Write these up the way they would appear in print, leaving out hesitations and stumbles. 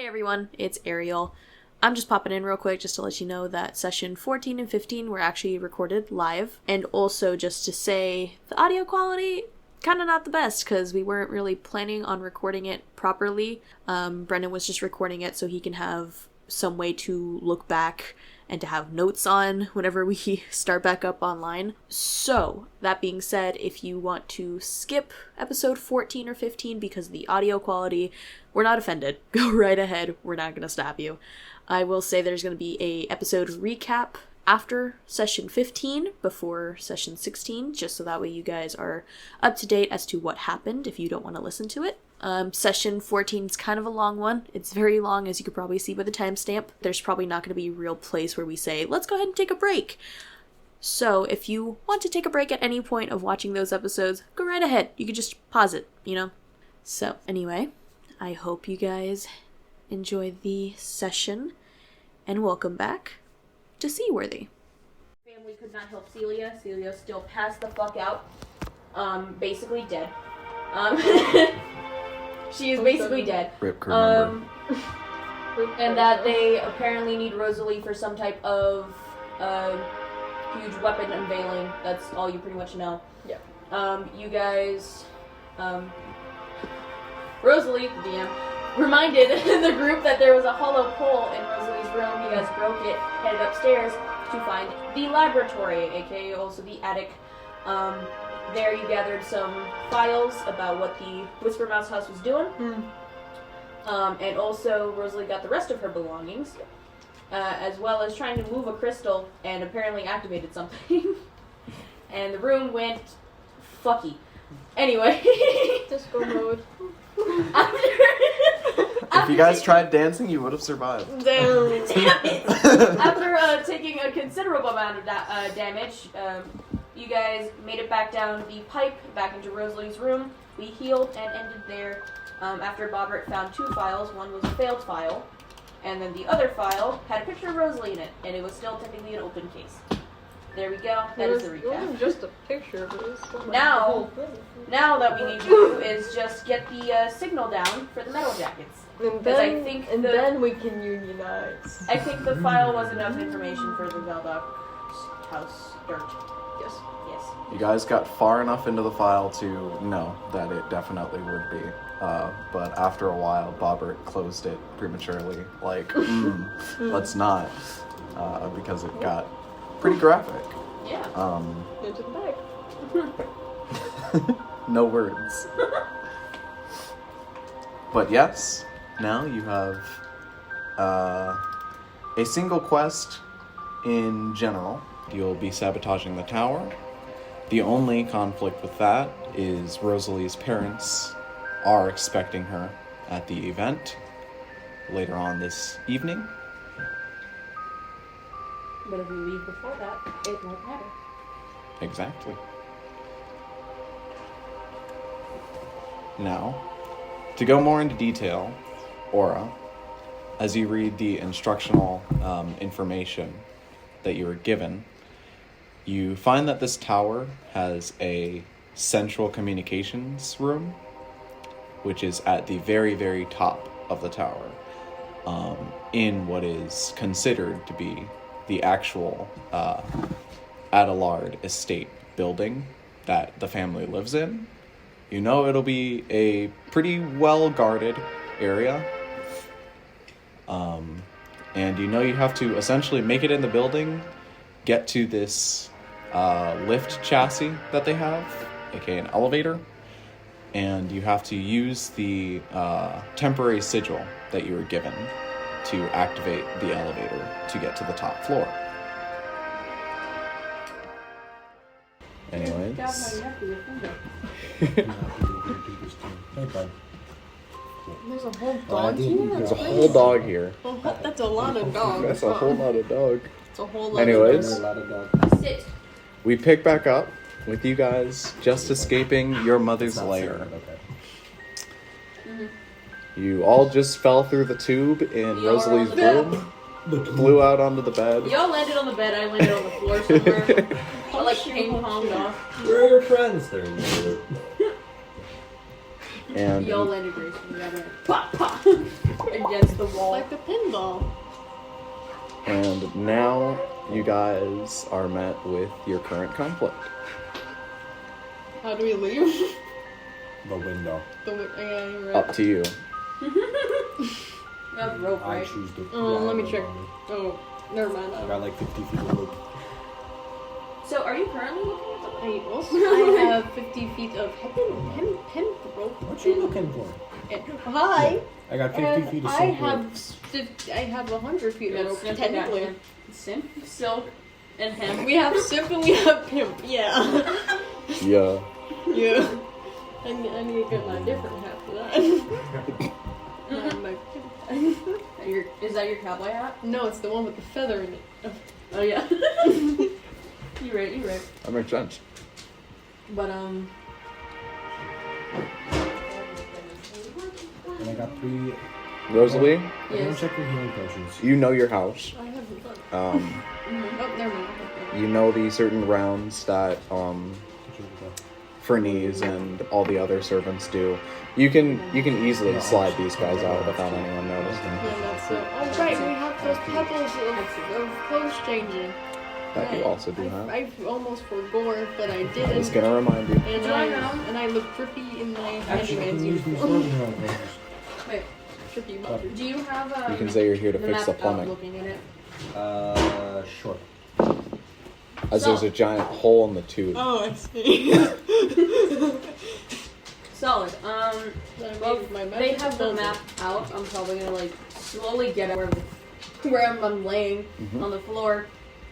Hey everyone, it's Ariel. I'm just popping in real quick just to let you know that session 14 and 15 were actually recorded live, and also just to say the audio quality kind of not the best because we weren't really planning on recording it properly. Brendan was just recording it so he can have some way to look back and to have notes on whenever we start back up online. So, that being said, if you want to skip episode 14 or 15 because of the audio quality, we're not offended. Go right ahead. We're not going to stop you. I will say there's going to be a episode recap after session 15 before session 16, just so that way you guys are up to date as to what happened if you don't want to listen to it. Session 14 is kind of a long one. It's very long, as you could probably see by the timestamp. There's probably not going to be a real place where we say, let's go ahead and take a break. So if you want to take a break at any point of watching those episodes, go right ahead. You could just pause it, you know? So anyway, I hope you guys enjoy the session, and welcome back to Seaworthy. Family could not help Celia. Celia still passed the fuck out. Basically dead. She is basically dead. Rip crew member. And that they apparently need Rosalee for some type of huge weapon unveiling. That's all you pretty much know. Yeah. You guys, Rosalee, the DM, reminded the group that there was a hollow pole in Rosalee's room. You guys broke it, headed upstairs to find the laboratory, aka also the attic. There you gathered some files about what the Whisper Mouse house was doing. And also Rosalee got the rest of her belongings, as well as trying to move a crystal and apparently activated something. And the room went fucky. Anyway. Disco mode. If you guys tried dancing, you would have survived. Damn it. After taking a considerable amount of damage, you guys made it back down the pipe, back into Rosalee's room. We healed and ended there after Bobbert found two files. One was a failed file, and then the other file had a picture of Rosalee in it, and it was still technically an open case. There we go. That is the recap. It wasn't just a picture, but it was still Now that we need to do is just get the signal down for the metal jackets. And then we can unionize. I think the file was enough information for the Veldoc house dirt. Yes. Yes. You guys got far enough into the file to know that it definitely would be. But after a while, Bobbert closed it prematurely. Like, let's not. Because it got pretty graphic. Yeah. Into the bag. No words. But yes, now you have a single quest in general. You'll be sabotaging the tower. The only conflict with that is Rosalee's parents are expecting her at the event later on this evening. But if we leave before that, it won't matter. Exactly. Now, to go more into detail, Aura, as you read the instructional information that you were given, you find that this tower has a central communications room, which is at the very, very top of the tower, in what is considered to be the actual Ablod estate building that the family lives in. You know it'll be a pretty well-guarded area. And you know you have to essentially make it in the building, get to this lift chassis that they have, aka an elevator, and you have to use the temporary sigil that you were given to activate the elevator to get to the top floor. Anyways. Hey, bud. There's a whole dog here? There's a whole dog here. Oh, that's a lot of dogs. That's a whole lot of dog. It's a whole lot Anyways, A lot of dogs. Sit. we pick back up with you guys just escaping your mother's Not lair. saying, okay. You all just fell through the tube in Rosalee's room, flew out onto the bed. Y'all landed on the bed, I landed on the floor somewhere. I like ping-ponged off. Where are your friends? They're in there. And Y'all landed gracefully. Y'all went pop, pop against the wall. Like a pinball. And now you guys are met with your current conflict. How do we leave? The window. Yeah, you're right. Up to you. You have rope, I right? choose the. Let me I check. don't Oh, never mind. know. I got like 50 feet of rope. So, are you currently looking at the I also have 50 feet of hemp rope. What you looking for? Hi. I got 50 And feet of I silk have 100 feet of rope, Simp, technically. Simp, silk, and hemp. We have simp and we have pimp. Yeah. Yeah. Yeah. I need to get my different hat for that. My pimp. Is that your cowboy hat? No, it's the one with the feather in it. Oh yeah. You're right. That makes sense. But And I got 3. Rosalee, I'm gonna yes. check your healing potions. you know your house. I haven't done. Um, Never mind. you know the certain rounds that Fernies and all the other servants do. You can easily slide these guys out without anyone noticing. Yeah, that's it. Oh, right, we have those pebbles of clothes changing. That you also do have. I almost forgot, but I I was didn't. gonna remind you. And I look trippy in my Actually, I handyman's can use these uniform. healing potions. Wait, Trippy mother. do you have You can say you're here to the fix map the out plumbing. looking at it? Sure. As there's a giant hole in the tube. Oh, I see. Solid. Well, my they have the map out. I'm probably gonna like slowly get it where I'm laying on the floor,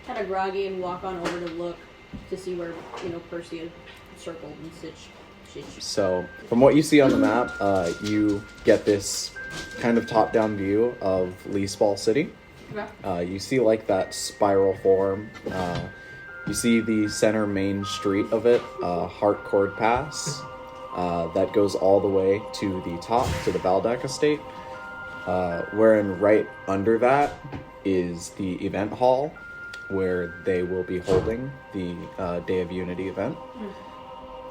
kind of groggy, and walk on over to look to see where Percy had circled and stitched. So, from what you see on the map, you get this kind of top-down view of Leaseball City. Okay. You see like that spiral form. You see the center main street of it, Hartcord Pass, that goes all the way to the top, to the Baldak Estate. Wherein right under that is the event hall, where they will be holding the Day of Unity event.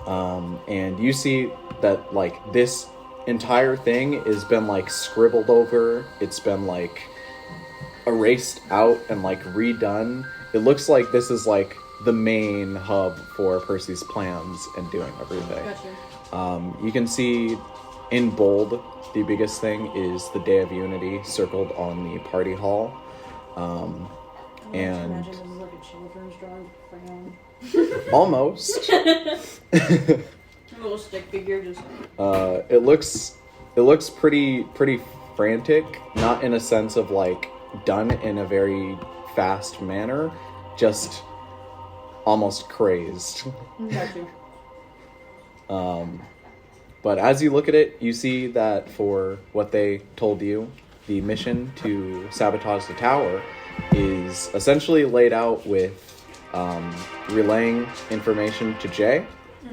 And you see that like this entire thing has been like scribbled over. It's been like erased out and like redone. It looks like this is like the main hub for Percy's plans and doing everything. Gotcha. You can see in bold, the biggest thing is the Day of Unity circled on the party hall. And Imagine this is like a children's drawing crayon. almost. A little stick figure just. It looks pretty frantic, not in a sense of like done in a very fast manner, just almost crazed. Gotcha. But as you look at it, you see that for what they told you, the mission to sabotage the tower is essentially laid out with relaying information to Jay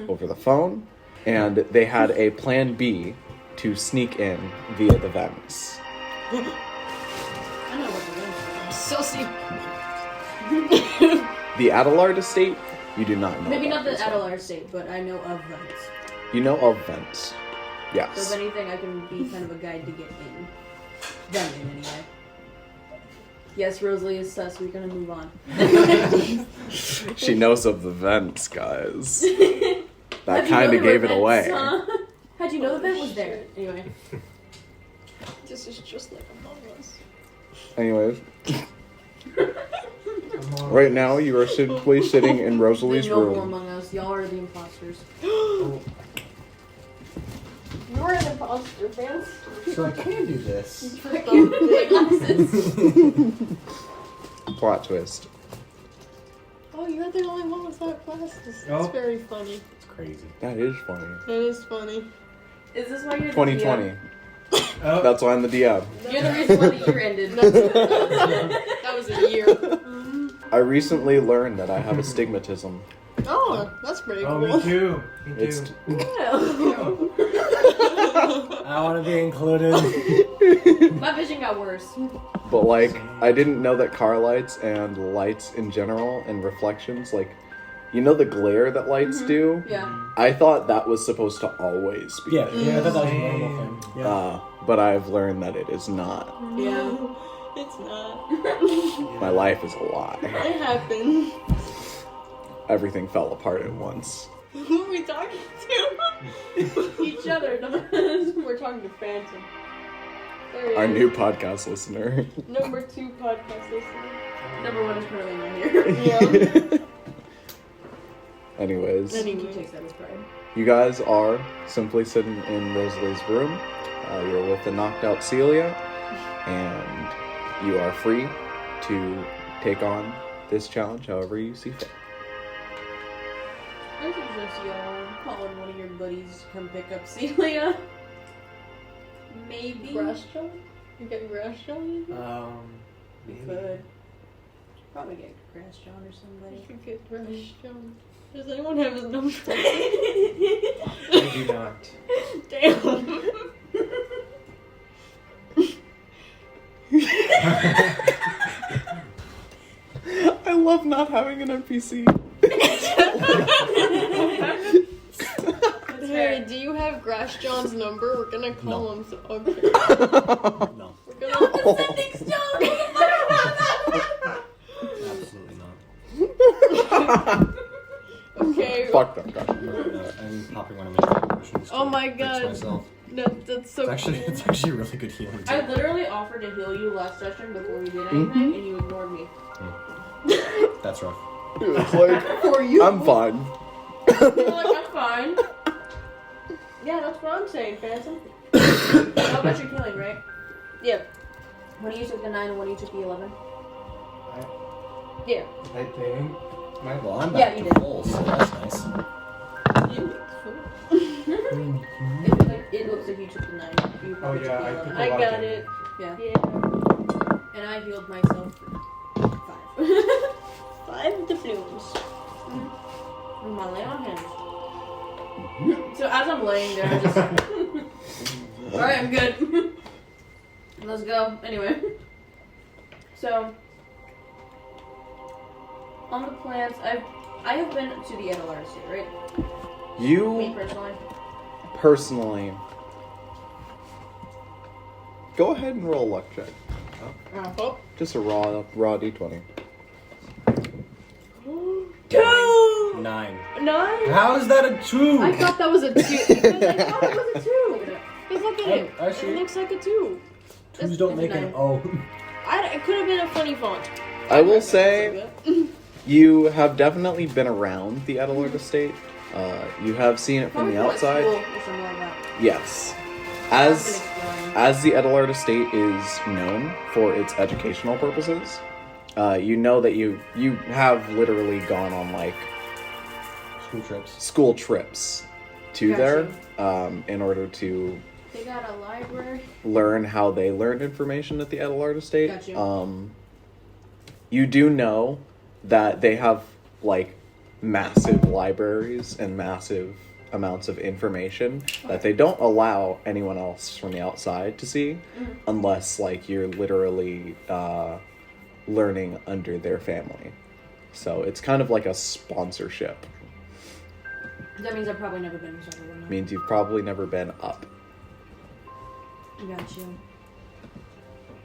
over the phone, and they had a plan B to sneak in via the vents. I know what the So see. The Adelard estate, you do not know. Maybe about not the this Adelar one. state, but I know of them. You know of vents. So Yes. if anything, I can be kind of a guide to get in. Them in, anyway. Yes, Rosalee is sus. We're gonna move on. She knows of the vents, guys. How'd That you know kind there of were gave it vents, away. huh? How'd you know the vent was there? Anyway. This is just like Among Us. Anyways. Right now, you are simply sitting in Rosalee's There's no more room. among us. Y'all are the imposters. You're an imposter, fans. So I can do this. Plot twist. Oh, you're the only one without glasses. That's Oh. very funny. It's crazy. That is funny. That is funny. Is this why you're the 2020. Oh. That's why I'm the DM. DM? You're the reason why the year ended. That was a year. I recently learned that I have astigmatism. Oh, that's pretty Oh, cool. me too. Me too. It's I want to be included. My vision got worse. but like I didn't know that car lights and lights in general and reflections like You know the glare that lights do? Yeah. I thought that was supposed to always be Yeah, there. I thought that was a normal thing. Yeah. But I've learned that it is not. Yeah. It's not. My life is a lie. It happened. Everything fell apart at once. Who are we talking to? Each other. No, we're talking to Phantom. There he Our is. new podcast listener. Number 2 podcast listener. Number 1 is currently not here. Yeah. Anyways, I think he takes that as pride. you guys are simply sitting in Rosalee's room. You're with the knocked out Celia, and you are free to take on this challenge however you see fit. I think just y'all calling one of your buddies to come pick up Celia. Maybe. Grass John? You getting Grass John? Maybe. Could. Probably get Grass John or somebody. You could get Grass John. Does anyone have his number? I do not. Damn. I love not having an NPC. Hey, do you have Grass John's number? We're gonna call him. So okay. No. We're gonna. Absolutely not. Okay. Fuck that guy. No, I'm popping one of my potions. Oh to my fix God. myself. No, that's so. It's actually really good healing. I Too. literally offered to heal you last session before we did anything, and you ignored me. That's rough. It's like, For you. I'm fine. You're like, I'm fine. Yeah, that's what I'm saying, Phantom. How about your healing, right? Yeah. When you took the 9 and when you took the 11? Yeah. I think. Well, I'm Yeah, back you to did. full, so that's nice. It looks like you took the 9. You probably yeah, took the I 11. took I got it. Yeah. Yeah. And I healed myself for 5. 5 doubloons. With my lay on hands. So as I'm laying there, I just... Alright, I'm good. Let's go. Anyway. So... On the plans, I have been to the Ablod estate, right? Me You personally. go ahead and roll a luck check. Oh. Just a raw d20. 2! 9. 9? How is that a 2? I thought that was a 2. Because I thought it was a 2. Look at it. Because look at it. Actually- It looks like a 2. Twos don't it's make a an 9. O. It could have been a funny font. I will say, you have definitely been around the Ablod estate. You have seen it from Probably the outside. School or something like that. Yes. I've been As exploring. the Ablod estate is known for its educational purposes, you know that you have literally gone on like school trips to Gotcha. there in order to They got a library. learn how they learned information at the Ablod estate. Gotcha. You do know that they have like massive libraries and massive amounts of information that they don't allow anyone else from the outside to see unless like you're literally learning under their family. So it's kind of like a sponsorship. That means I've probably never been inside of one. Means you've probably never been up. Got you.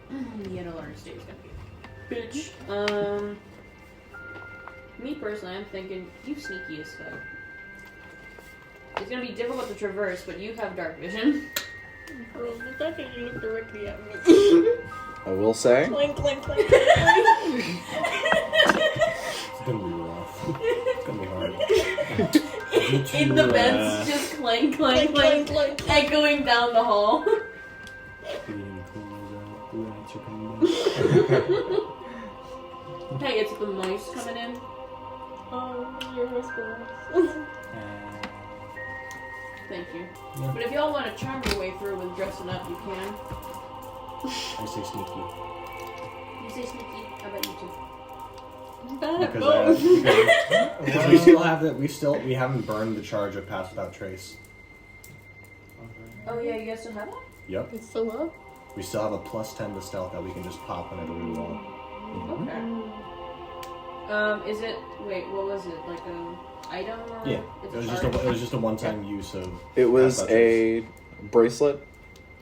The Ablod estate is gonna be a bitch. Me personally, I'm thinking you sneaky as fuck. It's gonna be difficult to traverse, but you have dark vision. Bro, the fact that you look directly at me. I will say, Clank, clank, clank. It's gonna be rough. It's gonna be hard. In the vents, just clank, clank, clank, clank. echoing down the hall. Hey, it's the mice coming in. Oh, you're whispering. Thank you. Yeah. But if y'all want to charm your way through with dressing up, you can. I say sneaky. You say sneaky. How about you two? Bad at Because both. we still have that. We haven't burned the charge of Pass Without Trace. Oh yeah, you guys still have it? Yep. It's still up? We still have a +10 to stealth that we can just pop whenever we want. Okay. Is it? Wait, what was it? Like an item? Or Yeah, it's it was just a one-time use of. It was pass without trace. a bracelet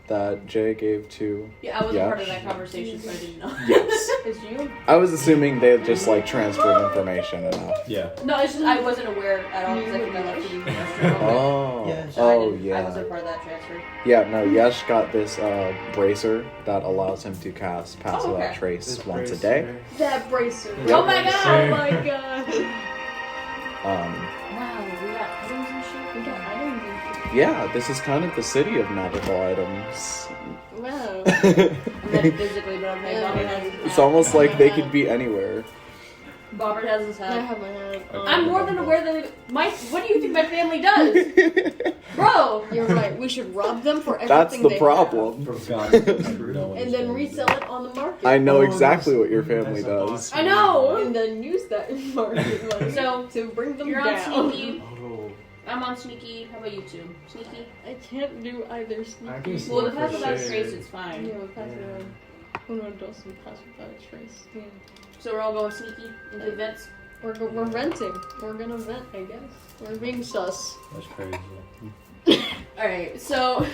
that Jay gave to. Yeah, I wasn't Yeah. part of that conversation, so I didn't know. Yes. It's you? I was assuming they just like transferred information enough. Yeah. No, it's just I wasn't aware at all because I think I left you in the restaurant. Oh. Yes. So I Oh didn't- I yeah. wasn't part of that transfer. Yeah. No. Yesh got this bracer that allows him to cast Pass Oh, Without okay. Trace once a day. That bracer. Yep. Oh my god! Oh my god! Wow, we got items and shit. We got items and shit. Yeah. This is kind of the city of magical items. Wow. It's I meant physically, but okay. Bobbert has his hat. almost like they could be anywhere. Bobbert has his I hat. have my hat. I'm more than aware that what do you think my family does? Bro! You're right. We should rob them for everything That's the they problem. Forgot. have, and then resell it on the market. I know Oh, exactly that's- what your family that's a does. box. I know! And then use that market money So, to bring them You're on down. sneaky. Oh, I'm on sneaky. How about you two? Sneaky? I can't do either sneaky. I can Well, the For pass without sure. trace is fine. Yeah, we'll pass it around. Oh no, don't some pass without a trace. Yeah. So we're all going sneaky into events. We're renting. We're gonna vent, I guess. We're being sus. That's crazy. Alright, so.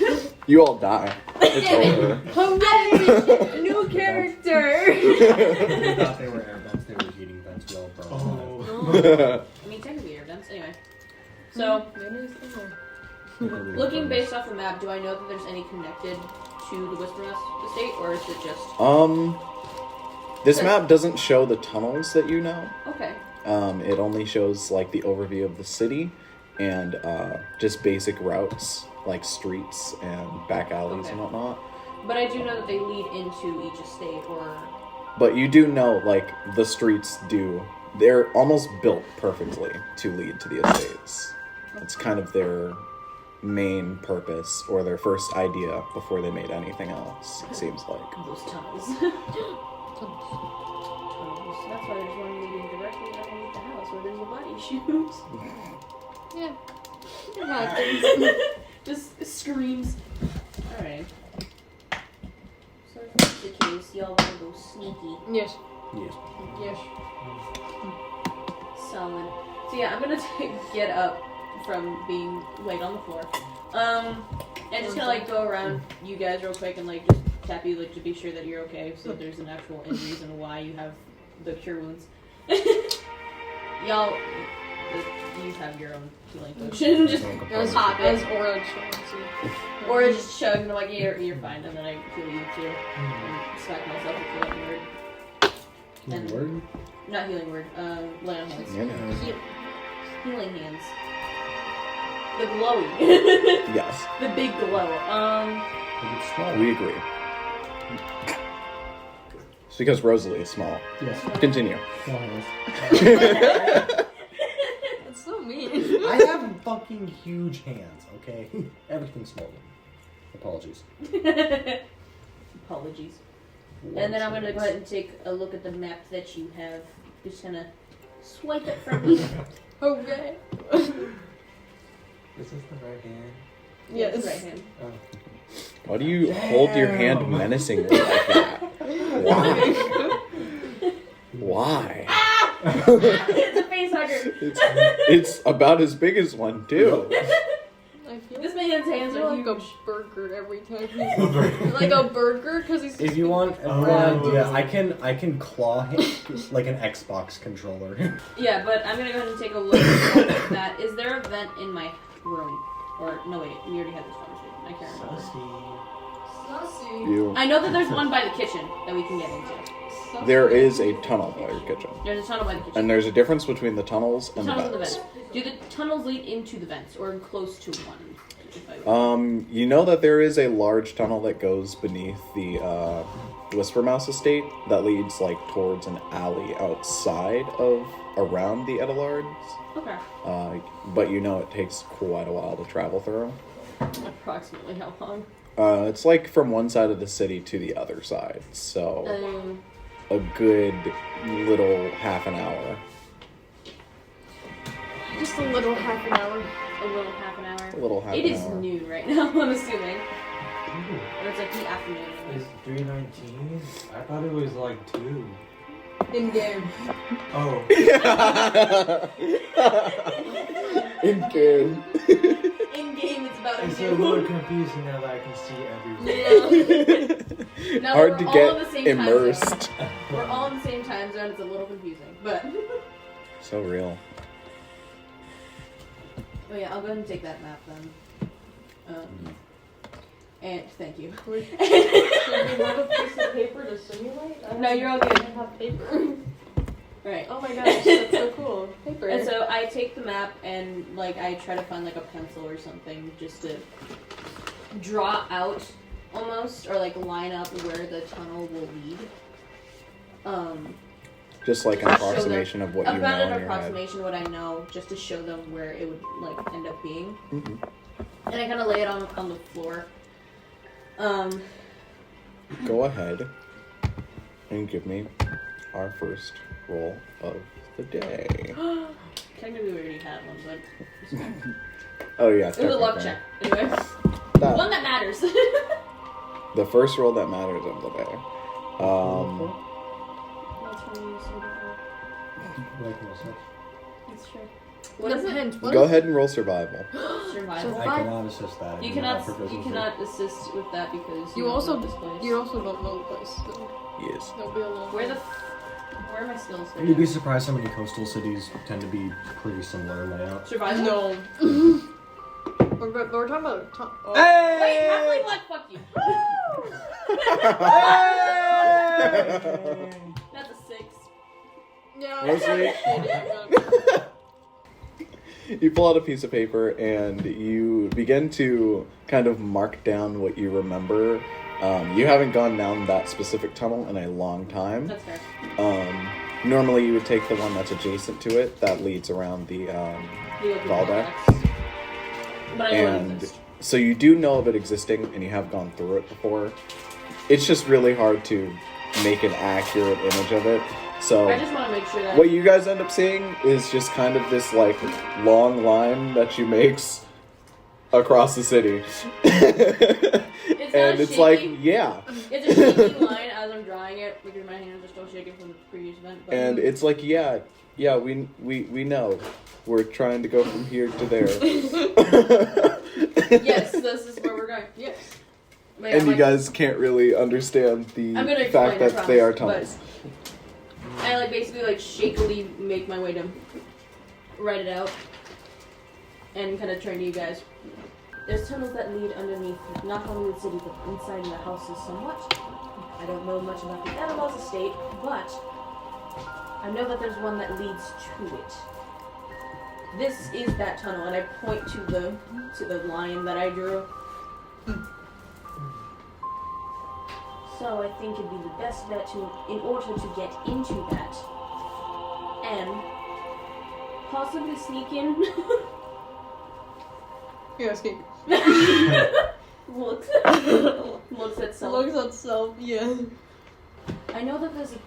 You all die. It's over. Hooray! New character! I thought they were air vents, they were heating vents. We all burned Oh. I mean, technically air vents. Anyway. So, So, looking based off the map, do I know that there's any connected to the Whisperous estate, or is it just. This map doesn't show the tunnels that you know. Okay. It only shows like the overview of the city and just basic routes like streets and back alleys Okay. and whatnot. But I do know that they lead into each estate, or. But you do know like the streets they're almost built perfectly to lead to the estates. It's kind of their main purpose or their first idea before they made anything else, it seems like. Those tunnels. Tunnels. That's why there's one leading directly underneath the house where there's a body shoot. yeah. It happens. Just screams. Alright. So if that's the case, y'all wanna go sneaky. Yes. Yes. Yes. Solid. So yeah, I'm gonna get up from being laid on the floor. And just gonna like go around you guys real quick and like just tap you like to be sure that you're okay, so there's an actual end reason why you have the cure wounds. Y'all, you have your own healing potion. Just As, pop as it, Aura shows you. or just chug and like you're fine, and then I heal you too, and smack myself with healing word. And Word? not healing word. Lay on hands. Yeah. Healing hands. The glowy. Yes, The big glow. It's small. we agree. It's because Rosalee is small. Yes. Continue. Small hands. That's so mean. I have fucking huge hands, okay? Everything's small. Apologies. Apologies. And then I'm gonna go ahead and take a look at the map that you have. Just gonna swipe it from you. Okay. This is the right hand. Yes. It's right hand. Oh. Why do you hold your hand menacingly like that? Why? Why? It's a face hugger. It's about as big as one too. I feel This man's hands I feel are like huge. a burger every time he's like a burger because he's. If you want an Oh. idea, I can claw him like an Xbox controller. Yeah, but I'm gonna go ahead and take a look at that. Is there a vent in my room? Or no, wait, we already had this conversation. I can't remember. Sussy. You. I know that there's one by the kitchen that we can get into. There is a tunnel by your kitchen, There's a tunnel by the kitchen. and there's a difference between the tunnels and the tunnels and the vents. vents. Do the tunnels lead into the vents or close to one? If I You know that there is a large tunnel that goes beneath the Whisper Mouse estate that leads like towards an alley outside of around the Edelards. Okay. But you know it takes quite a while to travel through. Approximately how long? It's like from one side of the city to the other side, so a good little half an hour. Just a little half an hour. A little half an hour. A little half It an is hour. noon right now, I'm assuming. Or it's like the afternoon. It's 3:19. I thought it was like 2. In game. Oh. In game. In game, it's about It's you. a little confusing now that I can see everything. Yeah. Now Hard we're to all get in the same time immersed. zone. We're all in the same time zone. It's a little confusing, but. So real. Oh yeah, I'll go ahead and take that map then. And thank you. Should we have a piece of paper to simulate? No, you're all I good. don't have paper. Right. Oh my gosh, that's so cool. Paper. And so I take the map and like I try to find like a pencil or something just to draw out almost or like line up where the tunnel will lead. Just like an approximation of what you know About in an your head. approximation what I know, just to show them where it would like end up being. Mm-hmm. And I kind of lay it on the floor. Go ahead and give me our first roll of the day. Technically we already had one, but it's fine. Oh yeah, It was a luck technically. check. Anyway, That- one that matters. the first roll that matters of the day. That's true. What is it? Depends. Go ahead and roll survival. Survival. I cannot assist that. You I do not cannot. have You proficiency. cannot assist with that because You don't also know this place. you also don't know the place. So Yes. that'll be a long. Where are my skills? You'd be surprised how many coastal cities tend to be pretty similar in layout. Survival. No. we're talking about. Oh. Wait, halfling luck. Fuck you. That's a 6. Yeah. Rosalee? You pull out a piece of paper and you begin to kind of mark down what you remember. You haven't gone down that specific tunnel in a long time. That's fair. Normally you would take the one that's adjacent to it that leads around the The open Valdex. But I know it And exists. so you do know of it existing and you have gone through it before. It's just really hard to make an accurate image of it. So I just want to make sure that. what you guys end up seeing is just kind of this like long line that she makes across the city. And it's like, yeah. It's a shaky line as I'm drawing it because my hands are still shaking from the previous event. But And it's like, yeah, we know. We're trying to go from here to there. yes, this is where we're going. Yes. But yeah, And you like, guys can't really understand the I'm gonna fact explain, I that they are promise, tunnels. I like basically like shakily make my way to write it out and kind of train you guys. There's tunnels that lead underneath not only the city but inside the houses somewhat. I don't know much about the Ablod estate, but I know that there's one that leads to it. This is that tunnel, and I point to the line that I drew. So I think it'd be the best bet in order to get into that and possibly sneak in. Yeah, escape. looks at self. Looks at self. Yeah. I know that there's a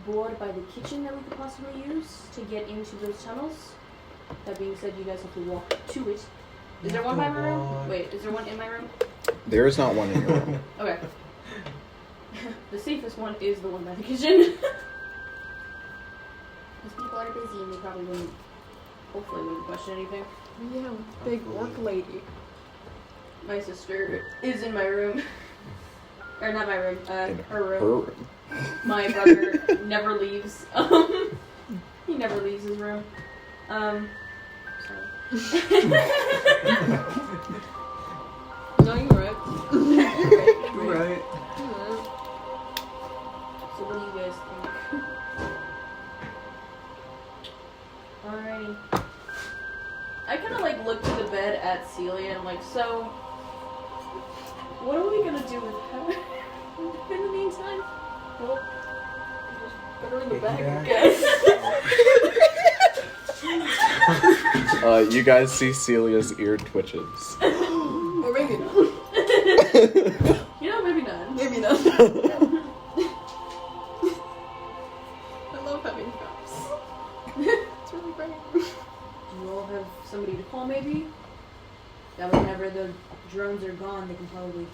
board by the kitchen that we could possibly use to get into those tunnels. That being said, you guys have to walk to it. Is there one by my room? Wait, is there one in my room? There is not one in your room. Okay. The safest one is the one by the kitchen. Because people are busy and they probably hopefully wouldn't question anything. Yeah, big work lady. My sister is in my room. Or not my room, In her room. her room. My brother never leaves. He never leaves his room. Sorry. No, you're right. Right. So what do you guys think? Alrighty. I kind of like look to the bed at Celia and I'm like, so what are we gonna do with her in the meantime? Well, just put her in the bag, Yeah. I guess. You guys see Celia's ear twitches. Or maybe not. You know, maybe not. Maybe not. I love having cups. It's really great. Do you all have somebody to call maybe? That whenever the drones are gone, they can probably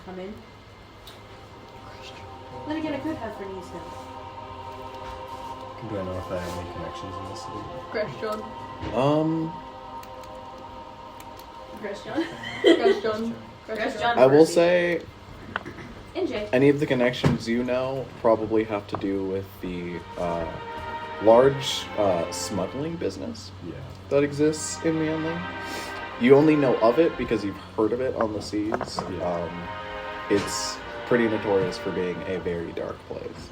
come in. Then again, I could have Fernie's help. Do I know if I have any connections in this city? Crash John. Chris John. Crash John. Crash John. I will Percy. say And Jay. any of the connections you know probably have to do with the large smuggling business Yeah. that exists in Manly. You only know of it because you've heard of it on the seas. Yeah. It's pretty notorious for being a very dark place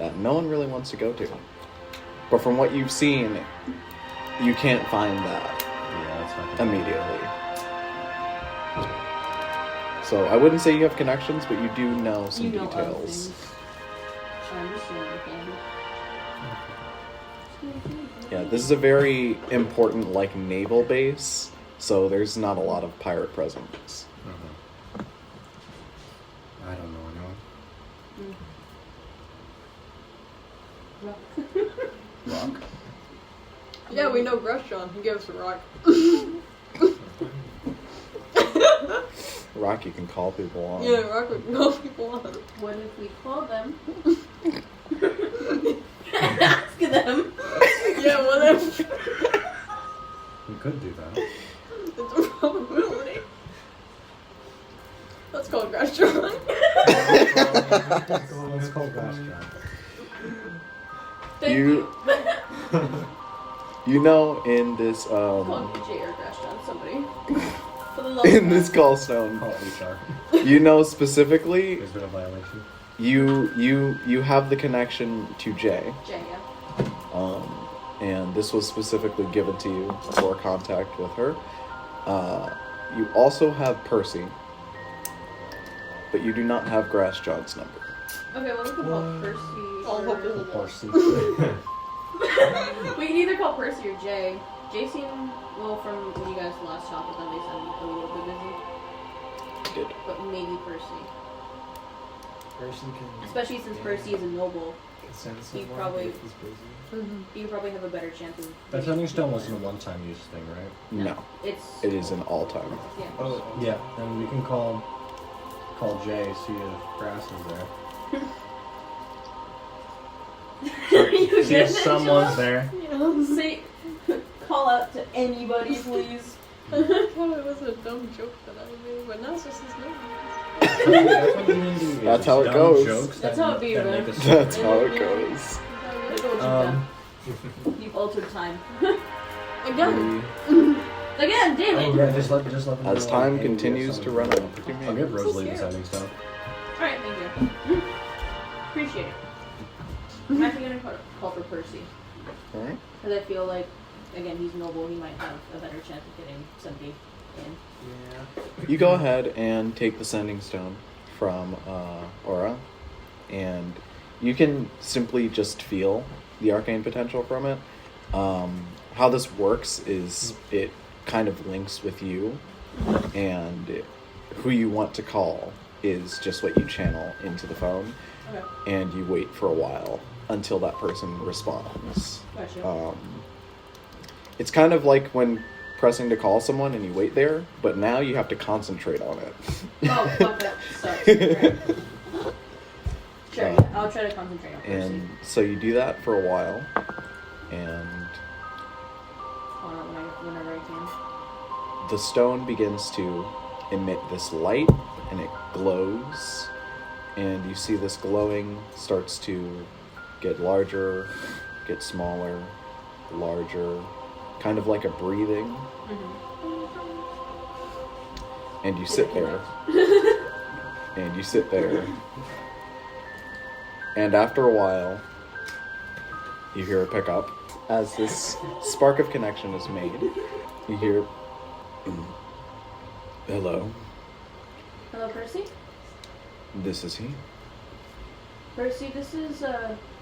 that no one really wants to go to. But from what you've seen, you can't find that Yeah, that's not gonna immediately. So I wouldn't say you have connections, but you do know some You know other details. things. I understand, okay. Yeah, this is a very important, like, naval base, so there's not a lot of pirate presence. I don't know anyone. Rock? Yeah, we know Crash John. He gave us a rock. Rock, you can call people on. Yeah, Rock would call people on. What if we call them? Ask them. Yeah, what if? We could do that. It's a probability. Let's call Crash John. Let's call Crash John. Thank You- You know, in this Call Jay or Crash John, somebody. For the love in of this God. callstone, Call HR. you know specifically There's been a violation. you have the connection to Jay. Jay, yeah. And this was specifically given to you for contact with her. You also have Percy, but you do not have Grass John's number. Okay, well, we can call Percy. All hope is or... lost. We can either call Percy or Jay. Jay seemed, well, from when you guys last talked with them, they sounded a little bit busy. Did. But maybe Percy. Person can Especially since Percy is a noble. send He someone probably- if he's busy. You probably have a better chance of... That sending stone wasn't a one-time use thing, right? No, It's... it is an all-time. Yeah. Oh, Yeah. Then we can call Jay, see if Grass is there. You See get if it, someone's Joel? there. Say, call out to anybody, please. I thought it was a dumb joke that I made, but now it's just his name. That's what D&D is. That's how it Dumb goes. Jokes That's that, how it be, that man. make us That's stupid. how it goes. Look at what you've done. You've altered time. Again. Again, damn it! Oh, yeah, just let them know. As time hey, continues we to have run something. out, what do you I'll mean? give Rosalee the sending stone. Alright, thank you. Appreciate it. I'm actually gonna call for Percy. Alright. Because I feel like, again, he's noble, he might have a better chance of getting somebody in. yeah. You go ahead and take the sending stone from Aura, and you can simply just feel the arcane potential from it. How this works is it kind of links with you, and who you want to call is just what you channel into the phone, Okay. and you wait for a while until that person responds. Gotcha. It's kind of like when pressing to call someone and you wait there, but now you have to concentrate on it. Oh, fuck that sucks. Right. Sure, yeah, I'll try to concentrate on Percy. And so you do that for a while, and Whenever I can. the stone begins to emit this light, and it glows, and you see this glowing starts to get larger, get smaller, larger, kind of like a breathing, and you sit there, and you sit there, and after a while, you hear it pick up. As this spark of connection is made, you hear, hello, Hello, Percy? this is he. Percy, this is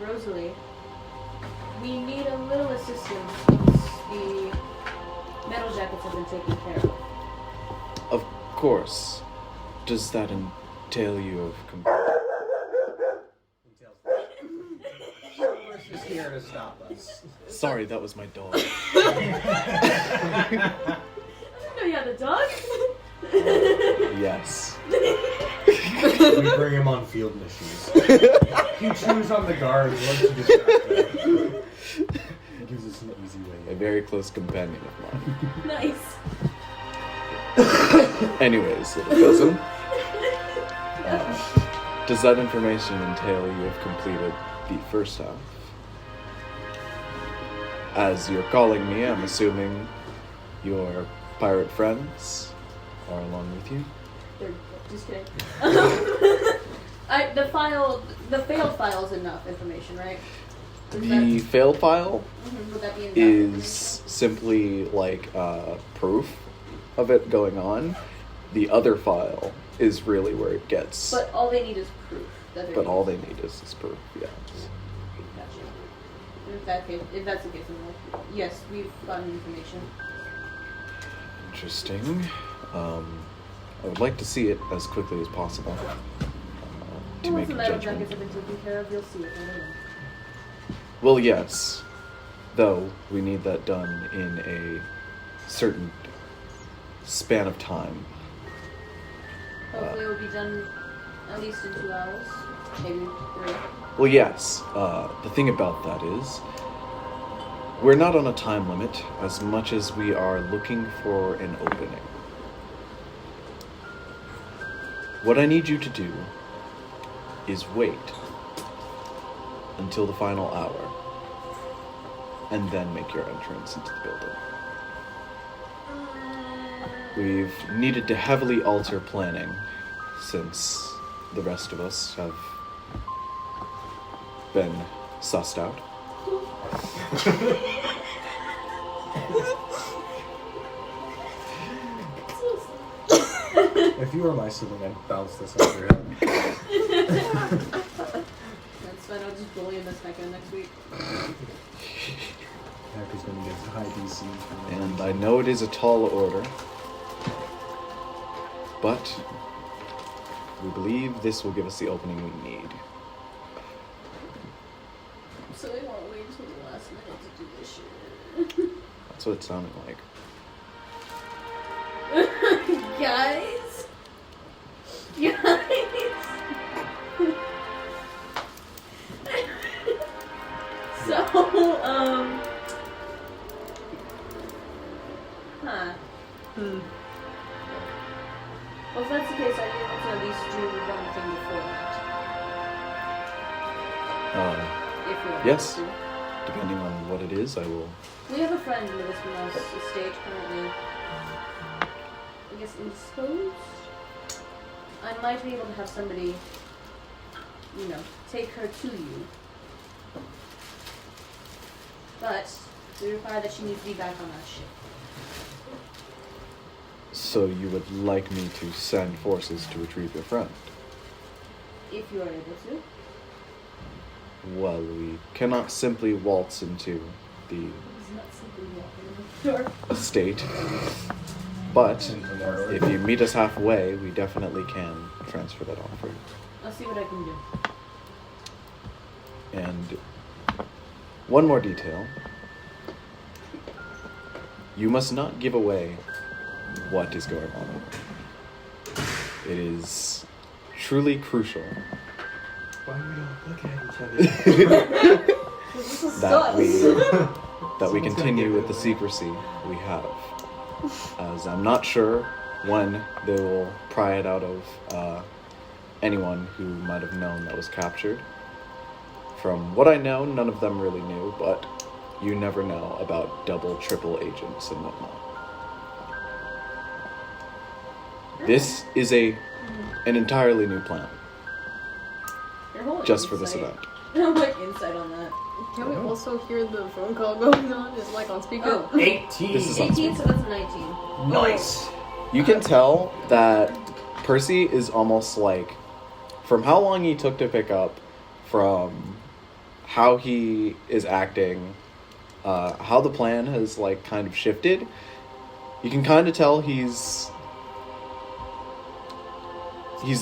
Rosalee. We need a little assistance since the metal jackets have been taken care of. Of course. Does that entail you of We're just here to stop us. Sorry, that was my dog. I didn't know you had a dog. Yes. We bring him on field missions. He chews on the guards once you distract them. He gives us an easy A way. very close companion of mine. Nice. Anyways, little cousin. Does that information entail you have completed the first half? As you're calling me, I'm assuming your pirate friends are along with you. They're just kidding. The failed file is enough information, right? The failed file Would that be enough is information? simply like proof of it going on. The other file is really where it gets. But all they need is proof. But all they need is proof, yes. Gotcha. If that's the case, then yes, we've gotten information. Interesting. I would like to see it as quickly as possible to Once make the a metal judgment. jackets have been taken care of, you'll see it later. Well, yes. Though, we need that done in a certain span of time. Hopefully it will be done at least in 2 hours. Maybe 3. Well, yes. The thing about that is, we're not on a time limit as much as we are looking for an opening. What I need you to do is wait until the final hour and then make your entrance into the building. We've needed to heavily alter planning since the rest of us have been sussed out. If you were my sibling, I'd bounce this off your head. That's fine, I'll just bully him as Mecca next week. Hacker's gonna get high DC. And I know it is a tall order, but we believe this will give us the opening we need. So they won't wait until the last minute to do this shit. That's what it sounded like. Guys? So, well, if that's the case, are you able to at least do one thing before that? If you're Yes. able to. Depending on what it is, I will. We have a friend in the Espinosa estate currently, I guess, indisposed? I might be able to have somebody, take her to you. But we require that she needs to be back on that ship. So you would like me to send forces to retrieve your friend? If you are able to. Well, we cannot simply waltz into the It's not simply walking in the door. estate. But if you meet us halfway, we definitely can transfer that on for you. I'll see what I can do. And one more detail. You must not give away what is going on. It is truly crucial Why we don't look at each other? that we continue with the secrecy we have. As I'm not sure when they will pry it out of anyone who might have known that was captured. From what I know, none of them really knew, but you never know about double, triple agents and whatnot. This is an entirely new plan, Your whole just for this insight- event. I'm like insight on that. Can we also hear the phone call going on? Is like on speaker? Oh, 18. This is on 18, so that's 19. Nice. You can tell that Percy is almost like, from how long he took to pick up, from how he is acting, how the plan has like kind of shifted, you can kind of tell he's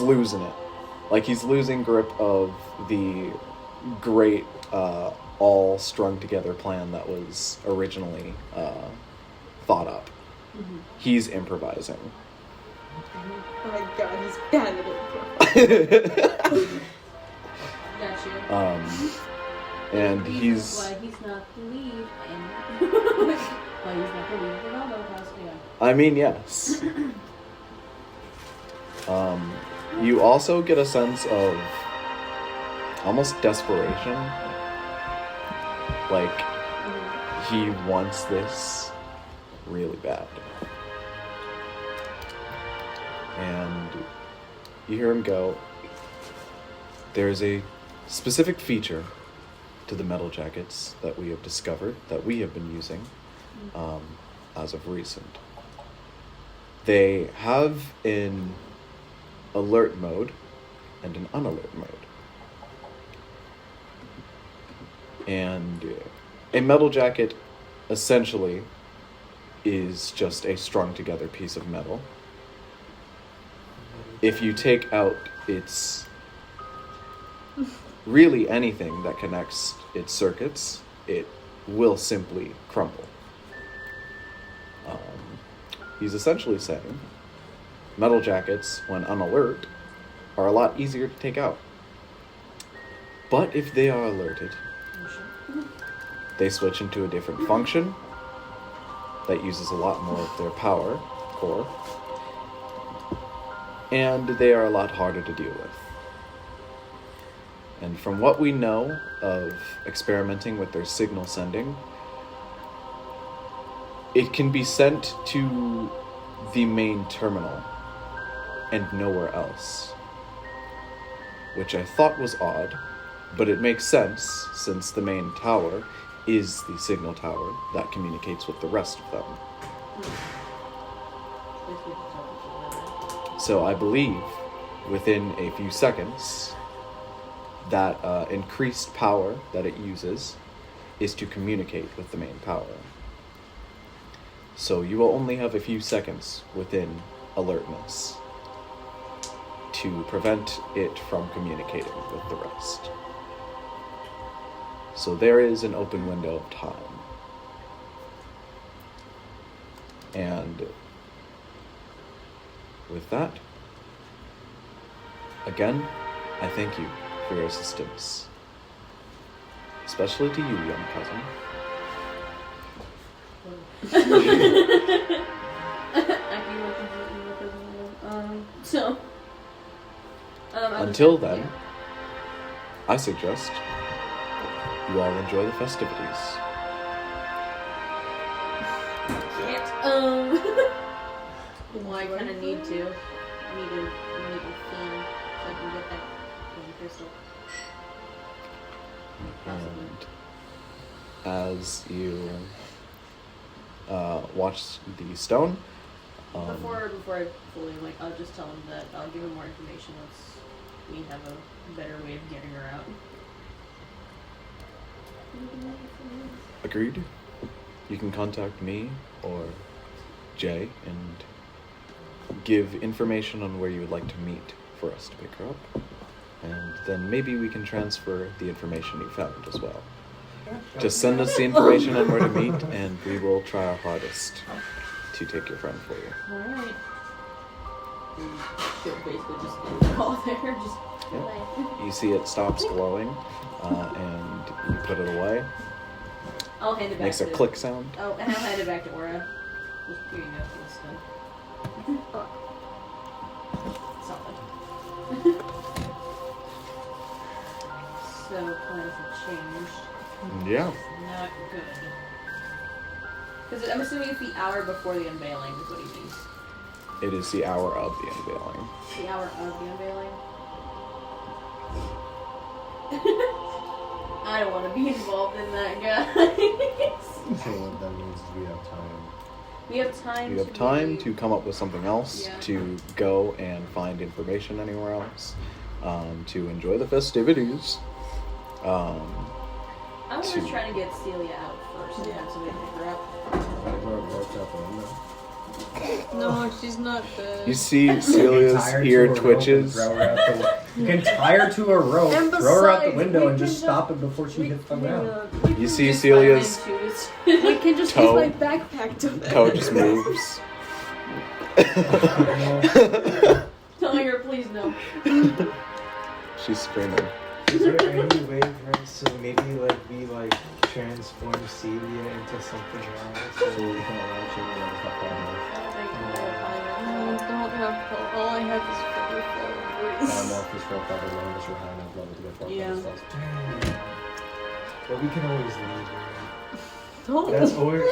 losing it. Like he's losing grip of the great all strung together plan that was originally thought up. He's improvising. Oh my god, he's bad at it. Got you. And he's. Why he's not the lead and why he's not the lead of the Nobel House. Yeah. I mean, yes. You also get a sense of almost desperation. Like, he wants this really bad. And you hear him go, there's a specific feature to the metal jackets that we have discovered, that we have been using as of recent. They have an alert mode and an unalert mode. And a metal jacket essentially is just a strung together piece of metal. If you take out its really anything that connects its circuits, it will simply crumble. He's essentially saying metal jackets, when unalert, are a lot easier to take out. But if they are alerted, they switch into a different function that uses a lot more of their power core, and they are a lot harder to deal with. And from what we know of experimenting with their signal sending, it can be sent to the main terminal and nowhere else. Which I thought was odd, but it makes sense since the main tower is the signal tower that communicates with the rest of them. So I believe within a few seconds, that increased power that it uses is to communicate with the main power. So you will only have a few seconds within alertness to prevent it from communicating with the rest. So there is an open window of time. And with that, again, I thank you for your assistance. Especially to you, young cousin. Until then, I suggest you all enjoy the festivities. Well, I kind of need to. I need a fan so I can get that crystal. And as you watch the stone, Before I fully, I'll just tell him that I'll give him more information once we have a better way of getting her out. agreed. You can contact me or Jay and give information on where you would like to meet for us to pick her up. And then maybe we can transfer the information you found as well. Just send us the information on where to meet, and we will try our hardest to take your friend for you. Alright. She'll basically just end the call there. Just You see it stops glowing, and you put it away. I'll hand it back Makes to a click sound. Oh, and I'll hand it back to Aura. Just here you go for this stuff. Solid. So plans have changed. Yeah. Not good. Because I'm assuming it's the hour before the unveiling is what he means. It is the hour of the unveiling. The hour of the unveiling. I don't want to be involved in that, guys. So what that means is we have time. We have time. You have time to come up with something else, Yeah. to go and find information anywhere else, to enjoy the festivities. I want to to- try to get Celia out first. Yeah, so we can pick her up. No, she's not the. You see Celia's ear twitches. You can tie her to a rope, And throw her out the besides, window, we and can just stop it before she hits the ground. You see Celia's We can just Toe. use my backpack to toe just moves. Telling her, please no. She's screaming. Is there any way for us to maybe like we like transform Celia into something else? So we can allow children to stop I don't have all I have is feather flowers. Morpheus for a cover one, this will have enough level to get 4 Yeah. spells. But we can always leave. Don't. That's always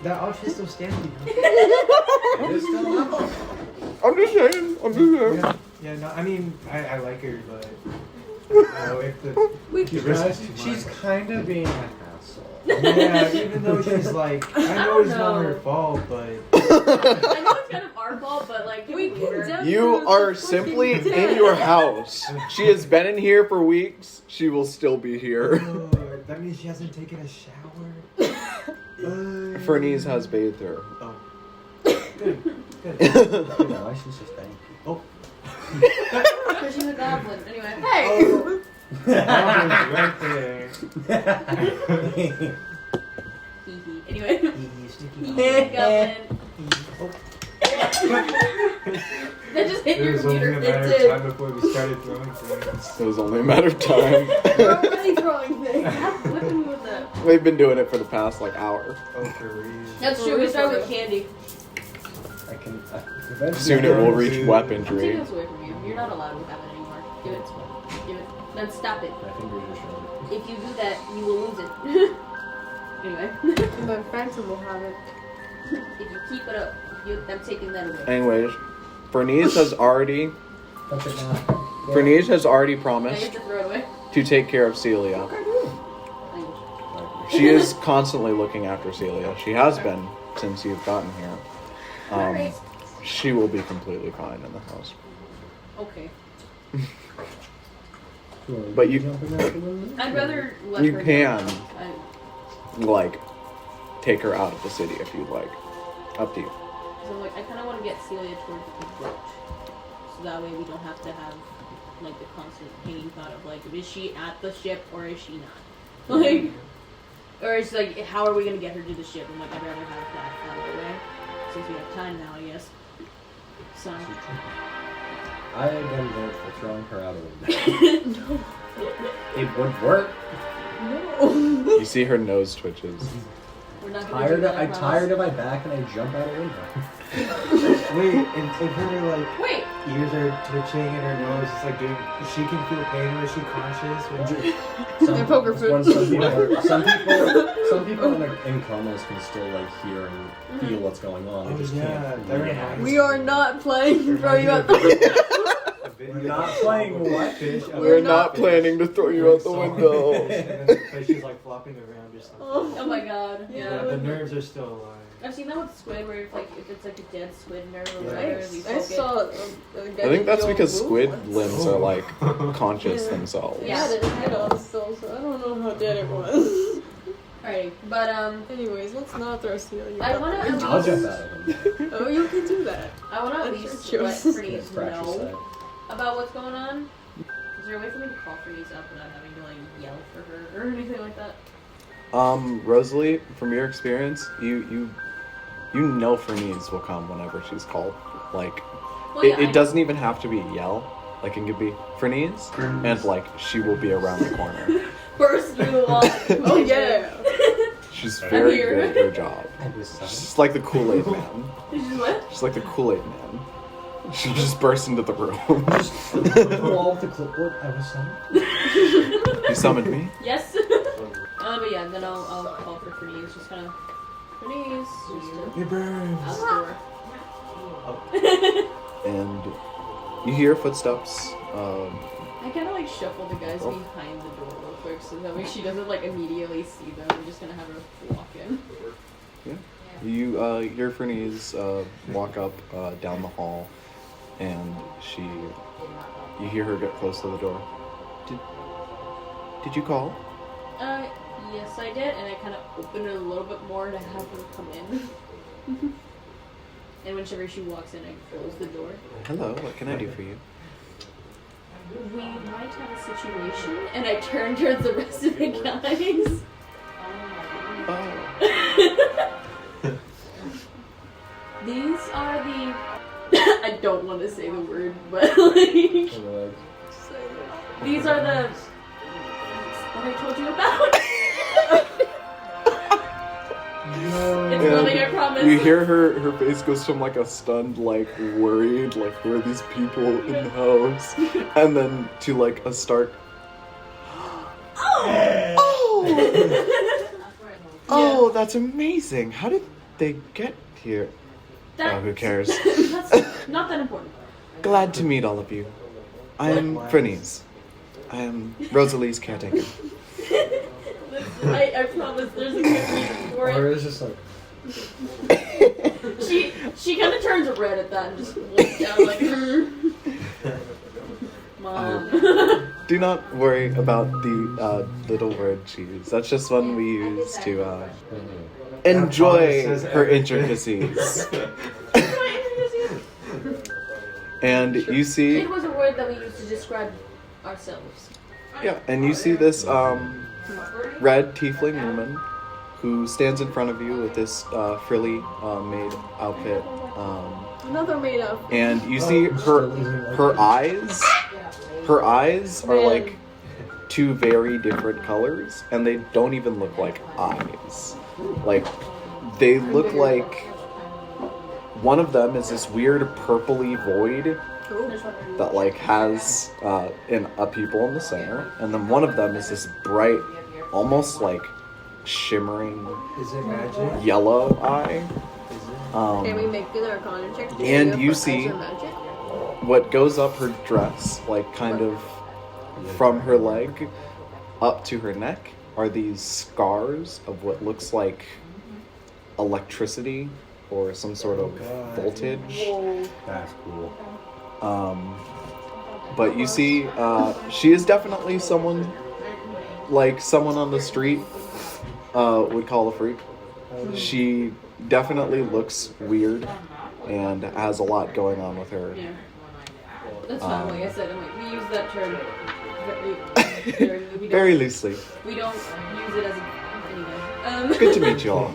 that option's still standing. It is still a level. I'm just saying. Yeah, no, I mean, I like her, but you know, if the she's kind of being an asshole. Yeah, even though she's like, I know it's not her fault, but I know it's kind of our fault, but like, We condemn You are simply in your house. She has been in here for weeks. She will still be here. that means she hasn't taken a shower. Fernies has bathed her. Oh. Good. You know, I should just thank you. Oh. because she's a goblin. Anyway. Hey! Right there. Hee hee. Anyway. Hee goblin. That just hit It your was only a computer. matter It of did. time before we started throwing things. It was only a matter of time. We're already throwing things. Stop whipping me with that. We've been doing it for the past hour. Oh, for real. That's true. We started with candy. I can. Eventually Soon it will reach Take weaponry. this away from you. You're not allowed to have it anymore. Give it. Give it. Then stop it. My fingers are showing. If you do that, you will lose it. Anyway. And then Phantom will have it. If you keep it up, I'm taking that away. Anyways, Bernice has already Touch it now. Bernice has already I promised get to throw it away. to take care of Celia. She is constantly looking after Celia. She has been since you've gotten here. Alright. She will be completely fine in the house. Okay. But you- jumping out the window? I'd rather let You her can. go. Like, take her out of the city if you'd like. Up to you. So like, I kind of want to get Celia towards the boat, so that way we don't have to have like the constant hanging thought of like, is she at the ship or is she not? Like, or it's like, how are we gonna get her to the ship? And like, I'd rather have that out of the way since we have time now, I guess. So. I again vote for throwing her out of the window. It would work. You see her nose twitches. We're not gonna do that, I'm promise. tired of my back and I jump out a window. Wait, and if her like Wait. ears are twitching and her nose is like doing, she can feel pain or is she conscious? They're poker food. Some people in comas can still like hear and feel what's going on. They Oh, just yeah, can't. that react. reminds We are not playing throw you out the We're not playing what? Fish. We're not planning to throw you out the window. And then the fish is like flopping around or something. Oh my god. Yeah, Yeah. the nerves are still alive. I've seen that with squid, where if it's like a dead squid nerve or Yeah. whatever, you I poke saw it. a guy I think that's go because move squid once. limbs are like conscious Yeah. themselves. Yeah. Yeah, their head on still, so I don't know how dead it was. Alright, but Anyways, let's not throw Celia. I wanna at I'll jump least, out of them. Oh, you can do that. I wanna at That's least your let choice. Fernies Fracture know side. about what's going on. Is there a way for me to call Fernies up without having to like yell for her or anything like that? Rosalee, from your experience, you know Fernies will come whenever she's called. Like, Well, yeah, I it doesn't even have to be a yell. Like, it could be Fernies, and like, she will be around the corner. burst through the wall. Oh yeah. She's very here. good at her job. And this son. She's like the Kool-Aid man. Did you what? She's like the Kool-Aid man. She just bursts into the room. All of the clipboard. I was son. You summoned me? Yes. But yeah, then I'll call for Fernies. Just kind of Fernies. Just It burns. out the door. And you hear footsteps. I kind of like shuffle the guys behind the door real quick so that way she doesn't like immediately see them. We're just gonna have her walk in. You your Fernies walk up down the hall, and you hear her get close to the door. Did you call? Yes I did, and I kind of open it a little bit more to have her come in. And whenever she walks in, I close the door. Hello, what can I do for you? We might have a situation, and I turn towards the rest of the guys. Oh. These are the I don't want to say the word, but like these are the what I told you about. It's building, I promise. You hear her face goes from like a stunned, like worried, like who are these people in the house, and then to like a stark. Oh, that's amazing! How did they get here? Oh, who cares? That's not that important. Glad to meet all of you. I am Fernies. I am Rosalee's caretaker. I promise there's a good reason for Or it. it's just like. She kind of turns red at that and just looks down like, Mom. Do not worry about the little word she used. That's just one we use to enjoy her intricacies. And you see... It was a word that we used to describe ourselves. Yeah, and you see this red tiefling woman who stands in front of you with this frilly maid outfit. Another made up. And you see her eyes. Her eyes are like two very different colors, and they don't even look like eyes. Like, they look like one of them is this weird purpley void that like has a pupil in the center, and then one of them is this bright, almost like shimmering Is it magic? yellow eye. Can we make an Arcana check? And you for see- eyes or magic? What goes up her dress, like kind of from her leg up to her neck, are these scars of what looks like electricity or some sort of voltage. That's cool. But you see, she is definitely someone, like someone on the street would call a freak. She definitely looks weird and has a lot going on with her. Yeah. That's fine, like I said, we use that term Very loosely. We don't use it as a... Anyway. Good to meet you all.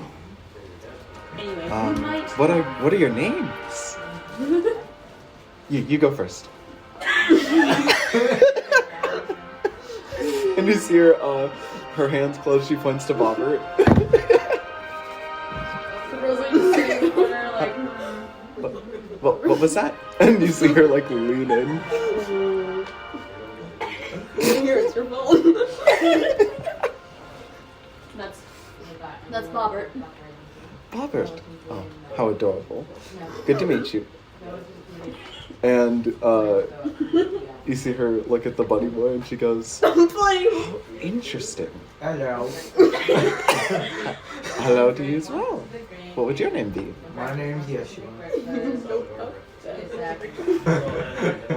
Anyway, we might... What are your names? You go first. And you see her hands closed. She points to Bobbert. Rosalee just sitting in the corner like... What was that? And you see her like lean in. Here, it's your phone. That's Bobbert. Bobbert. Oh, how adorable. Good to meet you. And you see her look at the bunny boy and she goes, I'm playing. interesting. Hello. Hello to you as well. What would your name be? My name's Yeshua.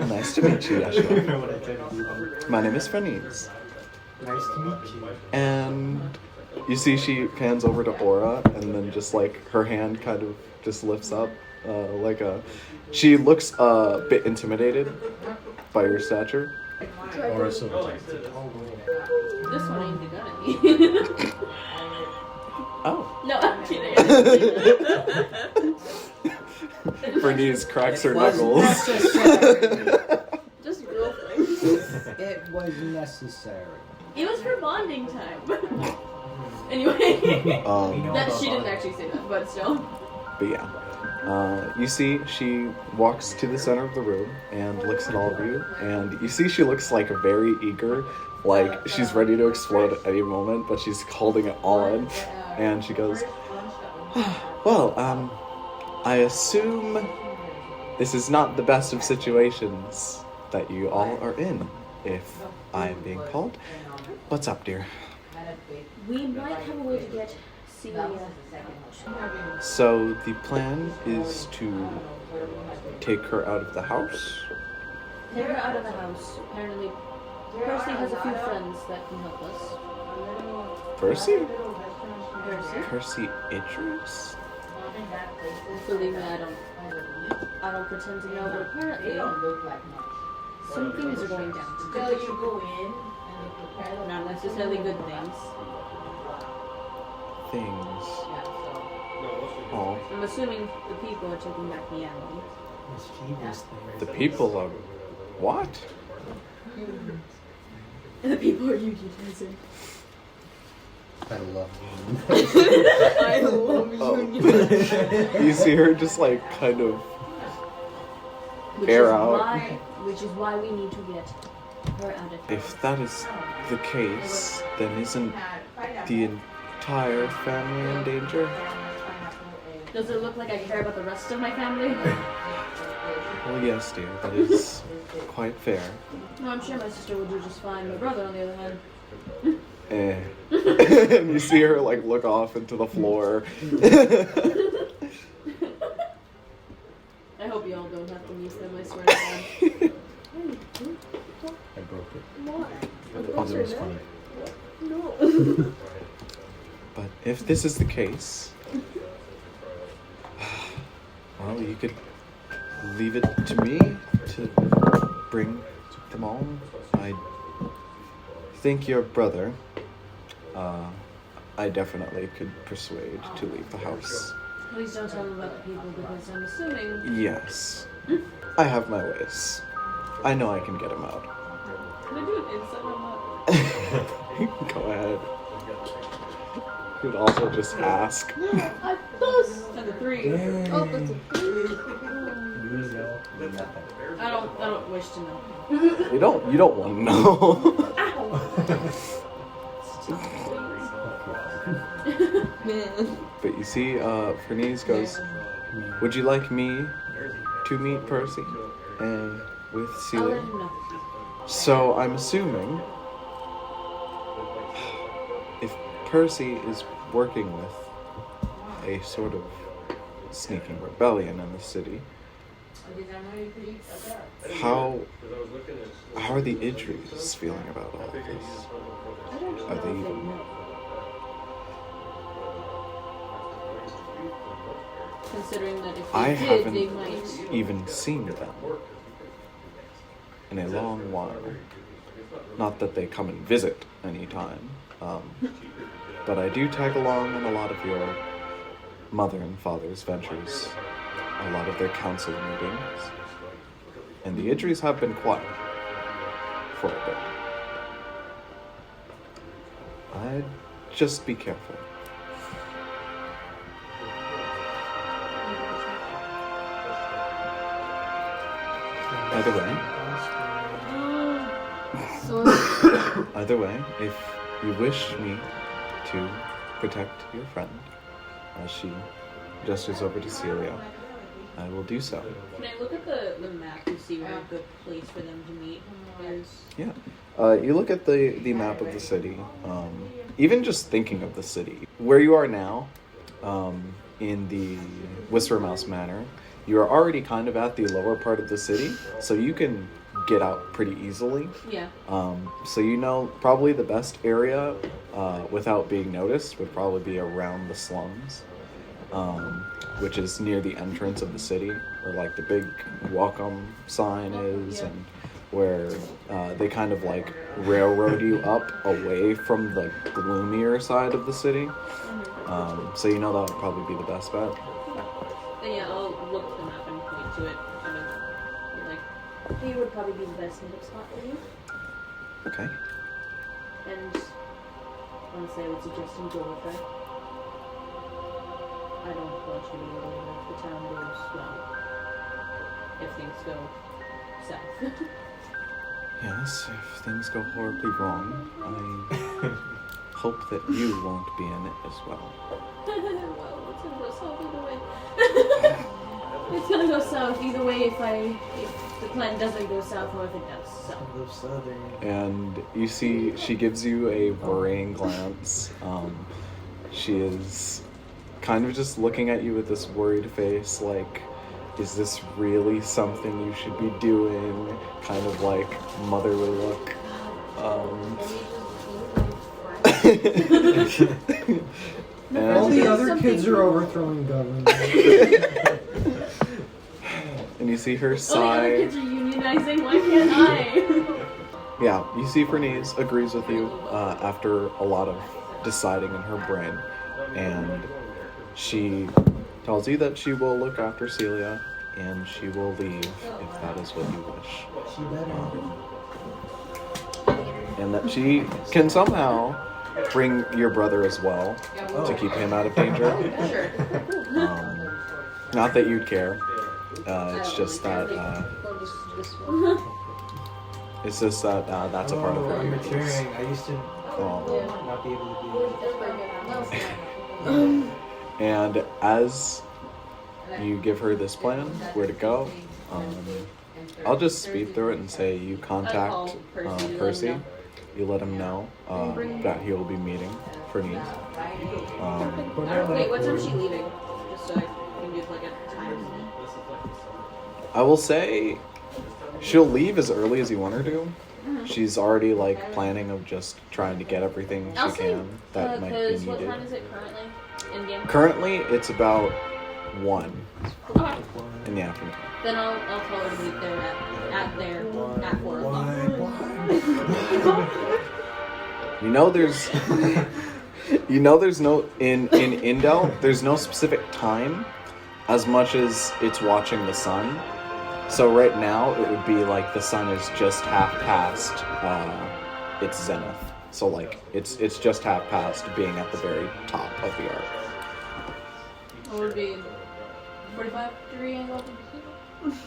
Nice to meet you, I Yeshua. don't know what I tried to do. My name is Fernies. Nice to meet you. And you see she pans over to Aura and then just like her hand kind of just lifts up like a... She looks a bit intimidated by your stature. Or a silver type. This one aimed a gun at me. Oh. No, I'm kidding. Fernies cracks her knuckles. Just real things. It was necessary. It was her bonding time. Anyway. That she didn't actually say that, but still. But yeah. You see she walks to the center of the room and looks at all of you, and you see she looks like very eager, like she's ready to explode at any moment, but she's holding it all in, and she goes, well, I assume this is not the best of situations that you all are in, if I am being called. What's up, dear? We might have a way to get Celia out. So the plan is to take her out of the house? Take her out of the house. Apparently, Percy has a few friends that can help us. Percy? Percy? Percy Idris? Believe me, I don't pretend to know, but apparently some things are going down. Not necessarily good things. Things. Oh. I'm assuming the people are taking back the animal. mischievous things. The people are what? The people are unionizing. I love I love Oh. You see her just like kind of air out. Which is why we need to get her out of here. If that is the case, then isn't the entire family in danger? Does it look like I care about the rest of my family? Well, yes, dear, that is quite fair. No, I'm sure my sister will do just fine. My brother, on the other hand. And you see her like look off into the floor. I hope y'all don't have to meet them, I swear to God. I broke it. Why? Because it was funny. No. But if this is the case, well, you could leave it to me to bring them home. I think your brother, I definitely could persuade to leave the house. Please don't tell them about the people because I'm assuming. Yes, I have my ways. I know I can get him out. Can I do an insight on that? Go ahead. You could also just ask. I plus. And the 3. Oh, that's a 3. You know nothing. I don't wish to know. You don't want to know. Man. But you see, Fernice goes, would you like me to meet Percy and with I'll let Celia? him know. So I'm assuming if Percy is working with a sort of sneaking rebellion in the city, how are the Idris feeling about all of this? I don't know Are they if even- know. Considering that if they I did, haven't they might. even seen them in a long while. Not that they come and visit anytime, but I do tag along in a lot of your mother and father's ventures, a lot of their council meetings, and the Idris have been quiet for a bit. I'd just be careful. Either way, if you wish me to protect your friend, as she gestures over to Celia, I will do so. Can I look at the map to see where a good place for them to meet is? Yeah. You look at the map of the city, even just thinking of the city, where you are now, in the Whisper Mouse Manor, you are already kind of at the lower part of the city, so you can get out pretty easily. Yeah. So you know probably the best area without being noticed would probably be around the slums, which is near the entrance of the city, where like the big welcome sign is, Yeah. and where they kind of like railroad you up away from the gloomier side of the city. So you know that would probably be the best bet. Then yeah, I'll look at the map and point to it. Kind of be like, here would probably be the best meetup spot for you. Okay. And honestly, I would suggest you go with her. I don't want you to go if the town goes well. If things go south. Yes, if things go horribly wrong, I hope that you won't be in it as well. Well, it's gonna go south either way. It's gonna go south either way if the plan doesn't go south or if it does. So. And you see, she gives you a worrying glance. She is kind of just looking at you with this worried face, like, is this really something you should be doing? Kind of like motherly look. All the And, other kids are overthrowing government. and you see her All the other sigh. kids are unionizing, why can't I? Yeah, you see Fernice agrees with you after a lot of deciding in her brain. And she tells you that she will look after Celia and she will leave if that is what you wish. She better. And that she can somehow bring your brother as well to keep him out of danger. Sure. Not that you'd care. It's just that. It's just that that's a part of I'm her. maturing. I used to not be able to do it. And as you give her this plan, where to go, I'll just speed through it and say you contact Percy. You let him know that he will be meeting for needs. Wait, what time is she leaving? Just so I can give like a time. I will say she'll leave as early as you want her to. She's already like planning of just trying to get everything she can that might be What needed. time is it currently in game? Currently, it's about 1 Okay. in the afternoon. Then I'll tell her to meet there at 4 o'clock. There's no in Indel. There's no specific time, as much as it's watching the sun. So right now it would be like the sun is just half past its zenith. So like it's just half past being at the very top of the arc. What would be 45-degree angle?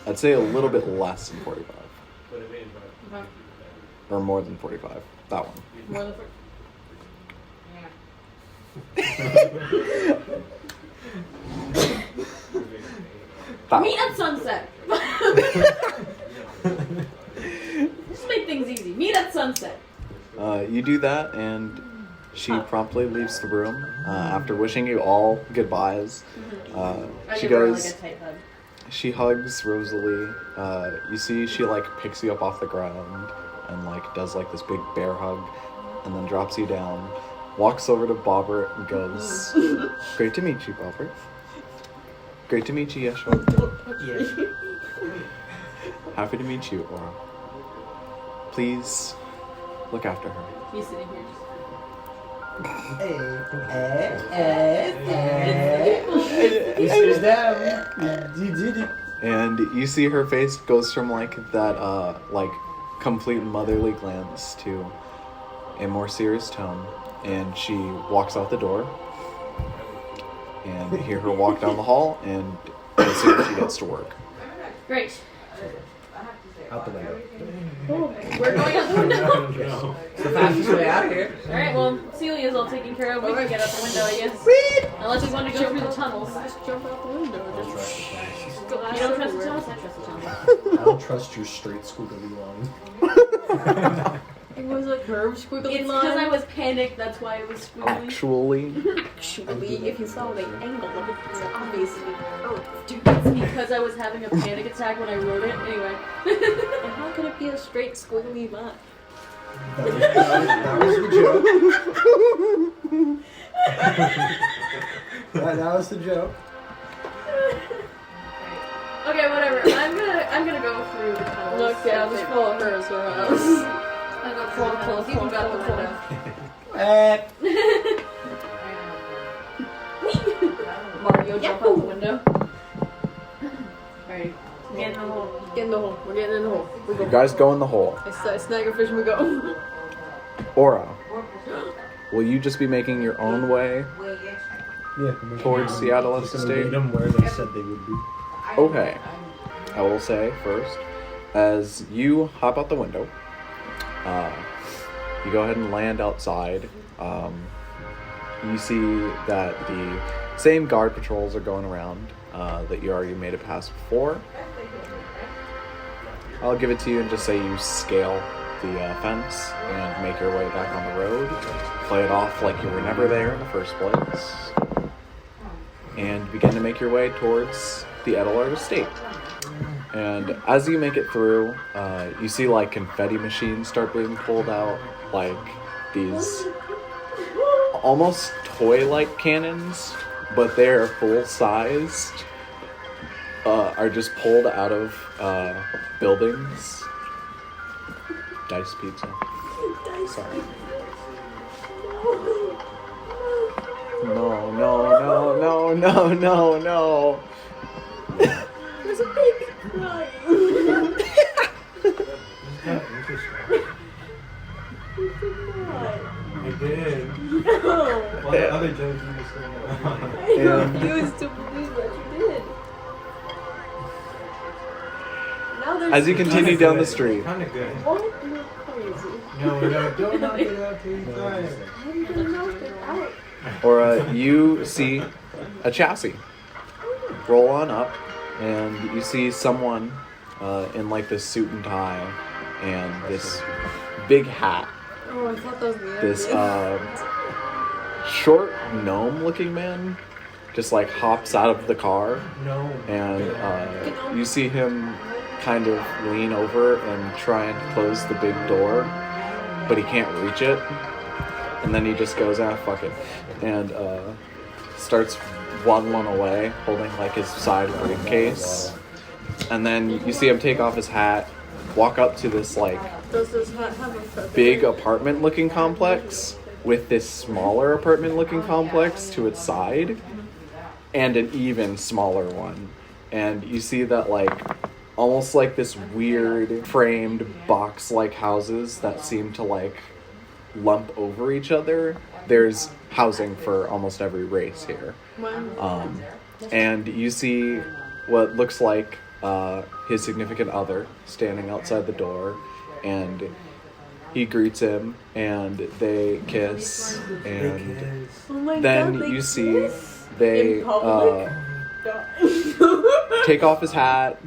I'd say a little bit less than 45, Okay. or more than 45. That one. More than 40. That Meet one. at sunset. Just make things easy. Meet at sunset. You do that, and she promptly leaves the room after wishing you all goodbyes. I She give her goes. like a tight hug. She hugs Rosalee. You see she like picks you up off the ground and like does like this big bear hug and then drops you down, walks over to Bobbert and goes, "Great to meet you, Bobbert. Great to meet you, Yeshua. Yes. Happy to meet you, Aura. Please look after her." He's sitting here. This is them. You did it. And you see her face goes from like that like complete motherly glance to a more serious tone, and she walks out the door, and you hear her walk down the hall, and as soon as she gets to work. Great. Out the window. We're going out the window. It's the fastest way out of here. Alright, well, Celia's all taken care of. We can get out the window, I guess. Unless you want to go through the tunnels. Just jump out the window. Just You don't trust the tunnels? I trust the tunnels. I don't trust your straight squiggly line. It was a curved squiggly It's line. because I was panicked, that's why it was squiggly. Actually, Actually, if you saw the angle of it, it's obviously curved. Dude, it's because I was having a panic attack when I wrote it. Anyway. And how could it be a straight squiggly line? That was the joke. that was the joke. Okay, whatever. I'm gonna go through the tunnels. Look, yeah, I'll just follow her as well. I'll go through the tunnels. You can go out the window. Mario, jump out the window. Alright. Get in the hole. Get in the hole. We're getting in the hole. We you go. guys go in the hole. I snag a fish and we go. Aura, will you just be making your own way Yeah, towards Seattle just gonna Estate? meet them where they said they would be. Okay. I will say first, as you hop out the window, you go ahead and land outside. You see that the same guard patrols are going around that you already made it past before. I'll give it to you and just say you scale the fence and make your way back on the road. Play it off like you were never there in the first place. And begin to make your way towards the Ablod estate. And as you make it through, you see like confetti machines start being pulled out, like these almost toy-like cannons, but they're full-sized, are just pulled out of buildings. Dice pizza. Sorry. No. There's a baby did. No. Well, the other jokes you just said. I refuse to believe that you did. Now there's As you continue down the street, Kind of good. What? You're crazy. No, don't knock it out till you try it. How are you gonna knock it out? Aura, you see a chassis. Roll on up, and you see someone in like this suit and tie and this big hat. Oh, I thought that was the This idea. short gnome-looking man just like hops out of the car, No. and you see him kind of lean over and try and close the big door, but he can't reach it. And then he just goes, fuck it, and starts waddling away, holding like his side briefcase. And then you see him take off his hat, walk up to this like Does this hat have a feather? big apartment-looking complex with this smaller apartment-looking complex to its side, and an even smaller one. And you see that like almost like this weird framed box-like houses that seem to like lump over each other. There's housing for almost every race here. Wow. And you see what looks like his significant other standing outside the door, and he greets him, and they kiss, and Oh my then God, they you see kiss they in public? take off his hat.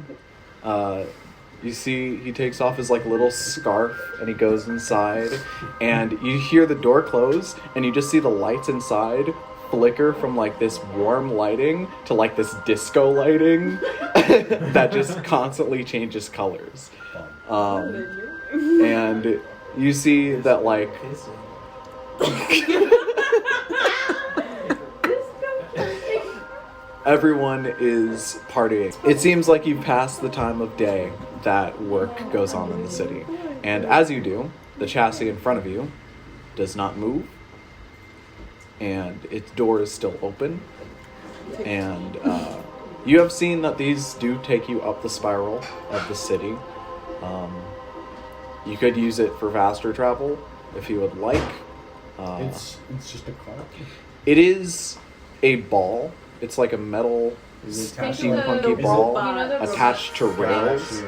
You see he takes off his like little scarf, and he goes inside, and you hear the door close, and you just see the lights inside flicker from like this warm lighting to like this disco lighting that just constantly changes colors. And you see that like everyone is partying. It seems like you've passed the time of day that work goes on in the city. And as you do, the chassis in front of you does not move, and its door is still open. And you have seen that these do take you up the spiral of the city. You could use it for faster travel if you would like. It's just a car. It is a ball. It's like a metal Is it attached to the steampunky robot? ball You know the attached to rails.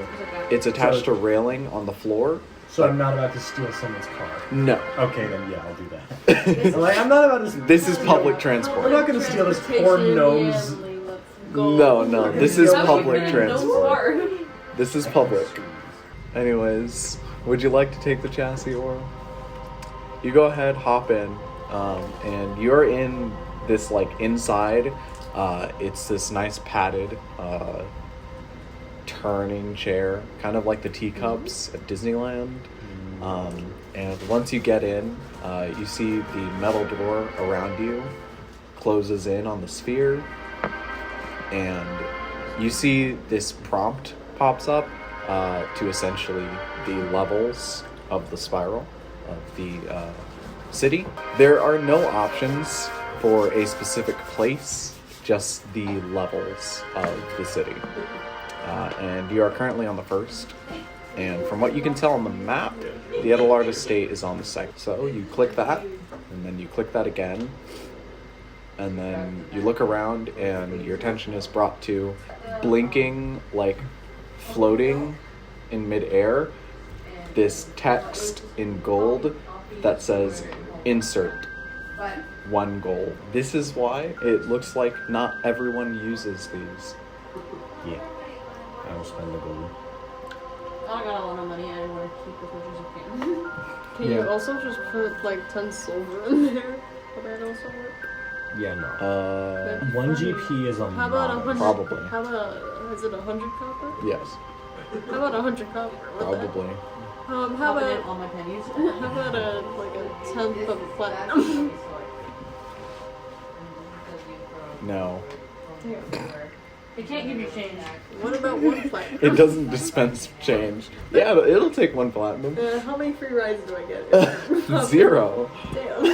It's attached to railing on the floor. So I'm not about to steal someone's car. No. Okay, then yeah, I'll do that. Like, I'm not about to. This is public I'm transport. not gonna steal this poor gnome's. No, this is public No transport. car. This is public. Anyways, would you like to take the chassis, or you go ahead, hop in, and you're in this like inside. It's this nice padded turning chair, kind of like the teacups at Disneyland. And once you get in, you see the metal door around you closes in on the sphere, and you see this prompt pops up to essentially the levels of the spiral of the city. There are no options for a specific place, just the levels of the city. And you are currently on the first. And from what you can tell on the map, the Ablod estate is on the second. So you click that, and then you click that again. And then you look around, and your attention is brought to blinking, like floating in midair, this text in gold that says insert 1 gold. This is why it looks like not everyone uses these. Yeah, I will spend the gold. I don't got a lot of money. I don't want to keep as much as I can. Can you also just put like 10 silver in there? Would that also work? Yeah, no. 1 GP is a How about lot. 100? Probably. How about, is it 100 copper? Yes, How about 100 copper? Would that- probably. How Popping in about all my pennies. how about like a 10th of platinum? No. It can't give you change. What about 1 platinum? It doesn't dispense change. Yeah, but it'll take 1 platinum. How many free rides do I get? 0. Damn.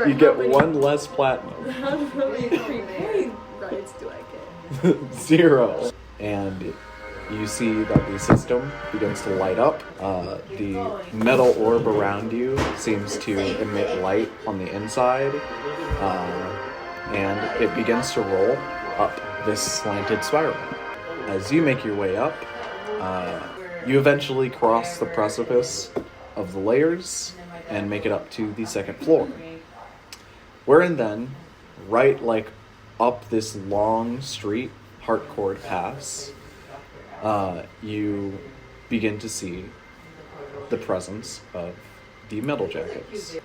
You get 1 less platinum. How many free rides do I get? 0. And you see that the system begins to light up. The metal orb around you seems to emit light on the inside, and it begins to roll up this slanted spiral. As you make your way up, you eventually cross the precipice of the layers and make it up to the second floor. Wherein then, right like up this long street, Hartcord Pass, you begin to see the presence of the Metal Jackets.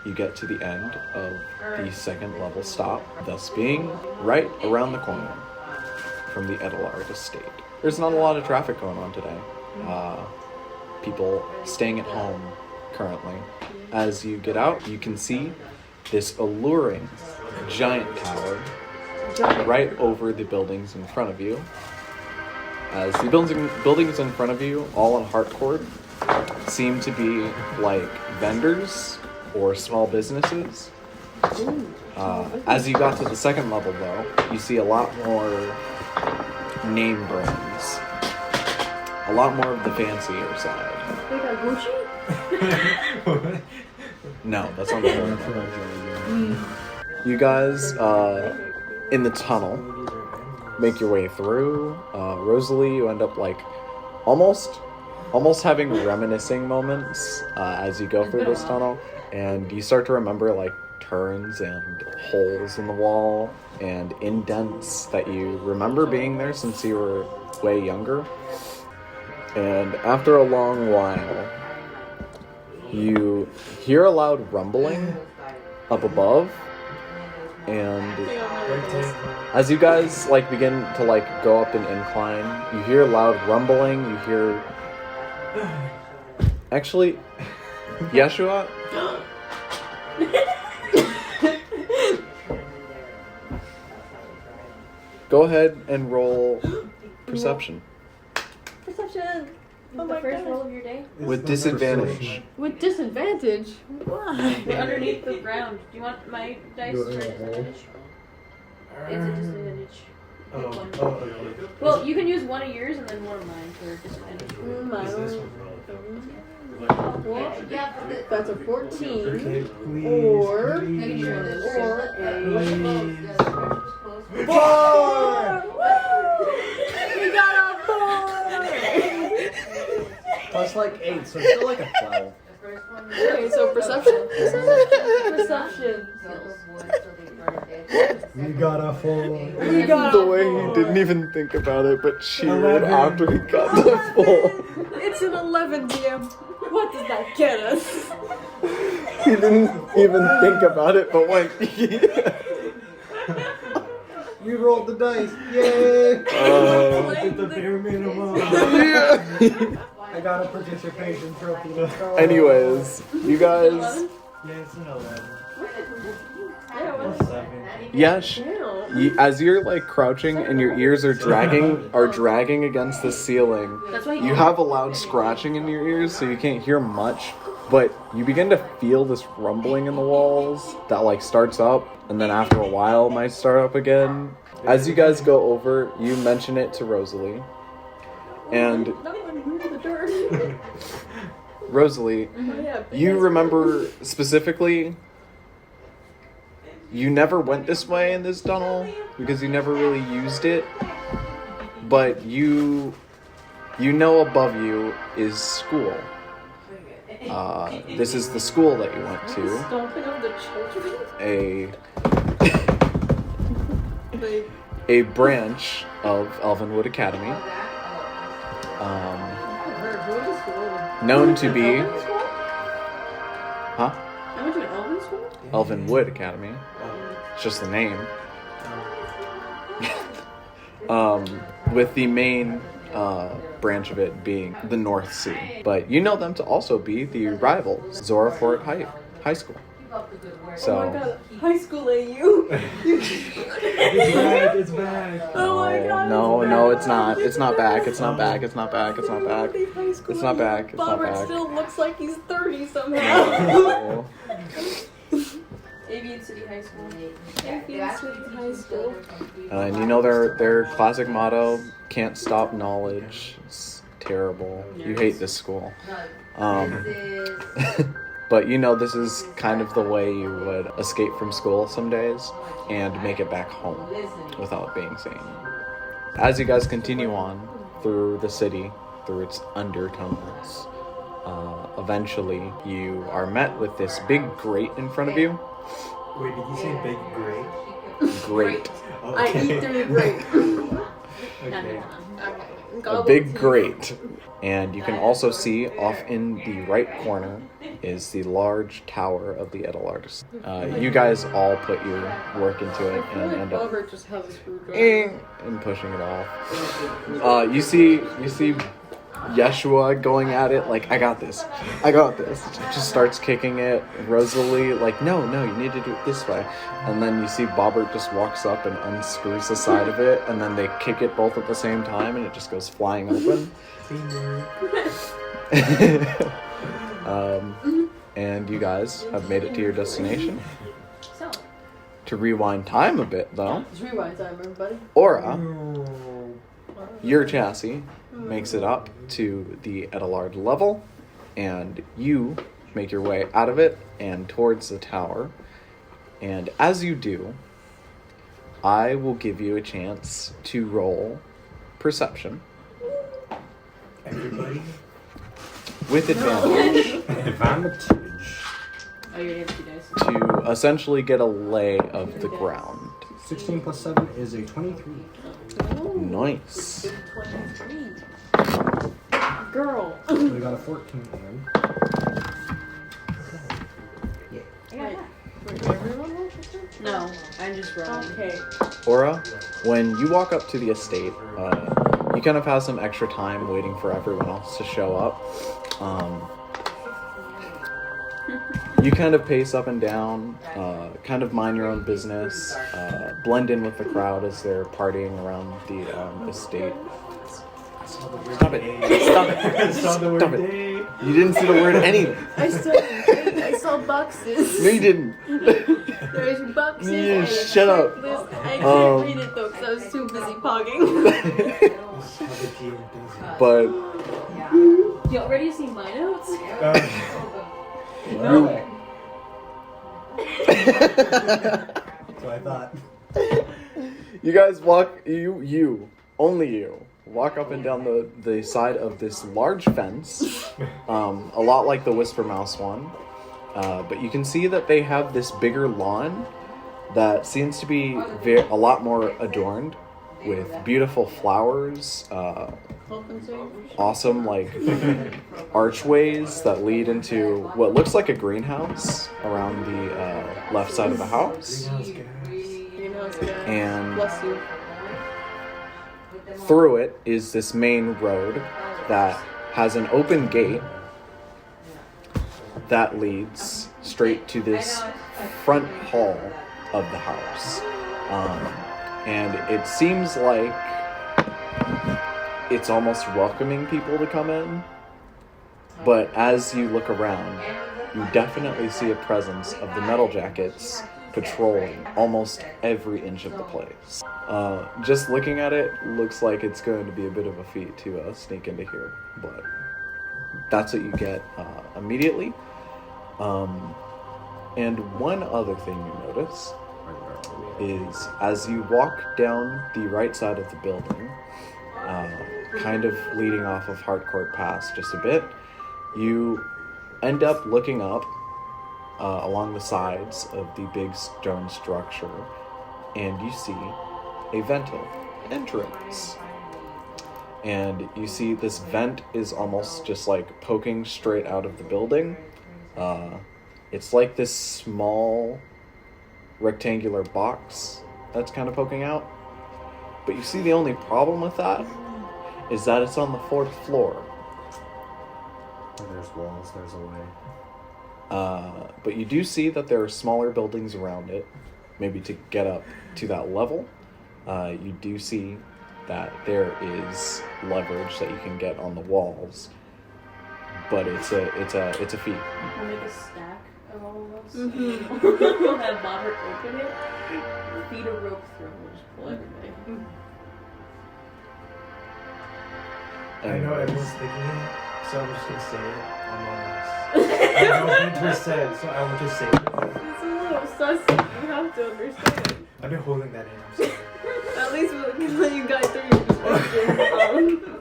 You get to the end of the second level stop, thus being right around the corner from the Ablod estate. There's not a lot of traffic going on today. People staying at home currently. As you get out, you can see this alluring giant tower right over the buildings in front of you. As the buildings in front of you, all on Hartcord, seem to be like vendors or small businesses. As you got to the second level, though, you see a lot more name brands. A lot more of the fancier side. They got Gucci? No, that's not the one. You guys, in the tunnel, make your way through. Rosalee, you end up like almost having reminiscing moments as you go through this tunnel, and you start to remember like turns and holes in the wall and indents that you remember being there since you were way younger. And after a long while, you hear a loud rumbling up above, and as you guys like begin to like go up an incline, you hear loud rumbling. You hear actually Yeshua. Go ahead and roll perception. Perception! Oh my first roll of your day? With disadvantage. With disadvantage? Why? We're underneath the ground. Do you want my dice for disadvantage? It's a disadvantage. Well, you can use one of yours and then one of mine for disadvantage. Well, that's a 14. Or a 4! We got a 4! Plus like 8, so it's still like a 12. Okay, so perception? Perception. We got a 4. The way he didn't even think about it, but cheered after he got the 4. It's an 11, DM. What does that get us? He didn't even think about it, but went. You rolled the dice. Yay! Did the bare minimum. I got a participation trophy. Let's go. Anyways, you guys. Yeah, it's an 11. Yeah, Or 7. Yes. As you're like crouching and your ears are dragging against the ceiling, that's why you have a loud scratching in your ears, so you can't hear much. But you begin to feel this rumbling in the walls that like starts up, and then after a while might start up again. As you guys go over, you mention it to Rosalee, and Rosalee, you remember specifically. You never went this way in this tunnel because you never really used it, but you know above you is school. This is the school that you went to. A branch of Elvenwood Academy. Known to be... Huh? I went to an Elven school? Elvenwood Academy. It's just the name. With the main branch of it being the North Sea. But you know them to also be the rivals, Zoraport High School. So, Oh my god, high school AU. It's back. Oh my god. No, it's not. It's not back. It's not back. It's not back. It's not back. It's not back. It's not Robert back. still looks like he's 30 somehow. No. Avian City High School. Avian City High School. And you know their classic motto, can't stop knowledge. It's terrible. You hate this school. But you know this is kind of the way you would escape from school some days and make it back home without being seen. As you guys continue on through the city, through its undertones, eventually you are met with this big grate in front of you. Wait, did you say big grate? Grate. I eat through the grate. Okay. A big grate. And you can also see off in the right corner is the large tower of the Ablod. You guys all put your work into it and end up Robert just has a screwdriver. and pushing it off. You see Yeshua going at it like, I got this. Just starts kicking it. Rosalee like, no, you need to do it this way. And then you see Bobbert just walks up and unscrews the side of it, and then they kick it both at the same time, and it just goes flying open. And you guys have made it to your destination. So, To rewind time a bit, though, It's rewind time, everybody. Aura, your chassis, makes it up to the Ablod level, and you make your way out of it and towards the tower. And as you do, I will give you a chance to roll perception Everybody? with advantage Advantage. oh, you're empty dice. to essentially get a lay of the ground. 16 plus 7 is a 23. Nice. 23. Girl. We got a 14 in. No, I'm just wrong. Okay. Aura, when you walk up to the estate, you kind of have some extra time waiting for everyone else to show up. You kind of pace up and down, kind of mind your own business, blend in with the crowd as they're partying around the estate. Stop it. Stop it. Saw the word Stop it. day. You didn't see the word anything. I saw boxes. No, you didn't. There's boxes. Yeah, and a shut up. checklist. I couldn't read it though because I was too busy pogging. But Y'all ready to see my notes? No way. So I thought. you guys walk, only you, walk up and down the side of this large fence, a lot like the Whisper Mouse one. But you can see that they have this bigger lawn that seems to be a lot more adorned with beautiful flowers, awesome like archways that lead into what looks like a greenhouse around the left side of the house. And Bless you. through it is this main road that has an open gate that leads straight to this front hall of the house. And it seems like it's almost welcoming people to come in. But as you look around, you definitely see a presence of the Metal Jackets patrolling almost every inch of the place. Just looking at it, looks like it's going to be a bit of a feat to sneak into here. But that's what you get immediately. And one other thing you notice is as you walk down the right side of the building, kind of leading off of Hardcourt Pass just a bit, you end up looking up along the sides of the big stone structure, and you see a ventile entrance. And you see this vent is almost just like poking straight out of the building. It's like this small rectangular box that's kind of poking out. But you see the only problem with that is that it's on the 4th floor. There's walls, there's a way. But you do see that there are smaller buildings around it, maybe to get up to that level. You do see that there is leverage that you can get on the walls, but it's a feat. We'll make a stack of all of us. Mm-hmm. We'll have Bobbert open it, feed a rope through, we'll just pull everybody. I know everyone's thinking it, so I'm just gonna say it. I'm honest. I know 100%, so I will just say it. It's a little sus. You have to understand. I've been holding that in. I'm sorry. At least we can let you guys through your perspective.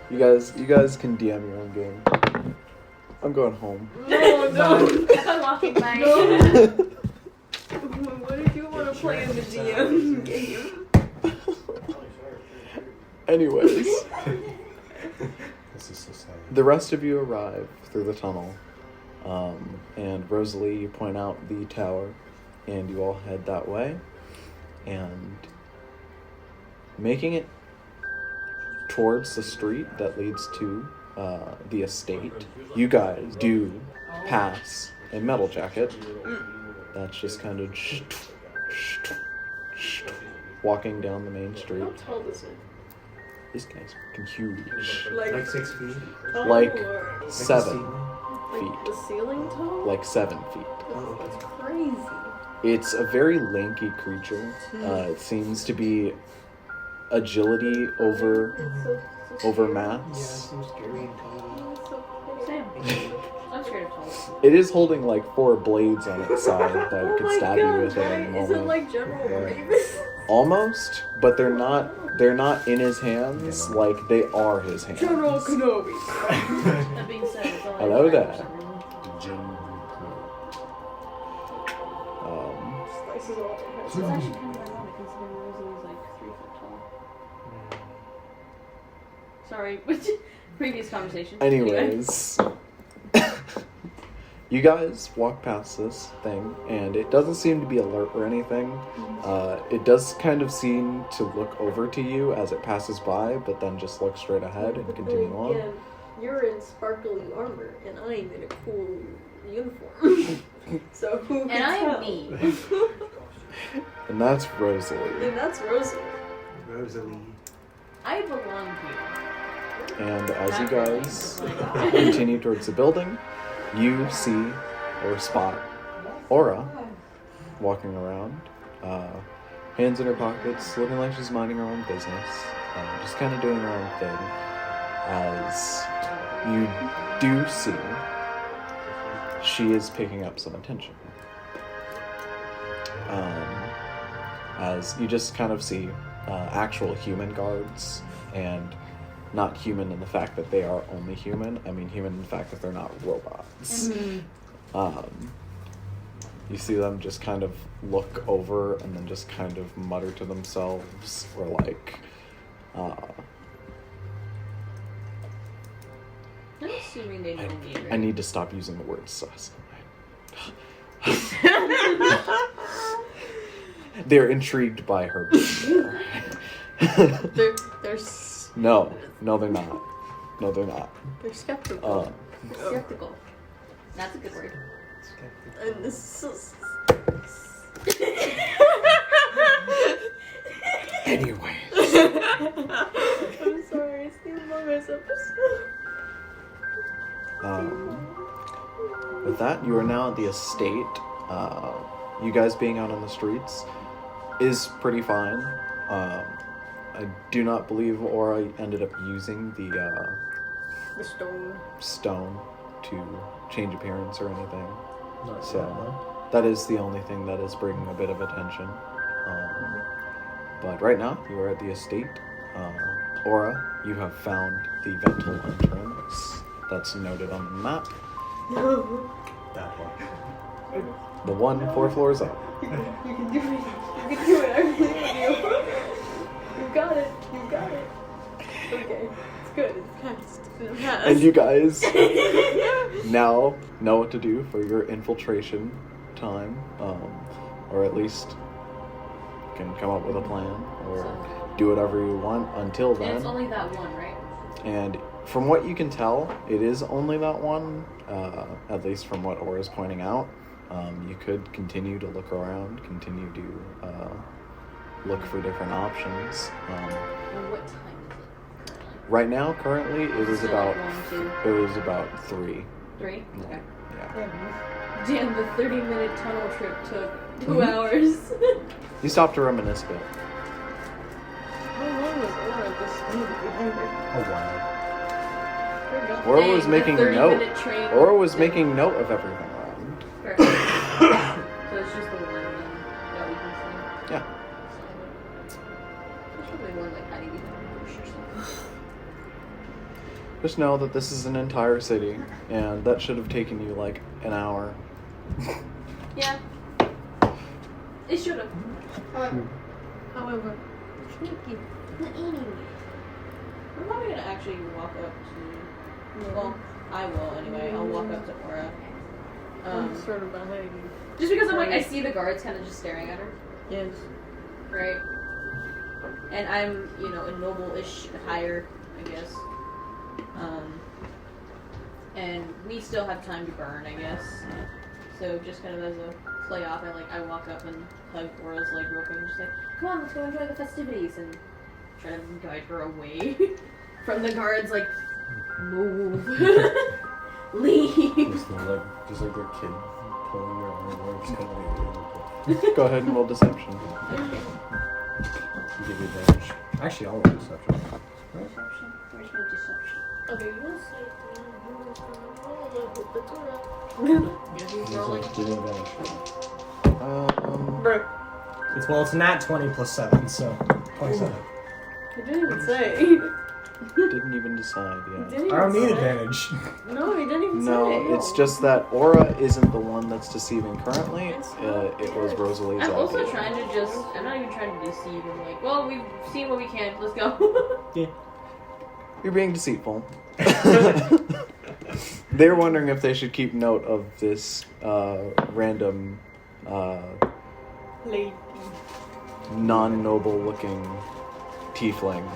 You guys can DM your own game. I'm going home. No. I'm walking by. No. What if you want to play in the DM game? Anyways, This is so sad. the rest of you arrive through the tunnel, and Rosalee, you point out the tower, and you all head that way, and making it towards the street that leads to the estate, you guys do pass a metal jacket that's just kind of walking down the main street. How tall is it? This guy's fucking huge. Like 6 feet? tall like or- Like 7 the like feet. the ceiling tall? Like 7 feet. That's crazy. It's a very lanky creature. It seems to be agility over Yeah, mass. seems scary and tall. Same. I'm scared of tall. It is holding like 4 blades on its side that it could stab you with at any Is it moment. like General Yeah. Grievous? Almost, but they're not in his hands like they are his hands. General Kenobi. That being said, it's all Hello there. Slices all their heads. It's actually kind of ironic considering Rosalee's like 3 foot tall. Sorry, previous conversation. Anyways, you guys walk past this thing, and it doesn't seem to be alert or anything. It does kind of seem to look over to you as it passes by, but then just look straight ahead and continue on. Again, you're in sparkly armor, and I'm in a cool uniform. So who can And I tell? am me. And that's Rosalee. And that's Rosalie. Rosalee. I belong here. And as you guys continue towards the building, you see or spot Aura walking around, hands in her pockets, looking like she's minding her own business, just kind of doing her own thing. As you do see, she is picking up some attention. As you just kind of see actual human guards, and not human in the fact that they are only human. I mean human in the fact that they're not robots. You see them just kind of look over and then just kind of mutter to themselves, or like, I'm assuming they know me, right? I need to stop using the word sus. They're intrigued by her being there. They're No, they're not. No, they're not. they're skeptical. Skeptical. That's a good word. And this is Anyway. I'm sorry, it's the Among Us episode. With that, you are now at the estate. You guys being out on the streets is pretty fine. I do not believe Aura ended up using the The stone. stone to change appearance or anything. Not So yet, no? that is the only thing that is bringing a bit of attention. But right now, you are at the estate. Aura, you have found the ventral entrance that's noted on the map. That one. The one 4 floors up. You can do it. You can do it. I believe in you. You got it. You got it. Okay. It's good. It's passed. It passed. And you guys now know what to do for your infiltration time, or at least can come up with a plan, or do whatever you want until And then. it's only that one, right? And from what you can tell, it is only that one, at least from what Aura's pointing out. You could continue to look around, continue to look for different options. And what time is it currently? Right now, currently, it was Still about like 1, 2, it was about 3. 3? Okay. Yeah. Damn, the 30-minute tunnel trip took 2 Mhm. hours. You stopped to reminisce a bit. How long was Aura just behind her. Oh wow. Aura was making note. 30-minute train. Aura was making note of everything around. Perfect. So it's just the one that we can see. Yeah. There's probably one like hiding behind a bush or something. Just know that this is an entire city, and that should have taken you like an hour. Yeah. It should have. However, Sneaky. I'm probably gonna actually walk up to. Well, I will anyway. I'll walk up to Aura. I'm sort of behind you. Just because I'm like, I see the guards kind of just staring at her, Yes. right? And I'm, you know, a noble-ish attire, I guess. And we still have time to burn, I guess. So just kind of as a play off, I walk up and hug Aura's leg real quick and just like, come on, let's go enjoy the festivities, and try to guide her away from the guards, like, move. Leave. Just like their kid pulling their arm away. Just kind of like, Go ahead and roll deception. give you advantage. Actually, I'll roll deception. Deception? Where's my deception? Okay, we'll see. Yeah, who's rolling? Give you advantage. Bro, It's not 20 plus 7, so 27. I didn't even say. Didn't even decide yet. I don't need advantage. No, he didn't even say. No, it's just that Aura isn't the one that's deceiving currently. It was Rosalie's I'm also idea. trying to just, I'm not even trying to deceive. I'm like, well, we've seen what we can, let's go. You're being deceitful. They're wondering if they should keep note of this random, Lady. non-noble looking tiefling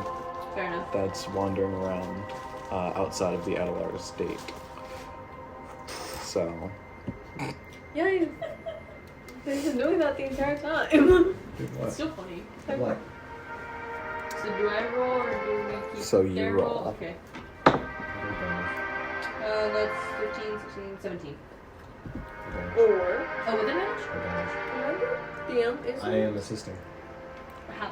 Fair enough. that's wandering around outside of the Adelar estate. So, Yeah, he's been doing that the entire time. It's What? still funny. What? So do I roll or do we keep So you their roll. Okay. That's 15, 16, 17. Or, Oh, with advantage? remember? DM is. I am assisting. How?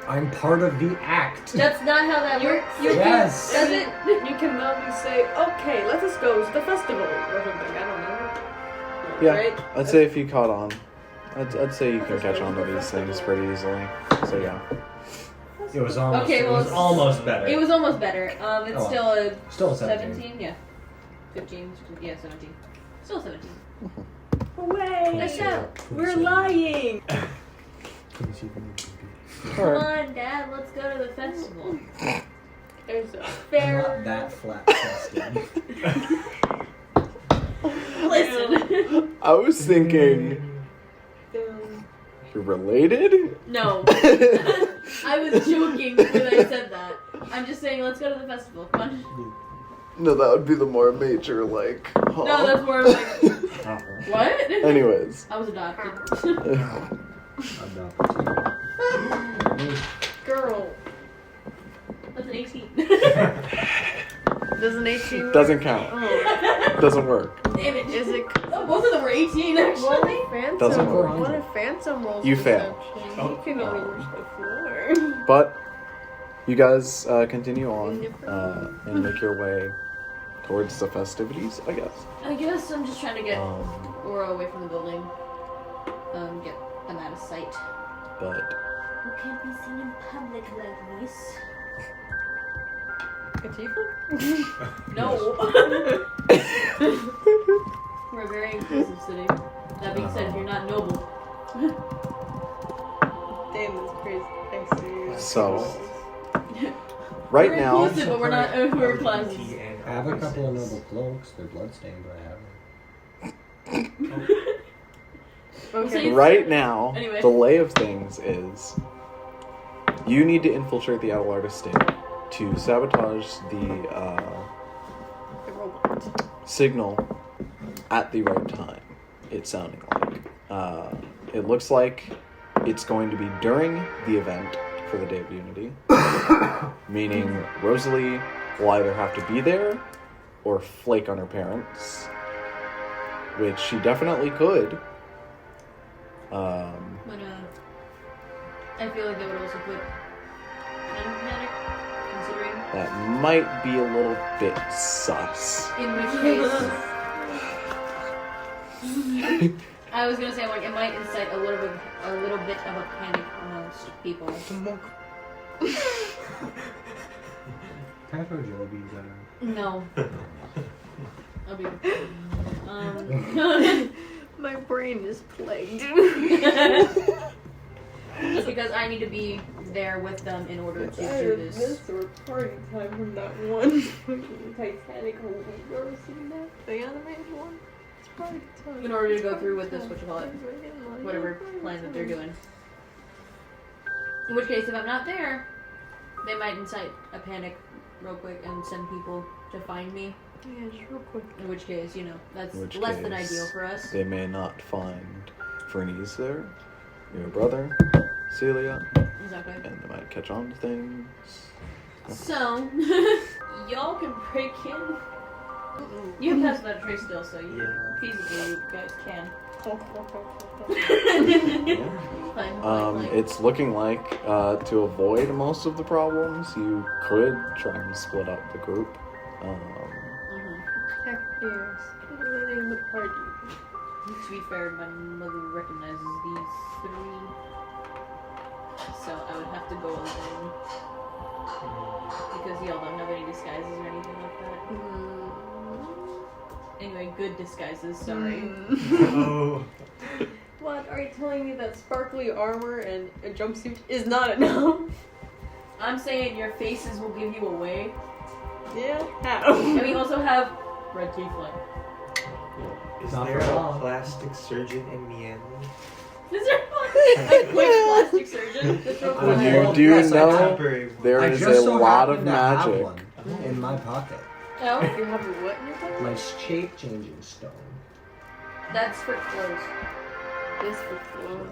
I'm part of the act. That's not how that works. Yes. Does it? You can maybe say, okay, let us go to the festival or something. I don't know. yeah, Right? I'd say if you caught on. I'd say you can catch on to these things pretty easily. So yeah. It was almost. Okay, well, it was almost better. It was almost better. It's Oh. still a Still a 17. 17, yeah. 15, 16, yeah, 17. Still 17. Away! Nice job. We're lying! Come on, Dad, let's go to the festival. There's a Fair. Not that flat chested. Listen. I was thinking you're related? No. I was joking when I said that. I'm just saying, let's go to the festival. Come on. No, that would be the more major, like, huh? No, that's more like, what? Anyways. I was adopted. girl. That's an 18. Does an 18 work? Doesn't count. Oh. Doesn't work. Damn it. Is it? Oh, both of them were 18, What actually. if Phantom? Doesn't work. What if Phantom rolls? You fail. Deception? He can only reach the floor. But you guys continue on and make your way towards the festivities, I guess. I guess I'm just trying to get Aura away from the building. Get them out of sight. But You can't be seen in public like this. Katifa? No. We're a very inclusive city. That being said, if you're not noble. Damn, that's crazy. I see. so right We're now, inclusive, but we're not we're classes. I have a couple of noble cloaks. They're bloodstained, but I have them. Okay. right now, Anyway. the lay of things is you need to infiltrate the Adelar estate to sabotage the The robot. signal at the right time. It's sounding like. It looks like it's going to be during the event for the Day of Unity, meaning Rosalee will either have to be there or flake on her parents, which she definitely could. But I feel like that would also put that might be a little bit sus. In which case, I was gonna say like it might incite a little bit of a panic amongst people. Can I throw jelly beans at her? No. I'll be. My brain is plagued. Just because I need to be there with them in order to I do have this. missed the party time from that one Titanic movie. You ever seen that? The animated one? It's party time. In order to go through with this, whatever plan that they're doing. In which case, if I'm not there, they might incite a panic real quick and send people to find me. Yeah, just real quick. In which case, you know, that's In which less than case, ideal for us. They may not find Fernie's there, your brother, Celia, Exactly. and they might catch on to things. So, y'all can break in. You have passed that tree still, so you feasibly you guys can. Fine. It's looking like to avoid most of the problems, you could try and split up the group. Heck yes. Leading the party. To be fair, my mother recognizes these three, so I would have to go alone. Because y'all don't have any disguises or anything like that. Anyway, good disguises, sorry. Oh. What? Are you telling me that sparkly armor and a jumpsuit is not enough? I'm saying your faces will give you away. Yeah? How? And we also have red teeth like. Is Not there for a long. plastic surgeon in Miami? Is there a quick plastic surgeon? That's real cool. You do Yes, I know temporary- there I is just a so lot of happen to have magic. one in my pocket. No, You have a what in your pocket? My shape changing stone. that's for clothes. This for flow.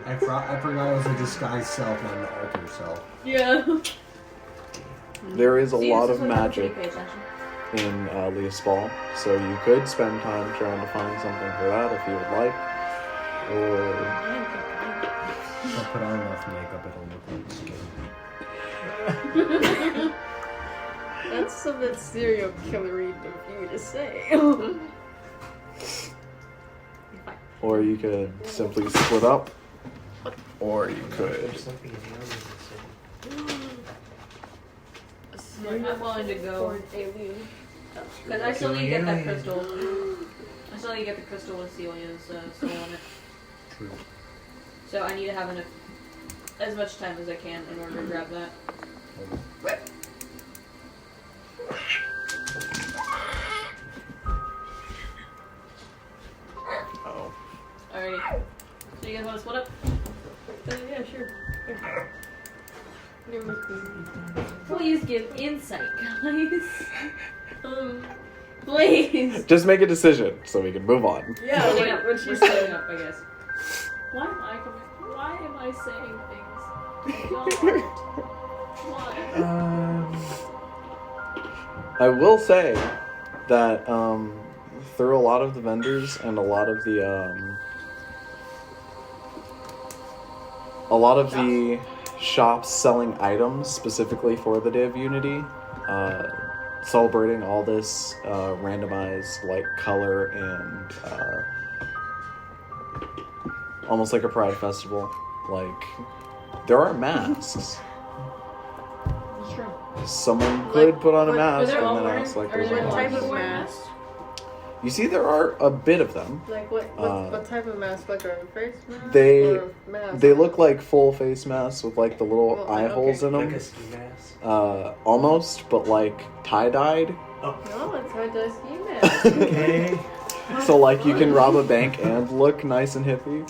I forgot it was a disguised self, not an alter self. Yeah. There is a See, lot this of is what happens when you magic pay attention. in Leasball, so you could spend time trying to find something for that if you would like. Or If I put on enough makeup, it'll look like skin. That's some bit serial killery of you to say. or you could simply split up, or you could. There's something in the I'm willing to go. For an alien. Because I still need to get that crystal. I still need to get the crystal with Celia's soul on it. True. So I need to have as much time as I can in order to grab that. Oh. Alrighty. So you guys want to split up? Yeah, sure. Please give insight, guys. Please. Just make a decision so we can move on. Yeah, Splitting up. when We're she splitting said, up, I guess. why am I saying things? Why? I will say that through a lot of the vendors and a lot of the shops selling items specifically for the Day of Unity, celebrating all this randomized like color and almost like a pride festival. Like there are masks. Sure. Someone could put on a Are mask they and all then wearing? ask like Are there's there a What all type of wearing mask? masks? You see, there are a bit of them. Like what type of mask? Like a face mask? They- or mask? They look like full face masks with like the little Well, eye okay. holes in Like them. a ski mask? Almost, but like tie-dyed. No, it's hard to ski mask. Okay. So like you can rob a bank and look nice and hippie.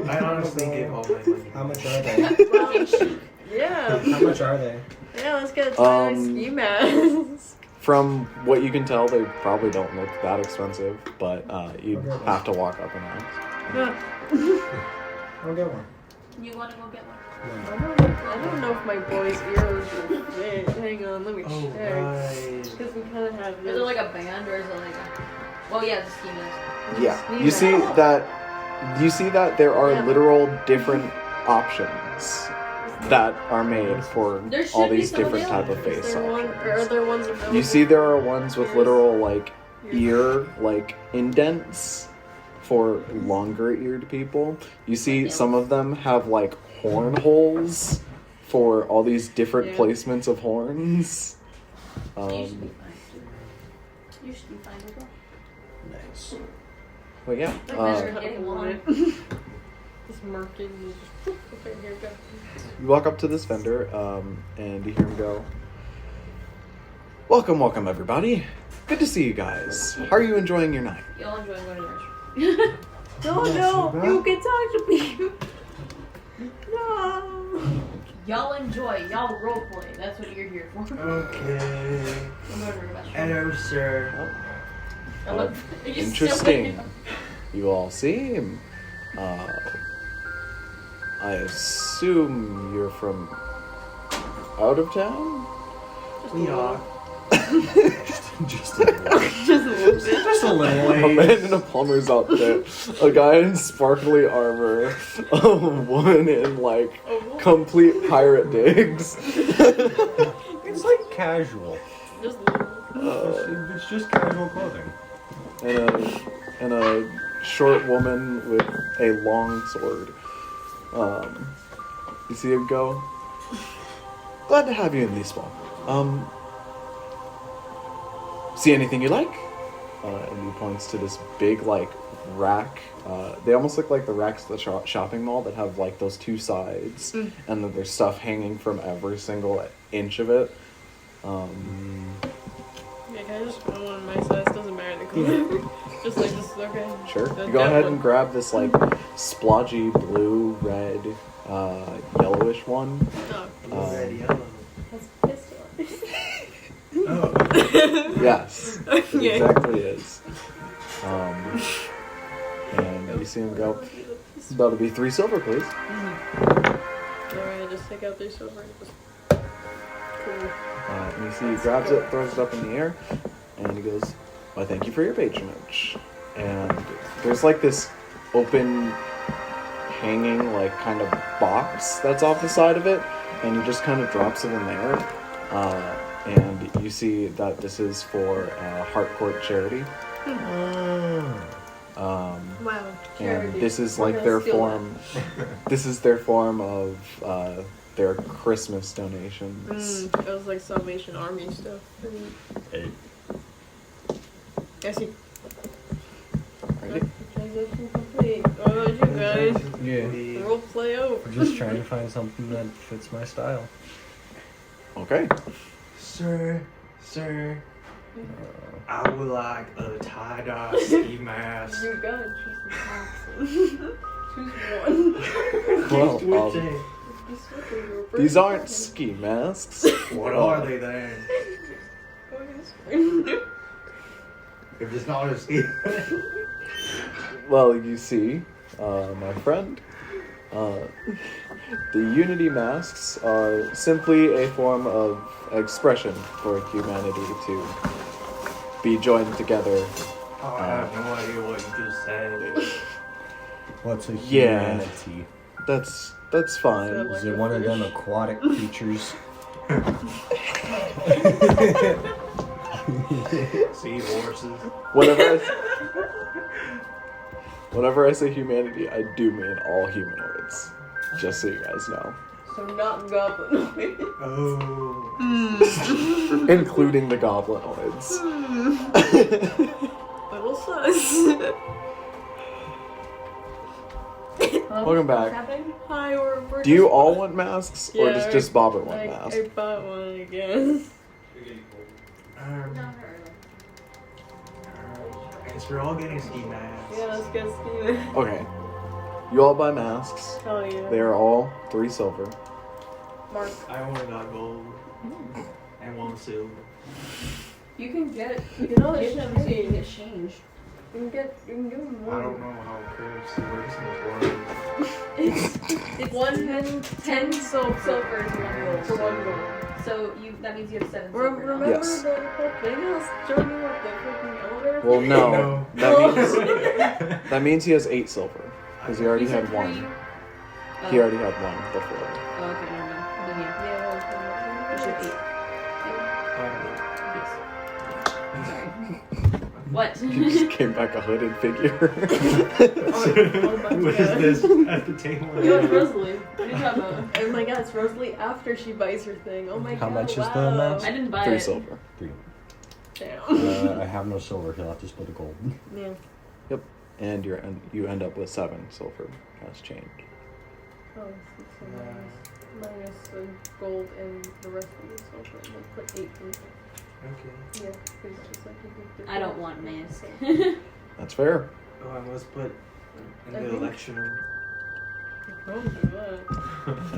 I honestly give all my money. How much are they? Yeah. How much are they? Yeah, let's get a tie-dye ski mask. From what you can tell, they probably don't look that expensive, but you'd Okay. have to walk up and ask. I'll get one. You want to go get one? I don't know if my boy's ears will fit. Hang on, let me Oh, check. right. Because we kind of have Is this. it like a band or is it like a... Well, yeah, it's a ski mask. Yeah, Ski you see mask. that. You see that there are Yeah. literal different options. that are made for There should all be these some different type of available. face Are there ones available? You see, there are ones with literal like ear like indents for longer eared people. You see, some of them have like horn holes for all these different placements of horns. You should be fine. You should be fine as well. Nice. But yeah, Getting one. This marking. Okay, here we go. you walk up to this vendor, and you hear him go, "Welcome, welcome, everybody. Good to see you guys. How are you enjoying your night?" Y'all enjoying going to the restaurant? No, you can talk to me. No. Y'all enjoy. Y'all roleplay. That's what you're here for. Okay. I'm going to the restaurant. Hello, sir. Interesting. You all seem. I assume you're from out of town? We are. Just a little. Just a little. A man in a plumber's outfit, a guy in sparkly armor, a woman in like complete pirate digs. It's like casual. It's just casual clothing. And a short woman with a long sword. You see him go? Glad to have you in Lisbon. See anything you like? And he points to this big, like, rack. They almost look like the racks at the shopping mall that have, like, those two sides. And then there's stuff hanging from every single inch of it. Yeah, can I just find one of my size? Doesn't matter the color. Just like this, okay. Sure. That- You go that ahead one. and grab this, like, splodgy blue, red, yellowish one. Oh. Red, yellow. Oh. Yes, it Okay. exactly is. And you see him go, "That'll be 3 silver, please." Alright, just take out their silver. Cool. And you see he grabs it, throws it up in the air, and he goes, "Why, thank you for your patronage." And there's like this open, hanging, like kind of box that's off the side of it, and he just kind of drops it in there. And you see that this is for Harcourt Charity. Wow. And this is like their form. This is their form of their Christmas donations. That was like Salvation Army stuff. Hey. I see. Alrighty. Transaction complete. Oh, you guys. Yeah. Role play out. We're just trying to find something that fits my style. Okay. Sir, I would like a tie-dye ski mask. You gotta choose the Choose one. Well, these aren't ski masks. What are they then? If it's not a ski Well, you see, my friend, the Unity masks are simply a form of expression for humanity to be joined together. Oh, I have no idea what you just said. What's a Yeah. humanity? That's fine. Is it one of them aquatic creatures? Seahorses. Whenever I say humanity, I do mean all humanoids. Just so you guys know. So not goblin. Oh. Including the goblinoids. Little sus. Welcome back. Hi, we're Do you all want masks, or does Yeah, just Bobber want I masks? bought one again. I guess we're all getting ski masks. Yeah, let's get Steven. Okay. You all buy masks. Hell yeah. They are all 3 silver. Mark. I only got gold and 1 silver. You can get You know get that them so you shit. can get change. You can give him I one. don't know how currency works in this world. It's 10 silver for 1 gold. For 1 gold. So that means you have 7 silver. Remember Yes. the whole thing I was showing you with the freaking elevator? Well, no. No. That means he has 8 silver. Because he already You said had 1. 3? He already had 1 before. Oh, okay, never mind. What? You just came back a hooded figure. Who is this at the table? Yo, it's Rosalee. What are you talking about? Oh my god, it's Rosalee after she buys her thing. Oh my god. How much is wow. the mask? I didn't buy 3 it. silver. 3. Damn. I have no silver. He'll have to split the gold. Yeah. Yep. And you end up with 7 silver as change. Oh, so minus the gold and the rest of the silver. We'll put 8 in. Okay. Yeah, because it's just like you do the I don't gold. want mask. That's fair. Oh, I must put in I the think- election room. Don't do that.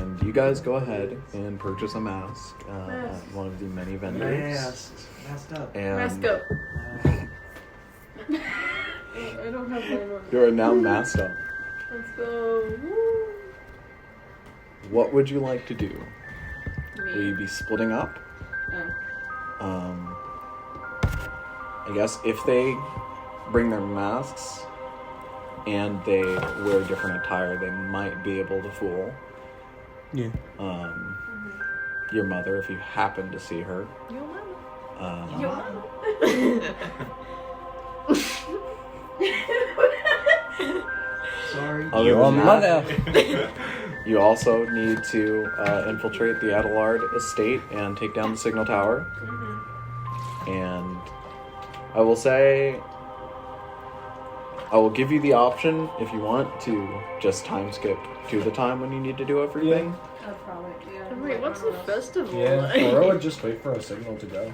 And you guys go ahead and purchase a mask at one of the many vendors. Masked up. And Mask up. I don't have mine on. you are now masked up. Let's go. Woo. What would you like to do? Will Me. you be splitting up? Oh. I guess if they bring their masks and they wear different attire, they might be able to fool Yeah. your mother if you happen to see her. Your mama. Your mama. Sorry. Other Your than that, mother. you also need to infiltrate the Ablod estate and take down the signal tower. And I will say, I will give you the option if you want to just time skip to the time when you need to do everything. I'll probably, yeah. Wait, what's the festival Yeah, like? or I would just wait for a signal to go.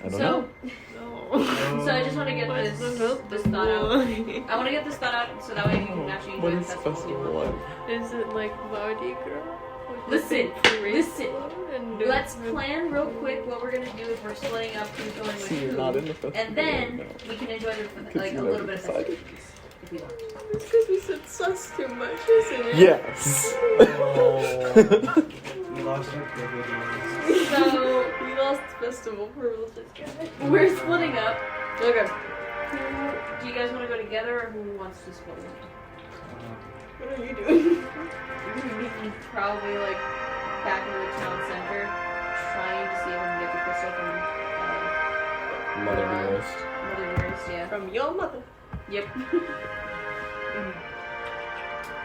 I don't know. So I just want to get this thought out. I want to get this thought out so that way you can actually enjoy What the is festival. festival like? Is it like Mardi Gras? Listen, listen. And Let's plan real quick what we're gonna do if we're splitting up who's going with See, you're who. not in the festival. And then no. we can enjoy the, Because like you a never little bit of decided. festivities if we want. It's because we said sus too much, isn't it? Yes. We lost our privileges. So we lost festival privileges, guys. We're splitting up. Okay. Do you guys want to go together or who wants to split up? What are you doing? We can probably like back in the town center, trying to see if we can get the crystal from Mother Laura. Dearest. Mother Dearest, yeah. From your mother. Yep.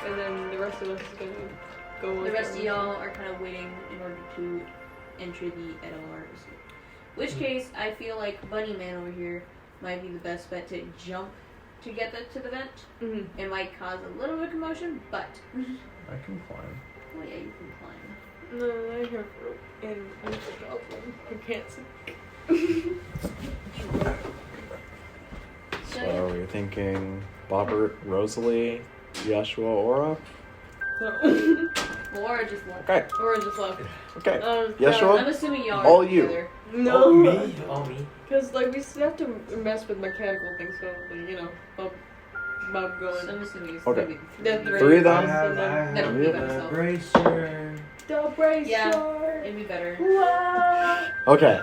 And then the rest of us is gonna go with The rest of them. y'all are kind of waiting in order to enter the Edelmar. Which case, I feel like Bunny Man over here might be the best bet to jump to get to the vent. Mm-hmm. It might cause a little bit of commotion, but I can climb. well, yeah, you can climb. No, I have rope and I'm the goblin who can't see. So So are we thinking Bobbert, Rosalee, Yeshua, Aura? No. Laura just left. Okay. Or just left. Okay. I'm Yeshua? assuming y'all All are you. together. No. Oh, me? All me? Because, like, we still have to mess with mechanical things, so, like, you know, Bob So going. I'm assuming it's Okay. gonna be The Three of them? I have That'll be by a myself. bracer. The bracer! Yeah. It'd be better. Wow! Okay.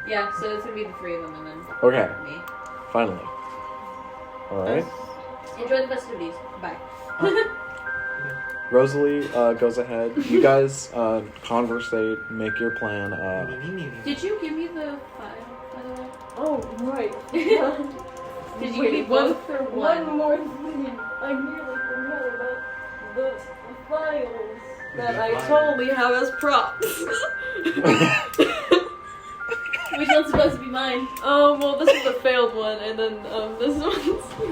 Yeah, so it's gonna be the 3 of them and then Okay. me. Finally. Alright. Enjoy the festivities. Bye. Rosalie goes ahead. You guys conversate, make your plan. Did you give me the file, by the way? Oh, right. Did you give me both or one? One more thing. I nearly forgot about the files that I totally have as props. Which one's supposed to be mine? Oh, well, this is the failed one, and then this one's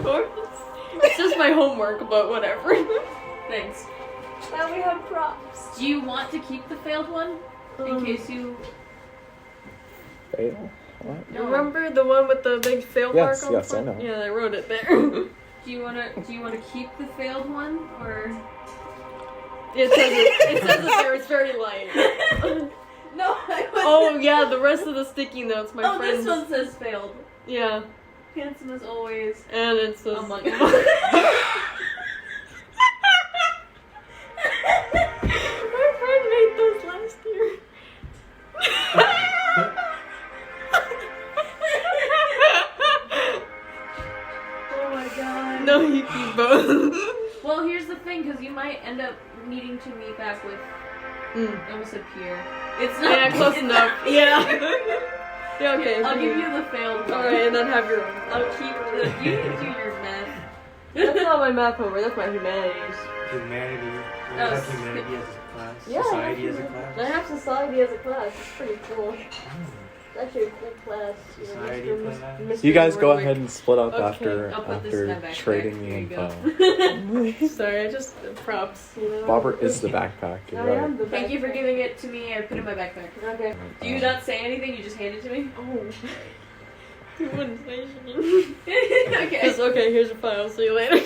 yours. It's just my homework, but whatever. Thanks. Now we have props. Do you want to keep the failed one? In case you... Fail? What? No. Remember the one with the big fail Yes, mark on yes, the I front? Oh. know. Yeah, I wrote it there. Do you wanna keep the failed one? Or... It says it there, it's very light. No, I wasn't. Oh, yeah, the rest of the sticky notes, my friends. This one says failed. Yeah, Handsome as always. and it says... Among My friend made those last year. Oh my god. No, you keep both. Well, here's the thing, because you might end up needing to meet back with... I almost said Pierre. It's not... Yeah, close enough. Yeah. Yeah, okay. I'll give you the failed one. Alright, and then have your own. I'll keep the. You can do your math. That's not my math homework, that's my humanities. Humanity. You Oh, have humanity as a class. Yeah, Society as a I class. have society as a class. It's pretty cool. It's actually a cool class. Society class. You guys go ahead and split up Okay, after I'll put this in my backpack. trading the There you go. info. Sorry, I just props. You know? Bobber is the backpack. You're I right. am the Thank you for giving it to me. I put it in my backpack. Okay. Do you not say anything? You just hand it to me? Oh. You wouldn't say anything. Okay. It's okay, here's your file. See you later.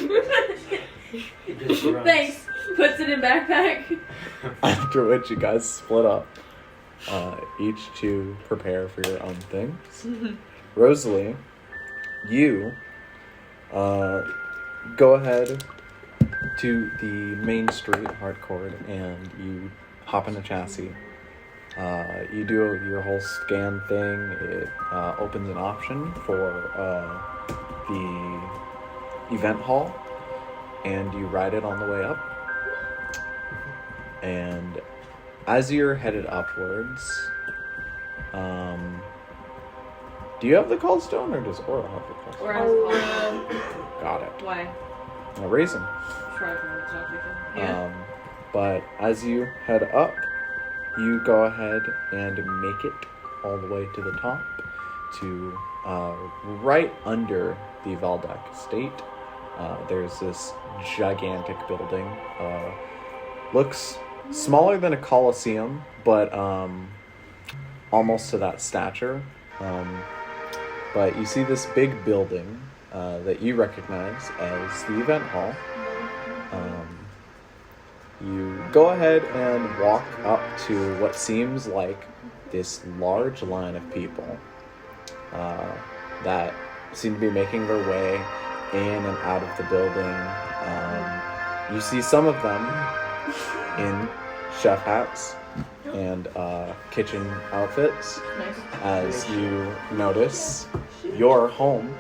Just runs. Thanks. Puts it in backpack. After which you guys split up, each to prepare for your own things. Rosalee, you go ahead to the main street, Hardcore, and you hop in a chassis. You do your whole scan thing. It opens an option for the event hall, and you ride it on the way up. And as you're headed upwards, do you have the call stone, or does Aura have the call stone? Or has called. Got it. Why? No reason. Try for Subnautica. Yeah. But as you head up, you go ahead and make it all the way to the top, to right under the Valdek estate. There's this gigantic building. Looks smaller than a coliseum, but almost to that stature. But you see this big building that you recognize as the event hall. You go ahead and walk up to what seems like this large line of people that seem to be making their way in and out of the building. You see some of them in chef hats and kitchen outfits, as you notice your home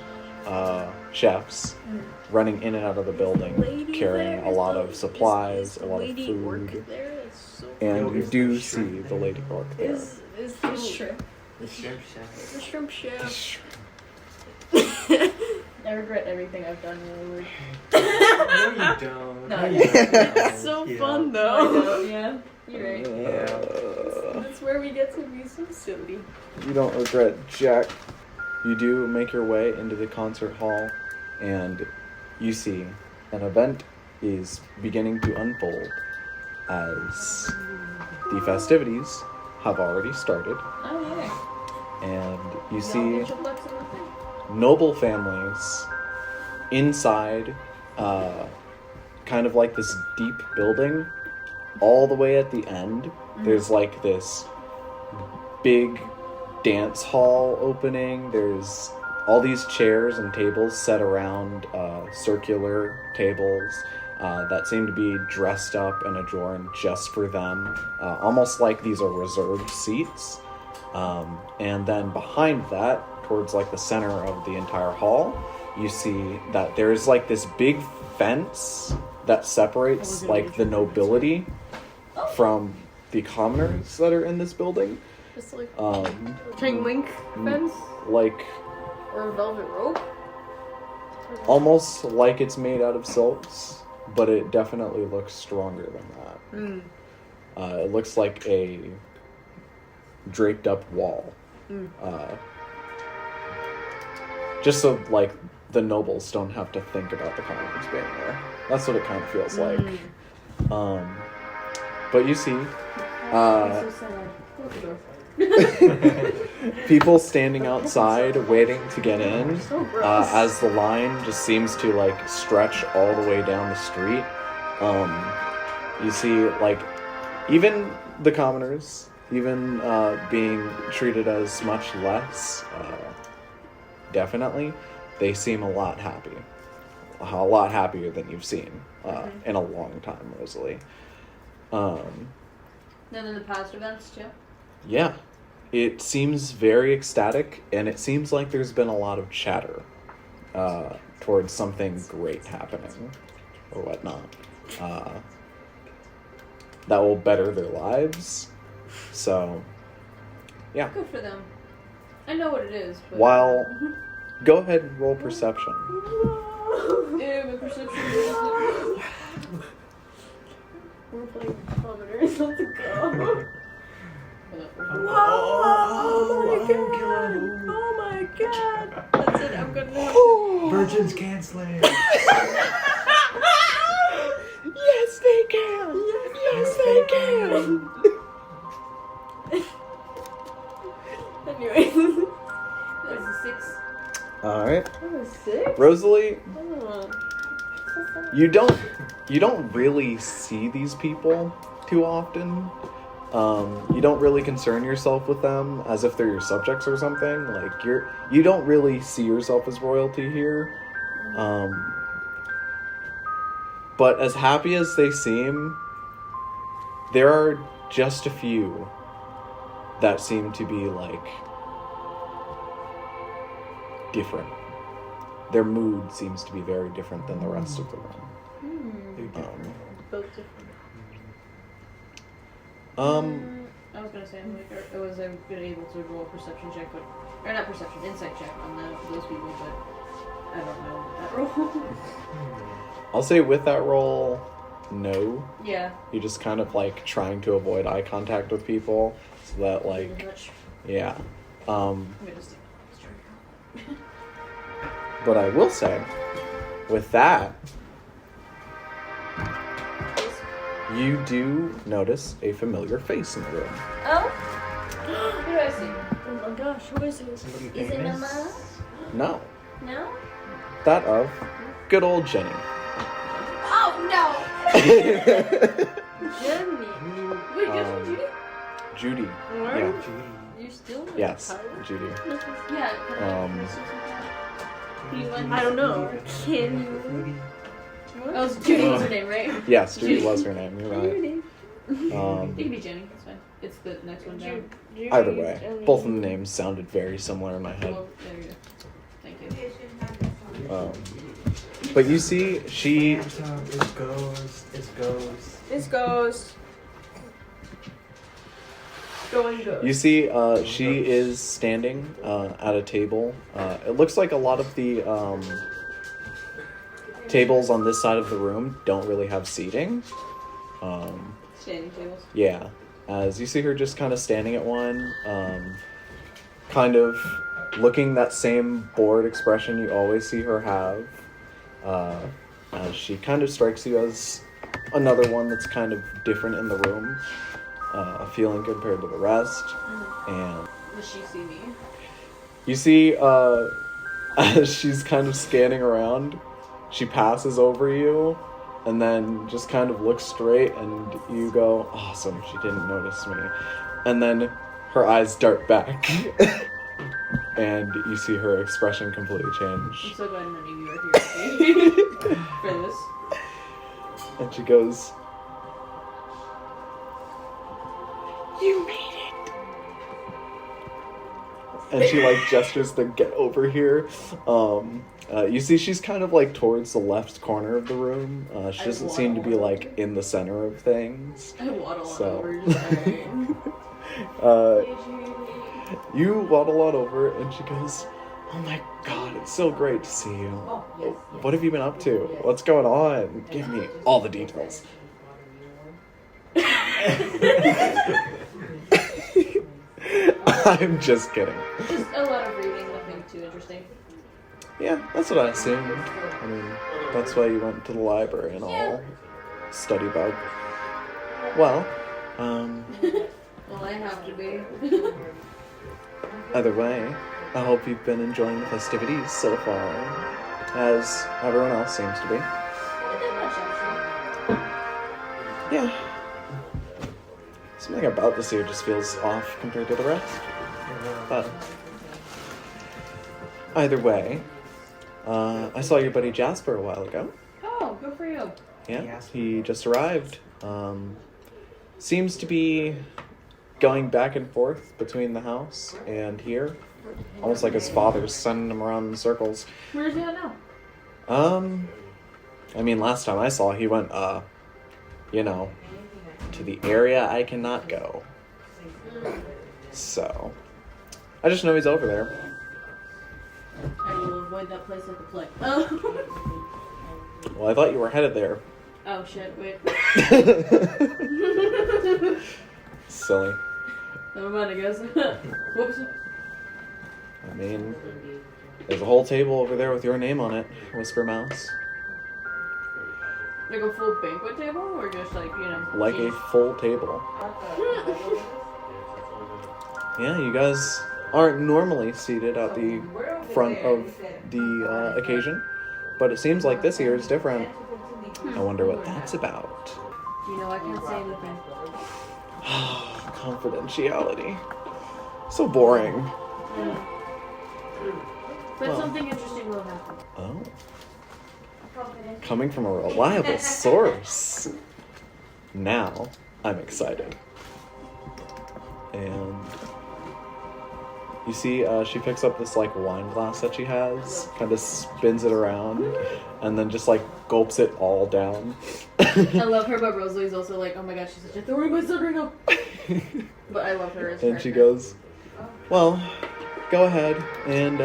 chefs running in and out of the building, carrying a lot of supplies, a lot of food, and you do see the lady orc there. Is the shrimp. The shrimp shack. The shrimp chef. I regret everything I've done really. No, you don't. No, you you don't. It's so fun No, though. yeah. You're right. That's where we get to be so silly. You don't regret jack. You do make your way into the concert hall, and you see an event is beginning to unfold as the festivities have already started, Oh, yeah. and you Y'all see get your butts in the thing. noble families inside kind of like this deep building. All the way at the end, there's like this big dance hall opening. There's all these chairs and tables set around circular tables that seem to be dressed up and adorned just for them, almost like these are reserved seats. And then behind that, towards like the center of the entire hall, you see that there's like this big fence that separates like the nobility from the commoners that are in this building. Just like Chain link fence Like or a velvet rope. almost like it's made out of silks, but it definitely looks stronger than that. It looks like a draped up wall. Just so like the nobles don't have to think about the commoners being there. That's what it kind of feels like. But you see people standing outside waiting to get in, as the line just seems to like stretch all the way down the street. You see like even the commoners, even being treated as much less, definitely, they seem a lot happier than you've seen in a long time, Rosalee. Then in the past events too. Yeah, it seems very ecstatic, and it seems like there's been a lot of chatter towards something great happening or whatnot that will better their lives. So, yeah. Good for them. I know what it is. But... While, go ahead and roll perception. My perception. We're playing commoners, let's go. Oh my god! That's it, I'm gonna Virgins can't slay. Yes, they can! Yes, they can! Anyway. That was a 6. Alright. That was 6? Rosalee, Oh. you don't really see these people too often. You don't really concern yourself with them as if they're your subjects or something. Like you don't really see yourself as royalty here. But as happy as they seem, there are just a few that seem to be like different. Their mood seems to be very different than the rest of the room. Both different. I was gonna say, I'm like, was I been able to roll a perception check, but, or not perception, insight check on those people, but I don't know that roll. I'll say with that roll, no. Yeah. You're just kind of like trying to avoid eye contact with people, so that like, yeah. But I will say, with that, you do notice a familiar face in the room. Oh? Who do I see? Oh my gosh, who is it? Is it Mama? No, No? that of good old Jenny. Oh no! Jenny. Wait, that's Judy? Judy. What? Yeah. You're still Yes, tired? Judy. Yeah. I don't know. Can you? Oh, Judy was her name, right? Yes, Judy was her name. You're right. It can be Jenny, that's fine. It's the next one down. Either way, both of the names sounded very similar in my head. Oh, there you go. Thank you. But you see, she. It's ghost. It's ghost. This goes. Going good. You see, she is standing at a table. It looks like a lot of the tables on this side of the room don't really have seating. Standing tables. Yeah, as you see her just kind of standing at one, kind of looking that same bored expression you always see her have, as she kind of strikes you as another one that's kind of different in the room, feeling compared to the rest. And Does she see me? you see, as she's kind of scanning around, she passes over you, and then just kind of looks straight, and you go, awesome, she didn't notice me. And then her eyes dart back, and you see her expression completely change. I'm so glad none of you are here for this. And she goes, you made it! And she like gestures to get over here. You see she's kind of like towards the left corner of the room. She doesn't seem to be like in the center of things. I waddle on So. over, just alright. You waddle on over and she goes, oh my god, it's so great to see you. What have you been up to? What's going on? Give me all the details. I'm just kidding. Just a lot of reading, nothing too interesting. Yeah, that's what I assumed. I mean, that's why you went to the library and all. Study bug. Well, Well, I have to be. either way, I hope you've been enjoying the festivities so far, as everyone else seems to be. Yeah. Something about this year just feels off compared to the rest. But either way, I saw your buddy Jasper a while ago. Oh, good for you. Yeah, he just arrived. Seems to be going back and forth between the house and here. Almost like his father's sending him around in circles. Where's he at now? I mean, last time I saw, he went, to the area I cannot go. So, I just know he's over there. I will avoid that place like the plague. Oh. Well, I thought you were headed there. Oh shit, wait. Silly. Never mind, I guess. Whoops. I mean, there's a whole table over there with your name on it, Whisper Mouse. Like a full banquet table, or just like, you know? Like a full table. Yeah, you guys aren't normally seated at the front of the occasion, but it seems like this year is different. I wonder what that's about. You know, I can't say anything. Confidentiality. So boring. But something interesting will happen. Oh. Coming from a reliable source. Now, I'm excited. And you see, she picks up this like wine glass that she has, kind of spins it around, and then just like gulps it all down. I love her, but Rosalee's also like, oh my god, she's such a thorn in my son right now. But I love her as And she goes, well, go ahead and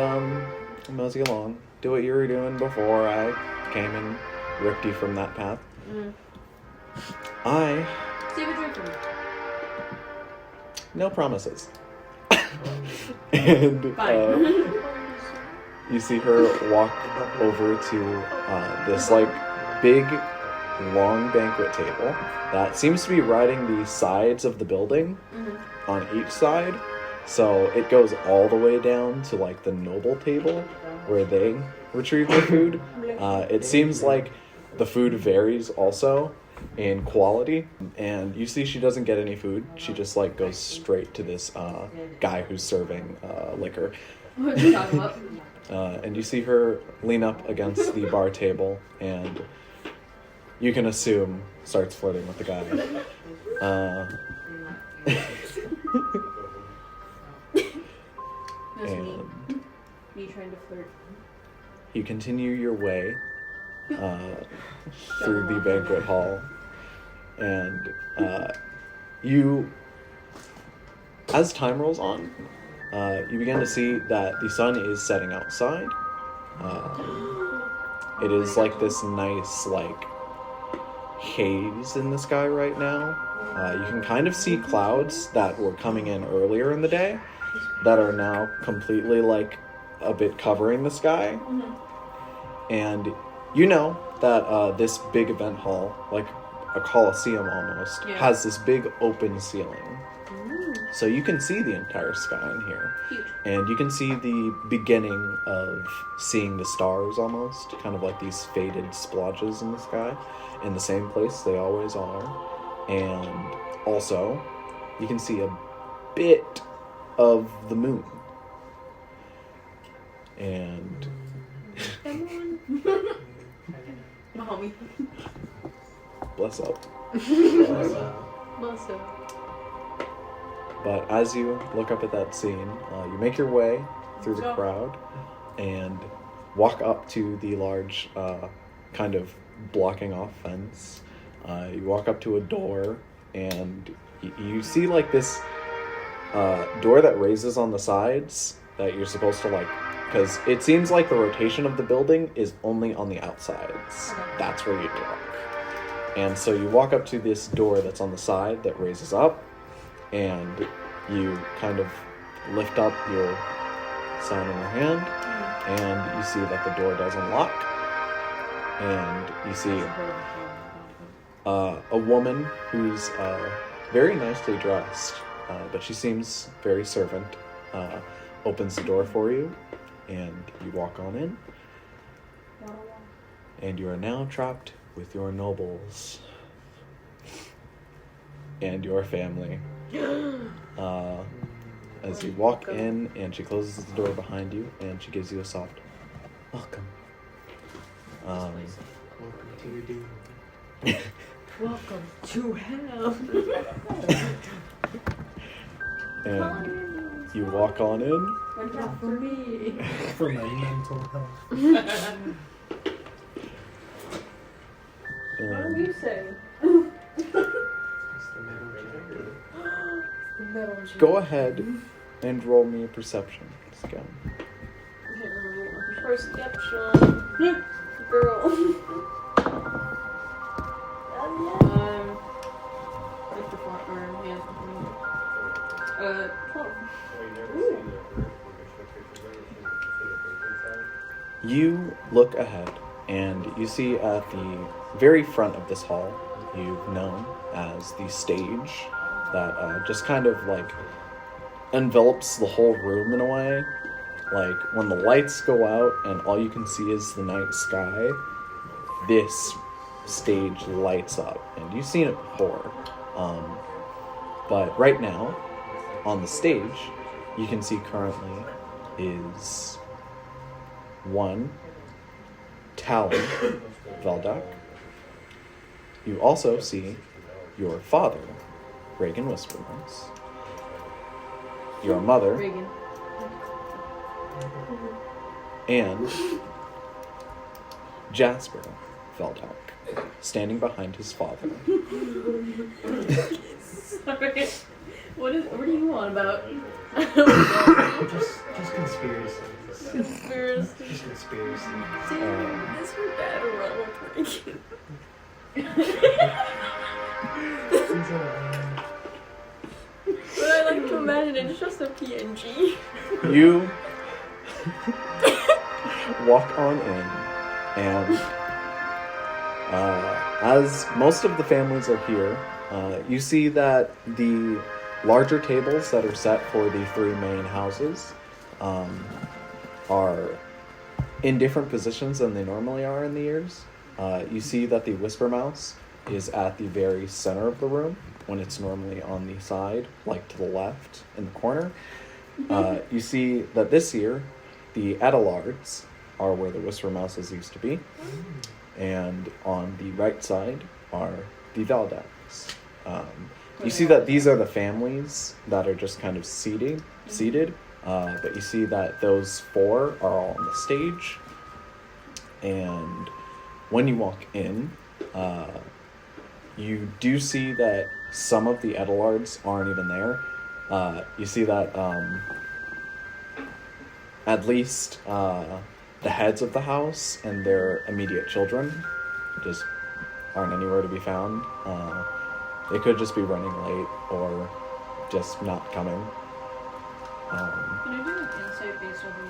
mosey along. Do what you were doing before I came and ripped you from that path. I... Save a drink for me. No promises. And you see her walk over to this like big long banquet table that seems to be riding the sides of the building on each side, so it goes all the way down to like the noble table where they retrieve their food. It seems like the food varies also in quality, and you see she doesn't get any food. She just like goes straight to this guy who's serving liquor. What are you talking about? And you see her lean up against the bar table, and you can assume starts flirting with the guy. That's me. And Me trying to flirt. you continue your way through the banquet hall, and you, as time rolls on, you begin to see that the sun is setting outside. It is like this nice, like, haze in the sky right now. You can kind of see clouds that were coming in earlier in the day that are now completely, like, a bit covering the sky. And you know that this big event hall, like a coliseum almost, has this big open ceiling. So you can see the entire sky in here. Huge. And you can see the beginning of seeing the stars almost, kind of like these faded splotches in the sky, in the same place they always are. And also, you can see a bit of the moon. And My homie. bless up. Bless him. But as you look up at that scene, you make your way through the crowd and walk up to the large kind of blocking off fence. You walk up to a door, and you see like this door that raises on the sides that you're supposed to like, because it seems like the rotation of the building is only on the outsides. That's where you walk. And so you walk up to this door that's on the side that raises up, and you kind of lift up your sign in your hand, and you see that the door does unlock, and you see a woman who's very nicely dressed, but she seems very servant, opens the door for you, and you walk on in, and you are now trapped with your nobles and your family. As you walk in, and she closes the door behind you, and she gives you a soft welcome. Welcome to your doom. Welcome to hell. And you walk on in. Not for me. For my mental health. What do And you say? It's the middle chamber. Metal go ahead and roll me a perception again. I can't remember what my perception. Girl. Like the front arm, yeah. 12. You look ahead, and you see at the very front of this hall, you've known as the stage that just kind of like envelops the whole room in a way. Like when the lights go out and all you can see is the night sky, this stage lights up, and you've seen it before. But right now, on the stage, you can see currently is one Talon Veldak. You also see your father, Reagan Whispermouse, your mother, Reagan. and Jasper Veldak, standing behind his father. Sorry. What are you on about? Just conspiracies. Conspiracy. Just conspiracy. Damn, is your dad a rebel freak? But I like to imagine it's just a PNG. You walk on in, and as most of the families are here, you see that the larger tables that are set for the three main houses are in different positions than they normally are in the years. You see that the Whisper Mouse is at the very center of the room when it's normally on the side, like to the left in the corner. You see that this year, the Adelards are where the Whisper Mouses used to be, and on the right side are the Valdaks. You see that these are the families that are just kind of seated, but you see that those four are all on the stage, and when you walk in, you do see that some of the Adelards aren't even there. You see that at least the heads of the house and their immediate children just aren't anywhere to be found. They could just be running late or just not coming. Can I do an insight based off of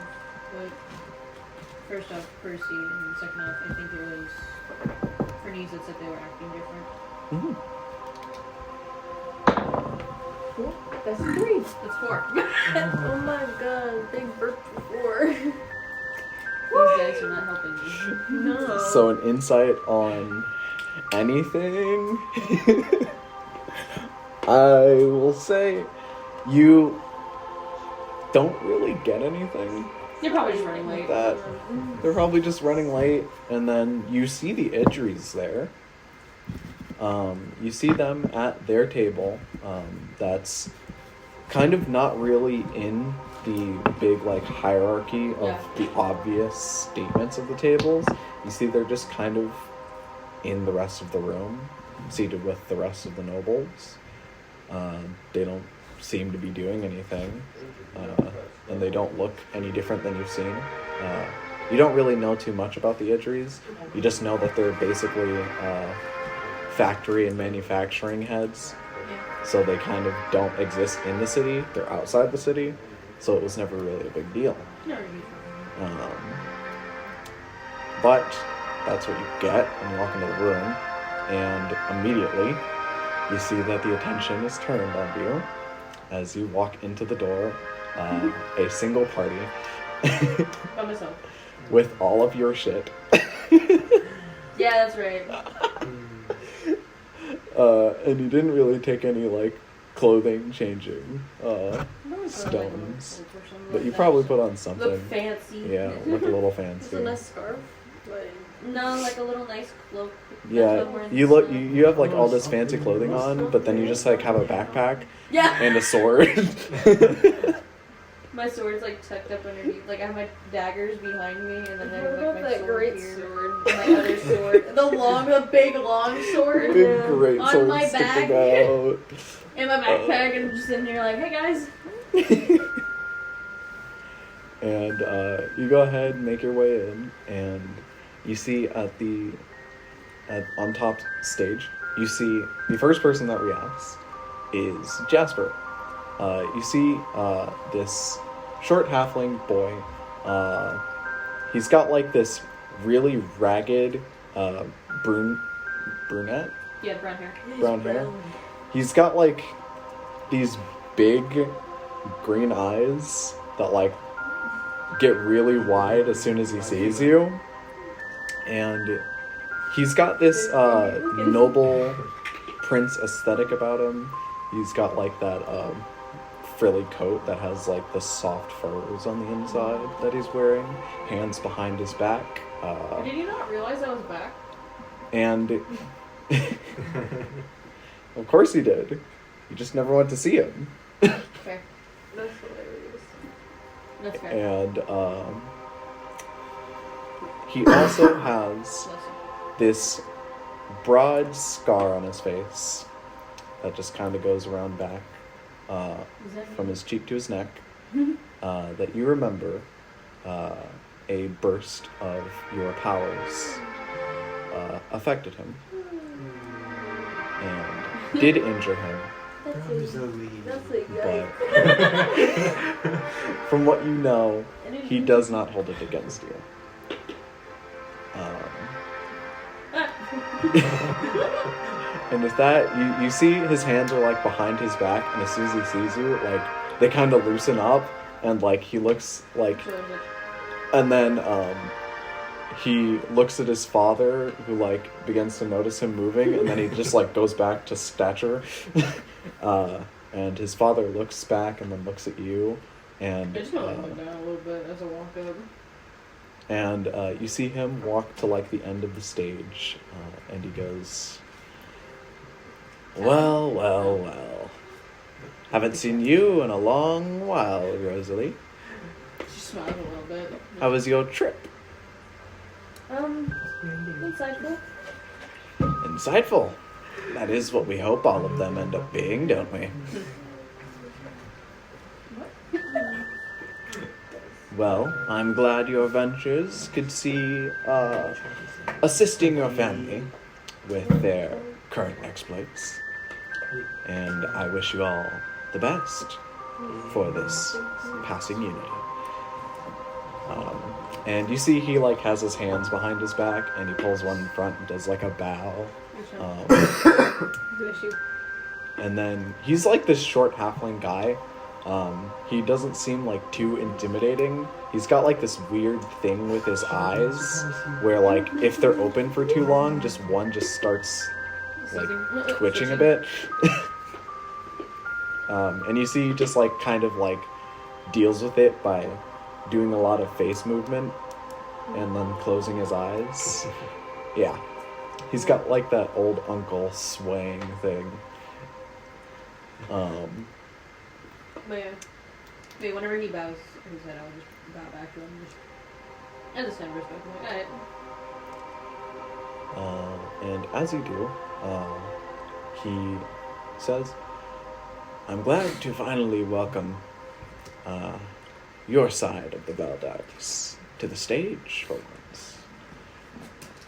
what, first off, Percy, and second off, I think it was Fernice that said they were acting different. Mm-hmm. Cool. That's 3. That's 4. Oh my god, big burp before. These guys are not helping me. No. So an insight on anything? I will say you don't really get anything. They're probably just running late. That they're probably just running late, and then you see the Idris there. You see them at their table. That's kind of not really in the big like hierarchy of the obvious statements of the tables. You see they're just kind of in the rest of the room, seated with the rest of the nobles. They don't seem to be doing anything, and they don't look any different than you've seen. You don't really know too much about the Idris. You just know that they're basically factory and manufacturing heads. So they kind of don't exist in the city. They're outside the city. So it was never really a big deal. But that's what you get when you walk into the room. And immediately, you see that the attention is turned on you as you walk into the door. A single party. By myself. With all of your shit. Yeah, that's right. And you didn't really take any, like, clothing changing stones. But you probably put on something. Look fancy. Yeah, look a little It's a fancy. nice scarf. Like, No, like a little nice cloak. Yeah, you have, like, all this fancy clothing on, but then you just, like, have a backpack Yeah. and a sword. My sword's like tucked up underneath. Like I have my daggers behind me, and then I have what like about my that sword great here, sword? and my other sword, the big long sword, Big great On sword my sticking back. out. in my backpack, and I'm just sitting here like, hey guys. And you go ahead and make your way in, and you see on top stage, you see the first person that reacts is Jasper. You see this short halfling boy. He's got like this really ragged brunette. Yeah, brown hair. Brown hair. He's got like these big green eyes that like get really wide as soon as he sees you, and he's got this noble prince aesthetic about him. He's got like that frilly coat that has like the soft furs on the inside that he's wearing, hands behind his back. Did you not realize I was back? And of course he did. You just never went to see him. Fair. That's hilarious. That's fair. And he also has Bless you. this broad scar on his face that just kind of goes around back Does that from mean- his cheek to his neck that you remember a burst of your powers affected him and did injure him, Rosalee. That's like but from what you know, he does not hold it against you. And with that, you see his hands are like behind his back, and as soon as he sees you, like they kind of loosen up, and like he looks like, and then he looks at his father, who like begins to notice him moving, and then he just like goes back to stature, and his father looks back and then looks at you, and I just want to look down a little bit as I walk up. and you see him walk to like the end of the stage, and he goes, well, well, well. Haven't seen you in a long while, Rosalee. She smiles a little bit. How was your trip? insightful. Insightful. That is what we hope all of them end up being, don't we? Well, I'm glad your ventures could see assisting your family with their current exploits. And I wish you all the best for this passing unity. And you see he like has his hands behind his back, and he pulls one in front and does like a bow. Bless you. And then he's like this short halfling guy. He doesn't seem like too intimidating. He's got like this weird thing with his eyes where like if they're open for too long, just one just starts like twitching a bit. And you see he just like kind of like deals with it by doing a lot of face movement and then closing his eyes. Yeah. He's got like that old uncle swaying thing. But yeah. Wait, whenever he bows his head, I'll just bow back to him. Just as a sign of respect. I'm like, alright. And as you do, he says, I'm glad to finally welcome your side of the Beldarks to the stage for once.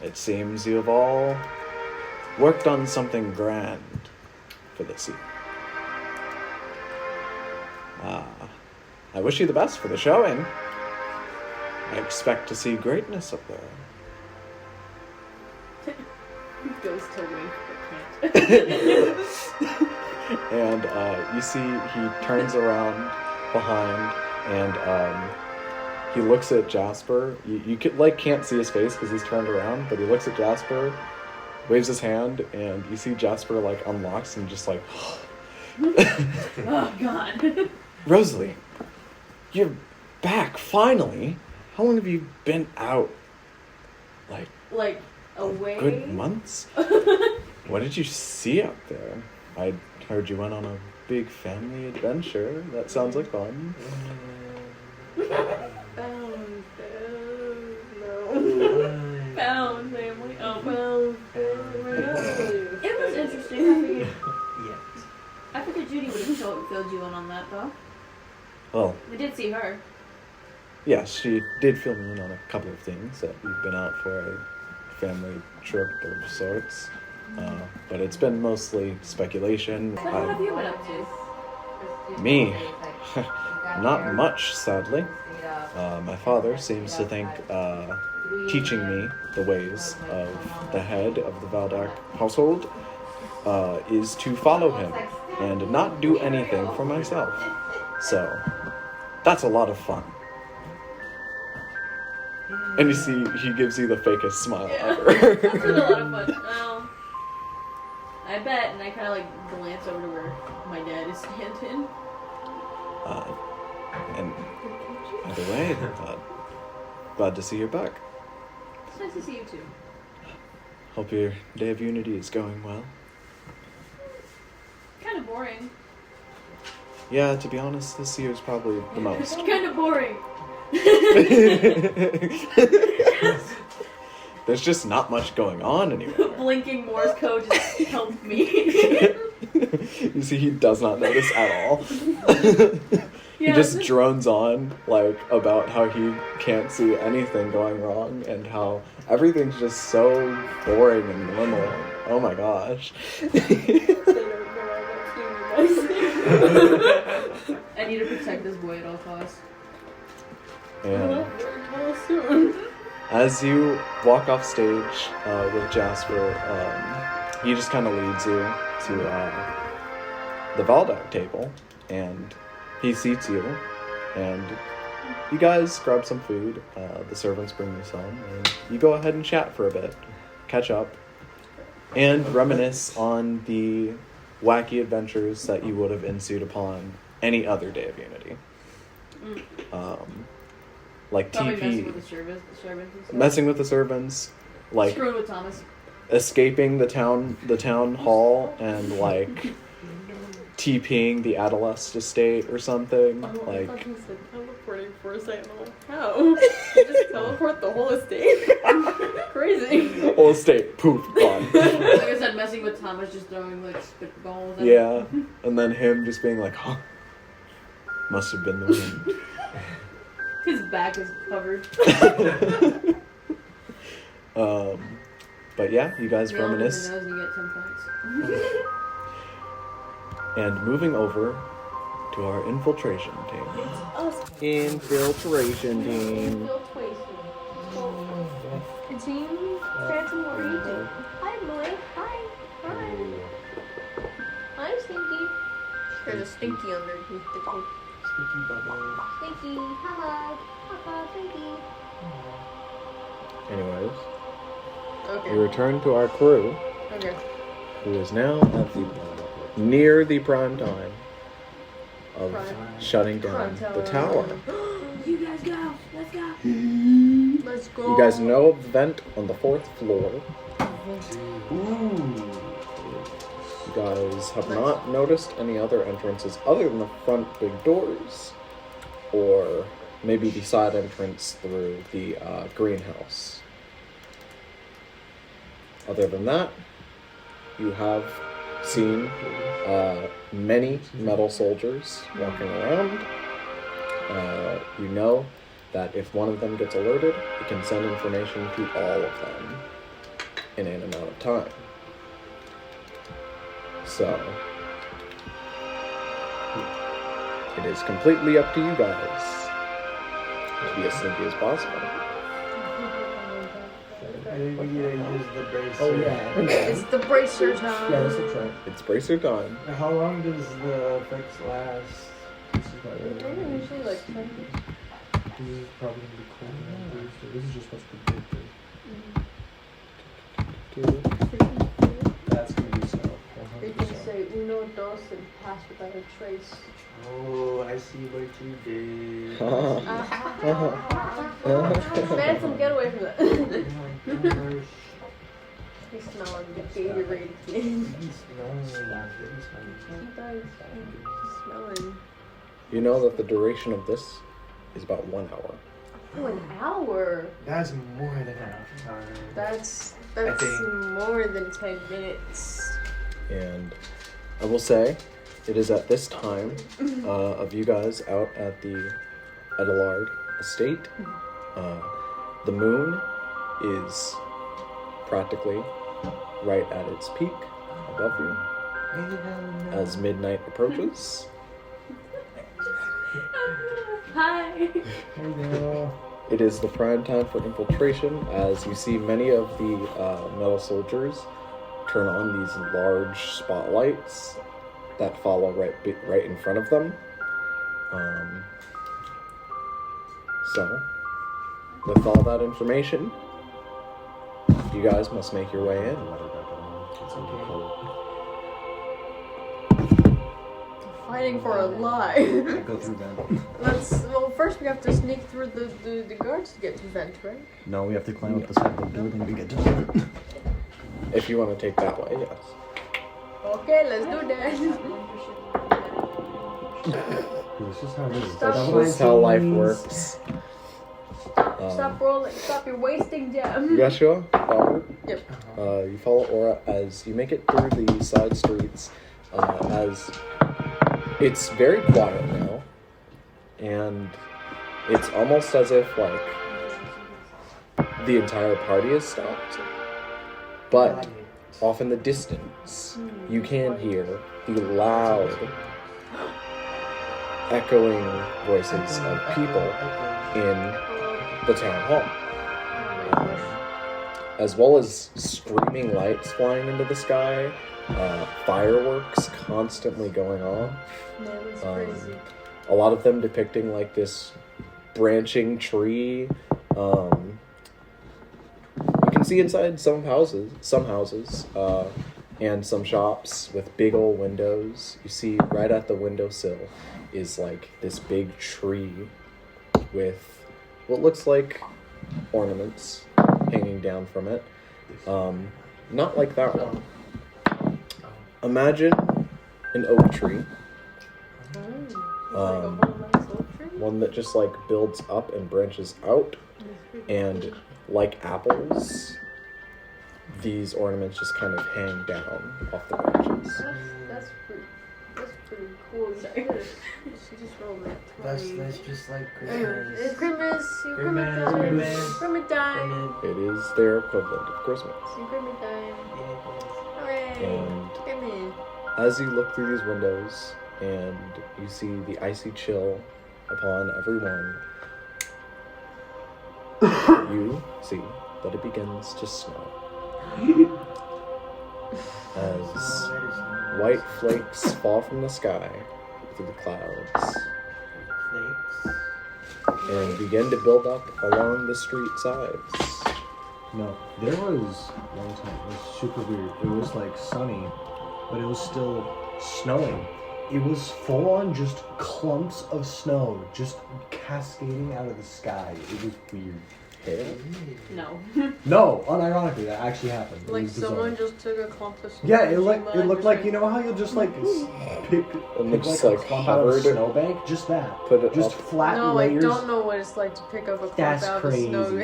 It seems you have all worked on something grand for this year. I wish you the best for the showing. I expect to see greatness up there. Goes to wink, but can't. And you see he turns around behind, and he looks at Jasper. You can't see his face because he's turned around, but he looks at Jasper, waves his hand, and you see Jasper like unlocks and just like, Oh god. Rosalee, you're back finally. How long have you been out? Like away. Good months. What did you see up there? I heard you went on a big family adventure. That sounds like fun. Found family. Oh, It was interesting. I figured Judy would have filled you in on that though. Well, We did see her. Yes, she did fill me in on a couple of things, that you've been out for a family trip of sorts. But it's been mostly speculation. So what have you been up to? Me? Not much, sadly. My father seems to think teaching me the ways of the head of the Valdak household is to follow him and not do anything for myself. So, that's a lot of fun. And you see, he gives you the fakest smile ever. That's been a lot of fun. I bet, and I kind of like glance over to where my dad is standing. And either way, glad to see you're back. It's nice to see you too. Hope your Day of Unity is going well. Kind of boring. Yeah, to be honest, this year's probably the most. Kind of boring. There's just not much going on anymore. Blinking Morse code just helped me. You see, he does not notice at all. He Yeah, just drones on, like, about how he can't see anything going wrong and how everything's just so boring and normal. Oh my gosh. I need to protect this boy at all costs. And as you walk off stage with Jasper, he just kind of leads you to the Valdak table, and he seats you, and you guys grab some food. The servants bring you some, and you go ahead and chat for a bit, catch up, and reminisce on the wacky adventures that you would have ensued upon any other Day of Unity. Like Probably TP, messing with the servants and stuff. messing with the servants, like Screwing with Thomas. escaping the town hall and like TPing the Adolest estate or something. I thought Like, he said teleporting for a second. How? You just teleport the whole estate? Crazy. whole estate, poof, gone. Like I said, messing with Thomas, just throwing like spitballs at him. Yeah, and then him just being like, huh, must have been the wind. His back is covered. But yeah, you guys Nail him in the reminisce. nose and you get 10 points. And moving over to our infiltration team. Infiltration team. Team Phantom, what are you doing? Hi, Malay. Hi. Hi. Hi, Stinky. There's a Stinky underneath the tape. Stinky. Hello. Hello, Stinky. Anyways, Okay. we return to our crew, Okay. who is now at near the prime time of shutting down the tower. You guys go. Let's go. Let's go. You guys know of the vent on the 4th floor. You guys have not noticed any other entrances other than the front big doors, or maybe the side entrance through the greenhouse. Other than that, you have seen many metal soldiers walking around. You know that if one of them gets alerted, it can send information to all of them in an amount of time. So, it is completely up to you guys to be as sneaky as possible. I think we need to use the bracer. Oh yeah. It's the bracer time. Yeah, that's a try. It's bracer time. How long does the effects last? This is Usually like 10 minutes. This is probably gonna be cool. This is just what's predicted. That's gonna be so. You can say uno, dos, and pass without a trace. Oh, I see what you did. Phantom, get away from that. Oh my gosh. He's smelling the Gatorade again. He's Smelling. You know that the duration of this is about 1 hour. Oh, an hour. That's more than enough time. That's think- more than 10 minutes. And I will say, it is at this time of you guys out at the Ablod estate. The moon is practically right at its peak above you as midnight approaches. Hi. It is the prime time for infiltration, as you see many of the metal soldiers turn on these large spotlights that follow right in front of them. So, with all that information, you guys must make your way in. Fighting for a lie. Go through vent. First we have to sneak through the guards to get to vent, right? No, we have to climb up the side of the building to get to vent. If you want to take that way, yes. Okay, let's do that. This is how it is. This is how life works. Stop rolling. Stop, you're wasting jam. Yeshua, Robert, Yep. you follow Aura as you make it through the side streets, as it's very quiet now, and it's almost as if, like, the entire party has stopped. But off in the distance, you can hear the loud, echoing voices of people in the town hall, as well as screaming lights flying into the sky, fireworks constantly going on. Crazy. A lot of them depicting like this branching tree. You can see inside some houses, and some shops with big old windows. You see right at the windowsill is like this big tree with what looks like ornaments hanging down from it. Not like that one. Imagine an oak tree. One that just like builds up and branches out, and like apples, these ornaments just kind of hang down off the branches. That's pretty cool. She just rolled that 20. That's just like It's Christmas. Christmas. Christmas time. It is their equivalent of Christmas. Christmas time. Hooray. And Christmas. as you look through these windows and you see the icy chill upon everyone, you see that it begins to snow. As white flakes fall from the sky through the clouds and begin to build up along the street sides. No, there was one time. It was super weird. It was like sunny, but it was still snowing. It was full on just clumps of snow just cascading out of the sky. It was weird. Hail. No. No, unironically, that actually happened. It Like was bizarre. someone just took a clump of snow. Yeah, it looked like, you know how you'll just like pick just, like a like, clump out of a hovered, snowbank? Just that. put it Just up. flat No, I layers. don't know what it's like to pick up a clump That's out crazy. of snow.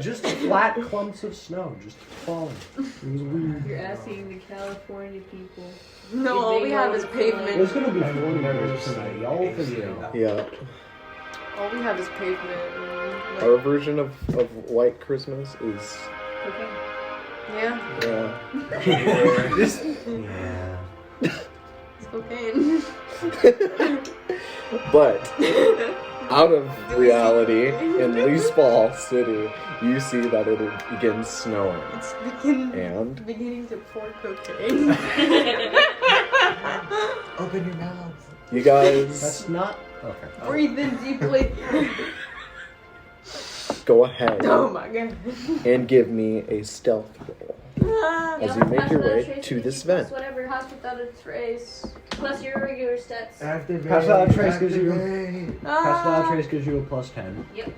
Just flat clumps of snow just falling. It was weird. You're asking the California people. No, all we have is pavement. It was gonna be 40 degrees tonight. Y'all figure it out. Yeah. All we have is pavement. Our version of White Christmas is, Okay. Yeah, yeah. Yeah. it's cocaine. But out of reality, in Leesball City, you see that it begins snowing. It's And beginning to pour cocaine. Open your mouth. you guys That's not okay. Breathe in deeply. go ahead Oh my god. and give me a stealth roll as you make your way to this vent. Whatever, house without a trace. Plus your regular stats. Activate. Pass without a trace gives you. Activate. Pass without trace gives you a plus 10. Yep.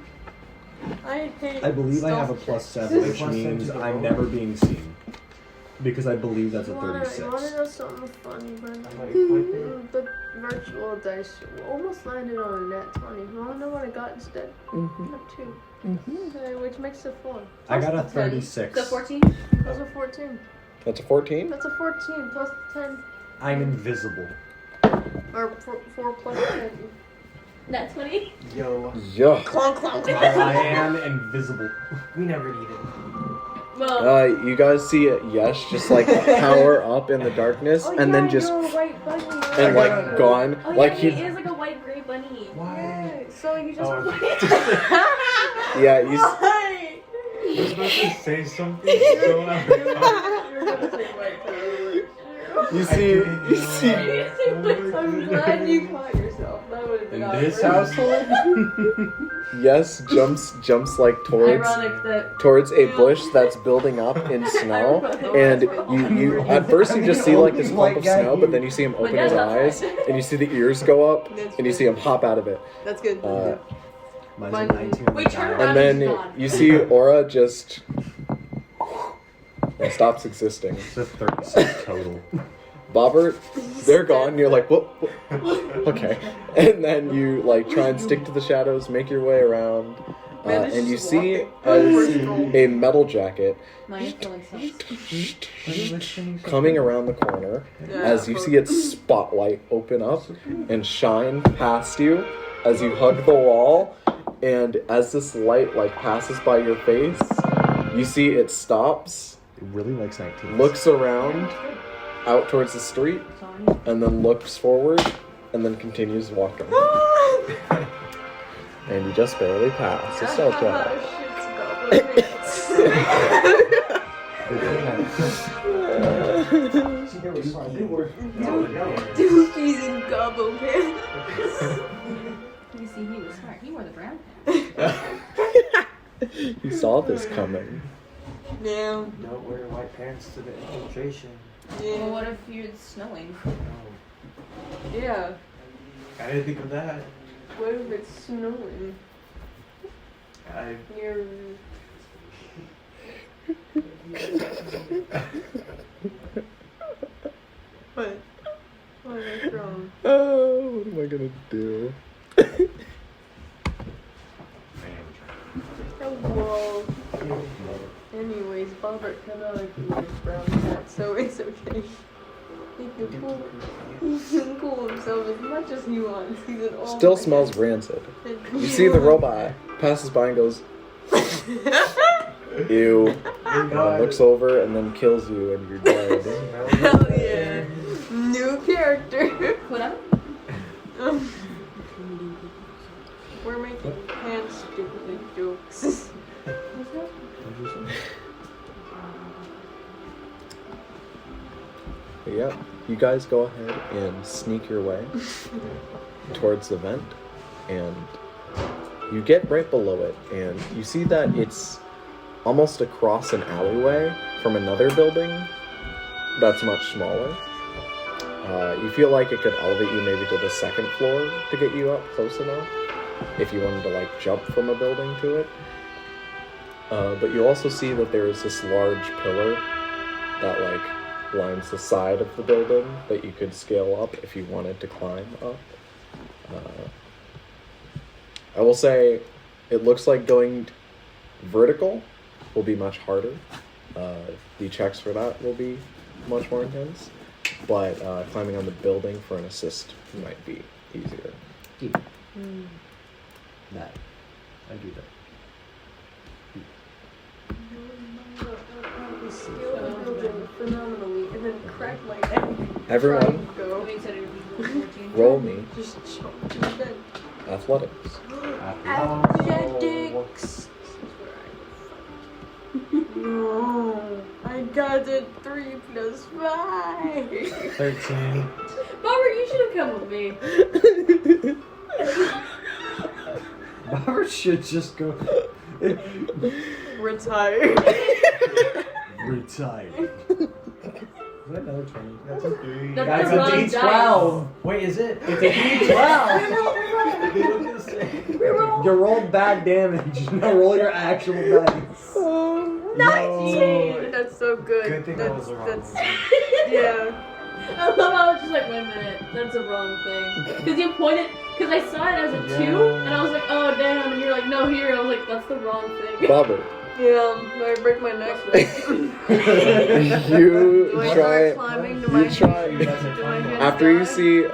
I hate I believe I have a stealth plus checks. 7, which Plus 7 means to the I'm roll. never being seen. Because I believe that's a You wanna 36. know something funny, Brenda? Somebody flip it. The virtual dice almost landed on a net 20. You wanna know what I got instead? Mm-hmm. A 2. Okay, which makes it 4. I got a Plus the 10. 36. So 14? That's a 14. That's a 14? That's a 14 plus 10. I'm invisible. Or 4 plus 10. That's funny. Yo. Yeah. Clonk, clonk, clonk. I am invisible. We never need it. Well, You guys see it, yes, just like power up in the darkness, oh, and yeah, then just you're a white bunny, right? and like gone. Oh, Like yeah, he, he is like a white gray bunny. Why? So you just Oh. yeah, you. Why? I was about to say something so out of You're gonna say white power. You I see, didn't you know. see. I'm glad you caught yourself. That would have been In this awkward. household? Yes, jumps like towards Ironic that. towards a bush that's building up in snow, and you at first you just see like this clump of snow, but then you see him open his eyes, and you see the ears go up, and you see him pop out of it. That's good. Mine's a 19. Wait, turn around. And then He's gone. you see Aura just and stops existing. It's a 36 total. Bobbert, they're gone. You're like, whoop, okay. And then you like try and stick to the shadows, make your way around, and you see a metal jacket Mine killing coming around the corner as you see its spotlight open up and shine past you as you hug the wall. And as this light like passes by your face, you see it stops, It really likes 19. looks around out towards the street, and then looks forward, and then continues walking. And you just barely pass. It's so tough. Dookies and gobble pants. You see, he was smart. He wore the brown You saw this coming. Yeah. Don't wear white pants to the infiltration. Well, what if it's snowing? No. Yeah. I didn't think of that. What if it's snowing? I You're... What? What is wrong? Oh, what am I gonna do? Oh, whoa. Anyways, Bobbert kind of like wears brown hat, so it's okay. He can cool himself as much as he wants. He's an old Still man. smells rancid. You see the robot passes by and goes, ew. And then looks over and then kills you and you're dead. Hell yeah. New character. What up? We're making hand stupid jokes. But yeah, you guys go ahead and sneak your way towards the vent, and you get right below it, and you see that it's almost across an alleyway from another building that's much smaller. You feel like it could elevate you maybe to the second floor to get you up close enough if you wanted to like jump from a building to it. But you also see that there is this large pillar that like lines the side of the building that you could scale up if you wanted to climb up. I will say it looks like going vertical will be much harder. The checks for that will be much more intense, but climbing on the building for an assist might be easier. That. I do that. Scale the building phenomenally and then crack my neck. Everyone, Go. You said it would be 14. roll me Just jump to the bed. athletics. Athletics. No, I got a 3 plus 5. 13. Robert, you should have come with me. Robert should just go Retired. retire. Is that another 20? That's a 3. That's That's the a wrong D12. Wait, is it? It's a D12. They look the same. You rolled bad damage. Now roll your actual dice. 19. That's so good. Good thing that was the wrong that's one. yeah. I love how I was just like, wait a minute, that's the wrong thing. Because you pointed, because I saw it as a 2, and I was like, oh damn, and you're like, no, here. I was like, that's the wrong thing. Robert, Yeah, I break my neck. you Do I try. start climbing? Do I You try. do I head After you down? see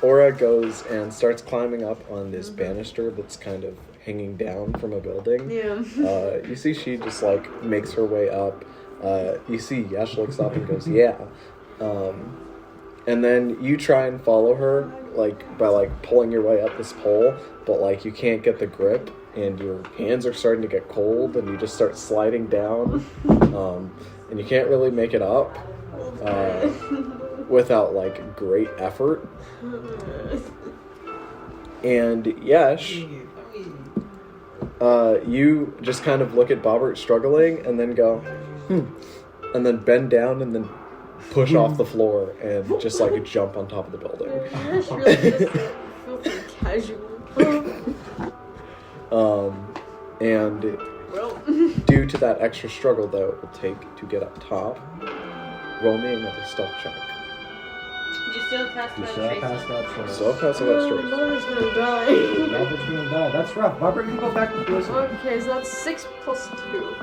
Aura goes and starts climbing up on this banister that's kind of hanging down from a building. Yeah. You see she just like makes her way up. You see Yesh looks up and goes, yeah. And then you try and follow her like by like pulling your way up this pole, but like you can't get the grip and your hands are starting to get cold and you just start sliding down. And you can't really make it up without like great effort. And Yesh, you just kind of look at Bobbert struggling and then go, and then bend down and then push off the floor and just like jump on top of the building. That's really just filthy casual. And due to that extra struggle though it will take to get up top, roll me another stealth check. Did you still cast You that still trace? pass that trace. So I'll pass about trace. Mother's gonna die. Robert's gonna die. That's rough. Robert, you go back to prison. Okay, so that's 6 plus 2.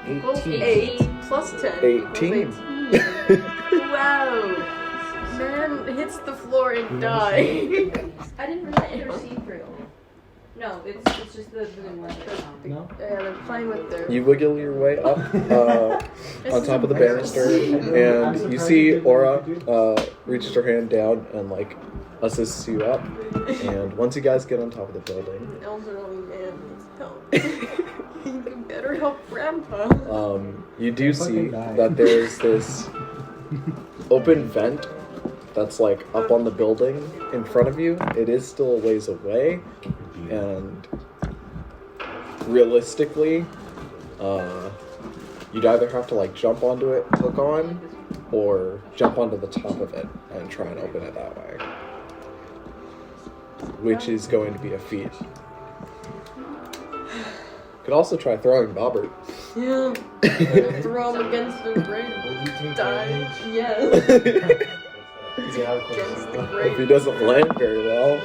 Equals 18. 8 plus 10. 18. Wow. Man hits the floor and dies. I didn't really intercede for you. No, it's just the one that No? Yeah, they're playing with their... You wiggle your way up on top of the banister, and you see Aura reaches her hand down and like assists you up. And once you guys get on top of the building, An elderly man needs help. You better help Grandpa. you do see that there's this open vent that's like up on the building in front of you. It is still a ways away, and realistically, you'd either have to like jump onto it, hook on, or jump onto the top of it and try and open it that way, which is going to be a feat. Could also try throwing Bobbert. Yeah. Throw him against the grate. Die. Yes. Against the If grate. he doesn't land very well,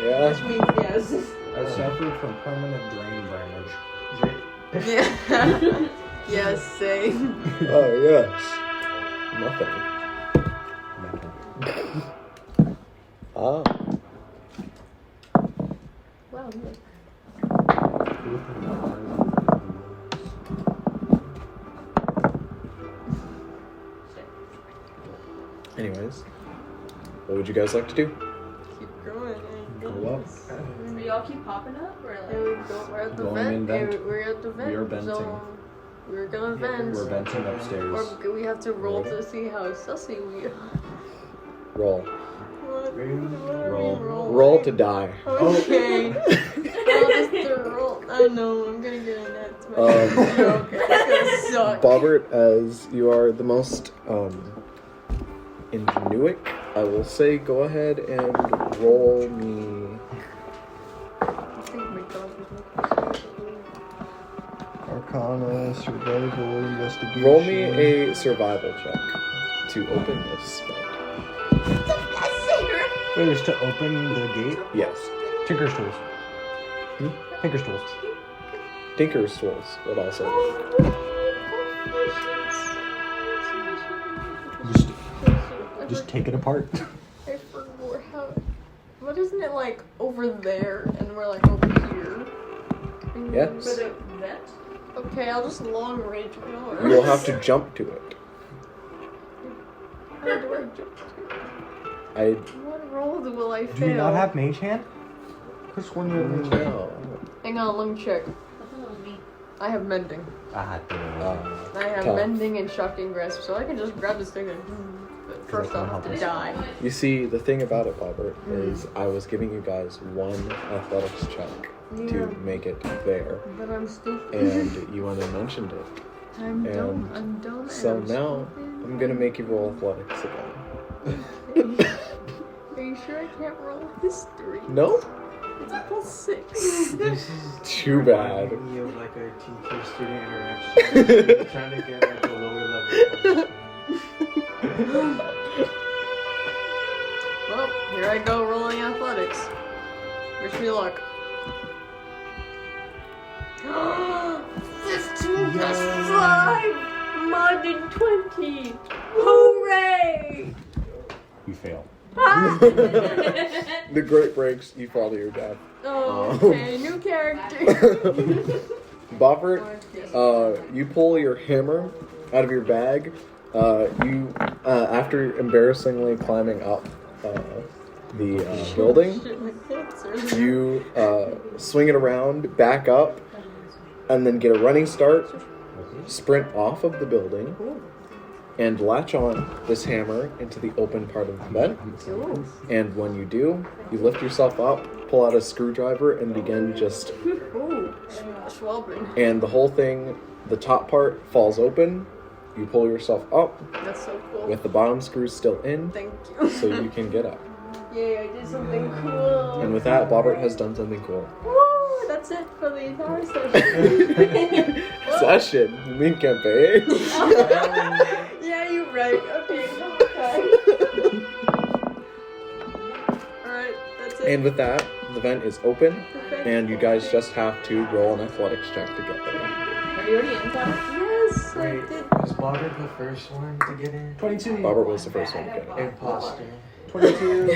yeah. Which means yes. I suffered from permanent drain damage. Yeah. Yes, same. Oh yes. Nothing. Ah. Wow, look. Anyways, what would you guys like to do? Keep going. Go up. Do y'all keep popping up or And like? we go, we're at the Going vent. in vent. We're at the vent. We are venting. So we're gonna vent. We're venting upstairs. Or we have to roll to see how sussy we are. Roll. What? Roll. Roll to die. Okay. I'll just roll. I know, I'm gonna get a net. Okay, it's gonna suck. Bobbert, as you are the most ingenuic, I will say go ahead and roll me. I think my dog is Arcana, survival, investigation. Roll me a survival check to open this vent. Wait, is to open the gate? Yes. Tinker's tools. Tinker's tools. Tinker's tools would also. Just take it apart. I forgot how. What isn't it like over there and we're like over here? Yes. For the vent? Okay, I'll just long range roll. You'll have to jump to it. How do I jump to I What roll will I fail? Do you not have mage hand? Which one you have mage hand? know. Hang on, let me check. I thought it was me. I have mending. Ah, damn. I have Tough. mending and shocking grasp, so I can just grab this thing and. But first I'll have to die. You see, the thing about it, Bobbert, is I was giving you guys one athletics check Yeah. to make it there, But I'm stupid. and you went and mentioned it. I'm dumb. and I'm dumb. So and now stupid. I'm gonna make you roll athletics again. Are you sure I can't roll history? Nope. It's a +6. This is Too bad. reminding me of like a teacher-student interaction. Trying to get like a lower level. Well, here I go rolling athletics. Wish me luck. 15 plus 5! More than 20! Hooray! You fail. The grate breaks, you fall to your death. Oh, okay, new character. Bobbert, you pull your hammer out of your bag. You, after embarrassingly climbing up the building, you swing it around, back up, and then get a running start, sprint off of the building, and latch on this hammer into the open part of the vent. And when you do, you lift yourself up, pull out a screwdriver, and begin just... And the whole thing, the top part falls open. You pull yourself up. That's so cool. With the bottom screws still in. Thank you. So you can get up. Yay, I did something cool. And with that, Bobbert has done something cool. Woo! That's it for the entire session. You mean campaign? Yeah, you're right. Okay. Alright, that's it. And with that, the vent is open. Perfect. And you guys just have to roll an athletics check to get there. Are you already inside? Yes, I Wait, did. was Bobbert the first one to get in? 22. Bobbert was the first one to get in. Imposter. 22.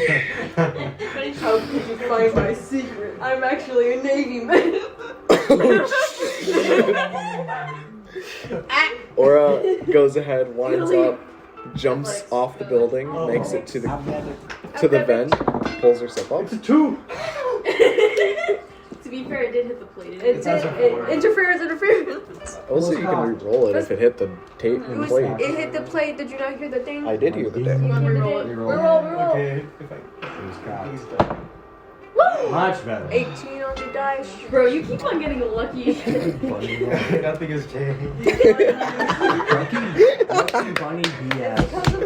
How could you find my secret? I'm actually a Navy man. Aura goes ahead, winds up, jumps off the building, makes it to the vent, pulls herself up. It's a 2. To be fair, it did hit the plate. It did. Interference. Also, you can re-roll it if it hit the tape and plate. It hit the plate. Did you not hear the ding? I did hear the You ding. want me to roll it? Reroll. Okay, if I... He's done. Woo! Much better. 18 on the dice. Bro, you keep on getting lucky. Nothing has changed. Bunny BS.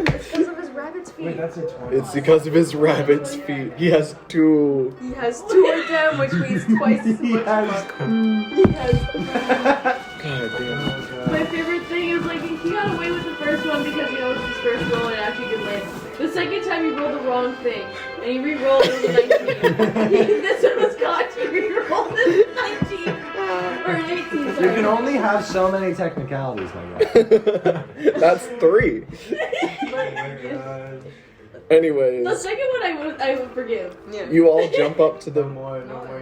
It's because of his rabbit's feet. Wait, that's a 20. It's because of his rabbit's feet. He has 2. He has 2 of them, which means twice as much luck. He has. God damn. My favorite thing is like he got away with the first one because you know it's his first roll and it actually did land. The second time he rolled the wrong thing and he re-rolled it was a 19. This one was caught. He re-rolled it 19 or an 18. You Sorry. can only have so many technicalities, my guy. That's 3. Oh my god. Anyways, The second one I would forgive. Yeah. you all jump up to No the more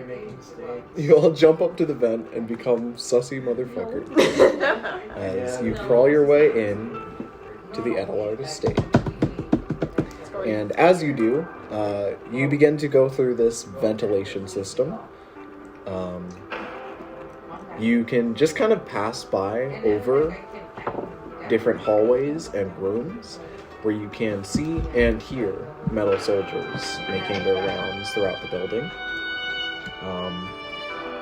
making mistakes. you all jump up to the vent and become sussy motherfuckers as you crawl your way in to the Ablod estate. And as you do, you begin to go through this ventilation system. You can just kind of pass by over different hallways and rooms where you can see and hear metal soldiers making their rounds throughout the building.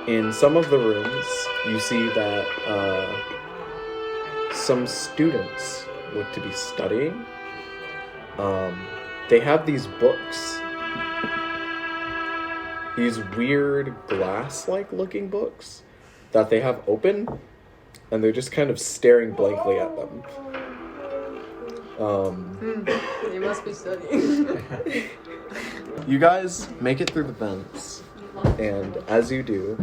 In some of the rooms, you see that some students look to be studying. They have these books. These weird glass-like looking books that they have open, and they're just kind of staring blankly at them. They must be studying. You guys make it through the vents, and as you do,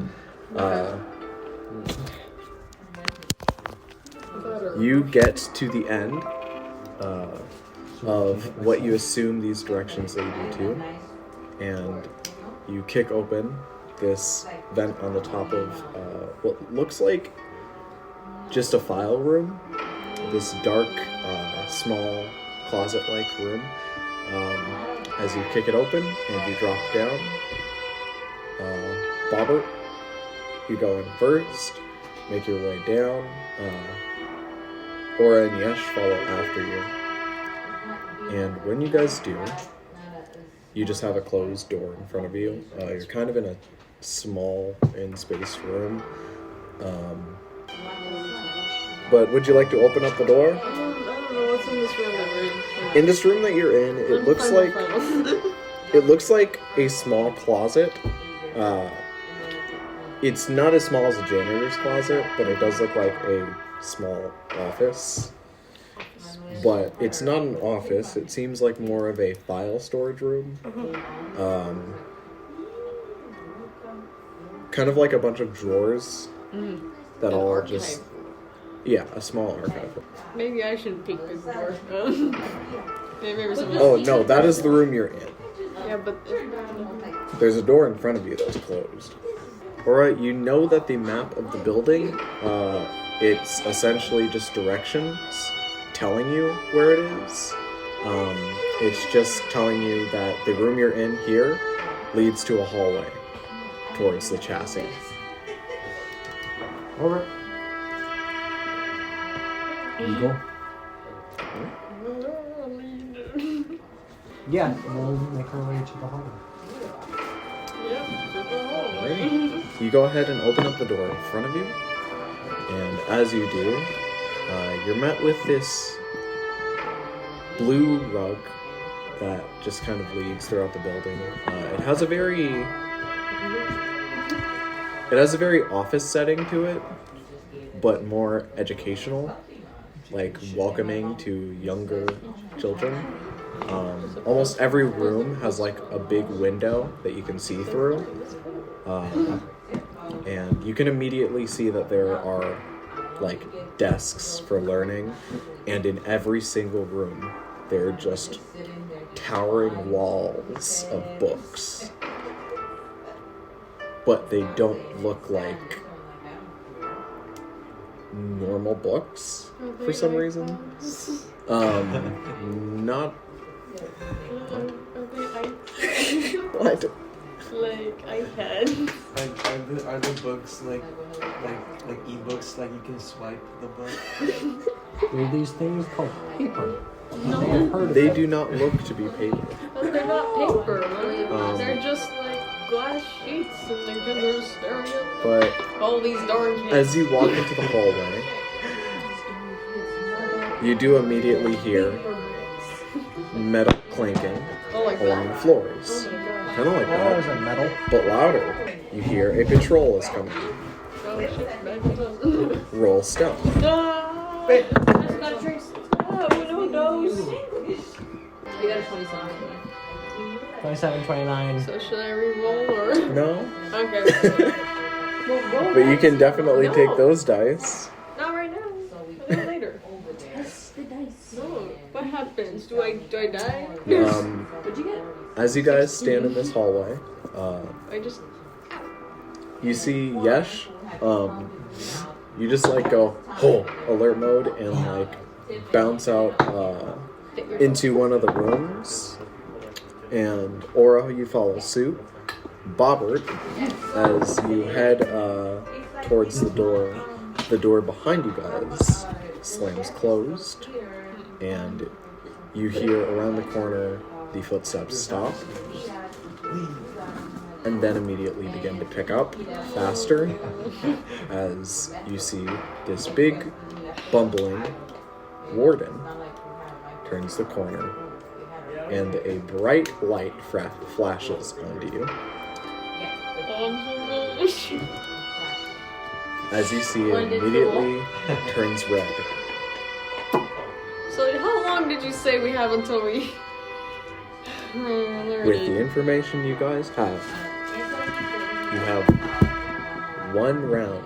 you get to the end of what you assume these directions lead you to, and you kick open this vent on the top of what looks like just a file room, this dark, small closet-like room. As you kick it open and you drop down, Bobbert, you go in first, make your way down. Aura and Yesh follow after you. And when you guys do, you just have a closed door in front of you. You're kind of in a small, in-space room. But would you like to open up the door? I don't know what's in this room that we're in. In this room that you're in, it looks like a small closet. It's not as small as a janitor's closet, but it does look like a small office. But it's not an office. It seems like more of a file storage room. Kind of like a bunch of drawers that all just... Yeah, a small archive. Maybe I shouldn't peek through the door. Maybe it was Oh no, that is the room you're in. Yeah, but There's a door in front of you that's closed. Alright, you know that the map of the building, it's essentially just directions telling you where it is. It's just telling you that the room you're in here leads to a hallway towards the chassis. Alright. You go. Yeah, we'll make our way to the hallway. Alright. You go ahead and open up the door in front of you, and as you do, you're met with this blue rug that just kind of leads throughout the building. It has a very office setting to it, but more educational, like welcoming to younger children. Almost every room has like a big window that you can see through, and you can immediately see that there are like desks for learning, and in every single room there are just towering walls of books, but they don't look like normal books for some reason. Not what? like iPad. Are the books like ebooks? Like you can swipe the book. There are these things called paper. No, They do not look to be paper. they're not paper. They're just like glass sheets, and they're just staring at But all these darn kids. as you walk into the hallway, you do immediately hear metal clanking Oh my along the god. floors. Oh my god. Kind of like Oh, is that, it metal? but louder. You hear a patrol is coming. Oh shit, back it up. Roll stealth. No! I just got a trace. Oh, who knows? You got a 27. 27, 29. So should I re-roll or? No, Okay. Well, roll but you next. can definitely No. take those dice. Not right now. A little later. No. What happens? Do I die? What'd you get? As you guys stand in this hallway, I just. you see Yesh. You just like go alert mode and like bounce out into one of the rooms, and Aura, you follow suit. Bobbert, as you head towards the door behind you guys slams closed, and you hear around the corner the footsteps stop, and then immediately begin to pick up faster as you see this big, bumbling warden turns the corner, and a bright light flashes onto you. As you see it immediately turns red. So how long did you say we have until we? With the information you guys have, you have 1 round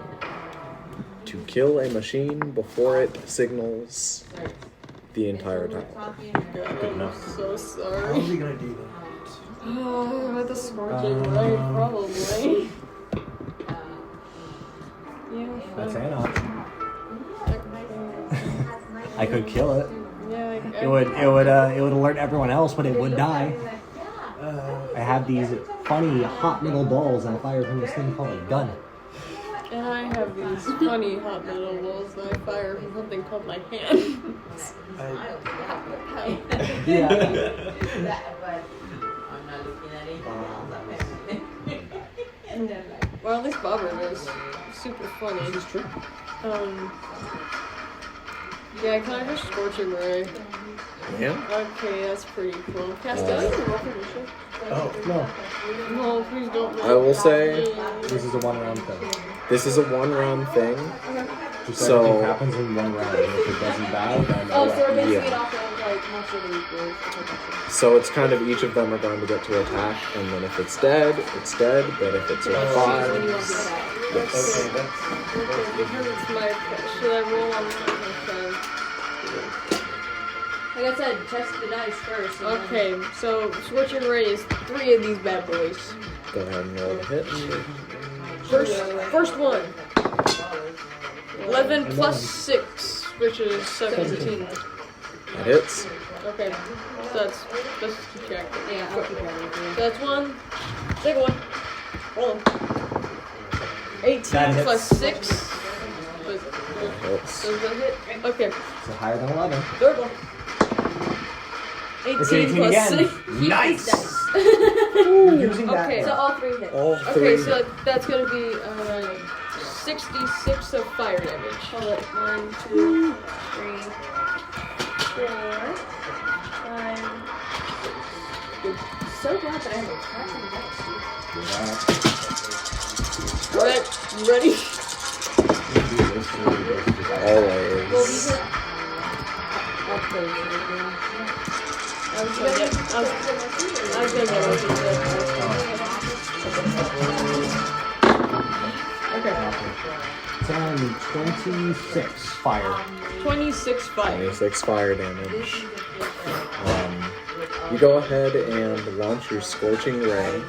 to kill a machine before it signals the entire tower. Good enough. So sorry. How are we gonna do that? With the scorching ray, probably. Yeah. That's an option. I could kill it. Yeah. It would alert everyone else, but it would die. I have these funny hot metal balls and I fire from this thing called a gun. And I have these funny hot metal balls that I fire from something called my hand. Yeah. Well, this bobber was super funny. This is true. Yeah, can I just scorch him ray? Yeah? Okay, that's pretty cool. Castelli, roll for initiative. Oh, no. No, please don't. I will say This is a 1 round thing. this is a 1 round thing. Just So- everything happens in 1 round. And if it doesn't die, then Oh, so we're basing Yeah. it off of like monster of the week rolls. So it's kind of each of them are going to get to attack, and then if it's dead, it's dead, but if it's When you want to survives, attack. yes. Okay, that's Okay, because it's my. Should I roll on my friend? Like I said, test the dice first. and then- Okay, so switch and raise 3 of these bad boys. Go ahead and roll a hit. First one. 11 plus 6, which is 17. That hits. Okay, so that's keep track. Yeah, I'll keep track of it. That's one. Second one. Roll 'em. 18 That plus hits. 6. Hits. Does that hit? Okay. So higher than 11. Third one. 18 It's 18 plus again. 6. Nice. Using that. Okay. So all 3 hits. All Okay, three. so that's gonna be 66 of fire damage. Hold it. 1, 2, 3, 4, 5. So glad that I have a cracking dice. Alright, you ready? Always. Well, these are. I'll close it again. I was gonna get It's only 26 fire. 26 fire. 26 fire damage. You go ahead and launch your Scorching Ray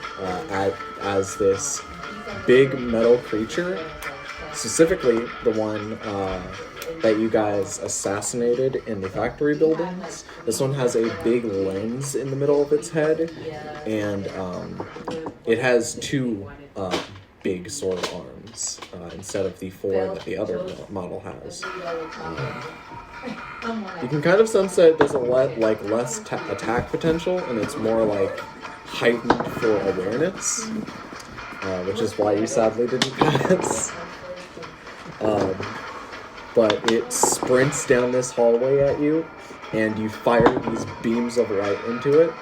as this big metal creature, specifically the one that you guys assassinated in the factory buildings. This one has a big lens in the middle of its head, and it has 2 big sword arms instead of the 4 that the other model has. You can kind of sense that it doesn't less attack potential, and it's more like heightened for awareness, which is why you sadly didn't pass. But it sprints down this hallway at you, and you fire these beams of light into it,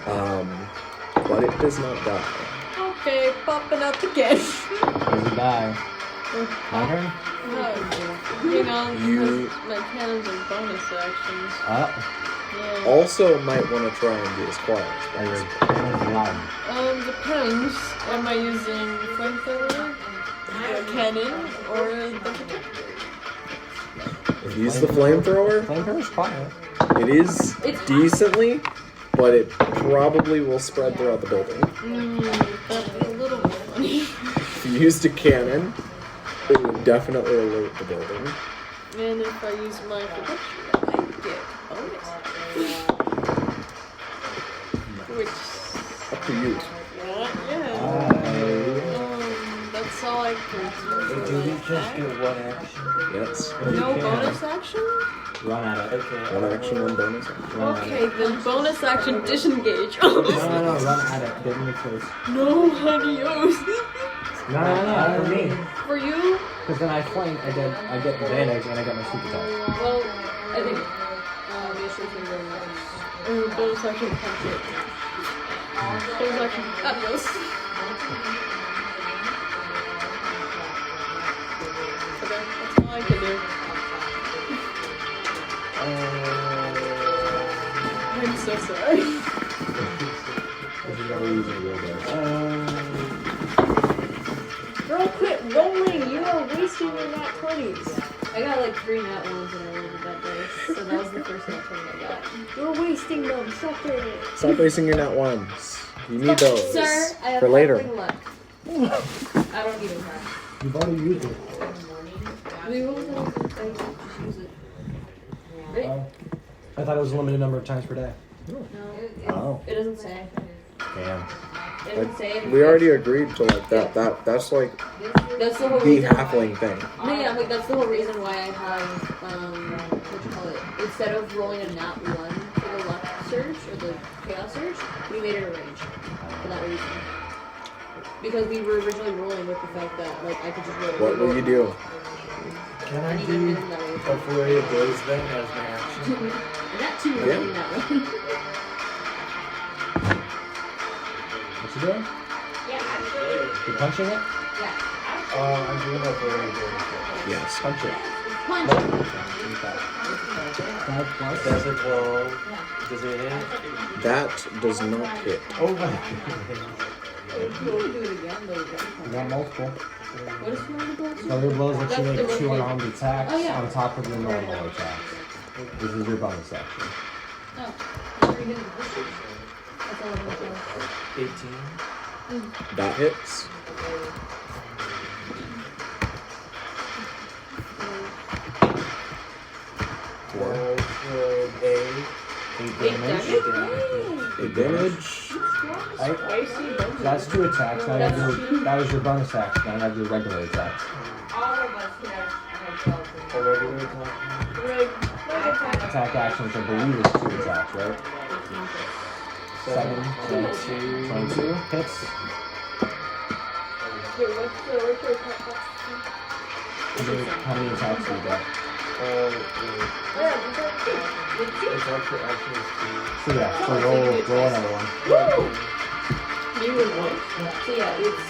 but it does not die. Okay, popping up again. Does it die? My turn? Hang on, You- because my cannons are bonus actions. Yeah. Also might want to try and be as quiet Are as your possible. cannons loud? Depends. Am I using flamethrower, a cannon, or the protector? If you use the flamethrower, Flamethrower's quiet. it is decently, but it probably will spread throughout the building. That'd be a little bit funny. If you used a cannon, it would definitely alert the building. And if I use my protection, I might get bonus. Which, Up to you. that's all I can do. Do we just get 1 action? Yes. No bonus action? Run at it. Okay. One action, one bonus action. Run at Okay, it. then bonus action disengage. No, run at it. Get in the face. No, adios. No, for me. For you? Because then I flank, I get advantage, and I get my sneak attack. Well, I think. Yes, you can go next. Bonus action punch it. Bonus action adios. Okay, that's all I can do. I'm so sorry. This is never using real dice. Girl, quit rolling! You are wasting your nat 20s. I got like 3 nat ones and I rolled that dice, so that was the first nat 20 I got. You're wasting them. Stop doing it. Stop wasting your nat ones. You need those Sir, I have for later. nothing left. I don't even have. You've already used it. We rolled it. I just use it. Right? I thought it was a limited number of times per day. No. Oh. It doesn't say. Damn. It doesn't say it. We already agreed to like that. That's like That's the whole the reason. halfling thing. No, yeah, like that's the whole reason why I have what you call it. Instead of rolling a nat 1 for the luck surge or the chaos surge, we made it a range for that reason. Because we were originally rolling with the fact that like I could just roll. What will you do? Can I And do even a that way. flurry of blows then as my action? And that too, Yeah. in that one. What you doing? You're punching it? I'm doing a flurry of blows. Yes. Punch it. Punch. 5 plus. That's a 12. Does it hit? That does not hit. Oh my. You can do it again, though. You got multiple. What is flurry of blows? Flurry of blows lets you That's make the 2 one. unarmed attacks Oh, yeah. on top of your normal attacks. This is your bonus action. Oh. That's all I'm gonna 18. That hits. Eight damage. 8 damage. That's 2 attacks. Now you have that was your bonus action. Now you have your regular attacks. A regular attack. Attack action, which I believe is 2 attacks, right? 7, 22 hits. How many attacks do you get? Attack for action is 2. So yeah, so roll another one. You would want. So yeah, it's.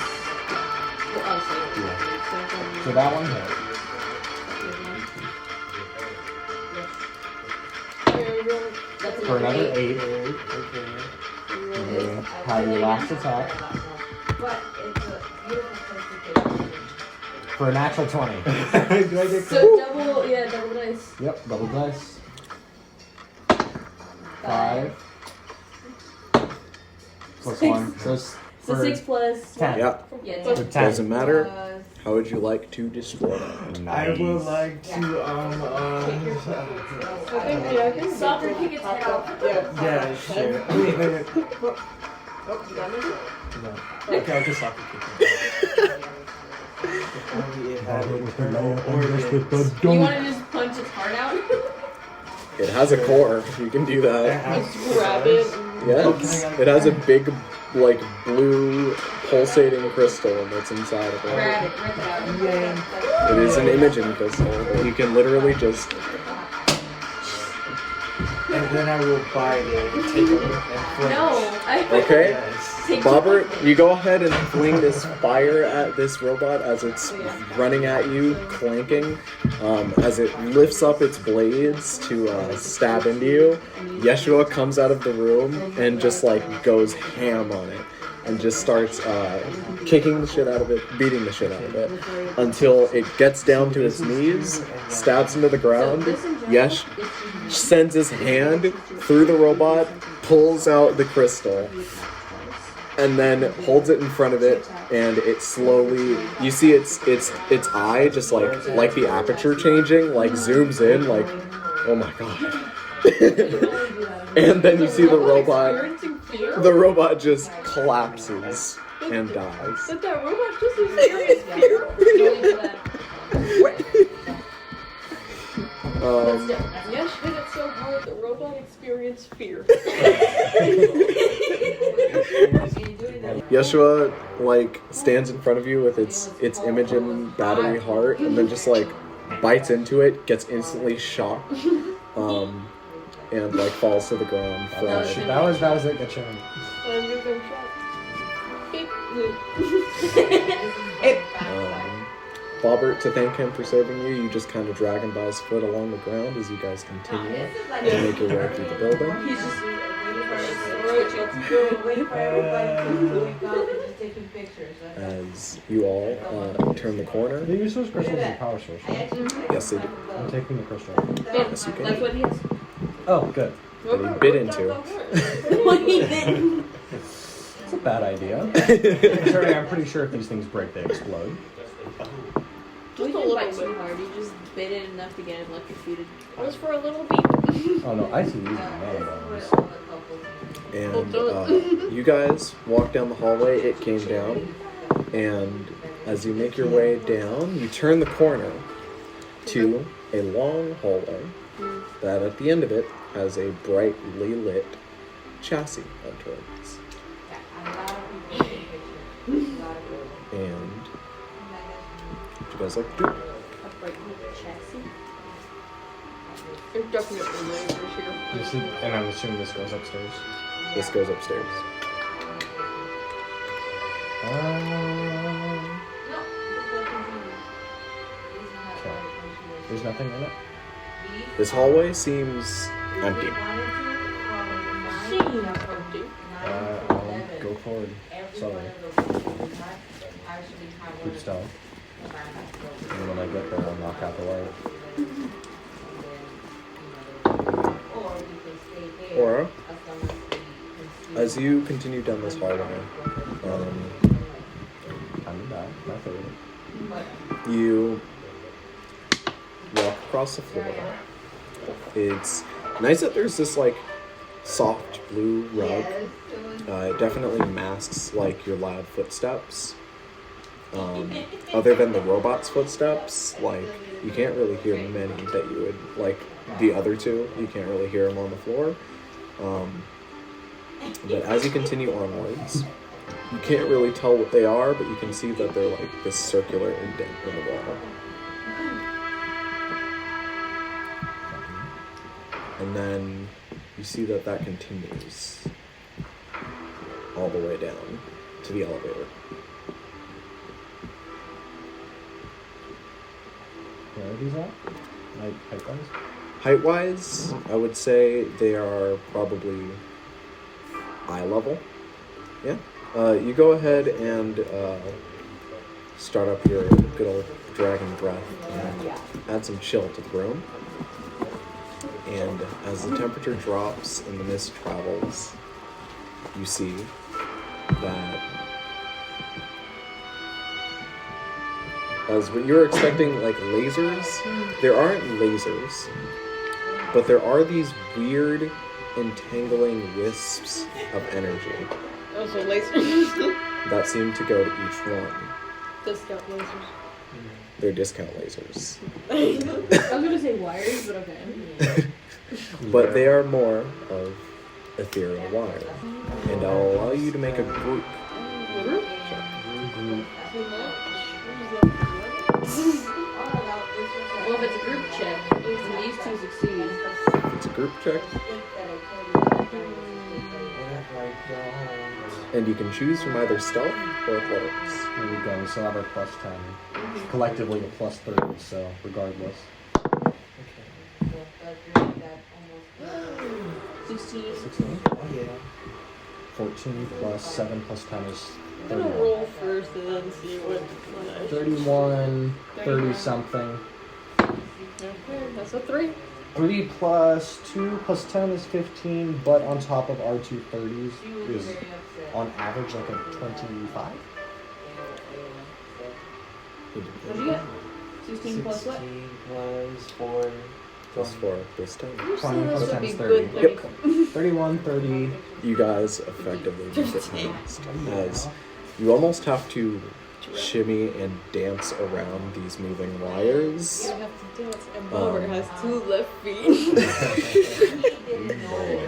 So that one hit. For another 8. You have your last attack. For a natural 20. Do I get So double dice. Yep, double dice. 5. Plus 1. So it's So for 6 plus 10. Yeah. Yeah, So 10. 10. Doesn't matter. How would you like to destroy it? I would like to Soccer kick its head off. yeah, sure. No. Okay, I'll just soccer kick it. If only it had internal organs. You want to just punch its heart out? It has a core. You can do that. Grab it. Yes. It has a big, like, blue pulsating crystal that's inside of it. Grab it, rip it out. It is an imaging crystal. You can literally just. And then I will bite it, take it, and flinch. No. Okay. Yes. Bobbert, you go ahead and fling this fire at this robot as it's running at you, clanking. As it lifts up its blades to stab into you, Yeshua comes out of the room and just like goes ham on it and just starts kicking the shit out of it, beating the shit out of it until it gets down to its knees, stabs into the ground. Yesh sends his hand through the robot, pulls out the crystal, and then holds it in front of it, and it slowly, you see its eye just like the aperture changing, like zooms in, like, oh my god. And then you see the robot just collapses and dies. Did that robot just experience fear? Yes, hit it so hard the robot experienced fear. Yeshua like stands in front of you with its Imogen battery heart, and then just like bites into it, gets instantly shocked, and like falls to the ground. That was it. Get you. Bobbert, to thank him for saving you, you just kind of drag him by his foot along the ground as you guys continue to make your way through the building. He's just As you all turn the corner. They use those crystals as a power source, right? Yes, they do. I'm taking the crystal. Yes, you That's can. what he is. Oh, good. That he bit into. What he did. It's a bad idea. I'm pretty sure if these things break, they explode. We didn't bite too hard. You just bit it enough to get electrocuted. It was for a little beat. Oh no, I see these nanobombs. And you guys walk down the hallway. It came down. And as you make your way down, you turn the corner to a long hallway that at the end of it has a brightly lit chassis entrance. And what you guys like to do? A brightly chassis. There's definitely lasers here. And I'm assuming this goes upstairs. This goes upstairs. Okay. There's nothing in it? This hallway seems empty. I'll go forward. Sorry. Keep still. And when I get there, I'll knock out the light. Aura, as you continue down this hallway, Coming back, my favorite. you walk across the floor. It's nice that there's this like soft blue rug. It definitely masks like your loud footsteps. Other than the robot's footsteps, like you can't really hear many that you would like the other two. You can't really hear them on the floor. But as you continue onwards, you can't really tell what they are, but you can see that they're like this circular indent in the wall. And then you see that that continues all the way down to the elevator. Where are these at? Like, height-wise? Height-wise, I would say they are probably eye level. Yeah. You go ahead and start up your good old dragon breath and add some chill to the room. And as the temperature drops and the mist travels, you see that as what you were expecting, like lasers, there aren't lasers, but there are these weird entangling wisps of energy Also lasers. that seem to go to each one. Discount lasers. They're discount lasers. I was gonna say wires, but okay. But they are more of ethereal wire. And I'll allow you to make a group check. Well, if it's a group check, and these two succeed. It's a group check. And you can choose from either stealth or athletics. Here we go. We still have our plus 10. Collectively, a plus 30, so regardless. 16. 16? Oh, yeah. 14 plus 7 plus 10 is I'm gonna 31. roll first and then see what I 31, 30 something. Okay, that's a 3. 3 plus 2 plus 10 is 15, but on top of our two 30s is on average like a 25. What'd you get? 16 plus what? plus 4. Plus 4 plus 10. 20 plus 10 is 30. Good. Yep. 31, 30. You guys effectively make it past, as you almost have to shimmy and dance around these moving wires. You have to dance, and Bobber has 2 left feet.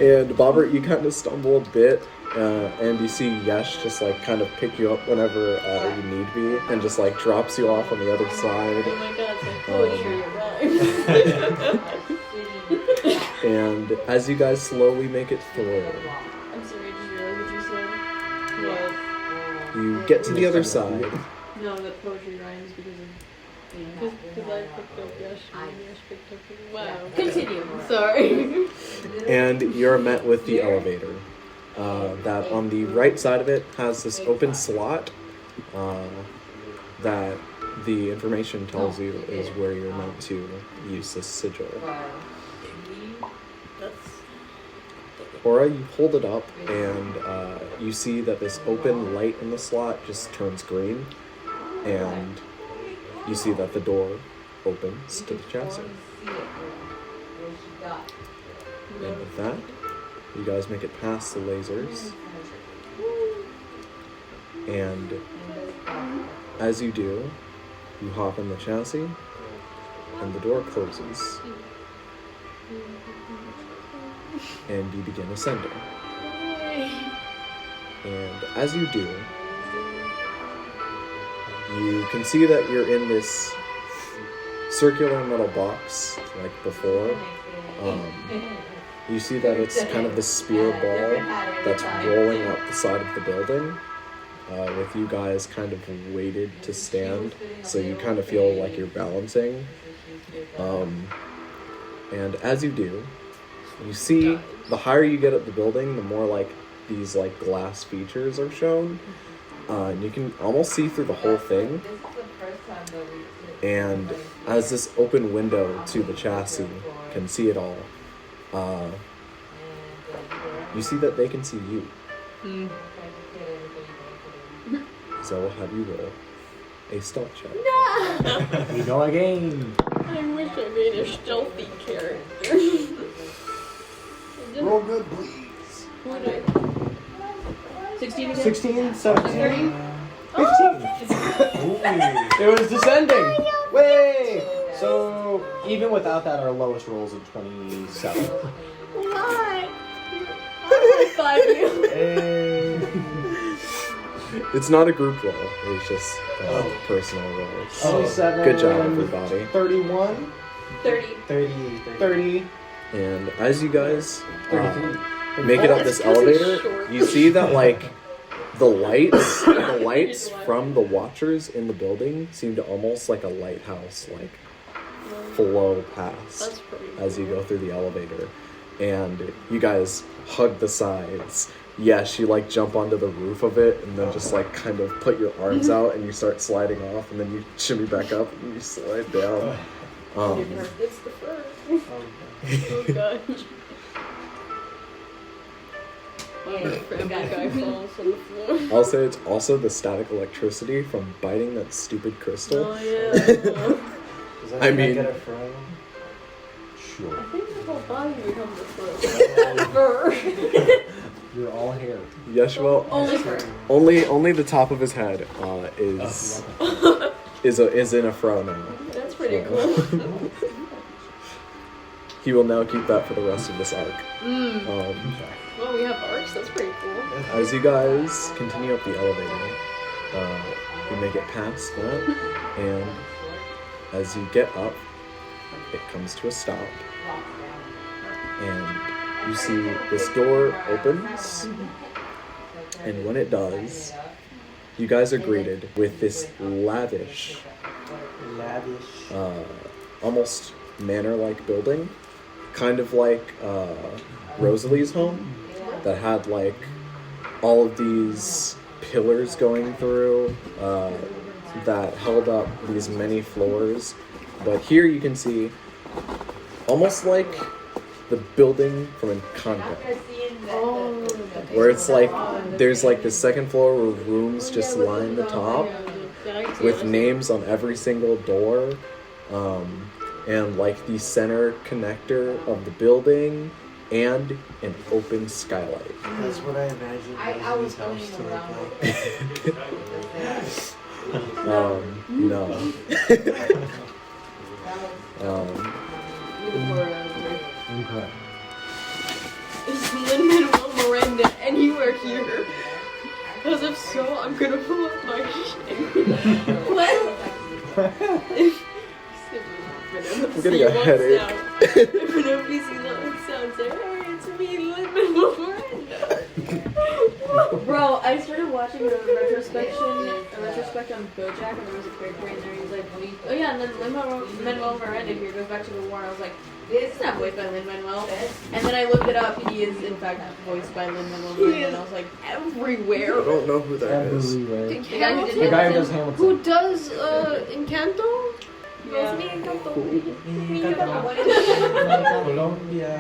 And Bobbert, you kind of stumble a bit, and you see Yesh just like kind of pick you up whenever you need be, and just like drops you off on the other side. Oh my god, it's like poetry rhymes. And as you guys slowly make it through, I'm sorry, I just realized what you said. What? you get to the other side, No, that poetry rhymes because of... Because I picked up Yesh and Yesh picked up... Wow. Continue. Sorry. and you're met with the elevator. That on the right side of it has this open slot that the information tells you is where you're meant to use this sigil. Aura, you hold it up and you see that this open light in the slot just turns green, and you see that the door opens to the chassis. And with that, you guys make it past the lasers. And as you do, you hop in the chassis, and the door closes. And you begin ascending. And as you do, you can see that you're in this circular metal box like before. You see that it's kind of this spear ball that's rolling up the side of the building, with you guys kind of weighted to stand, so you kind of feel like you're balancing. And as you do, you see the higher you get up the building, the more like these like glass features are shown. And you can almost see through the whole thing. And as this open window to the chassis can see it all, You see that they can see you. So I'll have you roll a stealth check. We go again. I wish I made a stealthy character. Roll good, please. 16 again? 16, 17, 15. Oh, It was descending. Way. So even without that, our lowest roll is a 27. Why? I'll find you. Hey. It's not a group roll. It's just personal rolls. 27. Good job, everybody. 31. 30. 30. And as you guys 33. make it up this elevator, you see that like the lights from the watchers in the building seem to almost like a lighthouse like flow past That's pretty as you go through the elevator. And you guys hug the sides. Yes, you like jump onto the roof of it and then just like kind of put your arms out and you start sliding off and then you shimmy back up and you slide down. It's the fur. Oh god. The guy falls on the floor. I'll say it's also the static electricity from biting that stupid crystal. Oh yeah. Does that I mean- get a fro? Sure. I think the whole body becomes a fur. You're all hair. Yeshua, Only fur. only the top of his head is in a fro now. That's pretty cool. He will now keep that for the rest of this arc. Well, we have arcs. That's pretty cool. As you guys continue up the elevator, you make it past that, and as you get up, it comes to a stop, and you see this door opens, and when it does, you guys are greeted with this lavish, almost manor-like building, kind of like Rosalee's home, that had like all of these pillars going through that held up these many floors. But here you can see almost like the building from Encanto, where it's like there's like the second floor where rooms just line the top with names on every single door, and like the center connector of the building and an open skylight. That's what I imagined Rosalie's house to look like. No. Incorrect. Is Lin-Manuel Miranda anywhere here? Because if so, I'm gonna pull up my shit. What? I'm getting a headache. If you see that sound, say, hey, it's me, Lin-Manuel Miranda. Bro, I started watching a retrospect on BoJack, and there was a character in there. He's like, oh yeah, and then Lin-Manuel Miranda here goes back to the war. I was like, this is not voiced by Lin-Manuel. And then I looked it up. He is in fact voiced by Lin-Manuel Miranda, and I was like, Everywhere. I don't know who that is. Everywhere. the guy who did The guy who does Hamilton. Hamilton. Who does Encanto? Yeah. Colombia.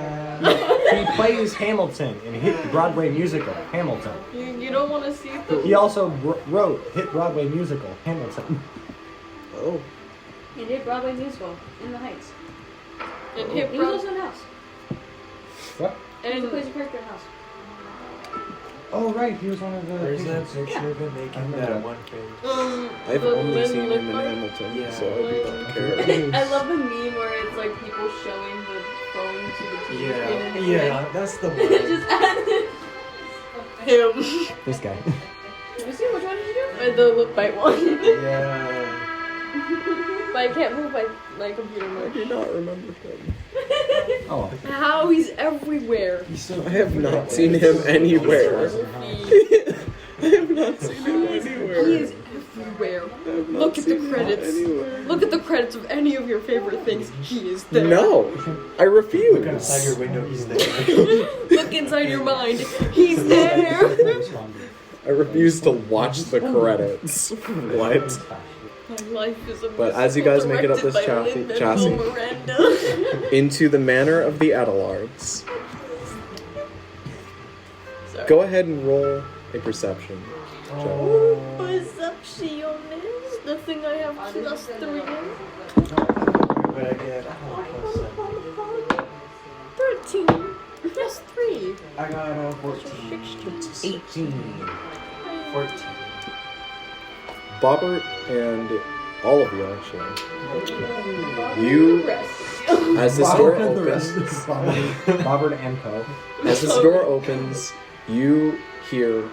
He plays Hamilton in hit Broadway musical Hamilton. You don't want to see the. He also wrote hit Broadway musical Hamilton. Oh. He did Broadway musical in the Heights. And He hip was also in House. What? He and plays a character in House. Oh right, he was one of the. There's that picture of him making that one face. I've the only Lin seen him in Lickman? Hamilton, Yeah. so I do not care. I love the meme where it's like people showing the phone to the TV screen and Yeah, that's the one. just add him. This guy. Have you seen which one did you do? The lip bite one. Yeah. But I can't move my computer I much. do not remember him. Oh. How he's everywhere. I have not seen him anywhere. I have not seen him He anywhere. is everywhere. Look at the credits. Look at the credits of any of your favorite things. He is there. No, I refuse. Look outside your window, he's there. Look inside your mind. He's there. I refuse to watch the credits. What? My life is a But as you guys make it up this directed by chassis- Lin-Manuel Miranda. Into the manor of the Adelards. Go ahead and roll a perception. Oh, Perceptionist. The thing I have +3 in. But I get +7. 13. +3. I got 14. 18. 14. Bobbert and all of you actually. You, as this door opens, Bobbert and Co. as this door opens, you hear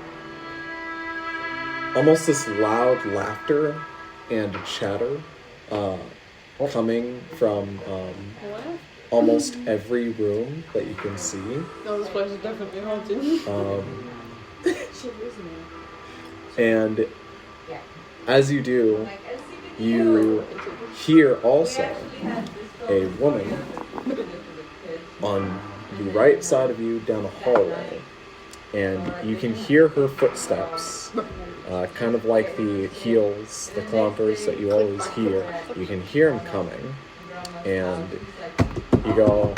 almost this loud laughter and chatter coming from almost every room that you can see. No, this place is definitely haunted. And as you do, you hear also a woman on the right side of you down a hallway, and you can hear her footsteps, kind of like the heels, the clompers that you always hear. You can hear them coming, and you go,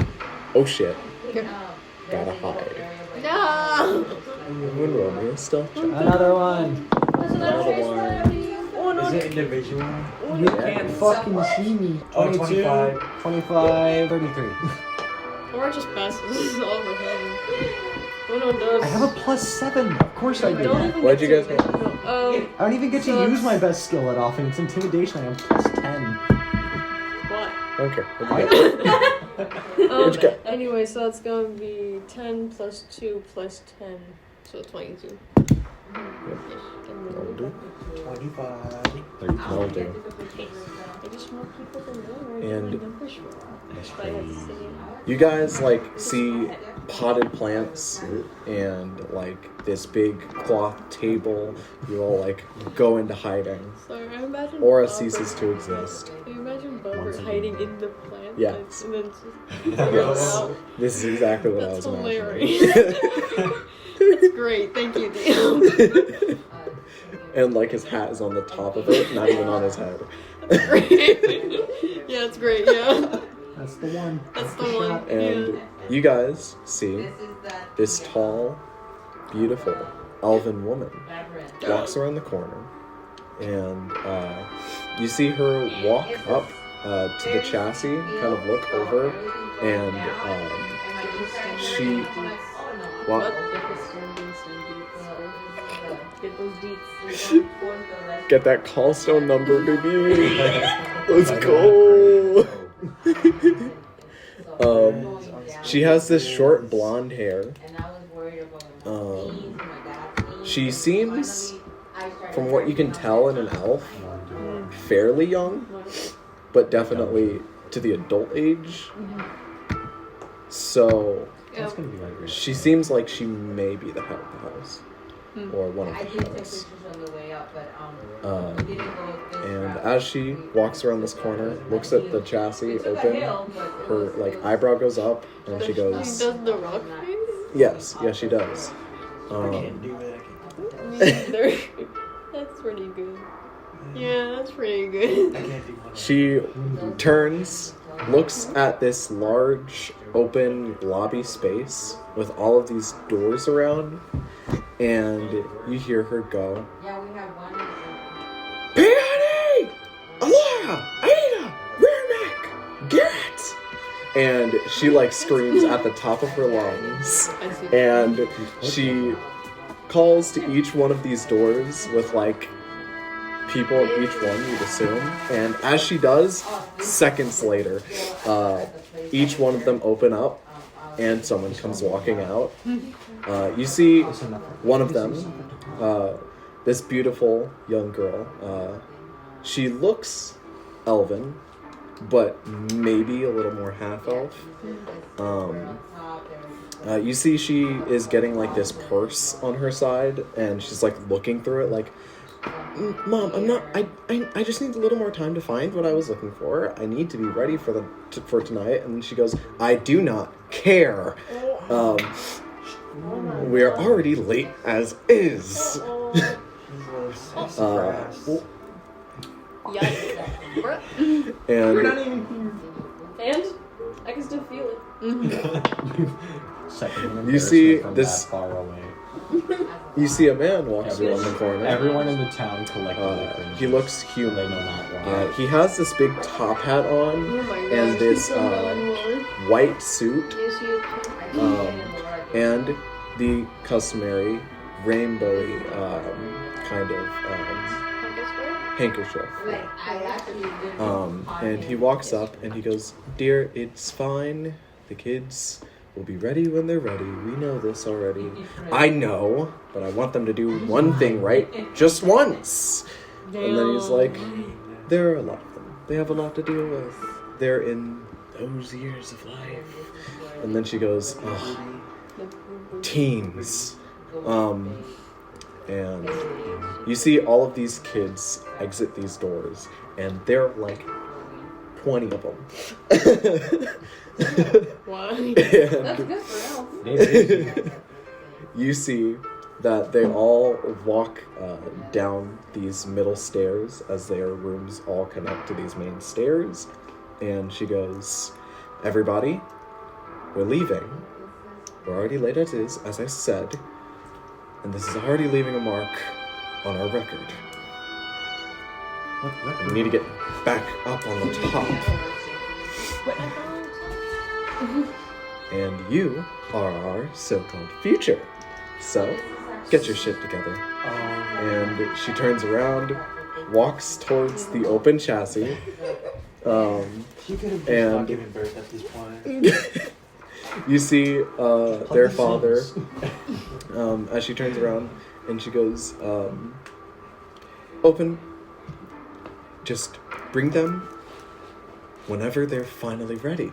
oh shit, gotta hide. No! When Romeo still check. Another one. Another one. Is it individual? You can't fucking see me. Oh, 22, 25. 25, 33. Or just passes all the time. When one does. I have a +7. Of course I do. What'd you guys get? I don't even get to So use my best skill that often. It's intimidation. I have +10. What? I don't care. What'd you get? What'd you get? Anyway, so it's gonna be 10 plus 2 plus 10, so 22. That'll do. 25. That'll do. I just want people to know And you guys like see potted plants and like this big cloth table. You all like go into hiding. Sorry, I imagine Aura Bobbert- ceases to exist. Can you imagine Bobbert hiding in the plant? Yes. And then just Yes. This is exactly what That's I was hilarious. imagining. That's great, thank you, DM. And like his hat is on the top of it, not even on his head. That's great. Yeah, it's great, yeah. That's the one. That's the one. And Yeah. you guys see this tall, beautiful elven woman walks around the corner, and you see her walk up to the chassis, kind of look over, and she what? Get those deets. Get that call stone number, baby. Let's go. She has this short blonde hair. She seems, from what you can tell in an elf, fairly young, but definitely to the adult age. So That's gonna be like she seems like she may be the head of the house, or one of the house. And as she walks around this corner, looks at the chassis open, her like eyebrow goes up, and she She goes, does the rock face? "Yes, yes, she does." Neither. That's pretty good. Yeah, that's pretty good. She turns, looks at this large open lobby space with all of these doors around, and you hear her go, "Peony! Alora! Ada! Rearneck! Garrett!" And she like screams at the top of her lungs, I see. and she calls to each one of these doors with like people in each one, you'd assume. And as she does, seconds later, each one of them open up and someone comes walking out. You see one of them, this beautiful young girl. She looks elven, but maybe a little more half-elf. You see she is getting like this purse on her side, and she's like looking through it like, "Mom, I'm not. I just need a little more time to find what I was looking for. I need to be ready for for tonight." And she goes, "I do not care. We're already late as is." And And? I can still feel it. second. You see from this- that far away. You see a man walks around the corner. Everyone in the town collectively cringes. He looks They human. know not why. He has this big top hat on Oh my god. and this so bad, white suit Yes, you and the customary rainbowy kind of handkerchief. And he walks up and he goes, "Dear, it's fine. The kids will be ready when they're ready. We know this already." "I know, but I want them to do one thing right just once." And then he's like, "There are a lot of them. They have a lot to deal with. They're in those years of life." And then she goes, "Oh, teens." And you see all of these kids exit these doors, and there are like 20 of them. Why? And That's good for health. you see that they all walk down these middle stairs as their rooms all connect to these main stairs. And she goes, "Everybody, we're leaving. We're already late as is, as I said. And this is already leaving a mark on our record. What record? We need to get back up on the top. And you are our so-called future. So, get your shit together." And she turns around, walks towards the open chassis. She could have just And- not given birth at this point. You see their father as she turns around and she goes, "Open. Just bring them whenever they're finally ready."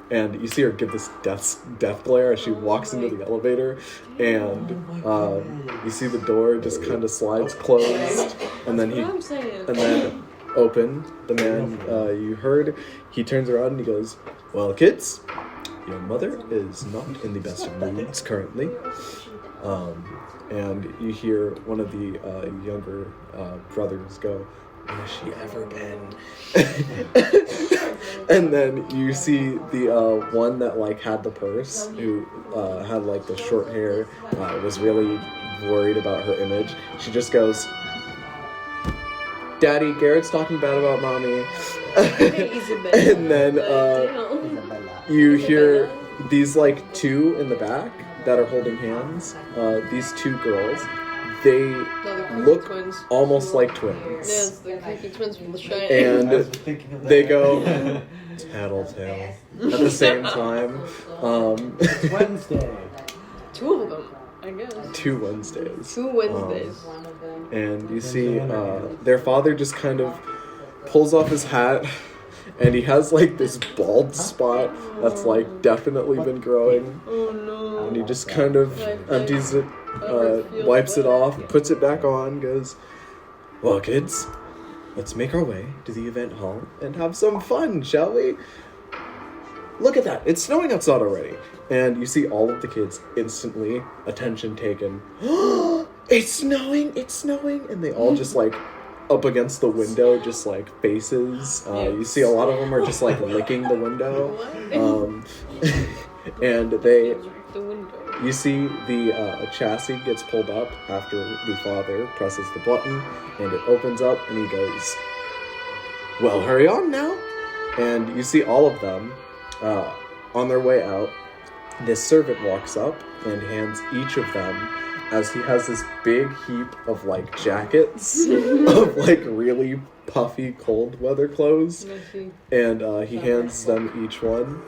And you see her give this death glare as she walks into the elevator, and you see the door just kind of slides closed, and then What I'm saying. and then open, the man you heard, he turns around and he goes, "Well, kids, your mother is not in the best of moods currently." And you hear one of the younger brothers go, "Where has she ever been?" And then you see the one that like had the purse, who had like the short hair, was really worried about her image. She just goes, "Daddy, Garrett's talking bad about mommy." And then you hear these like two in the back that are holding hands. These two girls, they look almost like twins. Yes, the creepy twins from the Shine. And I was thinking of that. they go tattletale at the same time. It's Wednesday. Two of them, I guess. 2 Wednesdays. 2 Wednesdays. And you see their father just kind of pulls off his hat, and he has like this bald spot that's like definitely been growing, Oh no. and he just kind of empties it, wipes it off, puts it back on, goes, "Well, kids, let's make our way to the event hall and have some fun, shall we? Look at that, it's snowing outside already." And you see all of the kids instantly, attention taken. It's snowing, it's snowing. And they all just like up against the window, just like faces. You see a lot of them are just like licking the window. And they, The window. you see the chassis gets pulled up after the father presses the button, and it opens up, and he goes, "Well, hurry on now." And you see all of them on their way out. This servant walks up and hands each of them, as he has this big heap of like jackets of like really puffy cold weather clothes, and he hands them each one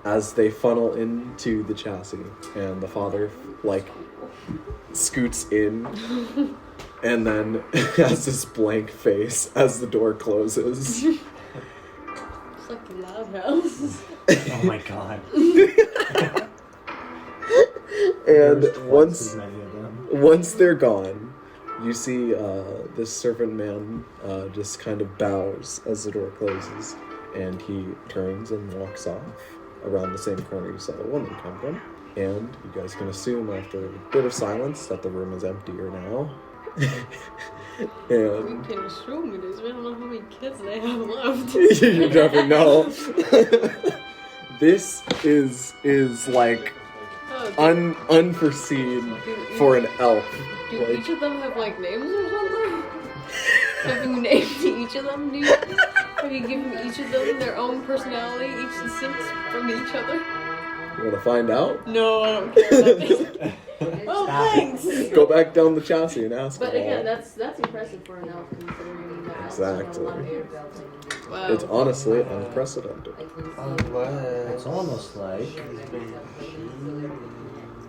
as they funnel into the chassis, and the father like scoots in and then has this blank face as the door closes. It's like a loud house. Oh my god. And There's twice once as many of them. once they're gone, you see this servant man just kind of bows as the door closes, and he turns and walks off around the same corner you saw the woman come from. And you guys can assume after a bit of silence that the room is emptier now. And We can assume it is. We don't know how many kids they have left. you never know. This is like Oh, unforeseen for an elf. Do Like, each of them have like names or something? Have you named each of them? Have you given each of them their own personality, each distinct from each other? you want to find out? No, I don't care about this. Oh, thanks. Go back down the chassis and ask But them again, all. that's impressive for an elf considering that. Exactly. Wow. It's honestly unprecedented. It's almost like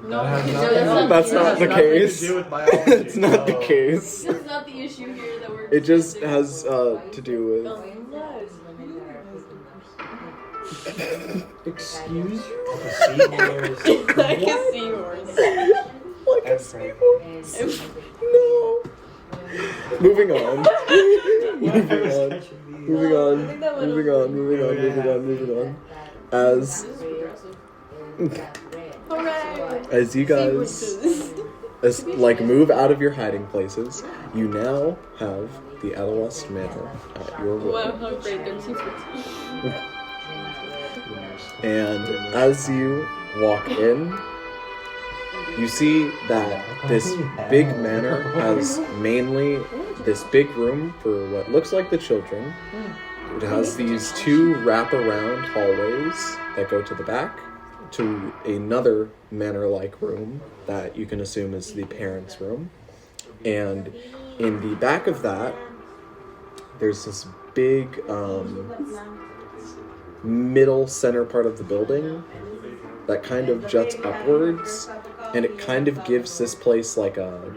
No, That's not the case. to do with biology. It's not the case. That's not the issue here that we're. It just has to do with. excuse like a seahorse. Like a seahorse. No. Moving on. Moving on. Moving on. As Hooray! you guys move out of your hiding places, you now have the Edelwest Manor at your Wow, room. how great their secrets. And as you walk in, you see that this big manor has mainly this big room for what looks like the children. It has these two wraparound hallways that go to the back to another manor-like room that you can assume is the parents' room. And in the back of that, there's this big middle center part of the building that kind of juts upwards, and it kind of gives this place like a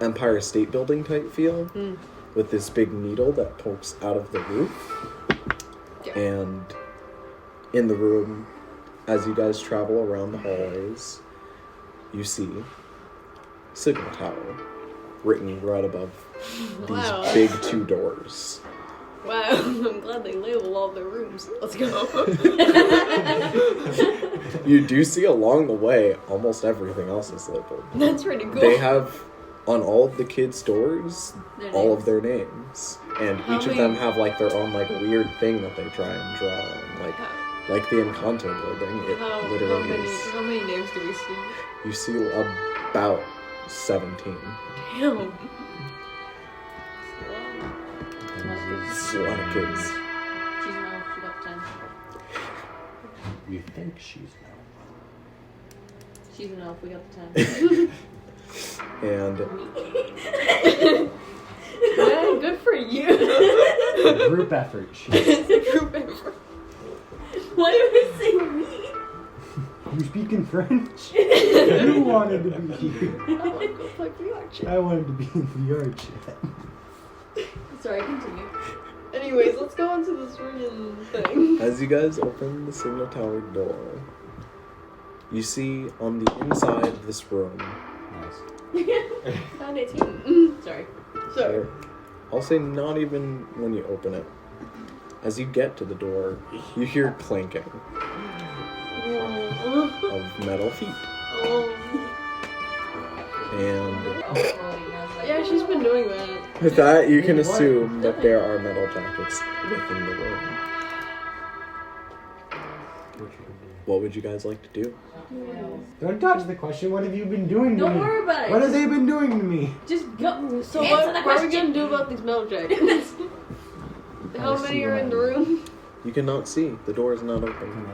Empire State Building type feel with this big needle that pokes out of the roof. And in the room, as you guys travel around the hallways, you see Signal Tower written right above these Wow. big two doors. Wow, I'm glad they label all their rooms. Let's go. You do see along the way almost everything else is labeled. That's pretty cool. They have on all of the kids' doors all of their names, and How each of many- them have like their own like weird thing that they try and draw on, like the Encanto building. It literally is. How many names do we see? You see about 17. Damn. It's a lot of kids. She's an elf. She got 10. you think she's She's an elf. We got the 10. And Yeah, good for you. a group effort. It's a group effort. Why do I say me? You speaking French? You wanted to be here. I want to go play VR chat. I wanted to be in VR chat. Sorry, continue. Anyways, let's go into this friggin' thing. as you guys open the Signal Tower door, you see on the inside of this room, Found it. Sorry. Sorry. I'll say not even when you open it. As you get to the door, you hear clanking of metal feet. And Yeah, she's been doing that. with that, you can assume that there are metal jackets within the room. What would you guys like to do? Don't dodge the question. What have you been doing to Don't me? worry about it. What have they been doing to me? Just go. So Answer what the are we question. gonna do about these metal jackets? How many are in the room? You cannot see. The door is not open. Can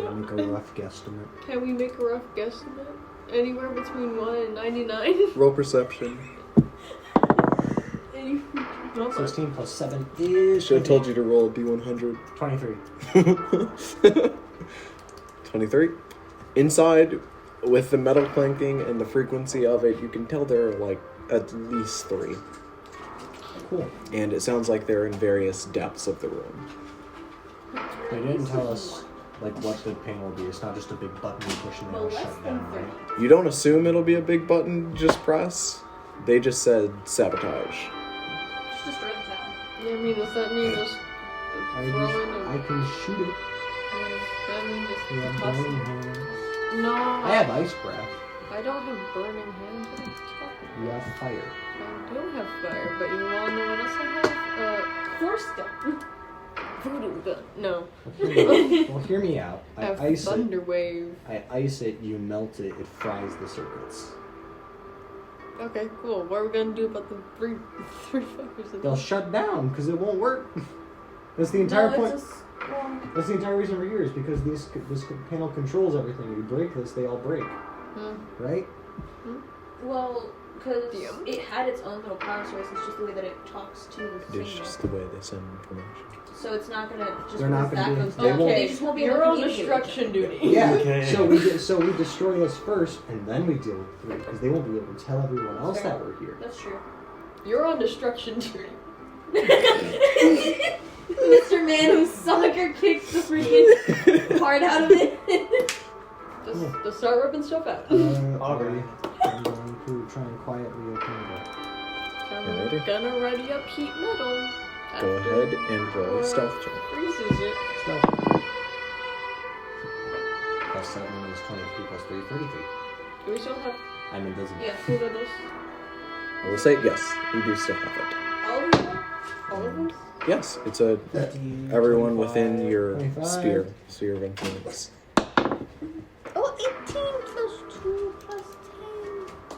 I make a rough guesstimate? Can we make a rough guesstimate? Anywhere between 1 and 99? Roll perception. 16 plus 7 is... Should have told you to roll a d100. 23. 23. Inside, with the metal clanking and the frequency of it, you can tell there are like at least 3. Cool. And it sounds like they're in various depths of the room. They didn't tell us like what the pain will be. It's not just a big button you push and then it'll shut down, right? You don't assume it'll be a big button, just press. They just said sabotage. Just destroy the tower. Yeah, I mean, does that mean just I throwing can shoot it. that mean just We have tossing? burning hands. No, I have ice breath. I don't have burning hands. What are you talking You have fire. about? I do have fire, but you wanna know what else I have? Force gun. voodoo gun. No. Well, hear me out. I A ice thunder it. wave. I ice it. You melt it. It fries the circuits. Okay, cool. What are we gonna do about the three fuckers? They'll shut down because it won't work. That's the entire point. That's the entire reason we're here is because this panel controls everything. You break this, they all break. Right? Well, because Damn. it had its own little power source. It's just the way that it talks to the It's signal. just the way they send information. So it's not gonna just They're not because gonna that be- goes they down. won't- They just won't be able You're to on communicate with destruction each other. duty. Yeah. Okay. So we destroy this first, and then we deal with three because they won't be able to tell everyone else Fair. that we're here. That's true. You're on destruction duty. Mr. Man who soccer kicks the freaking heart out of it. Just start ripping stuff out. Alright. I'm going to try and quietly open the door. Alrighty. Gonna ready up heat metal. Go ahead and roll a stealth check. Freezes it. Stealth. Plus 7 is 23 plus 3, 33. Do we still have I mean, doesn't Yeah. food on us? I will say yes, you do still have it. All of them? All of us? Yes, it's a 50, everyone 25, within your 25. sphere of influence. Oh, 18 plus 2 plus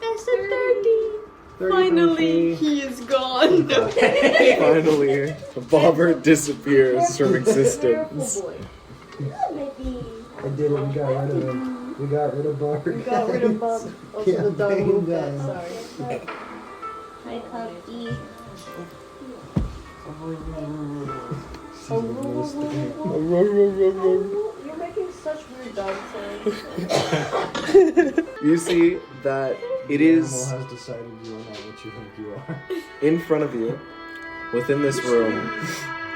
10. That's a 30. 30, Finally, 23. he is gone. Finally, Bobber disappears from existence. Boy. I did it, we got rid of him. We got rid of Bart. We got rid of Bob. Also, Yeah, the dog bang moved down. that. Sorry. Hi, puppy. You're making such weird dog sounds. You see that it Animal is has decided you are not what you think you are. in front of you, within this room.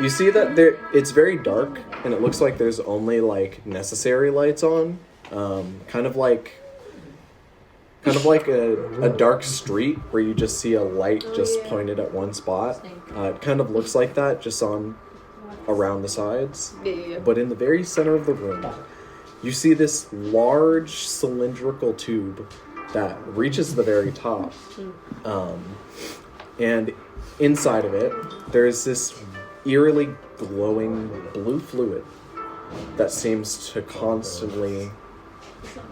You see that it's very dark, and it looks like there's only like necessary lights on, kind of like a dark street where you just see a light just pointed at one spot. It kind of looks like that, just on around the sides. Yeah. But in the very center of the room, you see this large cylindrical tube that reaches the very top. And inside of it, there's this eerily glowing blue fluid that seems to constantly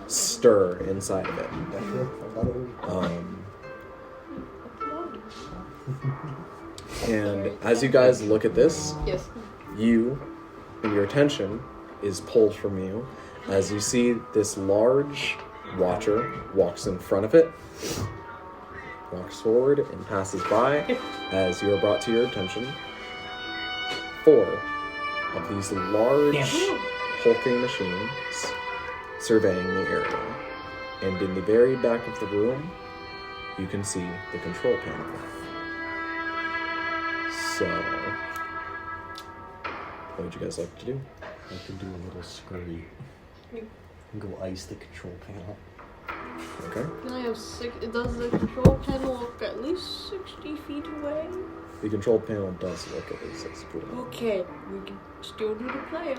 stir inside of it. And as you guys look at this, Yes. you and your attention is pulled from you as you see this large watcher walks in front of it, walks forward and passes by as you are brought to your attention. 4 of these large hulking machines surveying the area. And in the very back of the room, you can see the control panel. So, what would you guys like to do? I can do a little scurry. And go ice the control panel. Okay. Can I have 6? Does the control panel look at least 60 feet away? The control panel does look at least 6 feet away. Okay, we can still do the plan.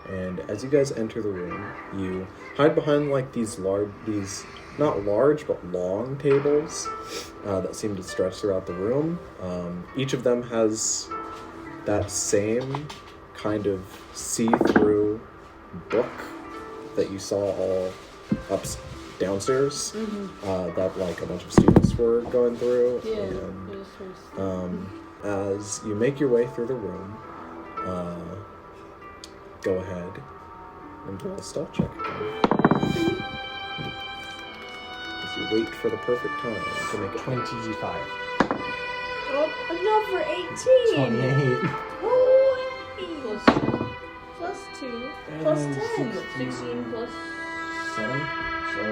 And as you guys enter the room, you hide behind like these not large, but long tables that seem to stretch throughout the room. Each of them has that same kind of see-through book that you saw all downstairs that like a bunch of students were going through. Yeah. And as you make your way through the room, go ahead and roll a stealth check again. As you wait for the perfect time to make it. 25. Oh, another 18! 28. Oh, plus 2. Plus 10. 16 plus 7. So,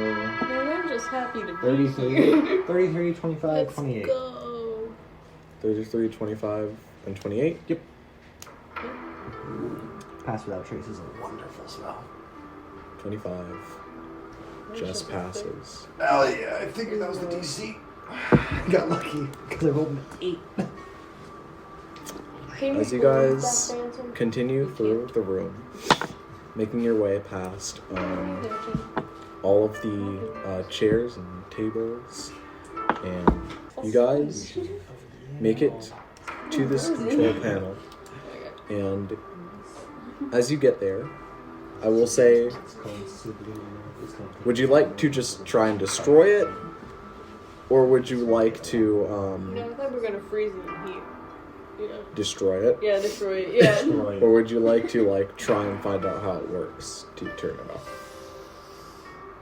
Man, I'm just happy to be 33. here. 33, 25, Let's 28. go. 33, 25, and 28. Yep. Pass without trace is a wonderful spell. 25 just passes. Oh yeah, I figured that was the DC. Got lucky because I rolled an 8. As you guys continue through the room, making your way past all of the chairs and tables, and you guys make it to this control panel. And as you get there, I will say, would you like to just try and destroy it? Or would you like to I thought we were gonna freeze it in heat. destroy it? Yeah, destroy it. Yeah. Or would you like to try and find out how it works to turn it off?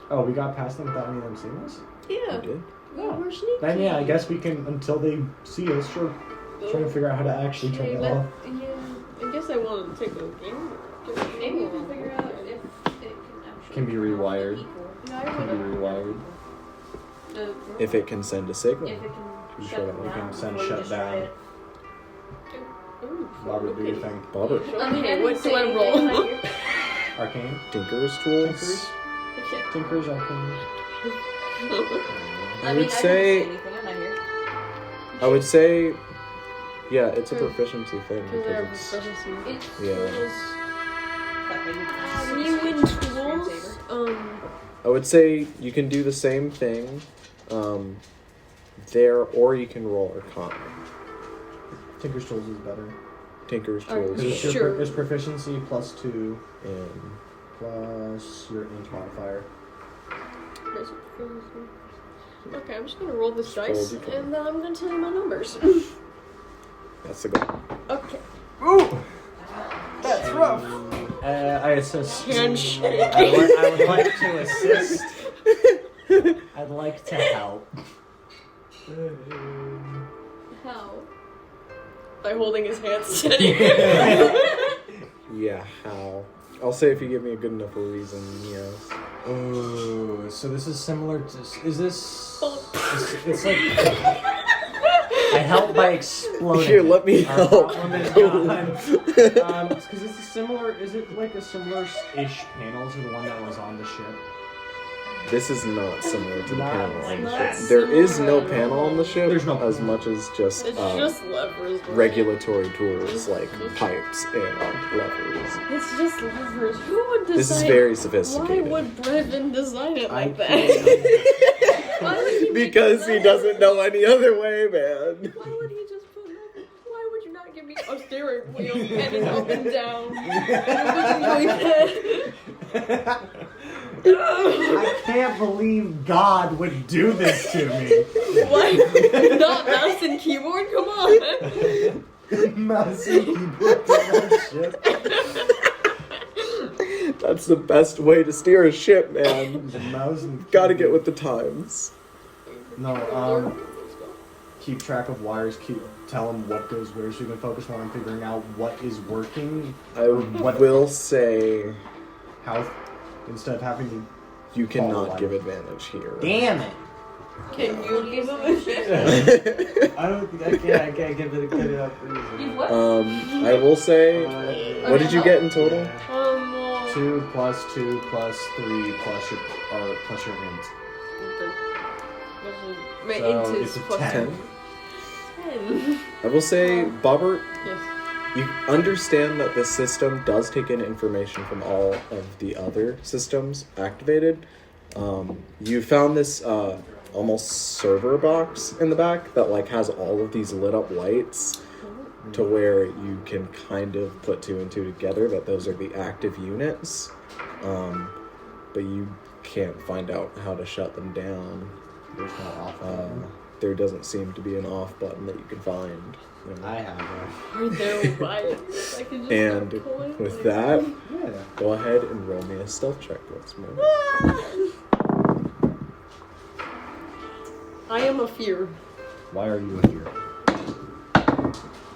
Oh, we got past them without any of them seeing us? Yeah. You did? Yeah, we're sneaky. Then yeah, I guess we can, until they see us, sure. Trying to figure out how to actually turn it off. Yeah, I guess I want to take a game. Maybe we can figure out if it can actually Can be rewired. No, I Can be wouldn't. rewired. If it can send a signal. If it You can shut shut it We down. can send before we shut destroy down. it. Robert, do you think? Bobber. I mean, I What didn't say do I anything, roll? like, Arcane? Tinker's tools. Tinker's Arcane. I would say, I'm not here. I would say, yeah, it's a proficiency thing because it's, It's yeah. You win tools. I would say you can do the same thing, there, or you can roll Arcana. Tinker's Tools is better. Tinker's Alright, tools, sure. It's proficiency +2 and plus your int modifier. Okay, I'm just gonna roll this Roll dice, D20. and I'm gonna tell you my numbers. that's the goal. Okay. Ooh! That's rough! I assist. Handshake. I would like to assist. I'd like to help. How? By holding his hand steady. Yeah, how? I'll say if you give me a good enough reason, yes. Oh, so this is similar to. Is this. It's like. I help by exploding. Here, let me Our help. problem is gone. Because it's a similar. Is it like a similar-ish panel to the one that was on the ship? This is not similar to the Not panel on the not ship. There is similar no at panel all. on the ship There's no as panel. much as just, It's just levers. right? regulatory tools like pipes and levers. It's just levers. Who would design? This is very Why sophisticated. would Brevin design it like that? Why would he make Because it he doesn't know any other way, man. Why would he just put that? Why would you not give me a steering wheel and an up and down? I can't believe God would do this to me. What? Not mouse and keyboard? Come on. Mouse and keyboard on that ship. That's the best way to steer a ship, man. The mouse and Gotta get with the times. No, keep track of wires, tell them what goes where so you can focus more on figuring out what is working. I will say How, instead of having to... you cannot Follow give light. advantage here. Damn it! Can you give him a shit? I don't think I can't give it a good enough reason. You what? I will say, what did you get in total? Well, 2 plus 2 plus 3 plus your int. my So int it's is a plus 10. 10. I will say, Bobbert, Yes. you understand that the system does take in information from all of the other systems activated. You found this almost server box in the back that has all of these lit up lights to where you can kind of put 2 and 2 together that those are the active units. But you can't find out how to shut them down. There's no off button. There doesn't seem to be an off button that you can find. You know. I have one. Right there by it. I can just And pull it. with that, Yeah. go ahead and roll me a stealth check once more. I am a fear. Why are you here?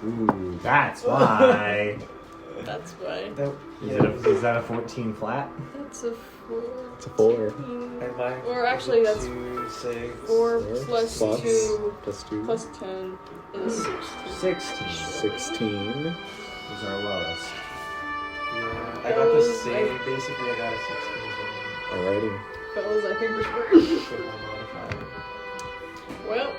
Ooh, that's why. That's why. Is that a 14 flat? That's a 4. It's a 4. And mine Or actually, that's 2, 6. 4 plus 2 plus 2. plus 10 is 16. 16 16. is our lowest. Yeah, I got the same. Basically, I got a 16 as Alrighty. Fellas, I think we're screwed. well. With my modifier. Well,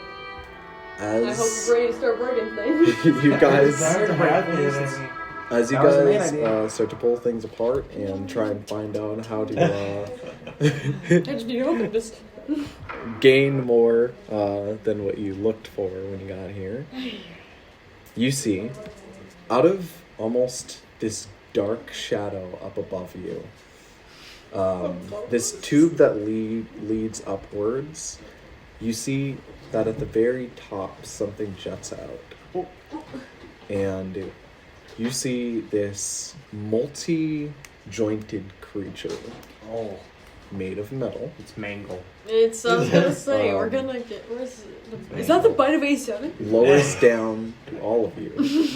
I hope As you're ready to start breaking things. you guys, Sorry to have this. as you That was the main guys idea. start to pull things apart and try and find out how to I just need to open this. gain more than what you looked for when you got here. you see, out of almost this dark shadow up above you, this tube that leads upwards, you see that at the very top something jets out. And you see this multi-jointed creature made of metal. It's Mangle. It's, I was gonna say, we're gonna get, is that the bite of A7? Lowers down to all of you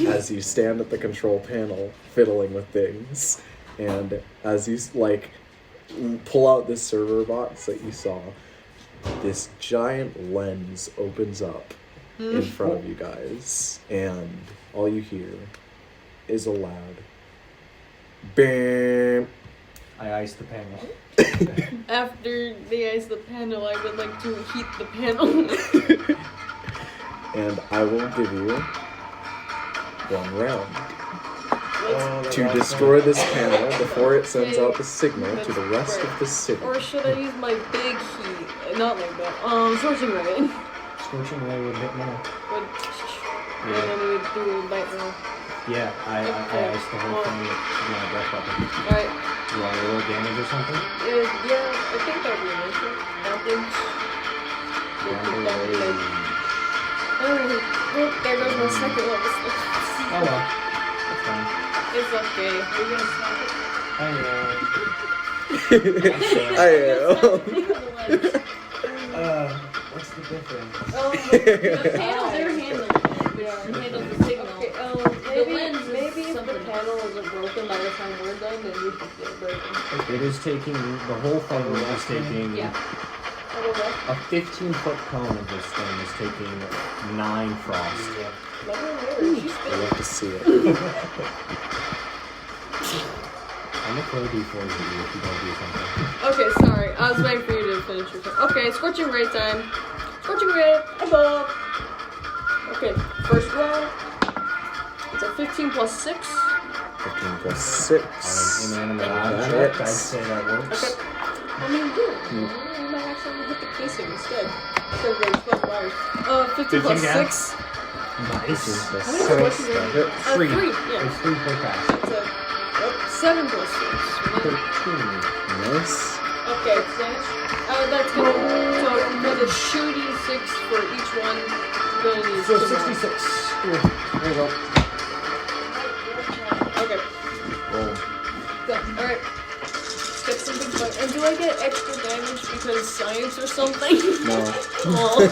as you stand at the control panel fiddling with things. And as you, like, pull out this server box that you saw, this giant lens opens up in front of you guys. And all you hear is a loud bam. I iced the panel. After they ice the panel, I would like to heat the panel. And I will give you 1 round to destroy this panel before it sends out the signal to the rest of the city. Or should I use my big heat? Not like that. Scorching ray. Scorching ray would hit more. And then we would do a bite roll. Yeah, I iced the whole thing with my breath weapon. Alright. You want a little damage or something? Yeah, I think that would be nice. Damage. Oh, there goes my second level. Oh well. That's fine. It's okay. We're gonna stop it. What's the difference? The panels are handled. Handled the signal. Maybe if the panel isn't broken by the time we're done, then we can get it broken. It is taking, the whole thing is taking, a 15-foot cone of this thing is taking 9 frost. I love to see it. I'm gonna throw D4s at you if you don't do something. Okay, sorry. I was waiting for you to finish your turn. Okay, scorching ray time. Scorching ray, above. Okay, first roll. It's a 15 plus 6. 15 plus 6. Inanimate That object, I'd hits. say that works. Okay. I mean, good. You might actually hit the casing instead. So great, 12 fires. 15 plus 15 6. Nice. How many scorching rays? That hits. 3. 3, yeah. It's 3 per pass. It's a 7 plus 6. 13. Nice. Okay, that's good. So, with a shooty 6 for each one, then So 66. Here, there you go. Okay. Roll. Go. Alright. Let's get some big fight. And do I get extra damage because science or something? No. Oh.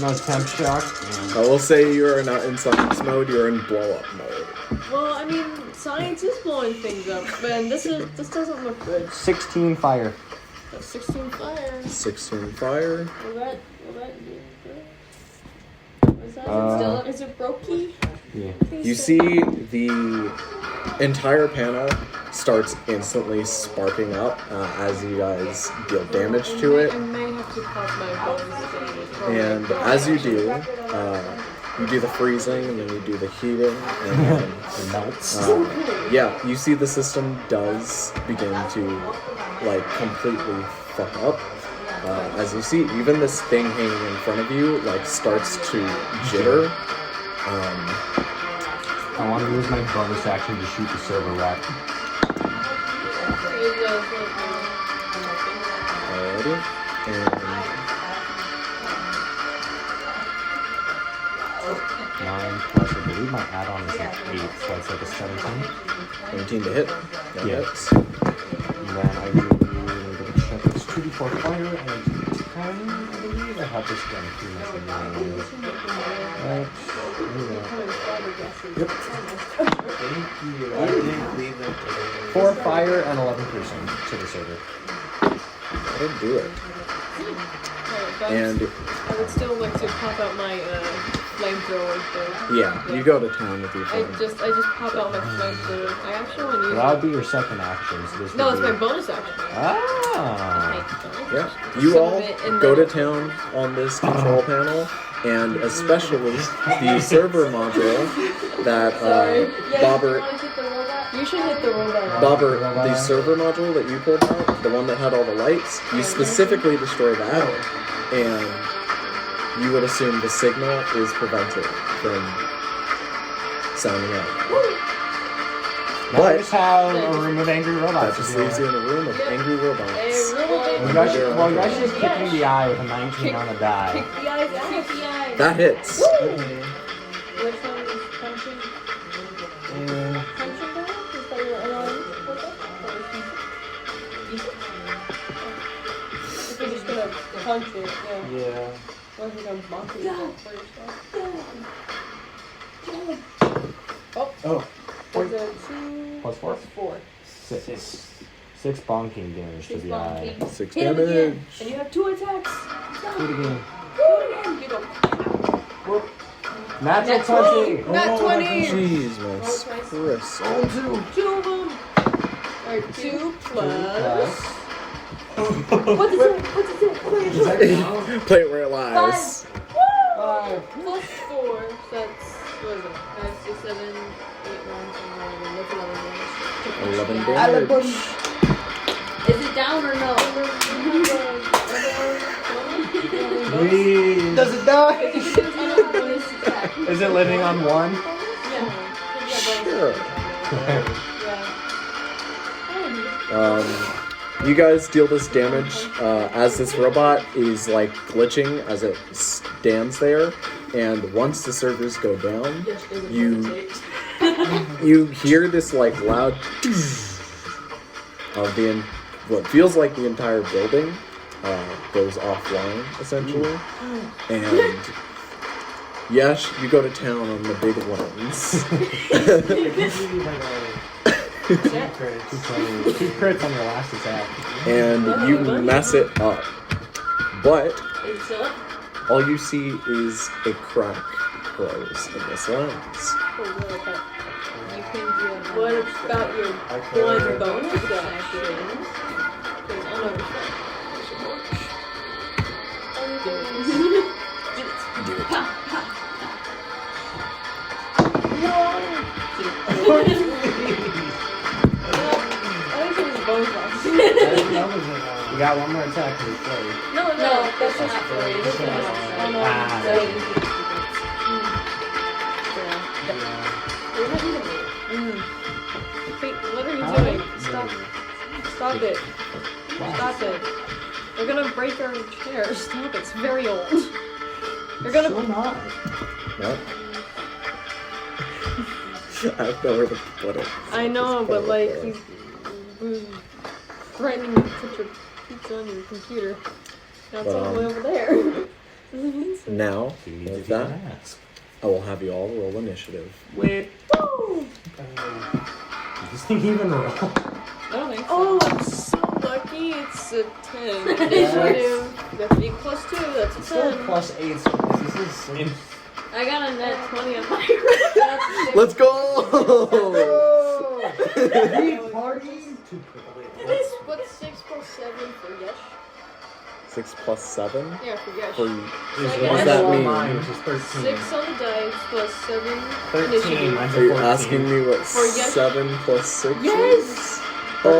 No temp shock. I will say you are not in science mode, you're in blow up mode. Well, I mean, science is blowing things up, man. This doesn't look good. 16 fire. That's 16 fire. 16 fire. Will that do good? Is that is it brokey? Yeah. You see the entire panel starts instantly sparking up as you guys deal damage to it. I may have to pop my bones. And as you do the freezing, and then you do the heating, and then It melts. yeah, you see the system does begin to, like, completely fuck up. As you see, even this thing hanging in front of you, like, starts to jitter. I want to use my bonus action to shoot the server rat. Alrighty. And 9 plus, I believe my add-on is like 8, so it's like a 17. 17 to hit. That Yeah. hits. And then I will do a check. It's 2d4 fire and 10, I believe. I have this gun through my thing. Yep. Thank you. I didn't leave them. 4 fire and 11 piercing to the server. That'll do it. And I would still like to pop out my flamethrower though. yeah, you go to town with your I phone. just pop out my flamethrower. I actually want to use That would it. be your second action. So this No, would it's be... my bonus action. Ah. Yeah, you Some all of it in go the- to town on this control panel, and especially the server module that Bobbert, You should hit the robot. Bobbert, the server module that you pulled out, the one that had all the lights, you specifically destroy that, and you would assume the signal is prevented from signing out. Now we But just have a room of angry that robots. just to deal leaves you in a room of angry robots. with. Well, you guys just kicked me in the eye with a 19 on the die. Kick the eyes out. Kick the eyes. That hits. Which one is punching? Yeah. Punching down? Is that your alarm? If you're just gonna punch it, yeah. Yeah. Or if you're gonna bonk it first. Oh. Is it 2 Plus 4? 4? 6. 6 bonking damage to 6 the eye. bonking. 6 Hit him again. damage. And you have 2 attacks. Do it again. Do it again. You go. Whoop. Natural Nat 20. Nat 20. Jeez, man. Roll twice. Chris. 2 of them. Alright, 2 plus. What's it? Play it where it lies. 5 plus 4. So that's, what is it? 5, 6, 7, 8, 9, 10, 11. That's 11 damage. 11 Out of the damage. bush. Is it down or no? Does it die? Is it living on 1? Sure. Yeah. You guys deal this damage as this robot is like glitching as it stands there, and once the servers go down, you hear this like loud of what feels like the entire building goes offline essentially, and yes, you go to town on the big ones. 2 crits on your last attack. And you mess it up. But Is it still up? all you see is a crack grows in this lens. What about your one bonus action? You got one more attack to play. No, that's not play. This one is Wait, what are you doing? Stop it. Stop it. They're gonna break our chair. Stop it. It's very old. They're gonna. Still not. What? I don't know where to put it. I know, but like he's threatening to put your pizza on your computer. Now it's all the way over there. Now, You need to with be that, fast. I will have you all roll initiative. Wait. Woo! Does this thing even roll? I don't think so. Oh, I'm so lucky. It's a 10. Initiative. That's big plus 2. That's a It's still 10. plus 8. So this is I got a net 20 on my That's Let's go! party. What's 6 plus 7 for Yesh? 6 plus 7? Yeah, for Yesh. For, What does that mean? Mine, which is 13. 6 on the dice plus 7 13. initiative. Mine's a Are you 14. asking me what For yes. 7 plus 6 Yes! is? Oh,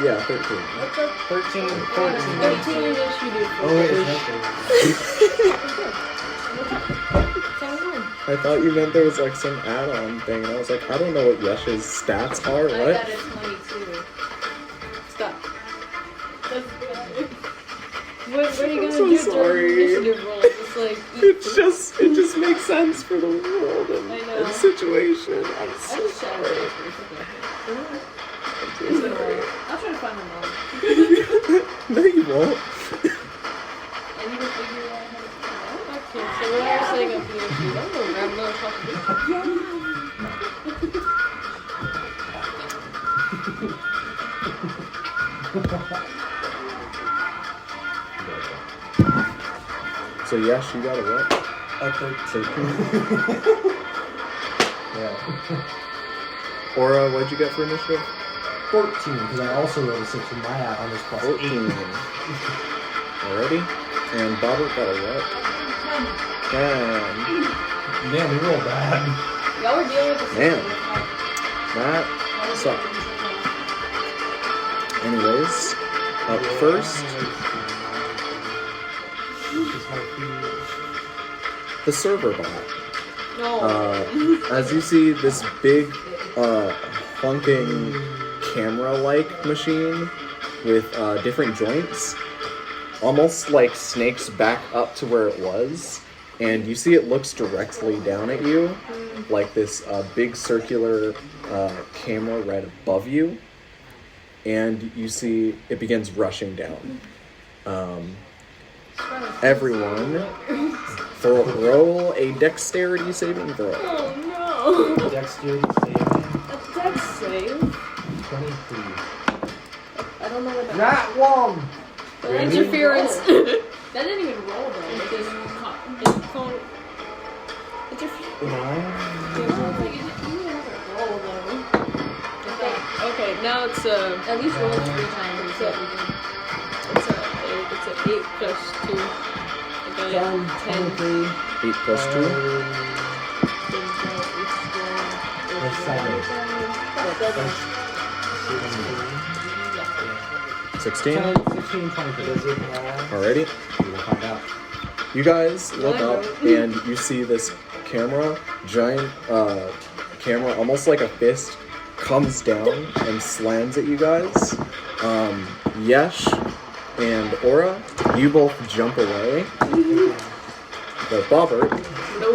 yeah, 13. What's up? 13. 14. 13 initiative for Oh, wait, Yesh. I thought you meant there was like some add-on thing, and I was like, I don't know what Yesh's stats are. I What? got a 22. Stop. What are you gonna so do sorry. during initiative roll? Just like eat It just makes sense for the world I and know. the situation. I'm I so just shot sorry. it. I'll try to find my mom. No, you won't. And you can figure out how to Okay, so what I was saying up here, I'm gonna grab another coffee. So yes, you got a what? A 13. 13. Yeah. Aura, what'd you get for initiative? 14, because I also rolled a 6 with my add-on is plus 14. 8. Alrighty. And Bobbert got a what? 10. Man, we rolled bad. Y'all were dealing with the Man. That sucked. Anyways, up first, the server bot. As you see this big, honking camera-like machine with different joints, almost like snakes back up to where it was, and you see it looks directly down at you, like this big circular camera right above you, and you see it begins rushing down. Everyone, roll a dexterity saving throw. Oh no! Dexterity saving. A dex save? 23. I don't know what that Not one! is. Interference. That didn't even roll though. It's just interference. 9? Okay, now it's at least roll 3 times. It's a 8 plus 2. Okay, 10. 8 plus 2. 16. 16, 23. Alrighty. We will find out. You guys look up and you see this camera, giant camera, almost like a fist, comes down and slams at you guys. Yesh and Aura, you both jump away. But Bobbert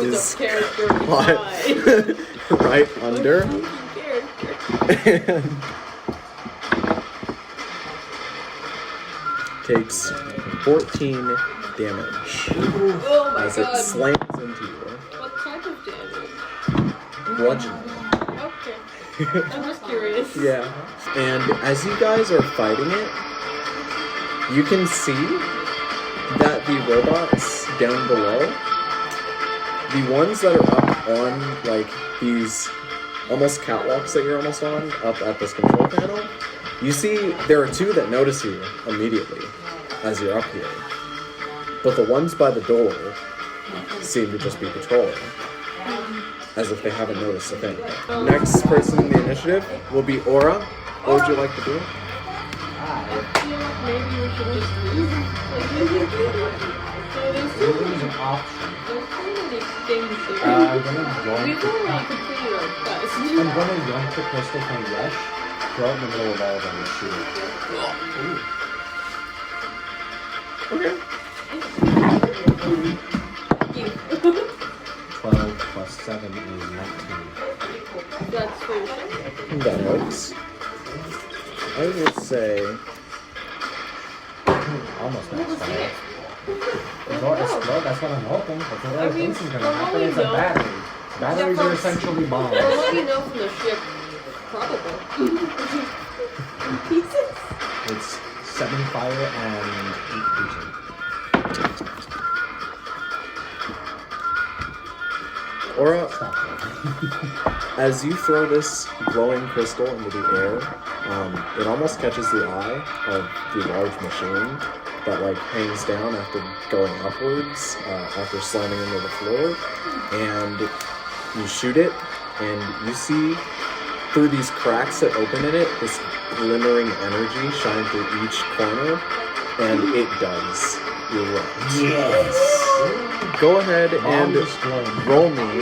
is caught right under. And takes 14 damage Oh my as god. it slams into you. What type of damage? Bludgeoning. Okay. I'm just curious. Yeah. And as you guys are fighting it, you can see that the robots down below, the ones that are up on like these almost catwalks that you're almost on, up at this control panel, you see there are 2 that notice you immediately as you're up here. But the ones by the door seem to just be patrolling, as if they haven't noticed a thing. Next person in the initiative will be Aura. What would you like to do? I feel like maybe we should just leave. There's so many things here. I'm gonna We've already completed our quest. I'm gonna yank the pistol from Yesh, throw it in the middle of all of them and shoot it. Okay. 12 plus 7 is 19. That's fair. That works. I would say Almost max fire. It's all explode, that's what I'm hoping. That's what I I mean, think is gonna from what happen. we It's a know- battery. Batteries are essentially bombs. From what we know from the ship, probable. Pieces? It's 7 fire and 8 piercing. Aura, Stop as you throw this glowing crystal into the air, it almost catches the eye of the large machine that like hangs down after going upwards, after slamming into the floor, and you shoot it, and you see through these cracks that open in it, this glimmering energy shine through each corner, and it does. You're right. Yes! Go ahead and roll me,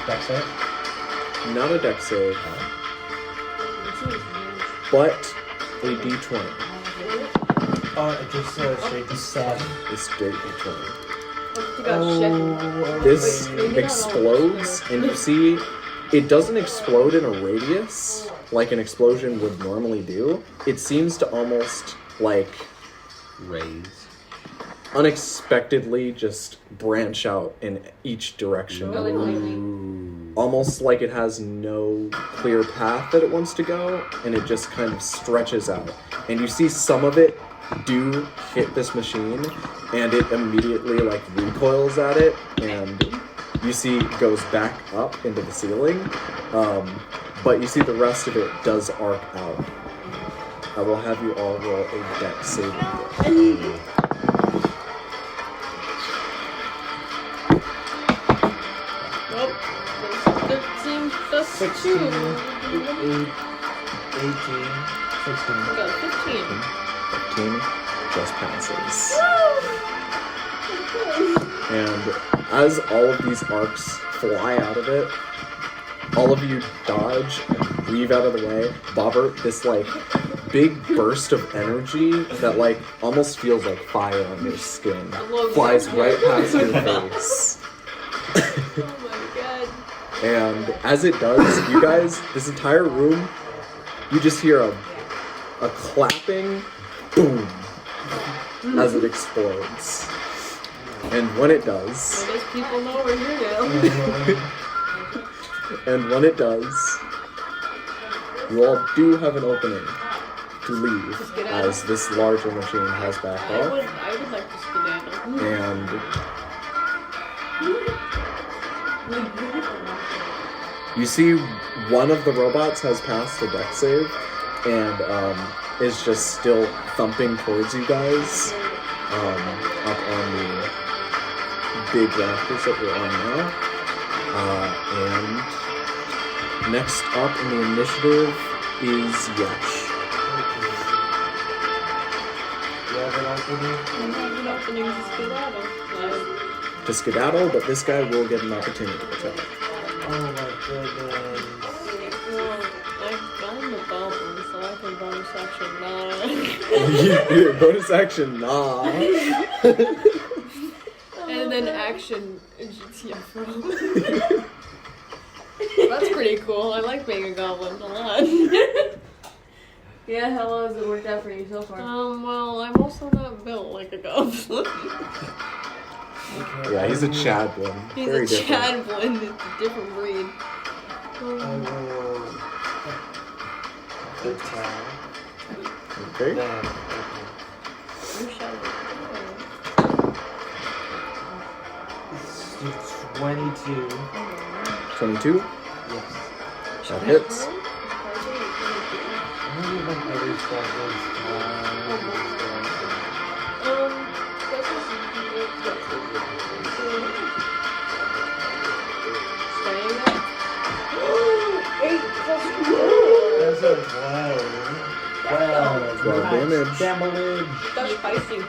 Dex save? not a dex save, but a d20. Just straight to 7. A straight d20. Oh. This explodes, and you see it doesn't explode in a radius like an explosion would normally do. It seems to almost like Raise. unexpectedly just branch out in each direction. Almost like it has no clear path that it wants to go, and it just kind of stretches out. And you see some of it do hit this machine, and it immediately like recoils at it, and you see it goes back up into the ceiling. But you see the rest of it does arc out. I will have you all roll a dex saving throw. Nope. 13 plus 16, 2. 18, 16. We got 15. 15 just passes. And as all of these arcs fly out of it, all of you dodge and weave out of the way. Bobbert, this like big burst of energy that like almost feels like fire on your skin flies right past your face. Oh my god. And as it does, you guys, this entire room, you just hear a clapping boom as it explodes. And when it does, I guess people know we're here now. and when it does, you all do have an opening to leave as this larger machine has backed I off. would like to skedaddle. And you see one of the robots has passed a deck save and is just still thumping towards you guys up on the big rafters that we're on now. And next up in the initiative is Yash. You have an opening? I have an opening to skedaddle. To skedaddle, but this guy will get an opportunity attack. Oh my goodness. Well, I'm a goblin, so I can bonus action 9. Bonus action, nah. And then action GTFO. That's pretty cool. I like being a goblin a lot. Yeah, how well has it worked out for you so far? Well, I'm also not built like a goblin. Yeah, he's a Chadwin. He's Very a different. Chadwin. It's a different breed. I will attack. Okay. Then You shall it's 22. 22. Yes. That hits. I'm gonna give like every spell That's a 12. 12 damage. Damage. That's spicy.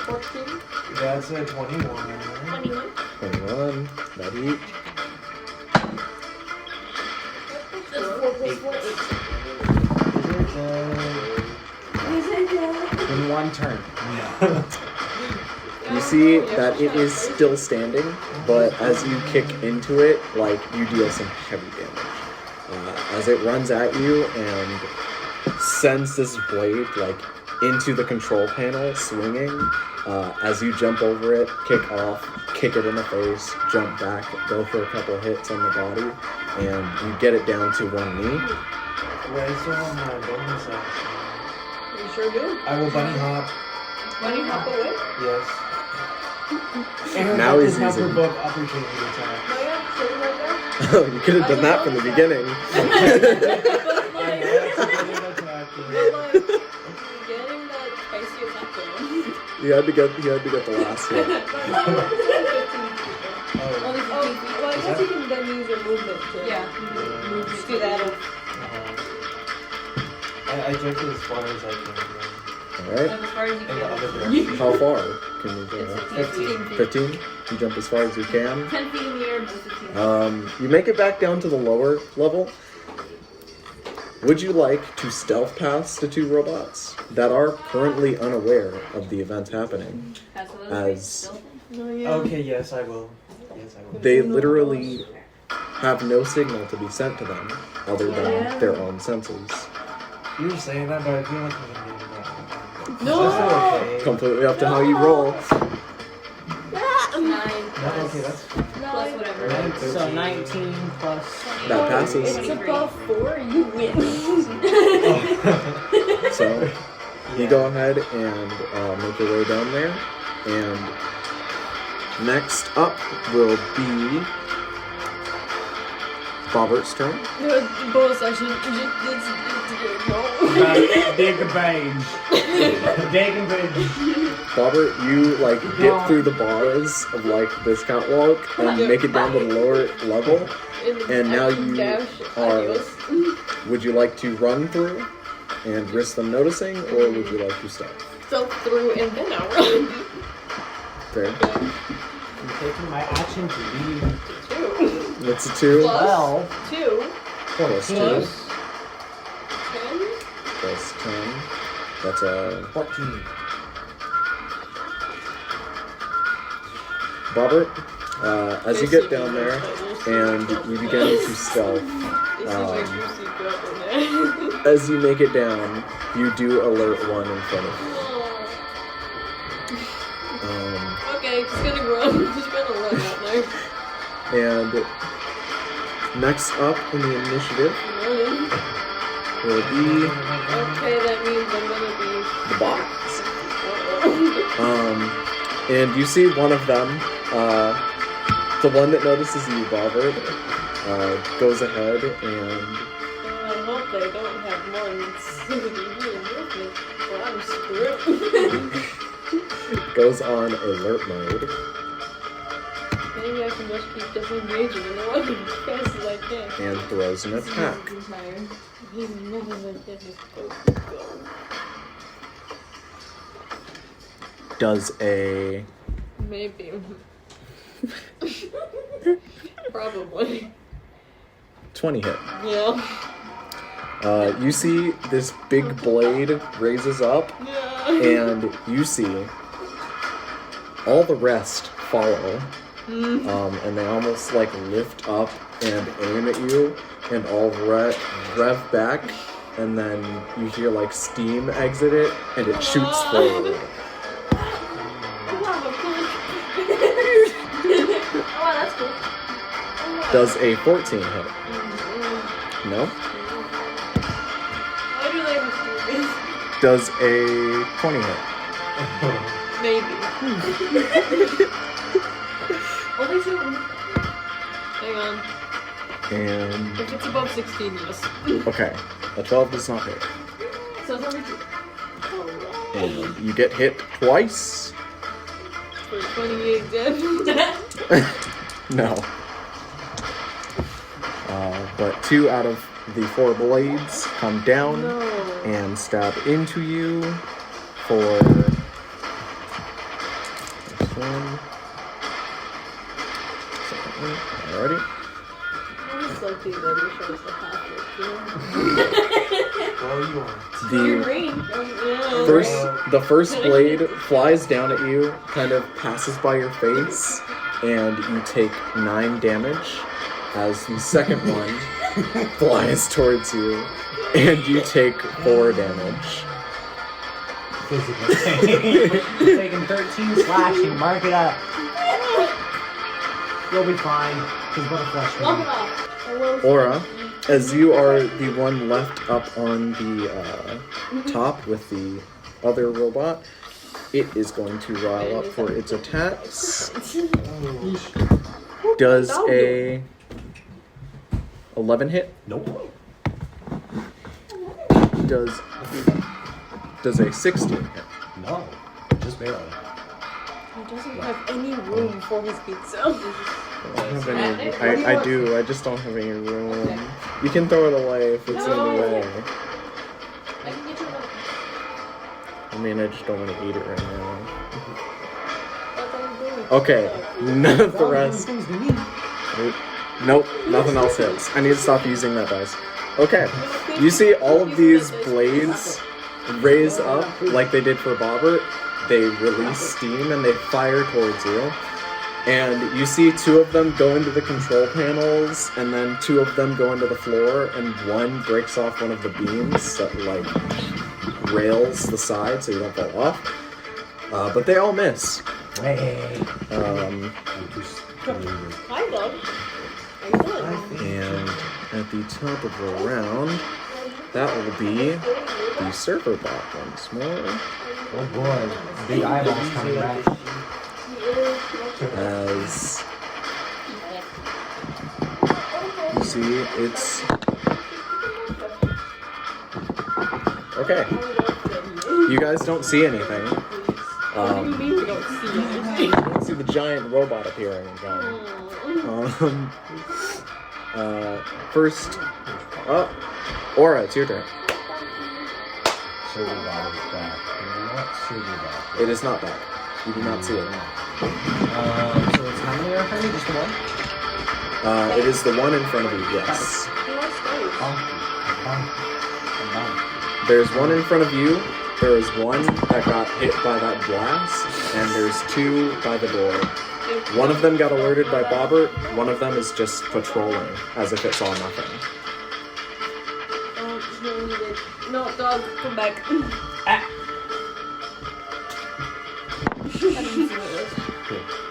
14? That's a 21. 21? 21. That eat. In one turn. You see that it is still standing, but as you kick into it, like, you deal some heavy damage. As it runs at you and sends this blade, like, into the control panel, swinging. As you jump over it, kick off, kick it in the face, jump back, go for a couple hits on the body, and you get it down to one knee. Wait, so on my bonus action, You sure do. I will bunny hop. Bunny hop away? Yes. And Now he's number using- book opportunity attack. No, yeah, sitting right there. You could have done that from the beginning. But like, getting that spicy attack going. You had to get the last hit. Only 15 feet. Well, I guess you can then use your movement to move skedaddle. I jumped as far as I can. Alright. As far as you In the can. other direction. How far can you go? It's 15 feet. 15? You jump as far as you can. 10 feet in the air, but 15 feet. You make it back down to the lower level. Would you like to stealth past the two robots that are currently unaware of the event happening? As Okay, yes, I will. Yes, I will. they literally have no signal to be sent to them other than their own senses. You're saying that, but I feel like I'm gonna need that. No! That's okay. Completely up to how you roll. 9 No, okay, that's fine. plus whatever. Nine, So 13. 19 plus. That passes. It's above 4, you win. So you go ahead and make your way down there. And next up will be Bobbert's turn. Bonus action. Dig a beige. Dig a beige. Bobbert, you like get through the bars of like this catwalk and make it down to the lower level. And now you are. Would you like to run through and risk them noticing, or would you like to stop? So through and then I'll run. Great. I'm taking my action to leave. 2. It's a 2. Well, 2. Plus 2. Plus 10. Plus 10. That's a 14. Robert. As you get down there and you begin to stealth, as you make it down, you do alert one in front of you. Okay, just gonna run. Just gonna run out there. And next up in the initiative Running. will be Okay, that means I'm gonna be. the bots. And you see one of them, the one that notices you, Robert, goes ahead and I hope they don't have more than 70 million with me, or I'm screwed. goes on alert mode. Maybe I can just keep disengaging and running as fast as I can. And throws an attack. Does a Maybe. Probably. 20 hit. Yeah. You see this big blade raises up, Yeah. and you see all the rest follow. And they almost like lift up and aim at you, and all rev back, and then you hear like steam exit it, and it shoots forward. Oh, that's cool. Does a 14 hit? No. Why do they have to do this? Does a 20 hit? Maybe. Only 2. Hang on. And If it's above 16, yes. okay, a 12 does not hit. So it's only 2. And you get hit twice. For 28 damage. No. But 2 out of the 4 blades come down No. and stab into you for this one. Second one. Alrighty. It's like these other shows that happen. well, you are. The first blade flies down at you, kind of passes by your face, and you take 9 damage. As the second one flies towards you, and you take 4 damage. Physical pain. You're taking 13 slashing. Mark it up. You'll be fine. Because what a flesh Walk wound. it off. Aura, as you are the one left up on the top with the other robot, it is going to rile up for its attacks. Does a 11 hit? Nope. Does a 16 hit? No. Just barely. He doesn't have any room for his pizza. I don't have any. I do. I just don't have any room. You can throw it away if it's in the way. I can get you another. I mean, I just don't want to eat it right now. That's all I'm doing. Okay, none of the rest. Nope, nothing else hits. I need to stop using that dice. Okay, you see all of these blades raise up like they did for Bobbert. They release steam and they fire towards you. And you see 2 of them go into the control panels, and then 2 of them go into the floor, and one breaks off one of the beams that like rails the side so you don't fall off. But they all miss. Hey. Hi, Doug. I'm good. And at the top of the round, that will be the server bot once more. Oh boy. Big eyeballs coming back. As you see, it's okay. You guys don't see anything. What do you mean we don't see anything? You don't see the giant robot appearing again. First, Aura, it's your turn. Server bot is back. You know what? Server bot. It is not back. You do not see it. So it's how many are in front of me? Just the one? It is the one in front of you, yes. There's one in front of you, there is one that got hit by that blast, and there's two by the door. One of them got alerted by Bobbert, one of them is just patrolling, as if it saw nothing. Oh, no, he did. No, dog, come back. Cool.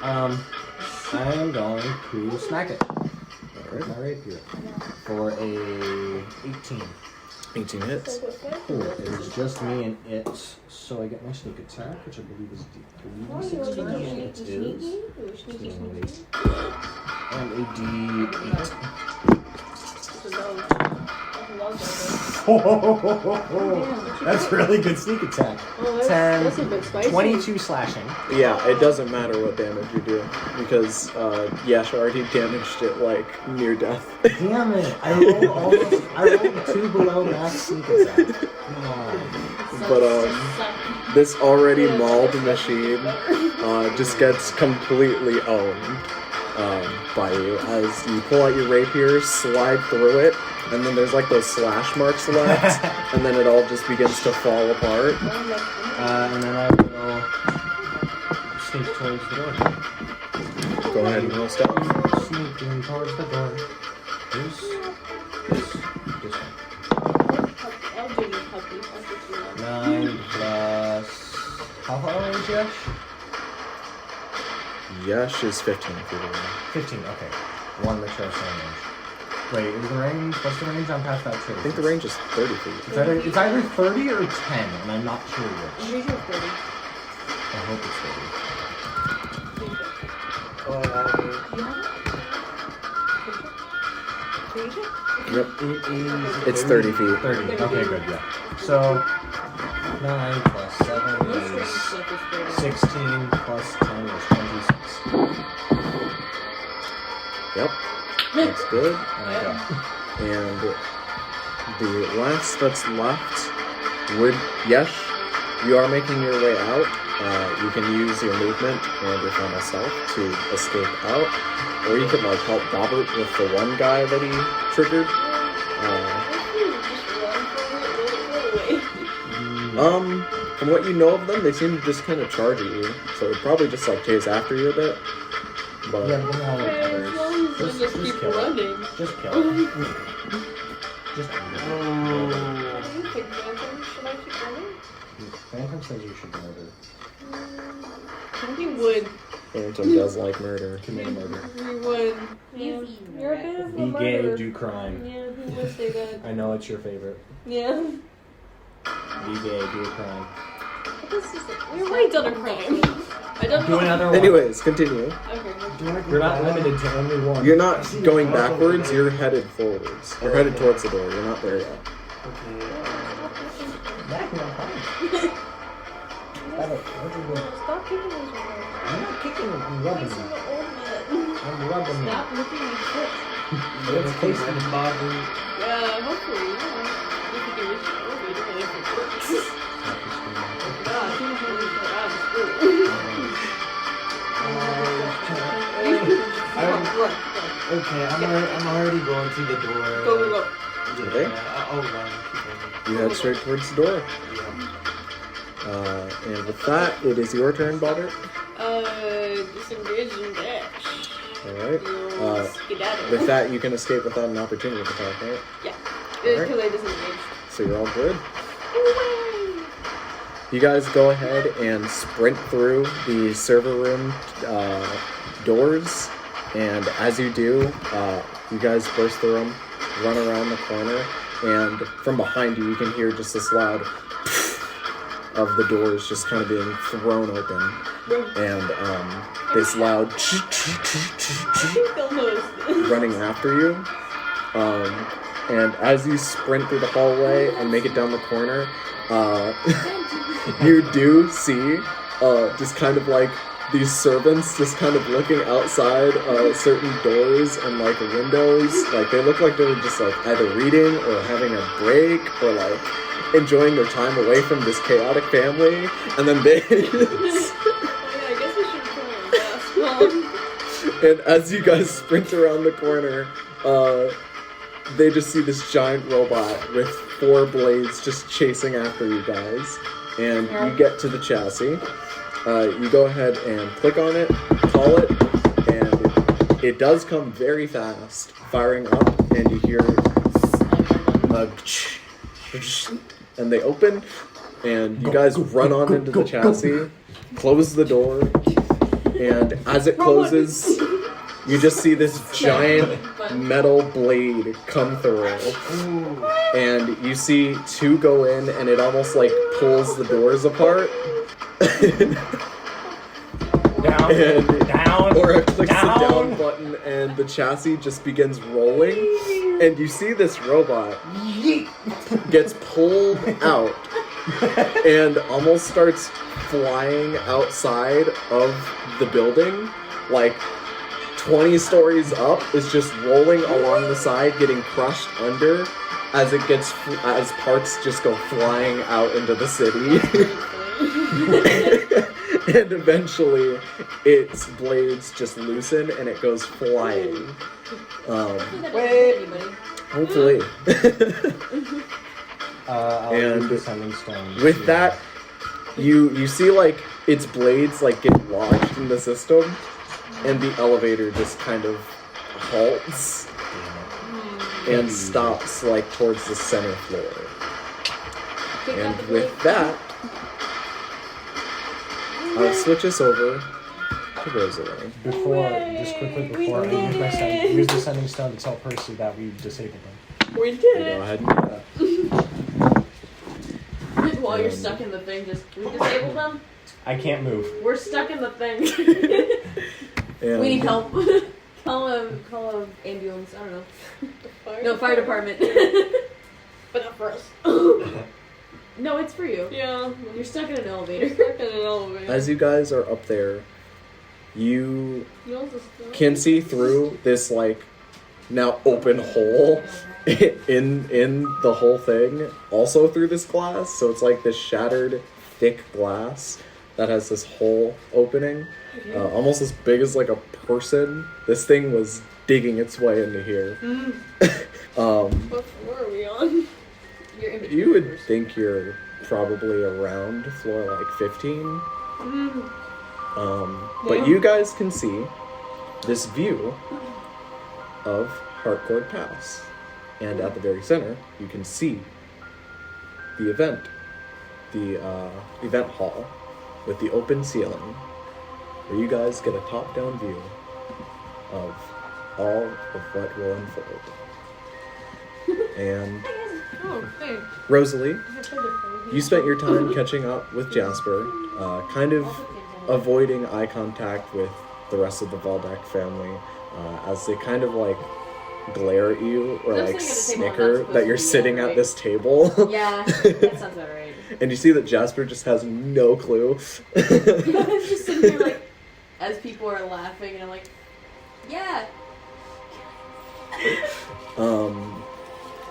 I am going to smack it. Where's my rapier? For a 18. 18 hits. Cool. It is just me and it, so I get my sneak attack, which I believe is D3. It is. And a D8. That's really good sneak attack. 10, that's a bit spicy. 22 slashing. Yeah, it doesn't matter what damage you do, because Yash already damaged it like near death. Damn it! I rolled 2 below max sneak attack. Come on. But this already mauled machine just gets completely owned by you as you pull out your rapier, slide through it, and then there's like those slash marks left, and then it all just begins to fall apart. And then I will sneak towards the door. Go ahead and roll stealth. Sneaking towards the door. This one. I'll give you a puppy. I'll get you one. 9 plus... How far away is Yash? Yash is 15 feet away. 15, okay. One make sure I stay in range. Wait, is the range... What's the range? I'm past that too. I think the range is 30 feet. It's either 30 or 10, and I'm not sure I'm which. pretty sure 30. I hope it's 30. Yep. It is... It's 30 feet. 30. Okay, good, yeah. So, 9 plus 7 Most range is stuff is 30. 16 plus 10 is 26. Yep. That's good. And I go. And the last that's left would... Yes, you are making your way out. You can use your movement and your final stealth to escape out. Or you could like help Bobbert with the one guy that he triggered. From what you know of them, they seem to just kind of charge at you. So it'd probably just like chase after you a bit. But Yeah, but then I'll let others. Just keep kill it. running. Just kill it. Just What do you think, Phantom? Should I keep running? Phantom says you should murder. He would. Phantom does like murder. Commit murder. He would. Yeah. You're a bit of a Be murderer. gay, do crime. Yeah, he would say that. I know it's your favorite. Yeah. Be gay, do a crime. We've already done a crime. I don't Do know. another one. Anyways, continue. Okay. You're not limited to only one. You're not going backwards, you're headed forwards. You're headed towards the door, you're not there yet. Stop kicking those ones. I'm not kicking them, I'm rubbing them. I'm rubbing them. Stop licking my foot. It's tasty. Yeah, hopefully. Yeah. If you can reach it, we'll be doing it for works. God, she was really far out of school. Okay, I'm already going to the door. Go, go, go. Okay. I'll run. You head straight towards the door. And with that, it is your turn, Bobbert. Disengage and dash. Alright. Skedaddle. With that, you can escape without an opportunity attack, right? Yeah. Alright. Because I disengaged. So you're all good. You guys go ahead and sprint through the server room doors, and as you do, you guys burst through them, run around the corner, and from behind you, you can hear just this loud of the doors just kind of being thrown open, and this loud running after you. And as you sprint through the hallway and make it down the corner, you do see just kind of like these servants just kind of looking outside certain doors and like windows. Like they look like they were just like either reading or having a break or like enjoying their time away from this chaotic family. And then they I guess we should And as you guys sprint around the corner, they just see this giant robot with 4 blades just chasing after you guys. And you get to the chassis. You go ahead and click on it, call it, and it does come very fast, firing up, and you hear and they open, and you guys run on into the chassis, close the door, and as it closes, you just see this giant metal blade come through, and you see 2 go in, and it almost like pulls the doors apart. Down. Or it clicks the down button, and the chassis just begins rolling, and you see this robot gets pulled out and almost starts flying outside of the building, like 20 stories up, is just rolling along the side, getting crushed under as parts just go flying out into the city. And eventually, its blades just loosen and it goes flying. Wait. Hopefully. And descending stones. With that, you see like its blades like get lodged in the system, and the elevator just kind of halts and stops like towards the center floor. And with that, I'll switch us over to Rosalee. Before I use the sending stone to tell Percy that we disabled them. We did Go it. ahead and do that. While you're stuck in the thing, we disabled them. I can't move. We're stuck in the thing. And We need help. Call a ambulance. I don't know. Fire department. But not for us. No, it's for you. Yeah. You're stuck in an elevator. Stuck in an elevator. as you guys are up there, you You also stuck. can see through this like now open hole in the whole thing, also through this glass. So it's like this shattered thick glass that has this hole opening, almost as big as like a person. This thing was digging its way into here. What floor are we on? You're in between You would floors. think you're probably around floor like 15. But you guys can see this view of Hartcourt Pass. And at the very center, you can see the event hall with the open ceiling, where you guys get a top-down view of all of what will unfold. And Oh, hey. Rosalee, you spent your time catching up with Jasper, kind of avoiding eye contact with the rest of the Valdak family, as they kind of like glare at you or like snicker that you're sitting at this table. Yeah, that sounds about right. And you see that Jasper just has no clue. I'm just sitting here like, as people are laughing, and I'm like, yeah.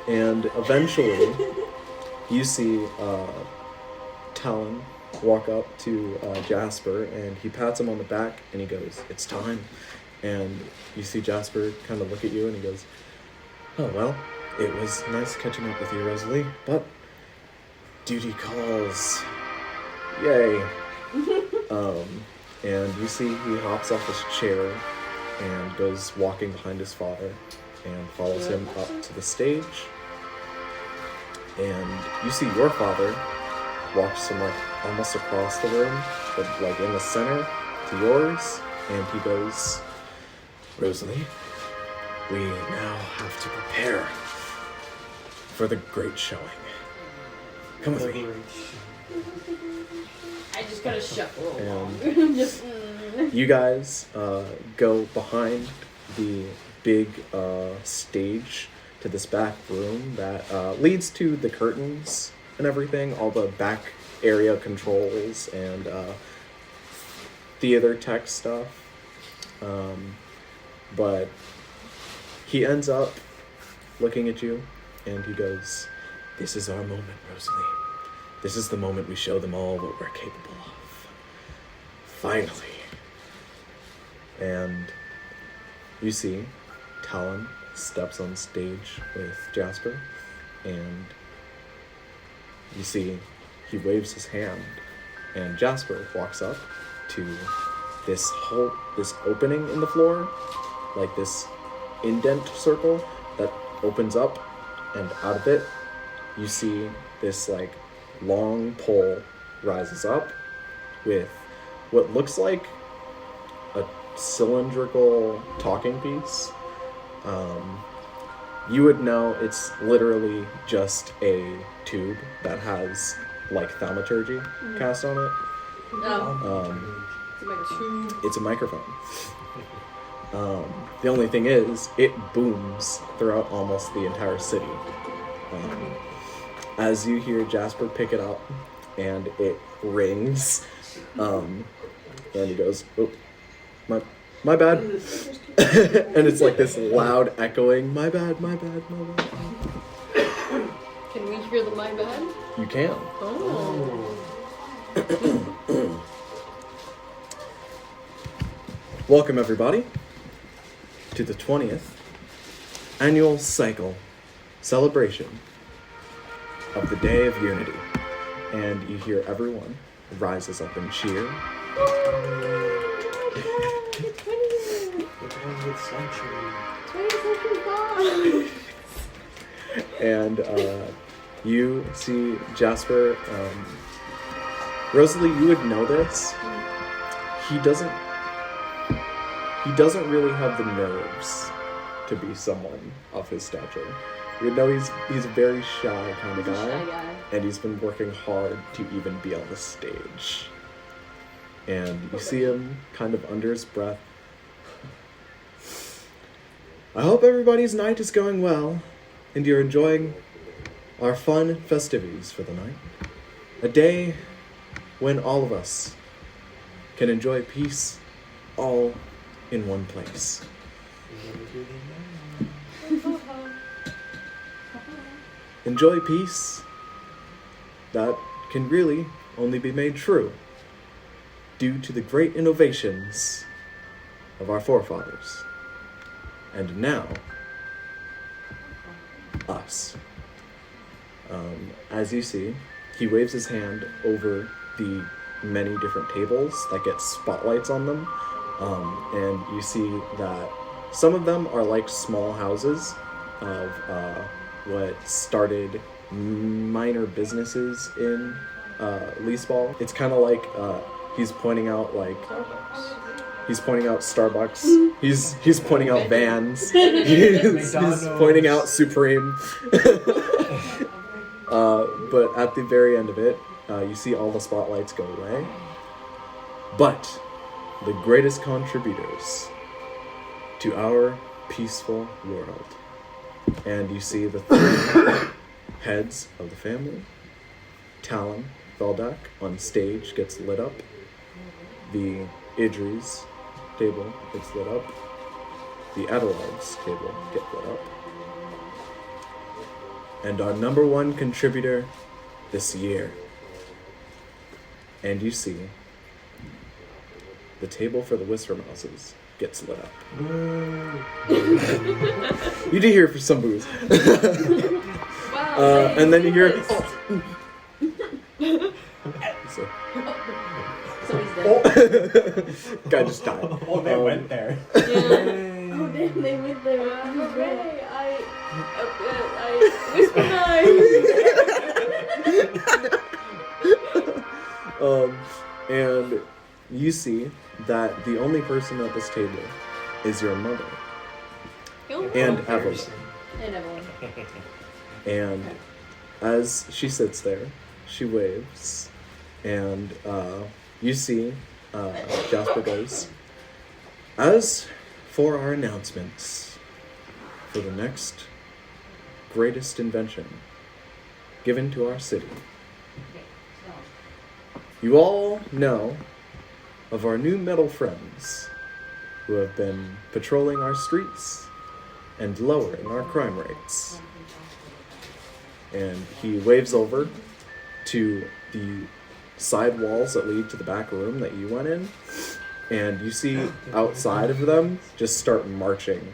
And eventually, you see Talon walk up to Jasper, and he pats him on the back, and he goes, "It's time." And you see Jasper kind of look at you, and he goes, "Oh, well, it was nice catching up with you, Rosalee, but duty calls. Yay." And you see he hops off his chair and goes walking behind his father and follows him up to the stage. And you see your father walks from like almost across the room, but like in the center to yours, and he goes, "Rosalee, we now have to prepare for the great showing. Come with me." I just gotta shuffle along. And Just, you guys go behind the big stage to this back room that leads to the curtains and everything, all the back area controls and theater tech stuff. But he ends up looking at you and he goes, "This is our moment, Rosalee. This is the moment we show them all what we're capable of. Finally." And you see Talon steps on stage with Jasper, and you see he waves his hand, and Jasper walks up to this opening in the floor, like this indent circle that opens up, and out of it you see this like long pole rises up with what looks like a cylindrical talking piece. You would know it's literally just a tube that has like thaumaturgy cast on it. It's a microphone. The only thing is, it booms throughout almost the entire city. As you hear Jasper pick it up, and it rings, and he goes, "Oh, my bad," and it's like this loud echoing, "My bad, my bad, my bad." Can we hear the my bad? You can. Oh. Welcome, everybody, to the 20th annual cycle celebration of the Day of Unity. And you hear everyone rises up and cheer. The 20th century. 20th century And you see Jasper. Rosalee, you would know this. He doesn't really have the nerves to be someone of his stature. You know, he's a very shy kind of guy, and he's been working hard to even be on the stage. And you see him kind of under his breath. I hope everybody's night is going well, and you're enjoying our fun festivities for the night. A day when all of us can enjoy peace all in one place. Enjoy peace that can really only be made true due to the great innovations of our forefathers. And now, us. As you see, he waves his hand over the many different tables that get spotlights on them. And you see that some of them are like small houses of what started minor businesses in Leaseball. It's kind of like he's pointing out Starbucks. He's pointing out Vans. He's pointing out Supreme. But at the very end of it, you see all the spotlights go away. But the greatest contributors to our peaceful world. And you see the three heads of the family. Talon Feldak on stage gets lit up. The Idris table gets lit up. The Ablod's table gets lit up. And our number one contributor this year. And you see the table for the Whisper Mouses gets lit up. You do hear for some booze. And then you hear... Guy just died. Oh, they went there. Yeah. Oh, damn, they went there. Hooray! I whisper and you see that the only person at this table is your mother. And Evelyn. And Evelyn. And as she sits there, she waves, and you see Jasper goes, "As for our announcements for the next greatest invention given to our city, you all know of our new metal friends who have been patrolling our streets and lowering our crime rates." And he waves over to the side walls that lead to the back room that you went in. And you see outside of them just start marching,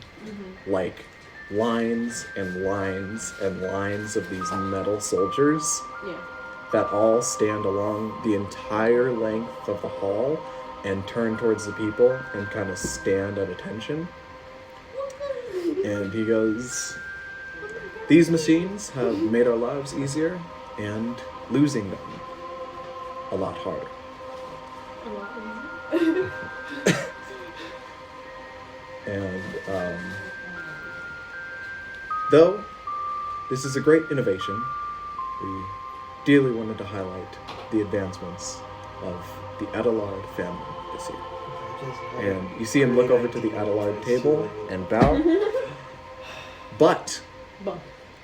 like lines and lines and lines of these metal soldiers that all stand along the entire length of the hall and turn towards the people and kind of stand at attention. And he goes, "These machines have made our lives easier and losing them a lot harder." And though this is a great innovation, we dearly wanted to highlight the advancements of the Ablod family this year. And you see him look over to the Ablod table and bow. But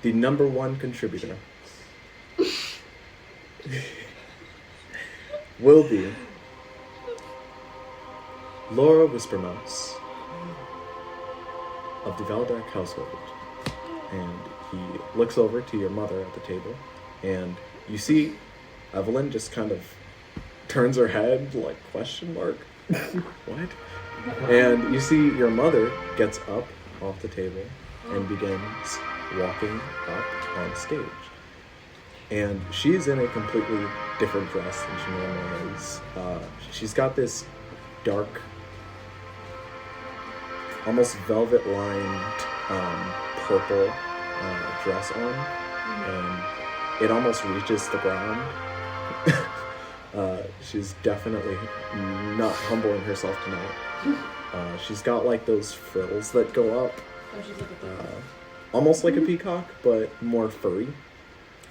the number one contributor will be Laura Whispermouse of the Valdark household. And he looks over to your mother at the table, and you see Evelyn just kind of turns her head like, question mark? What? And you see your mother gets up off the table and begins walking up on stage. And she's in a completely different dress than she normally is. She's got this dark, almost velvet-lined purple dress on, and it almost reaches the ground. She's definitely not humbling herself tonight. She's got like those frills that go up, almost like a peacock, but more furry,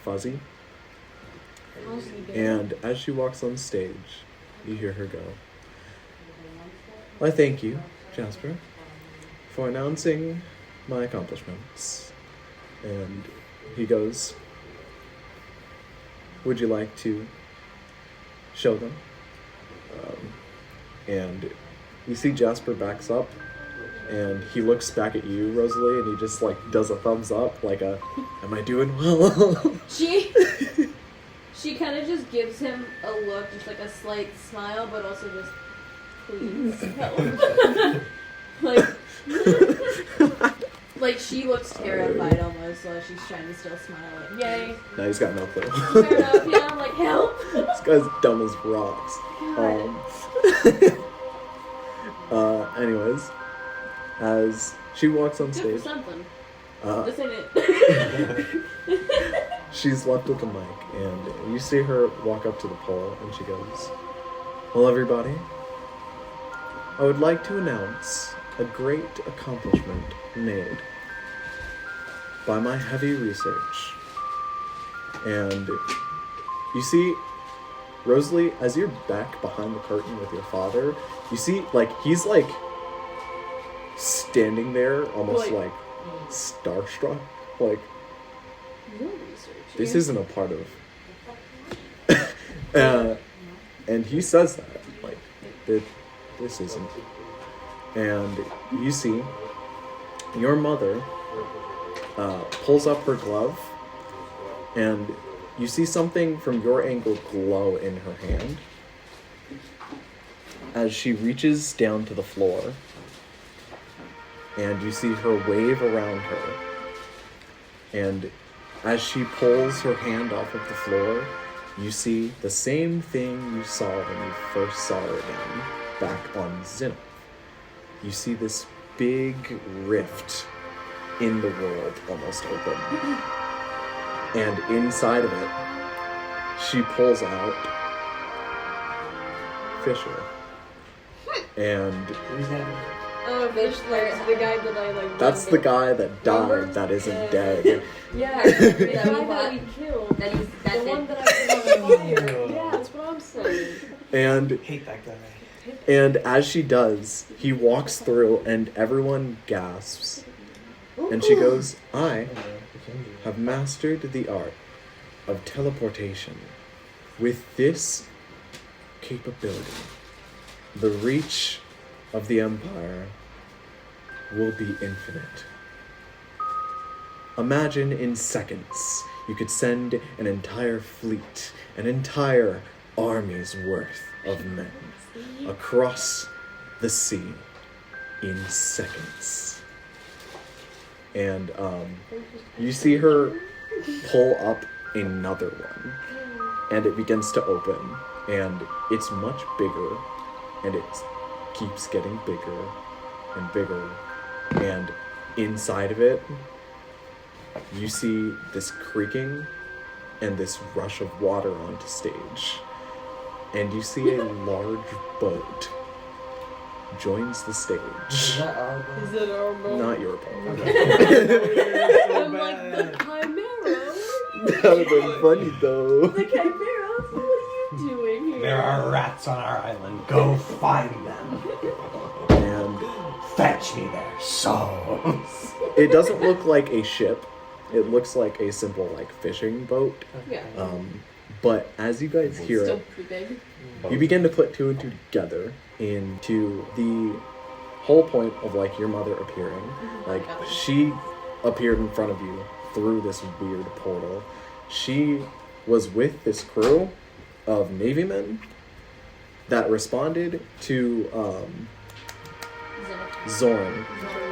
fuzzy. And as she walks on stage, you hear her go, "I thank you, Jasper, for announcing my accomplishments." And he goes, "Would you like to show them?" And you see Jasper backs up, and he looks back at you, Rosalee, and he just like does a thumbs up, like a, "Am I doing well?" She kind of just gives him a look, just like a slight smile, but also just, please help. Like she looks terrified almost, so she's trying to still smile. Like, yay. No, he's got no clue. Fair enough, yeah. I'm like, help. This guy's dumb as rocks. Anyways, as she walks on Good stage, for something. This ain't it. she's left with the mic, and you see her walk up to the pole, and she goes, "Well, everybody, I would like to announce a great accomplishment made by my heavy research." And you see, Rosalee, as you're back behind the curtain with your father, you see, like, he's, like, standing there almost, like starstruck. Like, this isn't a part of... and he says that, like, this isn't. And you see, your mother pulls up her glove, and you see something from your angle glow in her hand as she reaches down to the floor, and you see her wave around her. And as she pulls her hand off of the floor, you see the same thing you saw when you first saw her again, back on Zinnoth. You see this big rift in the world almost open. And inside of it, she pulls out Fisher. And Oh, Fish, like, the guy that I, like... that's the guy that died that isn't dead. Yeah, the guy that we killed. That is The one that I put on fire. Yeah, that's what I'm saying. And Hate that guy. And as she does, he walks through and everyone gasps. And she goes, "I have mastered the art of teleportation. With this capability, the reach of the Empire will be infinite. Imagine in seconds, you could send an entire fleet, an entire army's worth of men across the sea in seconds. And you see her pull up another one, and it begins to open, and it's much bigger, and it keeps getting bigger and bigger, and inside of it, you see this creaking and this rush of water onto stage, and you see a large boat joins the stage. Is that our boat? Is it our boat? Not your boat. I'm like, the Chimera? That would have been funny though. The Chimera? What are you doing here? There are rats on our island. Go find them. And Fetch me their souls. it doesn't look like a ship. It looks like a simple like fishing boat. Yeah. But as you guys hear Still it, pretty big. you begin to put two and two together into the whole point of like your mother appearing. Like she appeared in front of you through this weird portal. She was with this crew of Navy men that responded to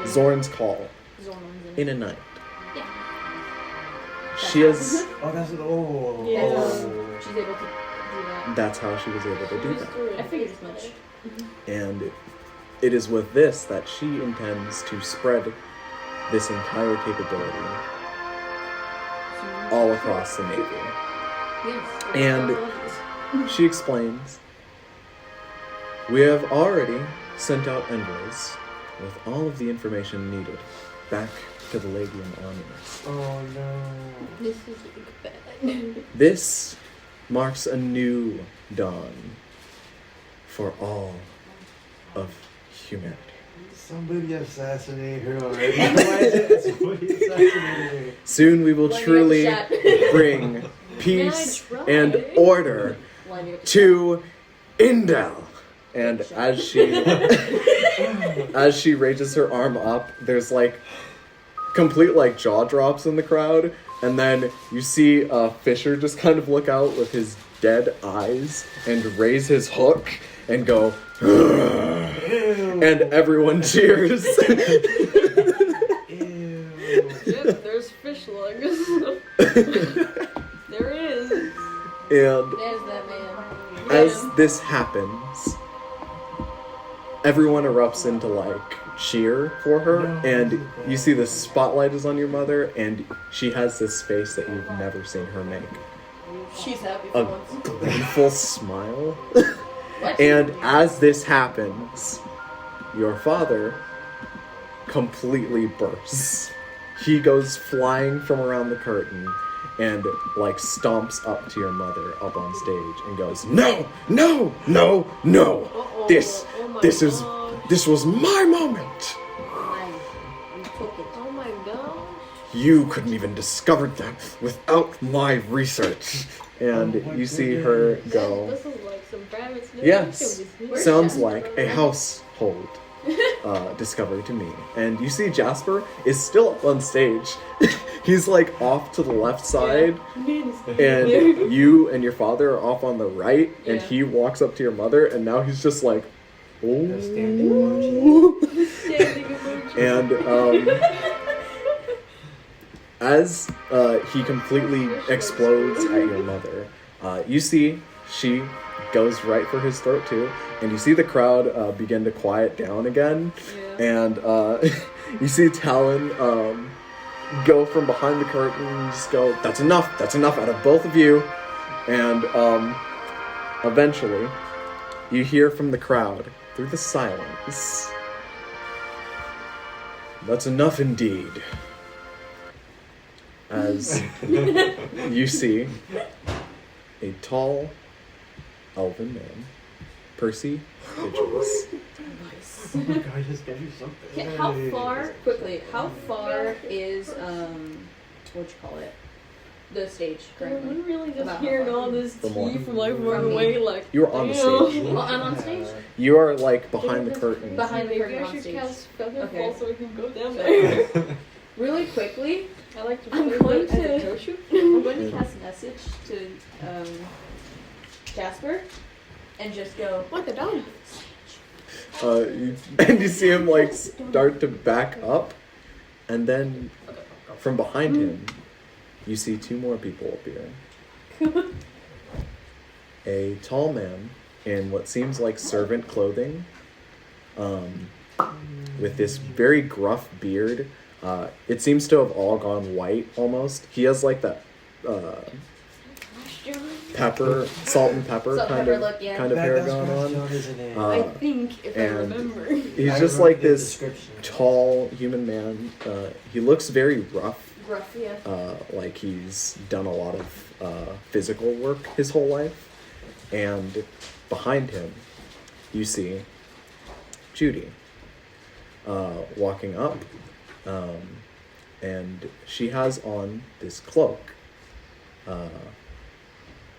Zorn's call in a night. Yeah. She has. Oh, that's it. Oh. Yeah. Oh. She's able to do that. That's how she was able to do that. I figured as much. And it is with this that she intends to spread this entire capability all across the Navy. Yes. And she explains, we have already sent out envoys with all of the information needed back to the Legion armies. Oh no. This is bad. This marks a new dawn for all of humanity. Somebody assassinate her already. Why is it somebody assassinated her? Soon we will Lining up truly the shot. bring peace try? and order Lining up the to Indel. And as she raises her arm up, there's like complete like jaw drops in the crowd, and then you see Fisher just kind of look out with his dead eyes and raise his hook and go, and everyone cheers. Ew. Yep, there's fish lugs. There is. And There's that man. as this happens, everyone erupts into like cheer for her, and you see the spotlight is on your mother, and she has this face that you've never seen her make. She's happy A for once. gleeful smile. What? And as this happens, your father completely bursts. He goes flying from around the curtain and like stomps up to your mother up on stage and goes, "No, no, no, no! Uh-oh. This was my moment. Oh my gosh. You couldn't even discover that without my research." And you see her go, This is like some private stuff. "Yes, Where's sounds Jasper? like a household discovery to me." And you see Jasper is still up on stage. He's like off to the left side, and you and your father are off on the right, and Yeah. he walks up to your mother, and now he's just like, "Oh." A standing emoji. Standing emoji. And as he completely explodes at your mother, you see she goes right for his throat too, and you see the crowd begin to quiet down again, and you see Talon go from behind the curtain and just go, that's enough out of both of you." And eventually you hear from the crowd through the silence, "That's enough indeed." As you see a tall elven man, Percy Idris. Oh my god, I just gave you something. Okay, how far, quickly, how far is, what you call it? The stage currently? I'm really just About hearing how far? all this From tea what? from like far From me. away, like. You are on the damn. stage. Oh, I'm on stage? You are like behind the curtain. Behind the Maybe curtain I on should stage. cast Feather Okay. Fall so we can go down there. Really quickly, I like to I'm play going as a to- Joshu. I'm going to cast message to Jasper and just go, What the dog? And you see him like start to back up, and then from behind him, you see two more people appear. A tall man in what seems like servant clothing, with this very gruff beard. It seems to have all gone white almost. He has like that salt and pepper kind of hair going on. I think, if I remember. He's just like this tall human man. He looks very rough. Gruff, yeah. Like he's done a lot of physical work his whole life. And behind him, you see Judy walking up. And she has on this cloak,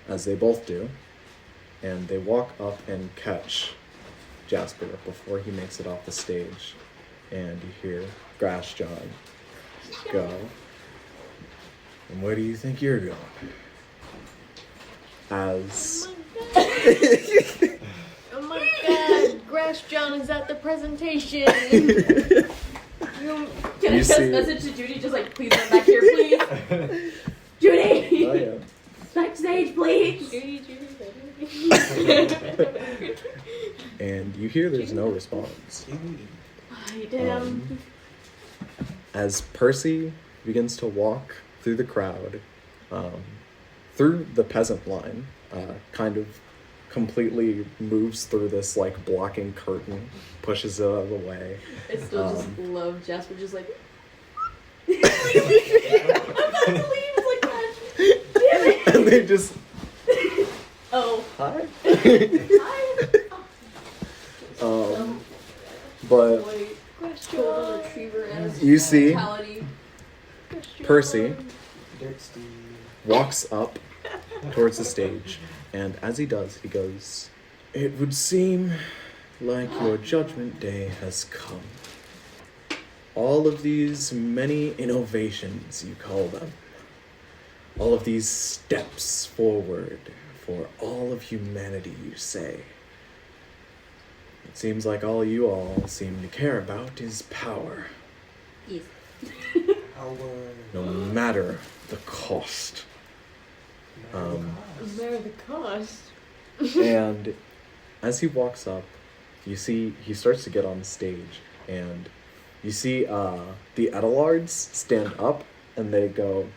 as they both do, and they walk up and catch Jasper before he makes it off the stage, and you hear Grass John go, and where do you think you're going? As... Oh my god, Grass John is at the presentation. Can I just message to Judy, just like, please come back here, please? Judy! Oh, yeah. Backstage, please! And you hear there's no response. Damn. As Percy begins to walk through the crowd, through the peasant line, kind of completely moves through this like blocking curtain, pushes it out of the way. I still just love Jasper just like I'm about to leave, it's like that. Damn it. And they just Oh. Hi. Hi. But Golden retriever as you see mentality. Percy walks up towards the stage, and as he does, he goes, "It would seem like your judgment day has come. All of these many innovations, you call them, all of these steps forward for all of humanity, you say. It seems like all you all seem to care about is power. Yes. No matter the cost." No matter the cost. And as he walks up, you see he starts to get on the stage, and you see the Abelards stand up, and they go,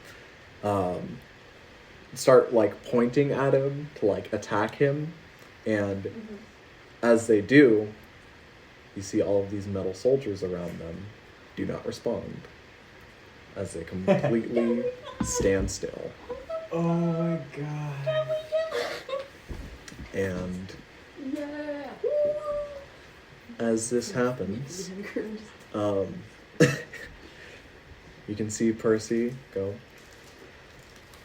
start like pointing at him to like attack him, and as they do, you see all of these metal soldiers around them do not respond, as they completely stand still. Oh my god. And Yeah. as this happens, you can see Percy go,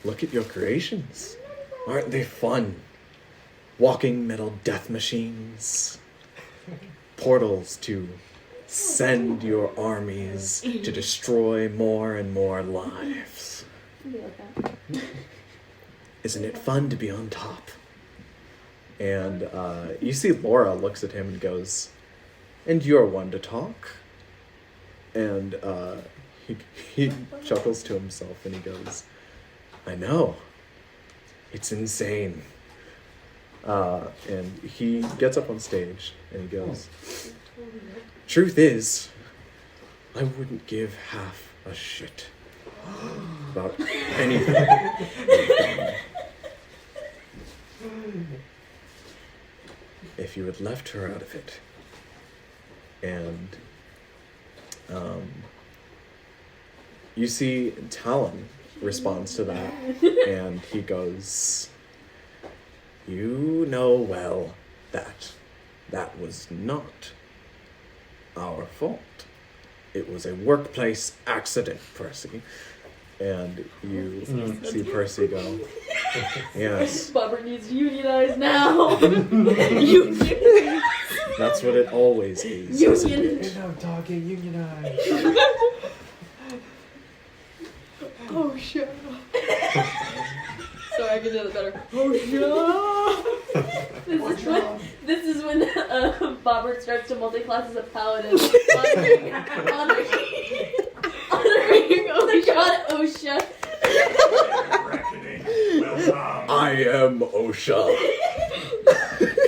"Look at your creations. Aren't they fun? Walking metal death machines. Portals to send your armies to destroy more and more lives. Isn't it fun to be on top?" And you see Laura looks at him and goes, "And you're one to talk?" And he chuckles to himself and he goes, "I know. It's insane." And he gets up on stage and he goes, "Truth is, I wouldn't give half a shit about anything you've done. If you had left her out of it." And you see Talon responds to that, and he goes, "You know well that was not our fault. It was a workplace accident, Percy." And you see Percy go, "Yes." Bobber needs to unionize now. Unionize. That's what it always is, isn't it? There's no talking, unionize. Oh, shut up. Sorry, I can do that better. Oh, shut up. This is when Bobbert starts to multi-class as a paladin, honoring the god Osha. I am Osha.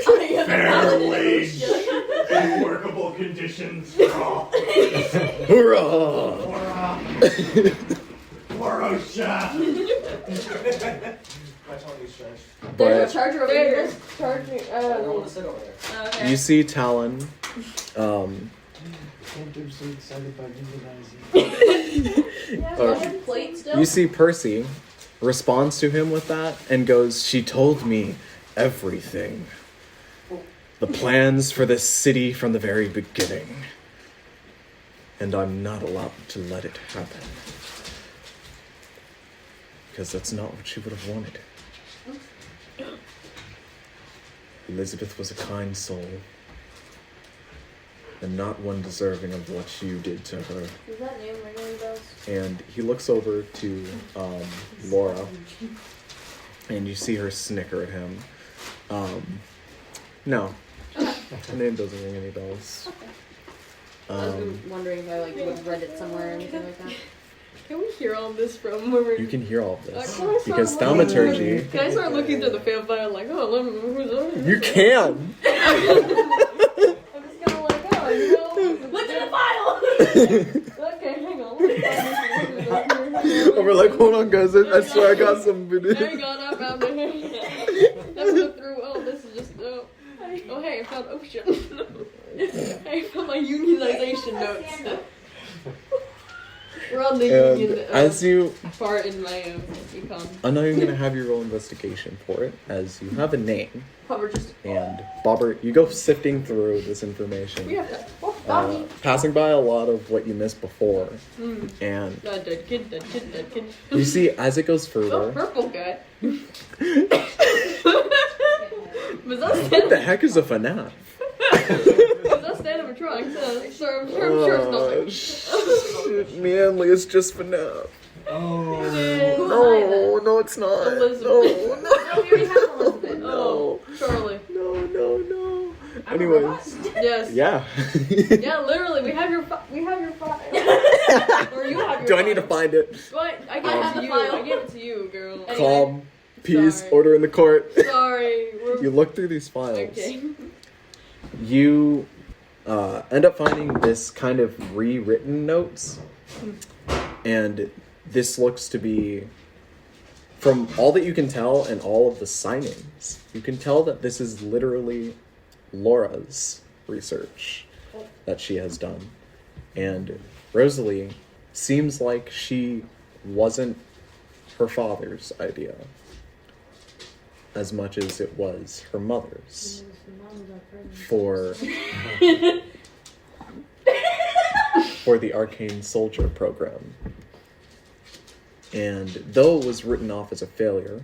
I am paladin wage. Osha. Workable conditions for all. Hurrah! For Osha. My tummy stretched. There's a But charger over here. Charging. I don't want to sit over there. Okay. you see Talon. I'm so excited about unionizing. Yeah, so I have plate still. You see Percy responds to him with that and goes, "She told me everything. The plans for this city from the very beginning. And I'm not allowed to let it happen. Because that's not what she would have wanted. Elizabeth was a kind soul. And not one deserving of what you did to her." Does that name ring any bells? And he looks over to Laura, and you see her snicker at him. No, the name doesn't ring any bells. I was wondering if I would have read it somewhere or anything like that. Can we hear all this from where we're... You can hear all of this Can I start because looking- thaumaturgy. Can I start looking through the fan file like, oh, let me... Who's on? You can. I'm just gonna like, oh, you know... Look at the file! Okay, hang on. Let me find this one. And we're like, hold on, guys. I swear I got some There you video. go, I found it. Let's look through. Oh, this is just... Oh, hey, I found Ocean. I found my unionization notes. We're on the And union as you, part in my econ. I'm not even gonna have you roll investigation for it, as you have a name. Cover just. And Bobbert, you go sifting through this information. We have to... Oh, doggy. Passing by a lot of what you missed before, and Dead kid, dead kid, dead kid. you see as it goes Oh, further, purple guy. Was that what stand the heck is a FNAF? was that animatronic? Sorry, I'm sure it's nothing. Shit, Manly, it's just FNAF. Oh. No, it's not. Elizabeth. No, we already have Elizabeth. Oh, Charlie. No. Anyways, Yes. yeah. Yeah, literally, we have your file. Or you have your Do I need to file. find it? What? I gave I it have to the you. file. I gave it to you, girl. Calm, peace, Sorry. order in the court. Sorry. You look through these files. Okay. You end up finding this kind of rewritten notes, and this looks to be, from all that you can tell and all of the signings, you can tell that this is literally Laura's research that she has done. And Rosalee seems like she wasn't her father's idea as much as it was her mother's for the Arcane Soldier program. And though it was written off as a failure,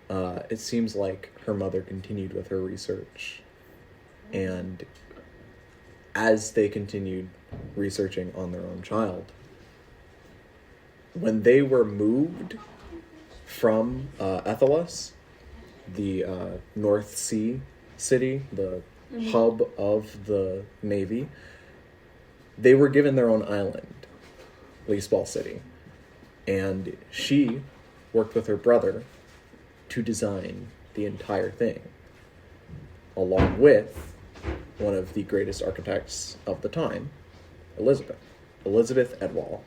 it seems like her mother continued with her research. And as they continued researching on their own child, when they were moved from Ethelos, the North Sea city, the hub of the Navy, they were given their own island, Leaseball City. And she worked with her brother to design the entire thing, along with one of the greatest architects of the time, Elizabeth Edwall.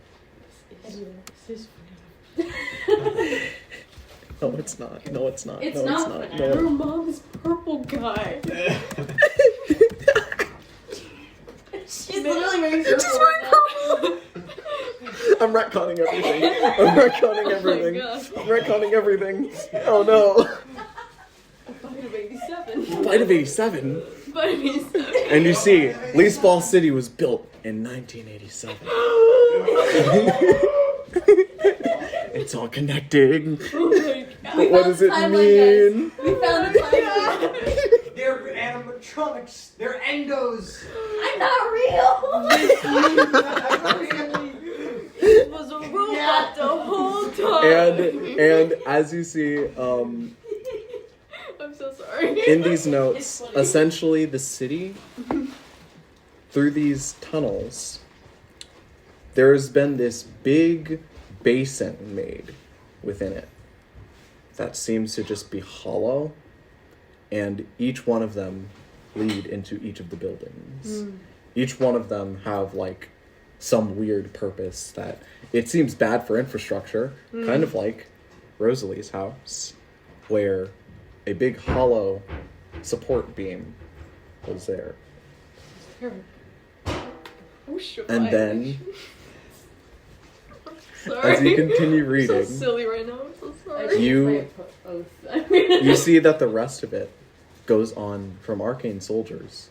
No, it's not. It's not. Her mom's purple guy. She's literally wearing purple right now. I'm retconning everything. gosh. I'm retconning everything. Oh no. Fight of 87. Flight of 87. Fight of 87. And you see, Leaseball City was built in 1987. It's all connecting. Oh my god. But what does it Timeline, mean? We found a timeline. They're animatronics. They're endos. I'm not real. It was a robot the whole time. And as you see, I'm so sorry. In these notes, essentially the city, through these tunnels, there's been this big basin made within it that seems to just be hollow, and each one of them lead into each of the buildings. Each one of them have like some weird purpose that it seems bad for infrastructure, kind of like Rosalee's house, where a big hollow support beam was there. And then, as you continue reading, I'm so silly right now. I'm so sorry. you see that the rest of it goes on from arcane soldiers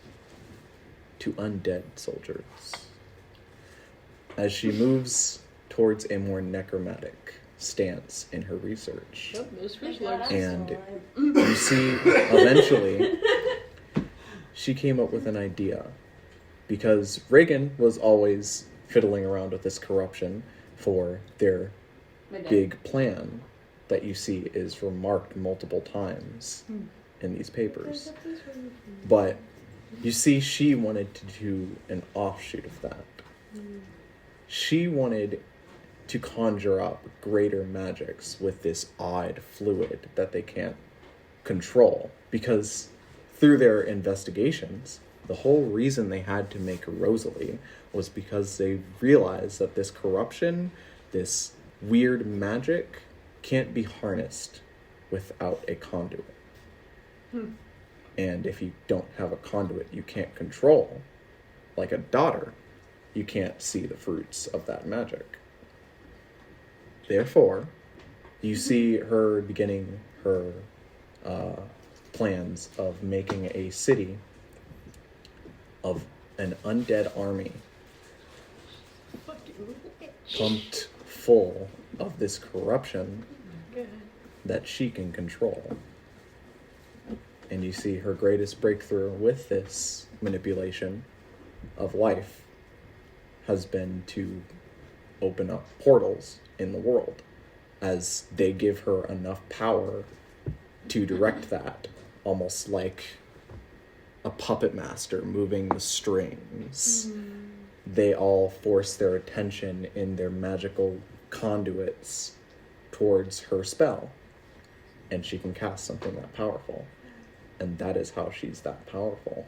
to undead soldiers. As she moves towards a more necromantic stance in her research. And you see, eventually, she came up with an idea. Because Reagan was always fiddling around with this corruption for their big plan that you see is remarked multiple times in these papers. But you see, she wanted to do an offshoot of that. She wanted to conjure up greater magics with this odd fluid that they can't control. Because through their investigations, the whole reason they had to make Rosalee was because they realized that this corruption, this weird magic, can't be harnessed without a conduit. And if you don't have a conduit you can't control, like a daughter, you can't see the fruits of that magic. Therefore, you see her beginning her plans of making a city of an undead army pumped full of this corruption that she can control. And you see her greatest breakthrough with this manipulation of life has been to open up portals in the world, as they give her enough power to direct that, almost like a puppet master moving the strings. They all force their attention in their magical conduits towards her spell, and she can cast something that powerful. And that is how she's that powerful.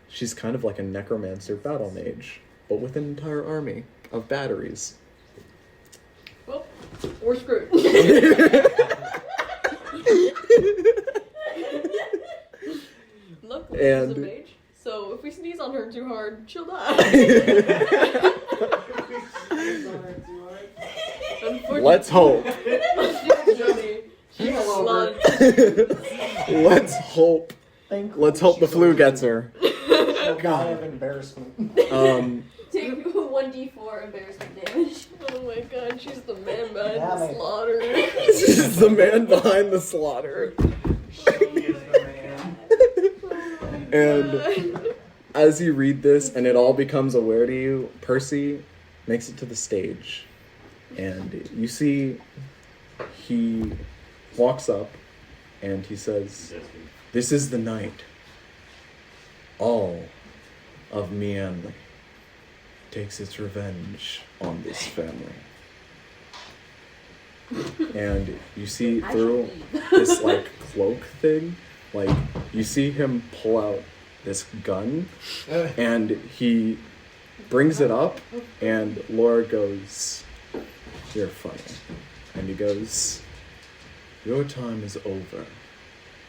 She's kind of like a necromancer battle mage, but with an entire army of batteries. Well, we're screwed. Luckily, she's a mage, so if we sneeze on her too hard, she'll die. Let's hope. Let's hope. Let's hope the flu gets her. God of embarrassment. Take 1d4 embarrassment damage. Oh my god, she's the man behind the slaughter. She's the man behind the slaughter. And as you read this and it all becomes aware to you, Percy makes it to the stage. And you see he walks up and he says, "This is the night. All of Meanley takes its revenge on this family." And you see through this like cloak thing, like you see him pull out this gun and he brings it up and Laura goes, "You're funny." And he goes, "Your time is over,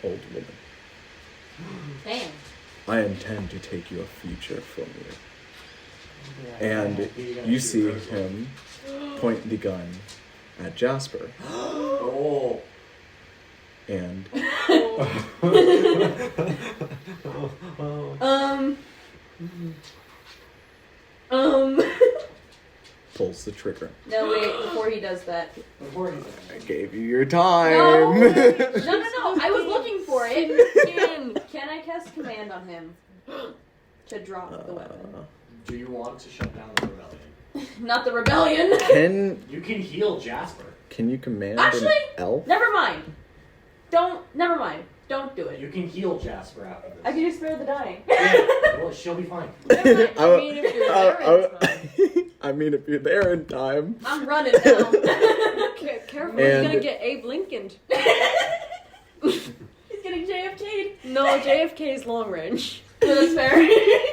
old woman. Damn. I intend to take your future from you." And you see him point the gun at Jasper. Oh. And pulls the trigger. No, wait, before he does that. I gave you your time. No, no, I was looking for it. Can I cast command on him to drop the weapon? Do you want to shut down the rebellion? Not the rebellion. You can heal Jasper. Can you command Actually, an elf? Never mind. Never mind. Don't do it. You can heal Jasper after this. I can just spare the dying. Yeah, well, she'll be fine. I mean, if you're there, it's fine. I mean, if you're there in time. I'm running now. Careful, And- he's gonna get Abe Lincoln. He's getting JFK'd. No, JFK is long range. So that's fair.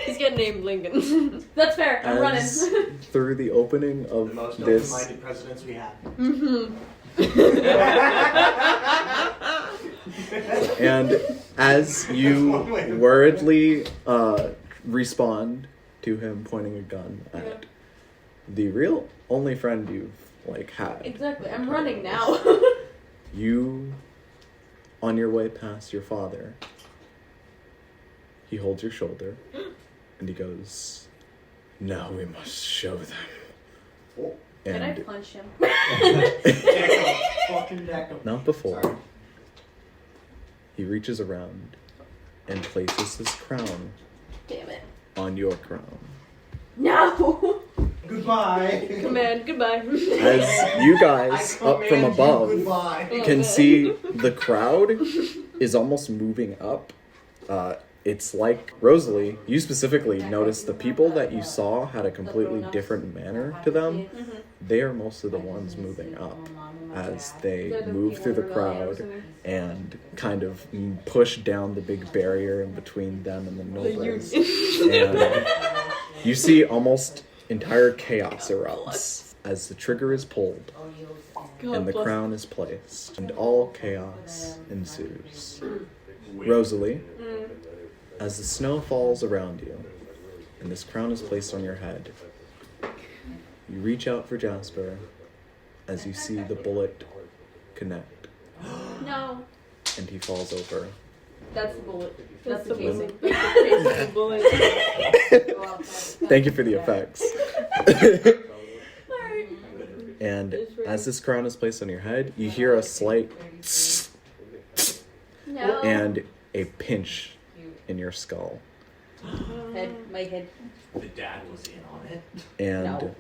He's getting Abe Lincoln. That's fair. I'm running. As through the opening The of most this, open-minded presidents we had. and as you worriedly respond to him pointing a gun at the real only friend you've had. Exactly. I'm running now. You, on your way past your father, he holds your shoulder and he goes, "Now we must show them." Can I And punch him? Fucking deck 'em. not before, Sorry. he reaches around and places his crown Damn it. on your crown. No. Goodbye. Command, goodbye. As you guys up from above Goodbye. can see the crowd is almost moving up. It's like Rosalee, you specifically noticed the people that you saw had a completely different manner to them. They are most of the ones moving up as they move through the crowd and kind of push down the big barrier in between them and the nobles. And you see almost entire chaos erupts as the trigger is pulled and the crown is placed and all chaos ensues. Rosalee, as the snow falls around you and this crown is placed on your head, you reach out for Jasper as you see the bullet connect No. and he falls over. That's the bullet. That's the bullet. casing. That's the bullet. Thank you for the effects. And as this crown is placed on your head, you hear a slight No. and a pinch in your skull. Head. My head. The dad was in on it. And No.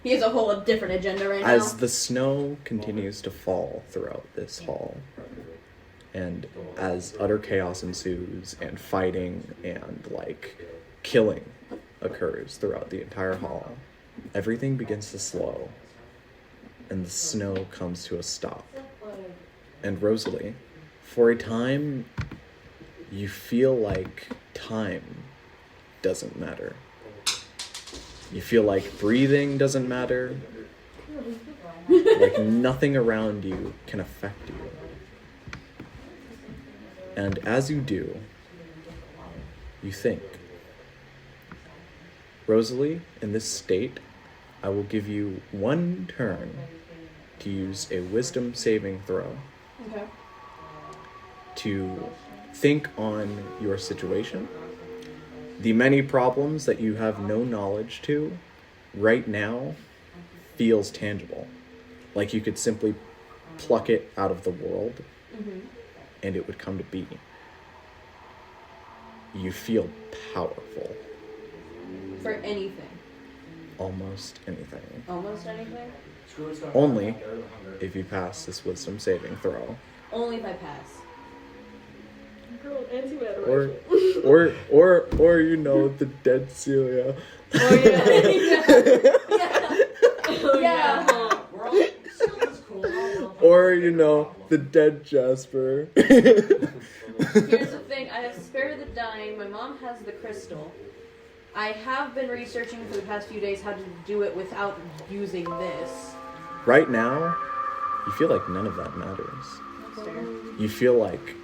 He has a whole different agenda right as now. the snow continues to fall throughout this hall, and as utter chaos ensues, and fighting and killing occurs throughout the entire hall, everything begins to slow, and the snow comes to a stop. And Rosalee, for a time, you feel like time doesn't matter. You feel like breathing doesn't matter. Like nothing around you can affect you. And as you do, you think, Rosalee, in this state, I will give you one turn to use a wisdom saving throw Okay. to think on your situation. The many problems that you have no knowledge to right now feels tangible. Like you could simply pluck it out of the world and it would come to be. You feel powerful. For anything. Almost anything. Almost anything. Only if you pass this wisdom saving throw. Only if I pass. Girl, antimatter Or, rifle. or you know, the dead Celia. Oh yeah. Yeah. Yeah. Or, you know, the dead Jasper. Here's the thing. I have Spare the Dying. My mom has the crystal. I have been researching for the past few days how to do it without using this. Right now, you feel like none of that matters. That's fair. You feel like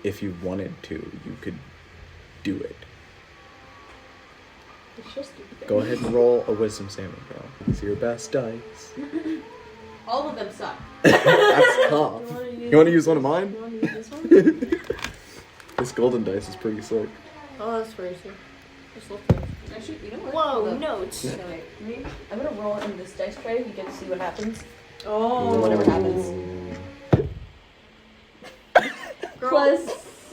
if you wanted to, you could do it. It's just Go ahead and roll a wisdom saving throw. It's your best dice. All of them suck. That's tough. You want to use one of mine? You want to use this one? This golden dice is pretty sick. Oh, that's very sick. Just look at it. Actually, you know what? Whoa, Hold up. notes. No, wait. I'm gonna roll in this dice tray. You get to see what happens. Oh. Whatever happens. Girl, Plus,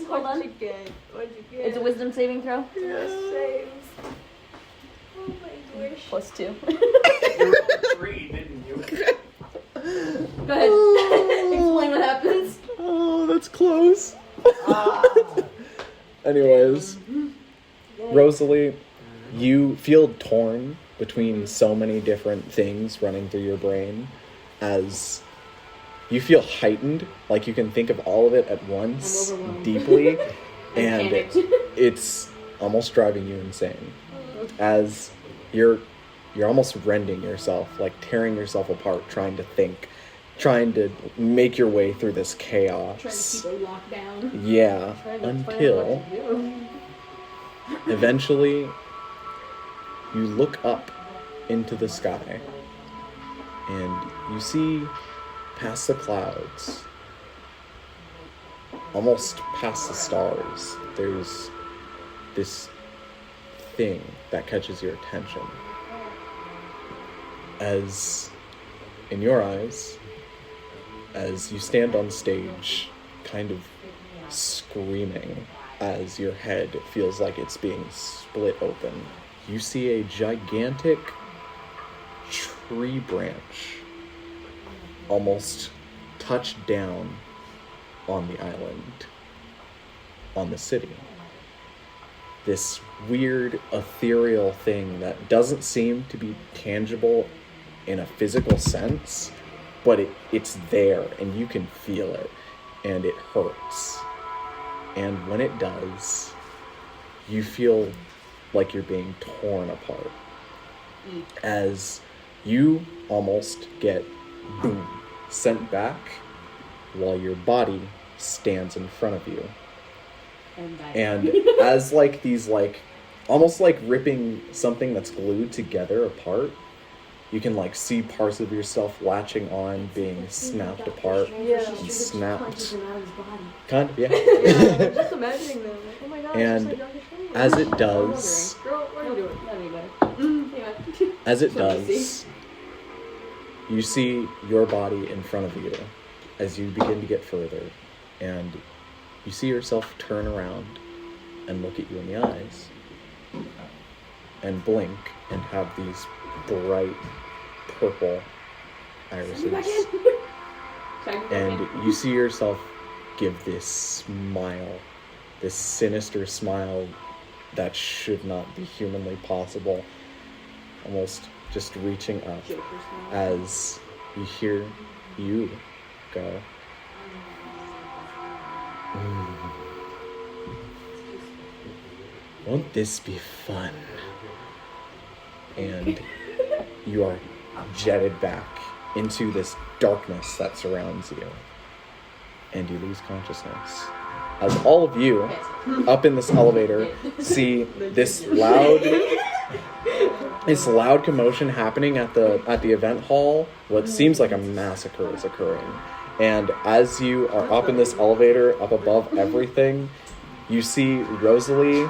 hold what'd on. you get? What'd you get? It's a wisdom saving throw. Yes, saves. Oh my gosh. Plus 2. You rolled 3, didn't you? Go ahead. Explain what happens. Oh, that's close. Anyways, Rosalee, you feel torn between so many different things running through your brain as you feel heightened, like you can think of all of it at once, deeply, and it's almost driving you insane. As you're almost rending yourself, like tearing yourself apart, trying to think, trying to make your way through this chaos. Trying to keep it locked down. Yeah, until eventually you look up into the sky and you see past the clouds, almost past the stars, there's this thing that catches your attention. As in your eyes, as you stand on stage, kind of screaming as your head feels like it's being split open, you see a gigantic tree branch almost touch down on the island, on the city. This weird, ethereal thing that doesn't seem to be tangible in a physical sense, but it's there, and you can feel it, and it hurts. And when it does, you feel like you're being torn apart. As you almost get, boom, sent back, while your body stands in front of you. And as like these like, almost like ripping something that's glued together apart, you can like see parts of yourself latching on, being snapped apart and snapped. Kind of, yeah. Just imagining them. Like, oh my god. And as it does, as it does, you see your body in front of you as you begin to get further, and you see yourself turn around and look at you in the eyes and blink and have these bright purple irises. And you see yourself give this smile, this sinister smile that should not be humanly possible, almost just reaching up as you hear you go, won't this be fun? And you are jetted back into this darkness that surrounds you, and you lose consciousness. As all of you up in this elevator see this loud commotion happening at the event hall. What seems like a massacre is occurring. And as you are up in this elevator, up above everything, you see Rosalee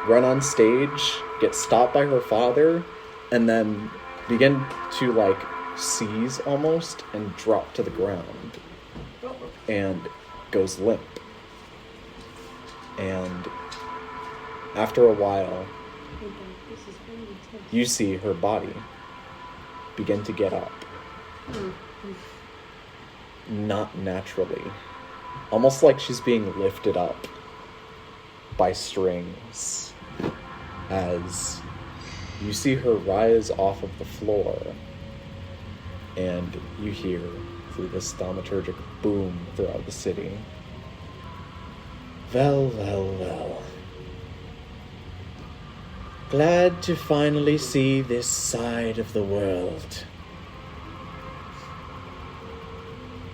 run on stage, get stopped by her father, and then begin to like seize almost and drop to the ground and goes limp. And after a while, you see her body begin to get up. Not naturally. Almost like she's being lifted up by strings. As you see her rise off of the floor, and you hear through this thaumaturgic boom throughout the city, well, well, well. Glad to finally see this side of the world.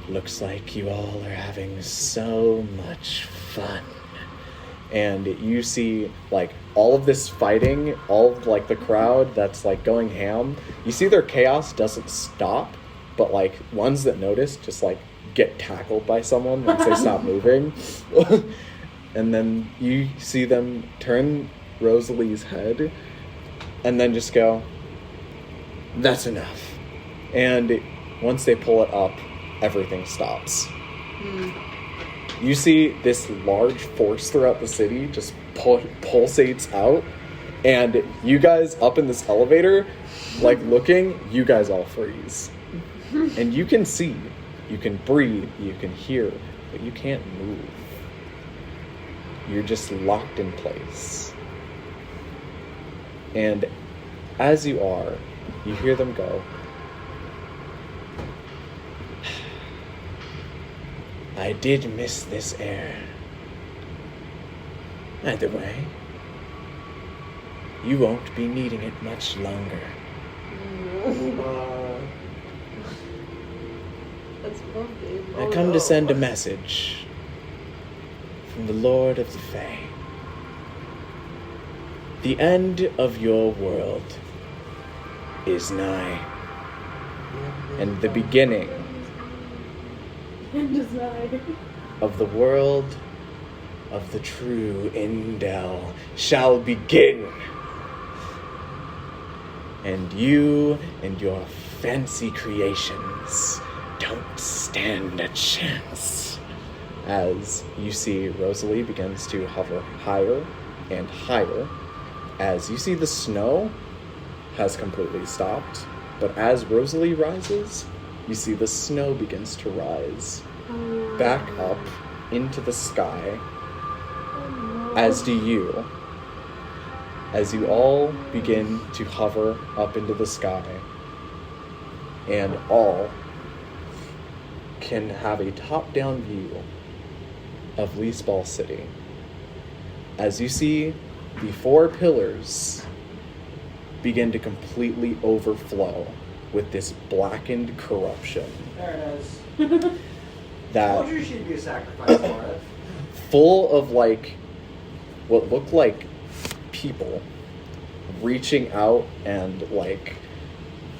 Looks like you all are having so much fun. And you see, like, all of this fighting, all of, like, the crowd that's, like, going ham. You see their chaos doesn't stop, but, like, ones that notice just, like, get tackled by someone once they stop moving. And then you see them turn Rosalee's head and then just go, that's enough. And once they pull it up, everything stops. You see this large force throughout the city just pulsates out, and you guys up in this elevator, like looking, you guys all freeze. And you can see, you can breathe, you can hear, but you can't move. you're just locked in place. And as you are, you hear them go, I did miss this air. Either way, you won't be needing it much longer. That's lovely. I come to send a message from the Lord of the Fae. The end of your world is nigh, and the beginning of the world of the true Indel shall begin. And you and your fancy creations don't stand a chance. As you see, Rosalee begins to hover higher and higher. As you see, the snow has completely stopped. But as Rosalee rises, you see the snow begins to rise back up into the sky. As do you. As you all begin to hover up into the sky, and all can have a top-down view of Leaseball City. As you see, the 4 pillars begin to completely overflow with this blackened corruption. There it is. That Told you she'd be a sacrifice for it. full of like what looked like people reaching out and like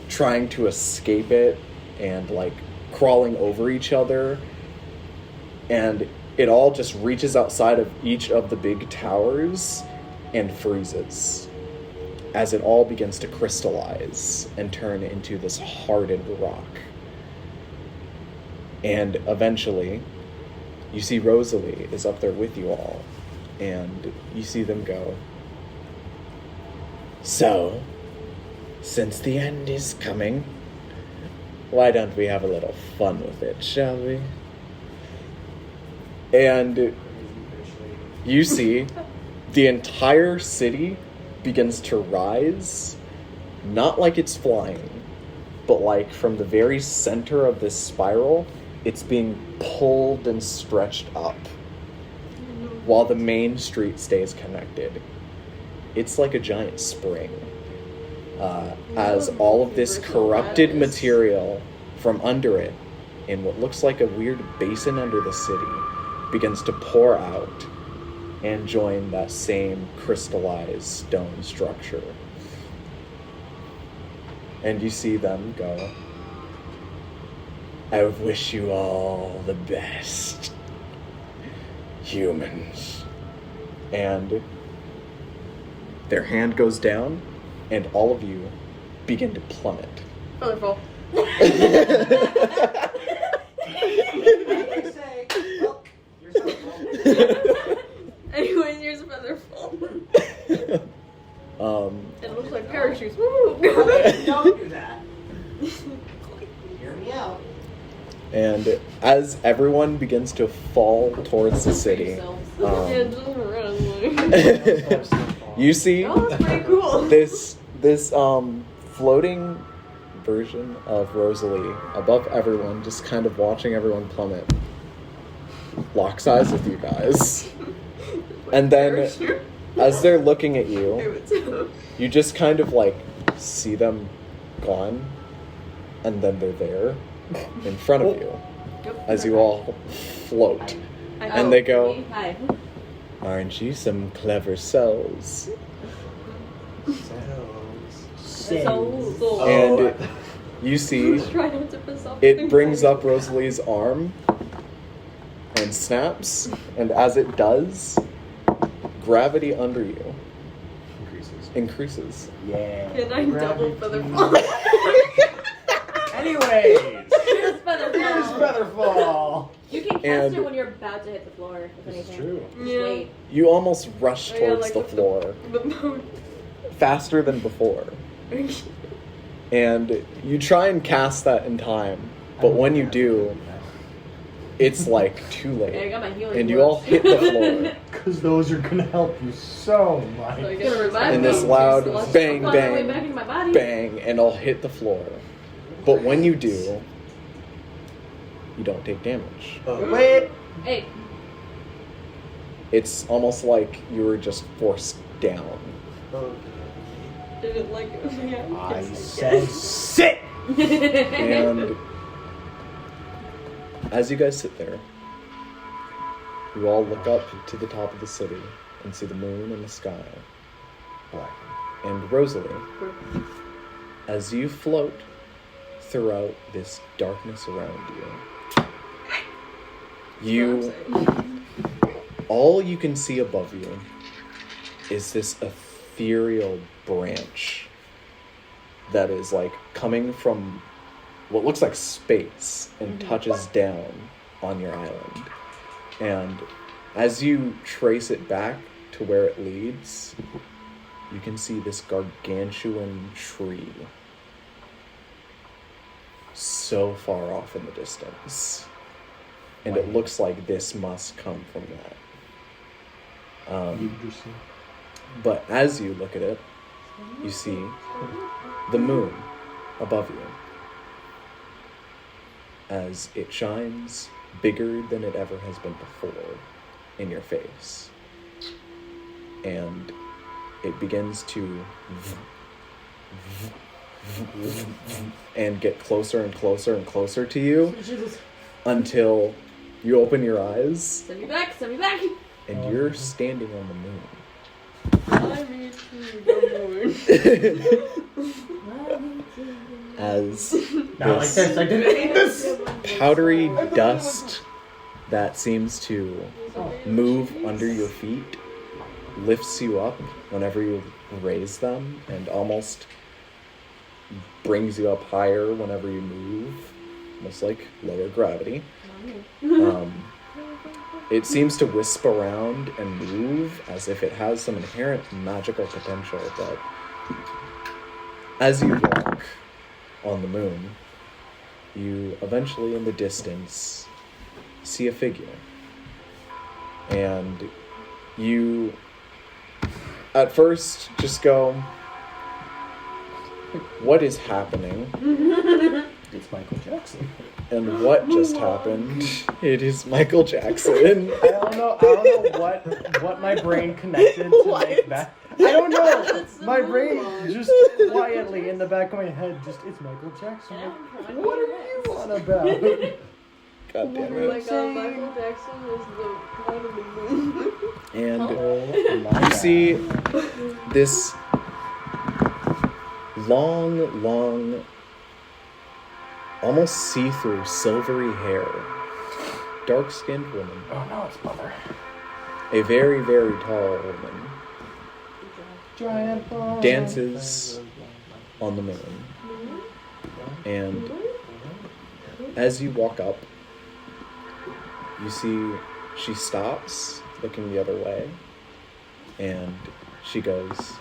trying to escape it and like crawling over each other, and it all just reaches outside of each of the big towers and freezes as it all begins to crystallize and turn into this hardened rock. And eventually you see Rosalee is up there with you all, and you see them go, so, since the end is coming, why don't we have a little fun with it, shall we? And you see the entire city begins to rise, not like it's flying, but like from the very center of this spiral, it's being pulled and stretched up while the main street stays connected. It's like a giant spring. As all of this corrupted material from under it, in what looks like a weird basin under the city, begins to pour out and join that same crystallized stone structure. And you see them go, I wish you all the best, humans. And their hand goes down, and all of you begin to plummet. Wonderful. Anyways, here's Featherfall. It looks like parachutes. Woo! Don't do that. Hear me out. And as everyone begins to fall towards the city, Yeah, just run. you see Oh, that's pretty cool. this floating version of Rosalee above everyone, just kind of watching everyone plummet, locks eyes with you guys. And then as they're looking at you, you just kind of like see them gone, and then they're there in front of you as you all float. And they go, Hi. aren't you some clever souls? And you see it brings up Rosalee's arm and snaps, and as it does, gravity under you increases. Yeah. Can I double Featherfall? Anyways, Here's Featherfall. here's Featherfall. You can cast And- it when you're about to hit the floor, if This is anything. true. Just Yeah. wait. You almost rush Yeah, towards like the with the- floor faster than before. And you try and cast that in time, but when you do, it's like too Yeah, I late. got my healing And you all gloves. hit the floor. Because those are gonna help you so much. So you're gonna revive And me. this loud So let's bang, find my way bang, back into my body. bang, and I'll hit the floor. But when you do, you don't take damage. Wait! Hey, It's almost like you were just forced down. didn't like it. Yeah. I said sit! And as you guys sit there, you all look up to the top of the city and see the moon in the sky. Black. And Rosalee, as you float throughout this darkness around you, all you can see above you is this ethereal branch that is like coming from what looks like space and touches down on your island. And as you trace it back to where it leads, you can see this gargantuan tree so far off in the distance. And it looks like this must come from that. Interesting. But as you look at it, you see the moon above you as it shines bigger than it ever has been before in your face. And it begins to and get closer and closer and closer to you until you open your eyes Send me back, send me back. and you're standing on the moon. I need to go more. As Not like this, I didn't mean this! powdery dust that seems to move under your feet lifts you up whenever you raise them and almost brings you up higher whenever you move, almost like lower gravity. It seems to wisp around and move as if it has some inherent magical potential, but as you walk on the moon, you eventually in the distance see a figure. And you at first just go, what is happening? It's Michael Jackson. And what just happened? It is Michael Jackson. I don't know what my brain connected to make that. I don't know. My brain just quietly in the back of my head just, it's Michael Jackson. Like, what are you on about? God damn Oh my it. god, Michael Jackson is the god of the moon. And Oh my you God. see this long, almost see-through silvery hair, dark-skinned woman, Oh no, it's mother. a very, very tall woman, Giant ball. dances on the moon. And as you walk up, you see she stops, looking the other way, and she goes,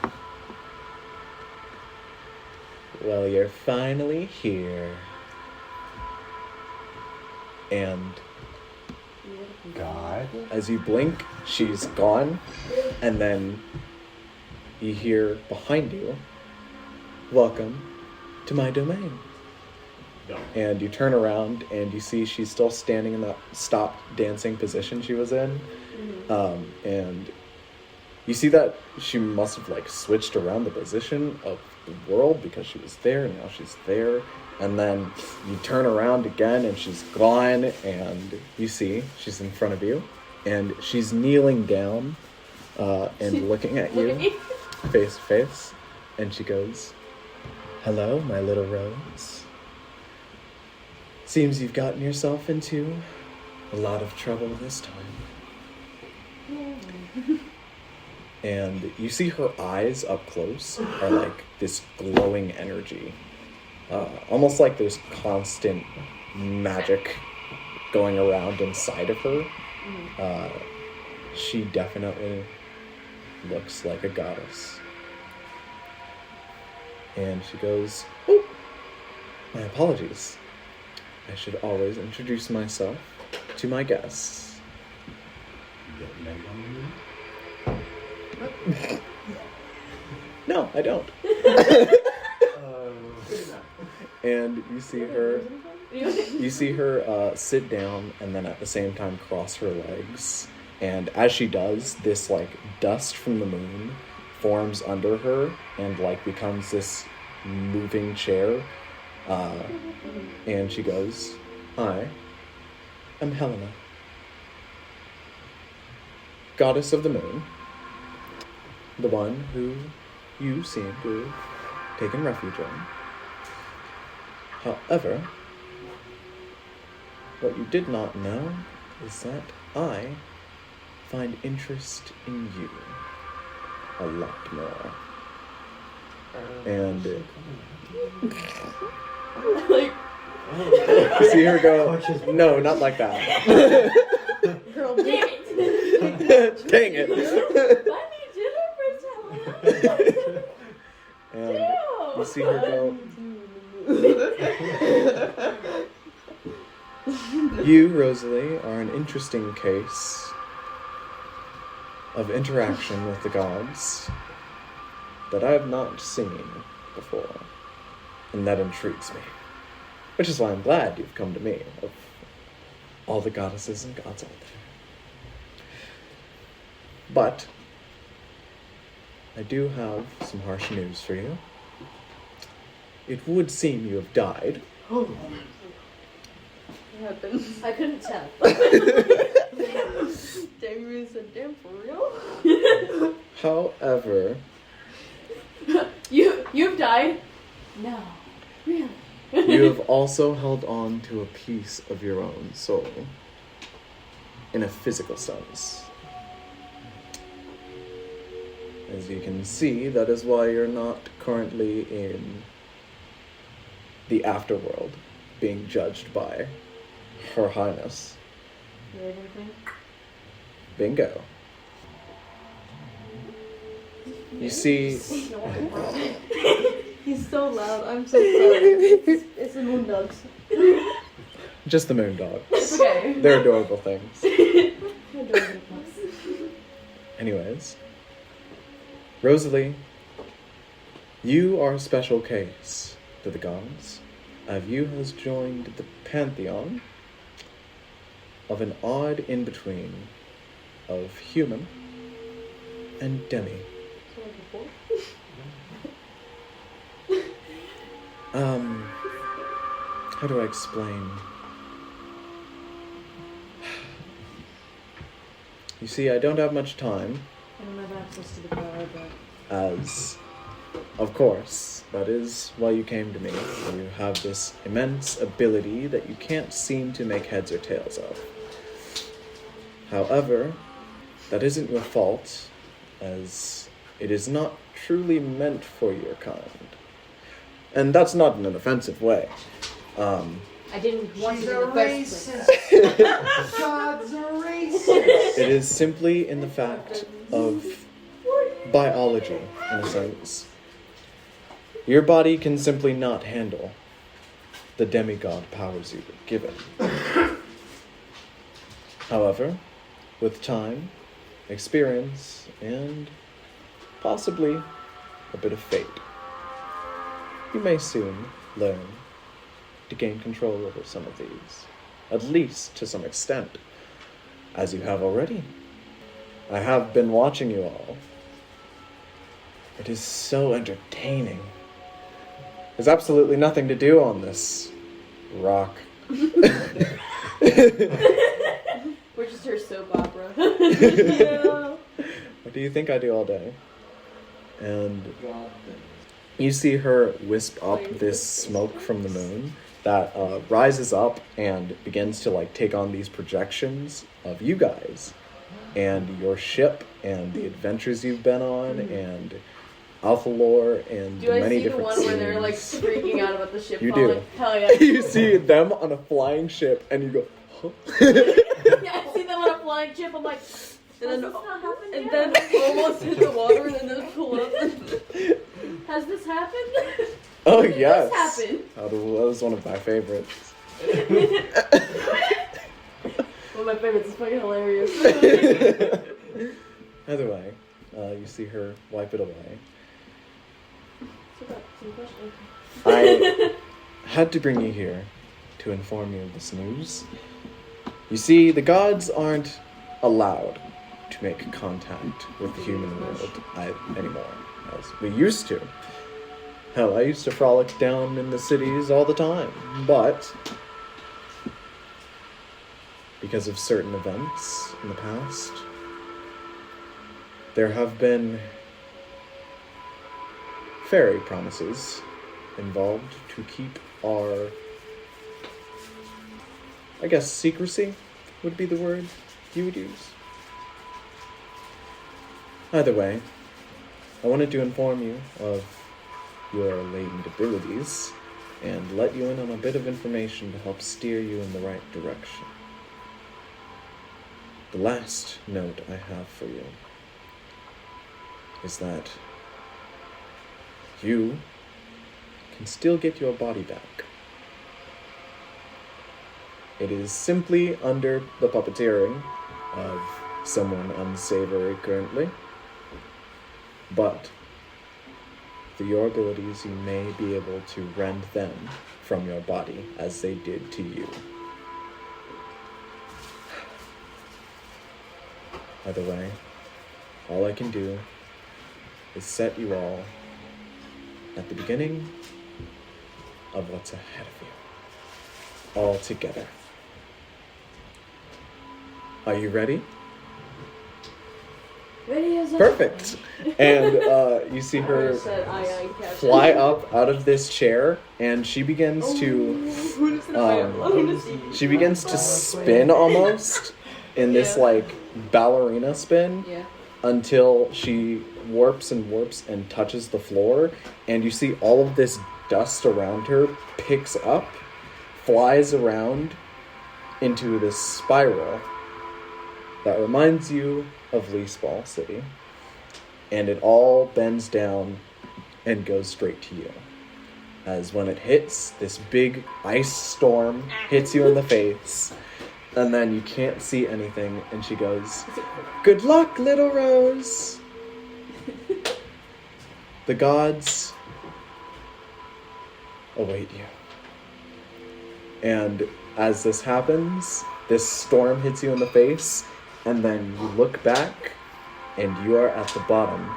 well, you're finally here. And God. as you blink, she's gone, and then you hear behind you, welcome to my domain. And you turn around and you see she's still standing in that stopped dancing position she was in. And you see that she must have like switched around the position of the world because she was there and now she's there. And then you turn around again and she's gone, and you see she's in front of you and she's kneeling down and looking at you face to face. And she goes, hello, my little rose. Seems you've gotten yourself into a lot of trouble this time. And you see her eyes up close are like this glowing energy. Almost like there's constant magic going around inside of her. She definitely looks like a goddess. And she goes, oh, my apologies. I should always introduce myself to my guests. No, I don't. And you see her sit down and then at the same time cross her legs. And as she does, this like dust from the moon forms under her and like becomes this moving chair. And she goes, I am Helena, goddess of the moon, the one who you seem to have taken refuge in. However, what you did not know is that I find interest in you a lot more. And Like, you see her go, no, not like that. girl, damn it. Dang it. Buy me dinner for Helena. And you see her go, you, Rosalee, are an interesting case of interaction with the gods that I have not seen before, and that intrigues me. Which is why I'm glad you've come to me, of all the goddesses and gods out there. But I do have some harsh news for you. It would seem you have died. What happened? I couldn't tell. Damien said, damn, for real? However, You've died? No. Really? you have also held on to a piece of your own soul, in a physical sense. As you can see, that is why you're not currently in the afterworld, being judged by Her Highness. Bingo. You see, He's so loud. I'm so sorry. It's the moon dogs. just the moon dogs. It's okay. They're adorable things. Anyways, Rosalee, you are a special case to the gods, as you has joined the pantheon of an odd in-between of human and demi. How do I explain? You see, I don't have much time. I don't have access to the power, but... As, of course, that is why you came to me. You have this immense ability that you can't seem to make heads or tails of. However, that isn't your fault, as it is not truly meant for your kind. And that's not in an offensive way. I didn't want She's to a in the first place. racist. God's a racist. It is simply in the fact of biology, in a sense. Your body can simply not handle the demigod powers you were given. However, with time, experience, and possibly a bit of fate, you may soon learn to gain control over some of these, at least to some extent, as you have already. I have been watching you all. It is so entertaining. There's absolutely nothing to do on this rock. We're just her soap opera. Yeah. What do you think I do all day? And you see her wisp up this smoke from the moon that rises up and begins to like take on these projections of you guys and your ship and the adventures you've been on and Alpha Lore and Do I many see the different one where they're like scenes. freaking out about the ship You falling? do. Hell yeah. You see them on a flying ship and you go, huh? Yeah, I see them on a flying ship. I'm like, and then almost hit the water and then pull up. Has this happened? Oh When did yes. this happen? Oh, that was one of my favorites. One of my favorites is fucking hilarious. Either way, You see her wipe it away. Some question. I had to bring you here to inform you of this news. You see, the gods aren't allowed to make contact with the human world anymore, as we used to. Hell, I used to frolic down in the cities all the time, but because of certain events in the past, there have been fairy promises involved to keep our, I guess, secrecy would be the word you would use. Either way, I wanted to inform you of your latent abilities and let you in on a bit of information to help steer you in the right direction. The last note I have for you is that you can still get your body back. It is simply under the puppeteering of someone unsavory currently, but through your abilities you may be able to rend them from your body as they did to you. Either way, all I can do is set you all at the beginning of what's ahead of you, all together. Are you ready? Ready as Perfect. And you see her fly up out of this chair, and she begins to she begins to spin almost in this like ballerina spin until she warps and touches the floor, and you see all of this dust around her picks up, flies around into this spiral that reminds you of Leaseball City, and it all bends down and goes straight to you. As when it hits, this big ice storm hits you in the face, and then you can't see anything, and she goes, "Good luck, little Rose." The gods await you. And as this happens, this storm hits you in the face, and then you look back, and you are at the bottom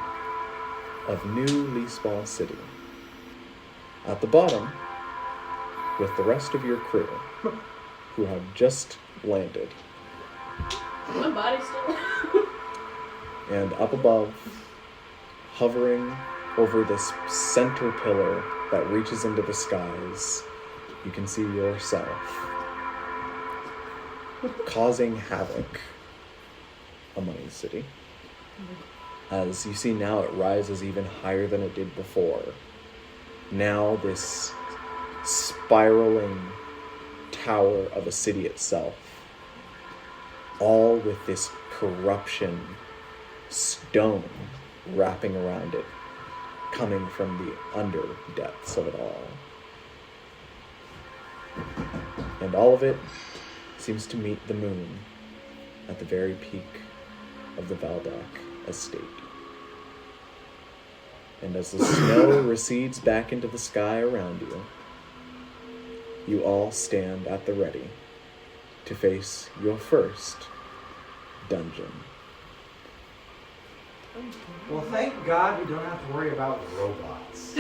of New Leaseball City. At the bottom, with the rest of your crew, who have just landed. My body's still. And up above, hovering over this center pillar that reaches into the skies, you can see yourself causing havoc among the city. As you see now, it rises even higher than it did before. Now this spiraling tower of a city itself, all with this corruption stone wrapping around it, coming from the under depths of it all. And all of it seems to meet the moon at the very peak of the Valdock estate. And as the snow recedes back into the sky around you, you all stand at the ready to face your first dungeon. Well, thank God we don't have to worry about robots.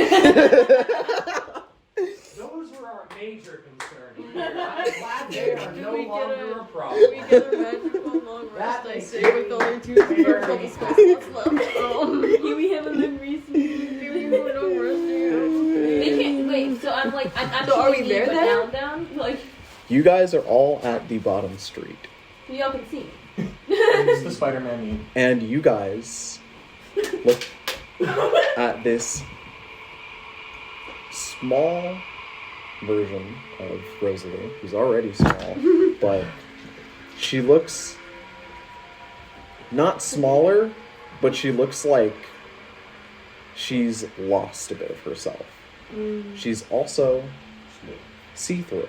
Those were our major concern here. I'm glad they are no longer a problem. We get a magical long rest, I say, with only 2 purple spell slots left. We haven't been recently. We were no resting. Wait, so I'm like, I'm So are we there then? down? Like, You guys are all at the bottom street. so y'all can see. It's the Spider-Man meme. And you guys look at this small version of Rosalee, who's already small, but she looks not smaller, but she looks like she's lost a bit of herself. She's also see-through,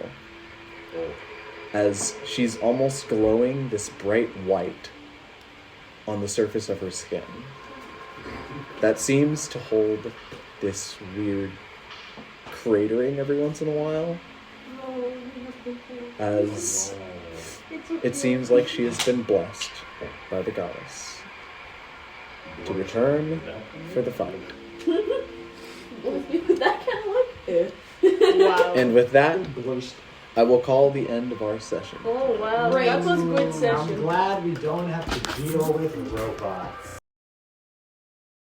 as she's almost glowing this bright white on the surface of her skin. that seems to hold this weird cratering every once in a while, as it seems like she has been blessed by the goddess to return for the fight. That kind of like Wow. And with that, I will call the end of our session. Oh wow. Great. That was a good I'm session. glad we don't have to deal with robots.